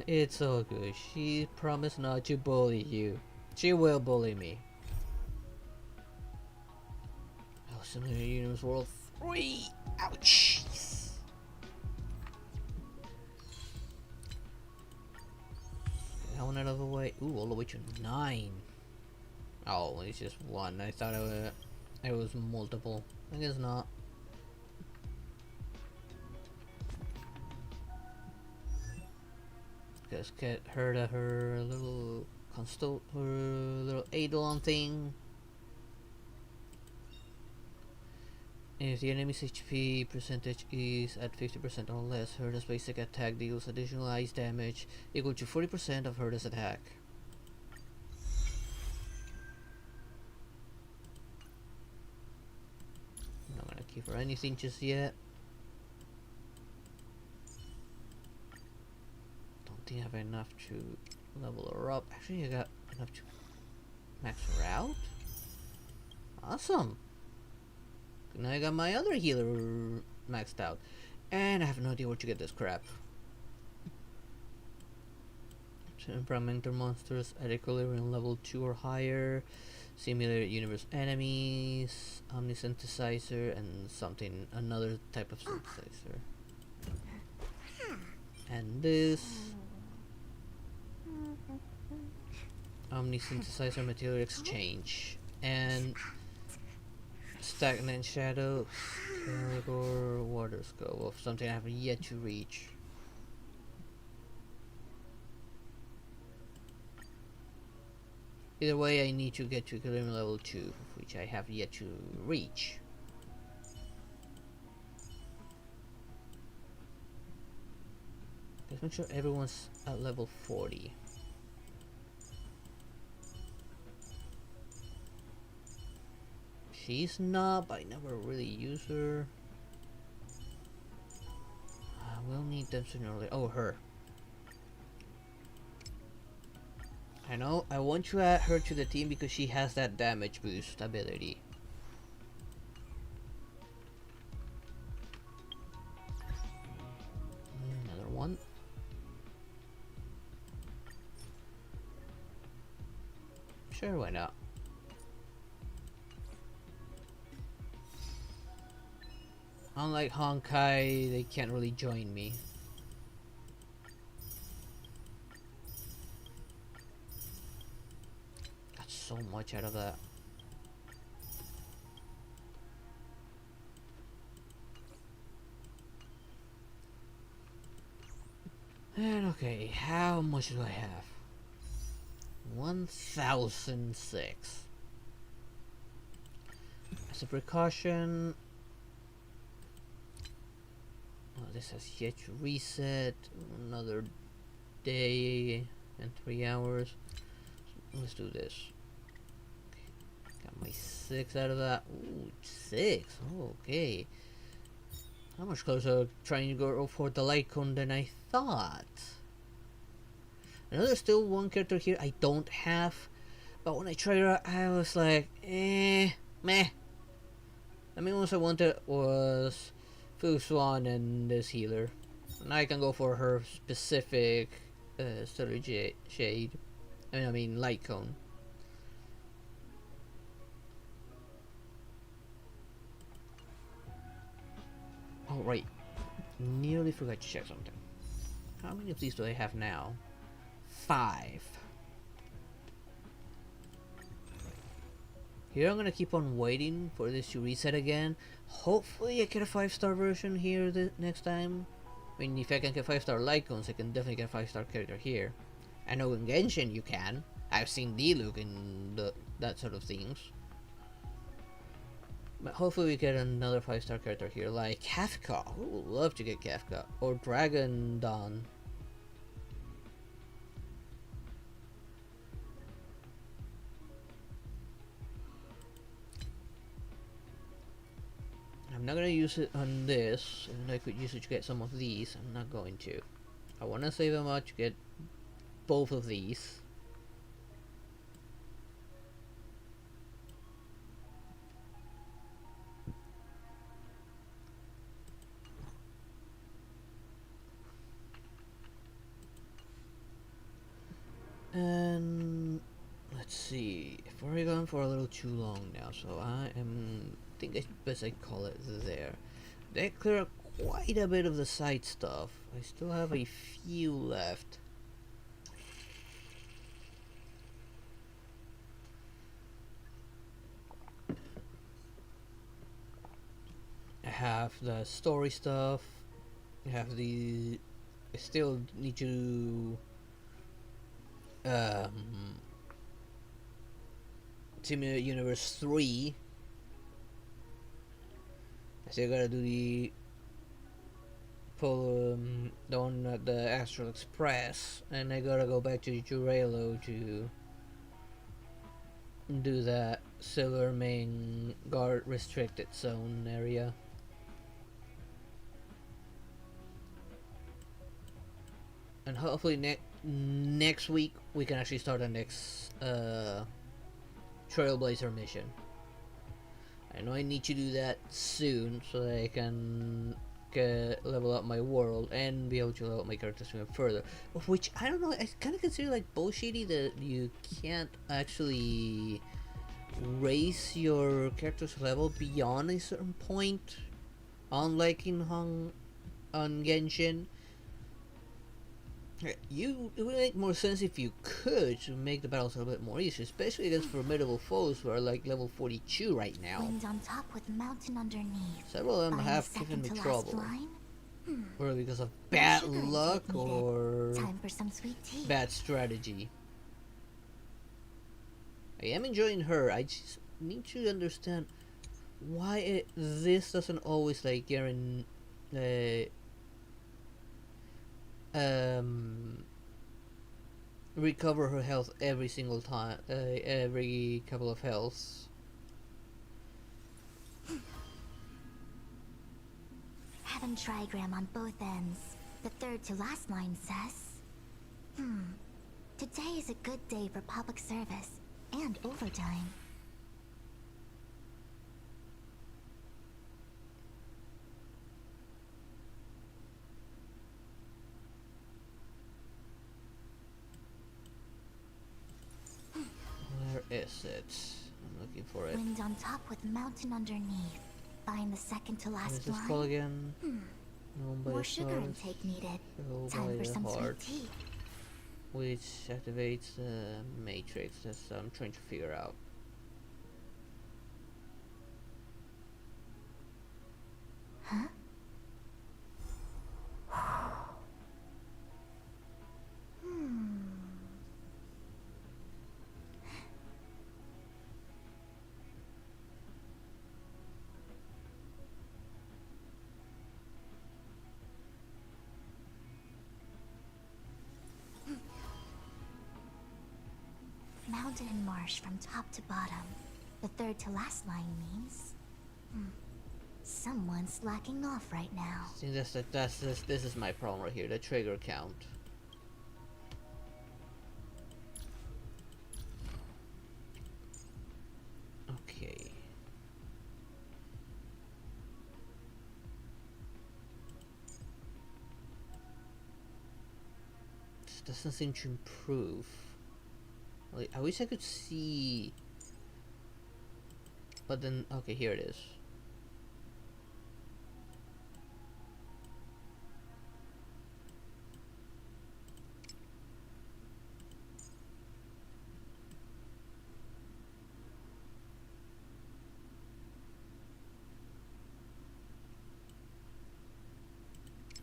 It's all good. She promised not to bully you. She will bully me. Oh, Simulator Universe World 3. Ouch. that one out of the way. Ooh, all the way to 9. Oh, it's just 1. I thought it was multiple. I guess not. Just get her to her little her little Eidolon thing. If the enemy's HP percentage is at 50% or less, Herda's basic attack deals additional ice damage equal to 40% of Herda's attack. I'm not gonna give her anything just yet. Don't think I have enough to level her up. Actually, I got enough to max her out. Awesome. Now I got my other healer maxed out. And I have no idea where to get this crap. Temperamental monsters at equilibrium level 2 or higher. Simulate universe enemies. Omnisynthesizer and something. Another type of synthesizer. And this. Omnisynthesizer material exchange. And Stagnant Shadow, Caligor, Water Scope of something I have yet to reach. Either way, I need to get to equilibrium level 2, which I have yet to reach. Let's make sure everyone's at level 40. She's not, but I never really use her. We'll need them sooner or later. Oh, her. I know, I want to add her to the team because she has that damage boost ability. Another one. Sure, why not? Unlike Honkai, they can't really join me. Got so much out of that. And okay, how much do I have? 1006. As a precaution, this has yet to reset. Another day and 3 hours. So let's do this. Okay. Got my 6 out of that. Ooh, 6. Oh, okay. How much closer trying to go for the Lycon than I thought. I know there's still one character here I don't have, but when I tried her out, I was like, meh. The main ones I wanted was Swan and this healer. And I can go for her specific Stellar Shade. I mean Light Cone. Oh right, nearly forgot to check something. How many of these do I have now? 5. Here I'm gonna keep on waiting for this to reset again. Hopefully I get a 5-star version here next time. I mean, if I can get 5-star Lycons, I can definitely get a 5-star character here. I know in Genshin you can. I've seen Diluc in that sort of things. But hopefully we get another 5-star character here, like Kafka. Who would love to get Kafka? Or Dragon Dawn. I'm not gonna use it on this, and I could use it to get some of these. I'm not going to. I wanna save them up to get both of these. And let's see. I've already gone for a little too long now, so I think it's best I call it there. They clear up quite a bit of the side stuff. I still have a few left. have the story stuff. You have the. I still need to. Simulated Universe 3. I still gotta do the pull down at the Astral Express, and I gotta go back to Jurelo to do that Silver Main Guard restricted zone area. And hopefully next week we can actually start the next Trailblazer mission. I know I need to do that soon so that I can level up my world and be able to level up my characters even further. Of which, I don't know, I kind of consider like bullshitty that you can't actually raise your character's level beyond a certain point, unlike in on Genshin. It would make more sense if you could to make the battles a little bit more easy, especially against formidable foes who are like level 42 right now. Wind on top with mountain underneath. Several of them Find have the given me second to last trouble. line? Whether because of No bad sugar intake luck needed. or Time for some sweet tea. bad strategy. I am enjoying her. I just need to understand why this doesn't always like guarantee recover her health every single time, every couple of healths. Heaven trigram on both ends. The third to last line says, today is a good day for public service and overtime. Where is it? I'm looking for it. Wind on top with mountain underneath. Find the second to What is last this line. called again? Known by More the sugar stars, intake needed. filled Time by for the some heart, sweet tea. which activates the matrix. That's what I'm trying to figure out. Huh? Mountain and marsh from top to bottom. The third to last line means someone's slacking off right now. See, this is my problem right here. The trigger count. Okay. This doesn't seem to improve. Like, I wish I could see. But then, okay, here it is.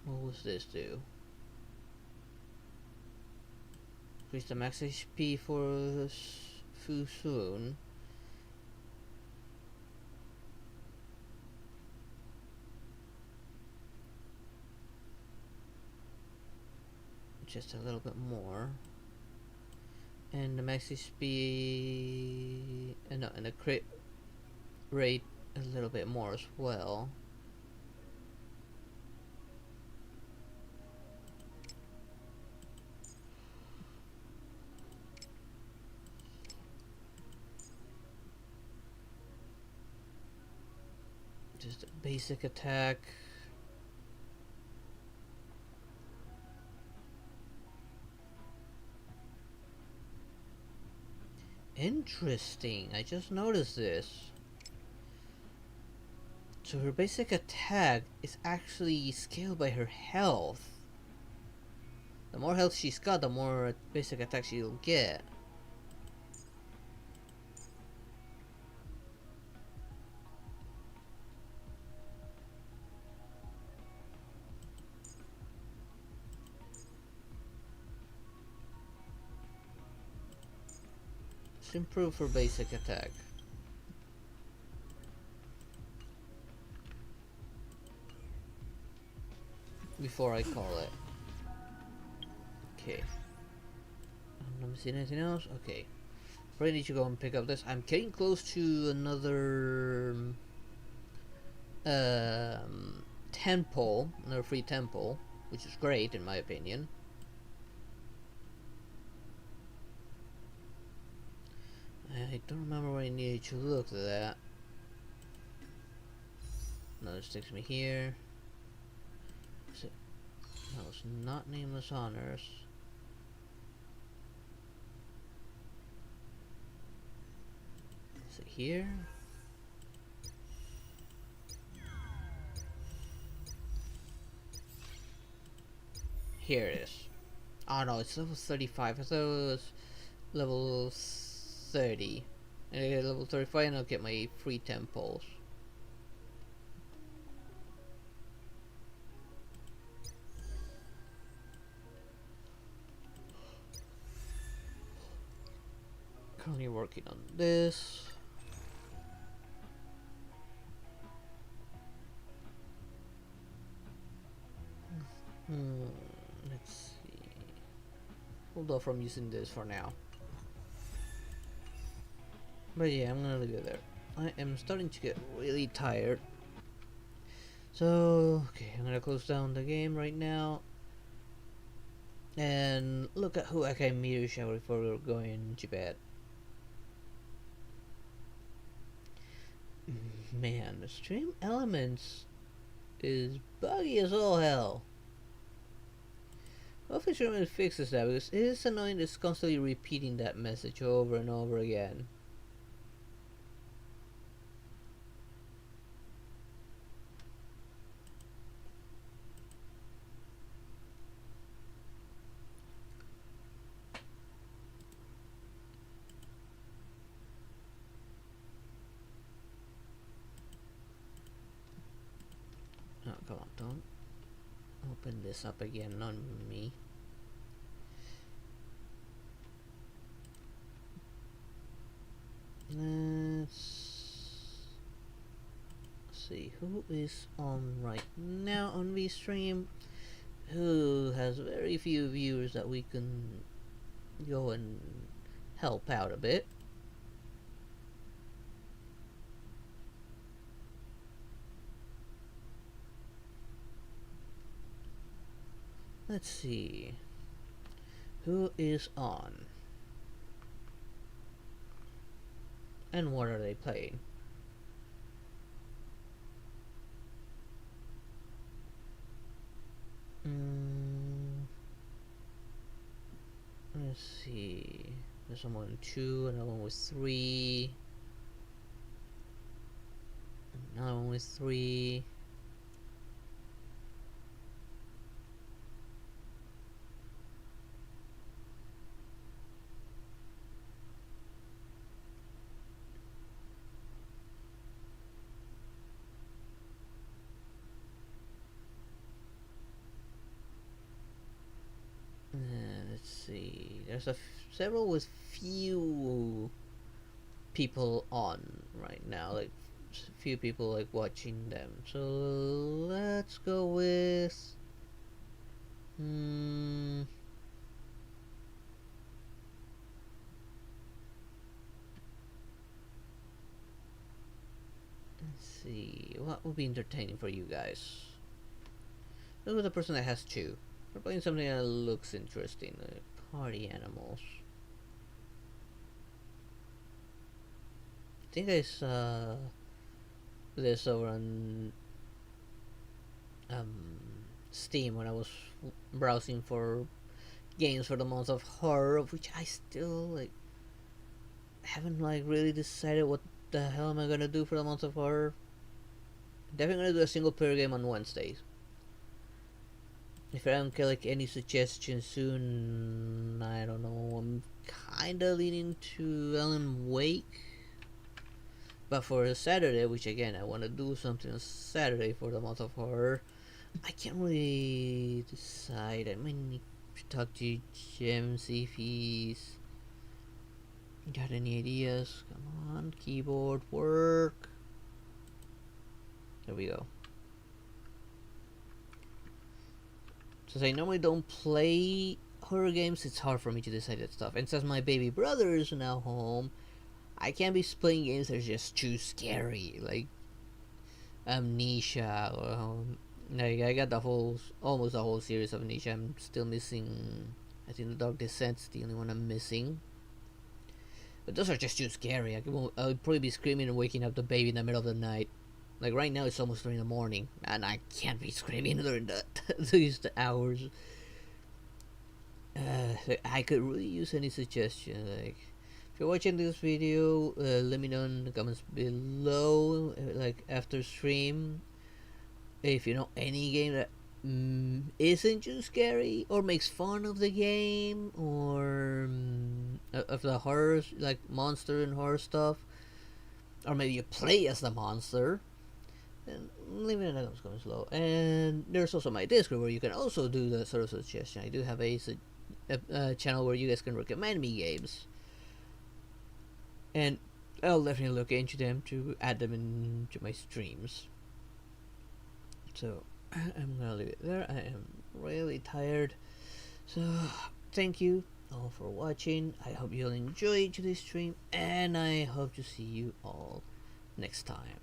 What was this do? Increase the max HP for Fusoon. Just a little bit more. And the max HP and the crit rate a little bit more as well. Just a basic attack. Interesting, I just noticed this. So her basic attack is actually scaled by her health. The more health she's got, the more basic attack she'll get. Let's improve for basic attack. Before I call it. Okay. Let me see anything else. Okay. Probably need to go and pick up this. I'm getting close to another temple, another free temple, which is great in my opinion. I don't remember where I needed to look at that. No, this takes me here. Is it? No, it's not Nameless Honors. Is it here? Here it is. Oh no, it's level 35. I thought it was level 30. And I get level 35 and I'll get my free temples. Currently working on this. Let's see. Hold off from using this for now. But yeah, I'm gonna leave it there. I am starting to get really tired. So, okay, I'm gonna close down the game right now. And look at who I can meteor shower before we're going to bed. Man, the stream elements is buggy as all hell. Hopefully Sherman fixes that because it is annoying it's constantly repeating that message over and over again. Oh, come on, don't open this up again on me. Let's see who is on right now on VStream, who has very few viewers that we can go and help out a bit. Let's see who is on and what are they playing. Let's see. There's someone with 2, another one with 3, another one with 3. Let's see. There's several with few people on right now, like few people like watching them. So let's go with let's see what would be entertaining for you guys. Look at the person that has 2. We're playing something that looks interesting, like party animals. I think I saw this over on Steam when I was browsing for games for the month of horror, which I still like haven't like really decided what the hell am I gonna do for the month of horror. Definitely gonna do a single player game on Wednesdays. If I don't get like any suggestions soon, I don't know. I'm kinda leaning to Alan Wake. But for a Saturday, which again I want to do something on Saturday for the month of horror, I can't really decide. I might need to talk to Jim, see if Got any ideas? Come on, keyboard work. There we go. Since I normally don't play horror games, it's hard for me to decide that stuff. And since my baby brother is now home, I can't be playing games that are just too scary, like Amnesia. Or, like I got almost the whole series of Amnesia. I'm still missing. I think The Dark Descent's the only one I'm missing. But those are just too scary. I would probably be screaming and waking up the baby in the middle of the night. Like right now, it's almost 3 in the morning, and I can't be screaming during these hours. I could really use any suggestion. Like, if you're watching this video, let me know in the comments below. Like after stream, if you know any game that isn't too scary or makes fun of the game or of the horror, like monster and horror stuff, or maybe you play as the monster. And leave it in the comments below. And there's also my Discord where you can also do that sort of suggestion. I do have a channel where you guys can recommend me games, and I'll definitely look into them to add them into my streams. So I'm gonna leave it there. I am really tired, so thank you all for watching. I hope you'll enjoy today's stream, and I hope to see you all next time.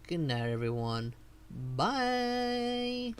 Good night, everyone. Bye.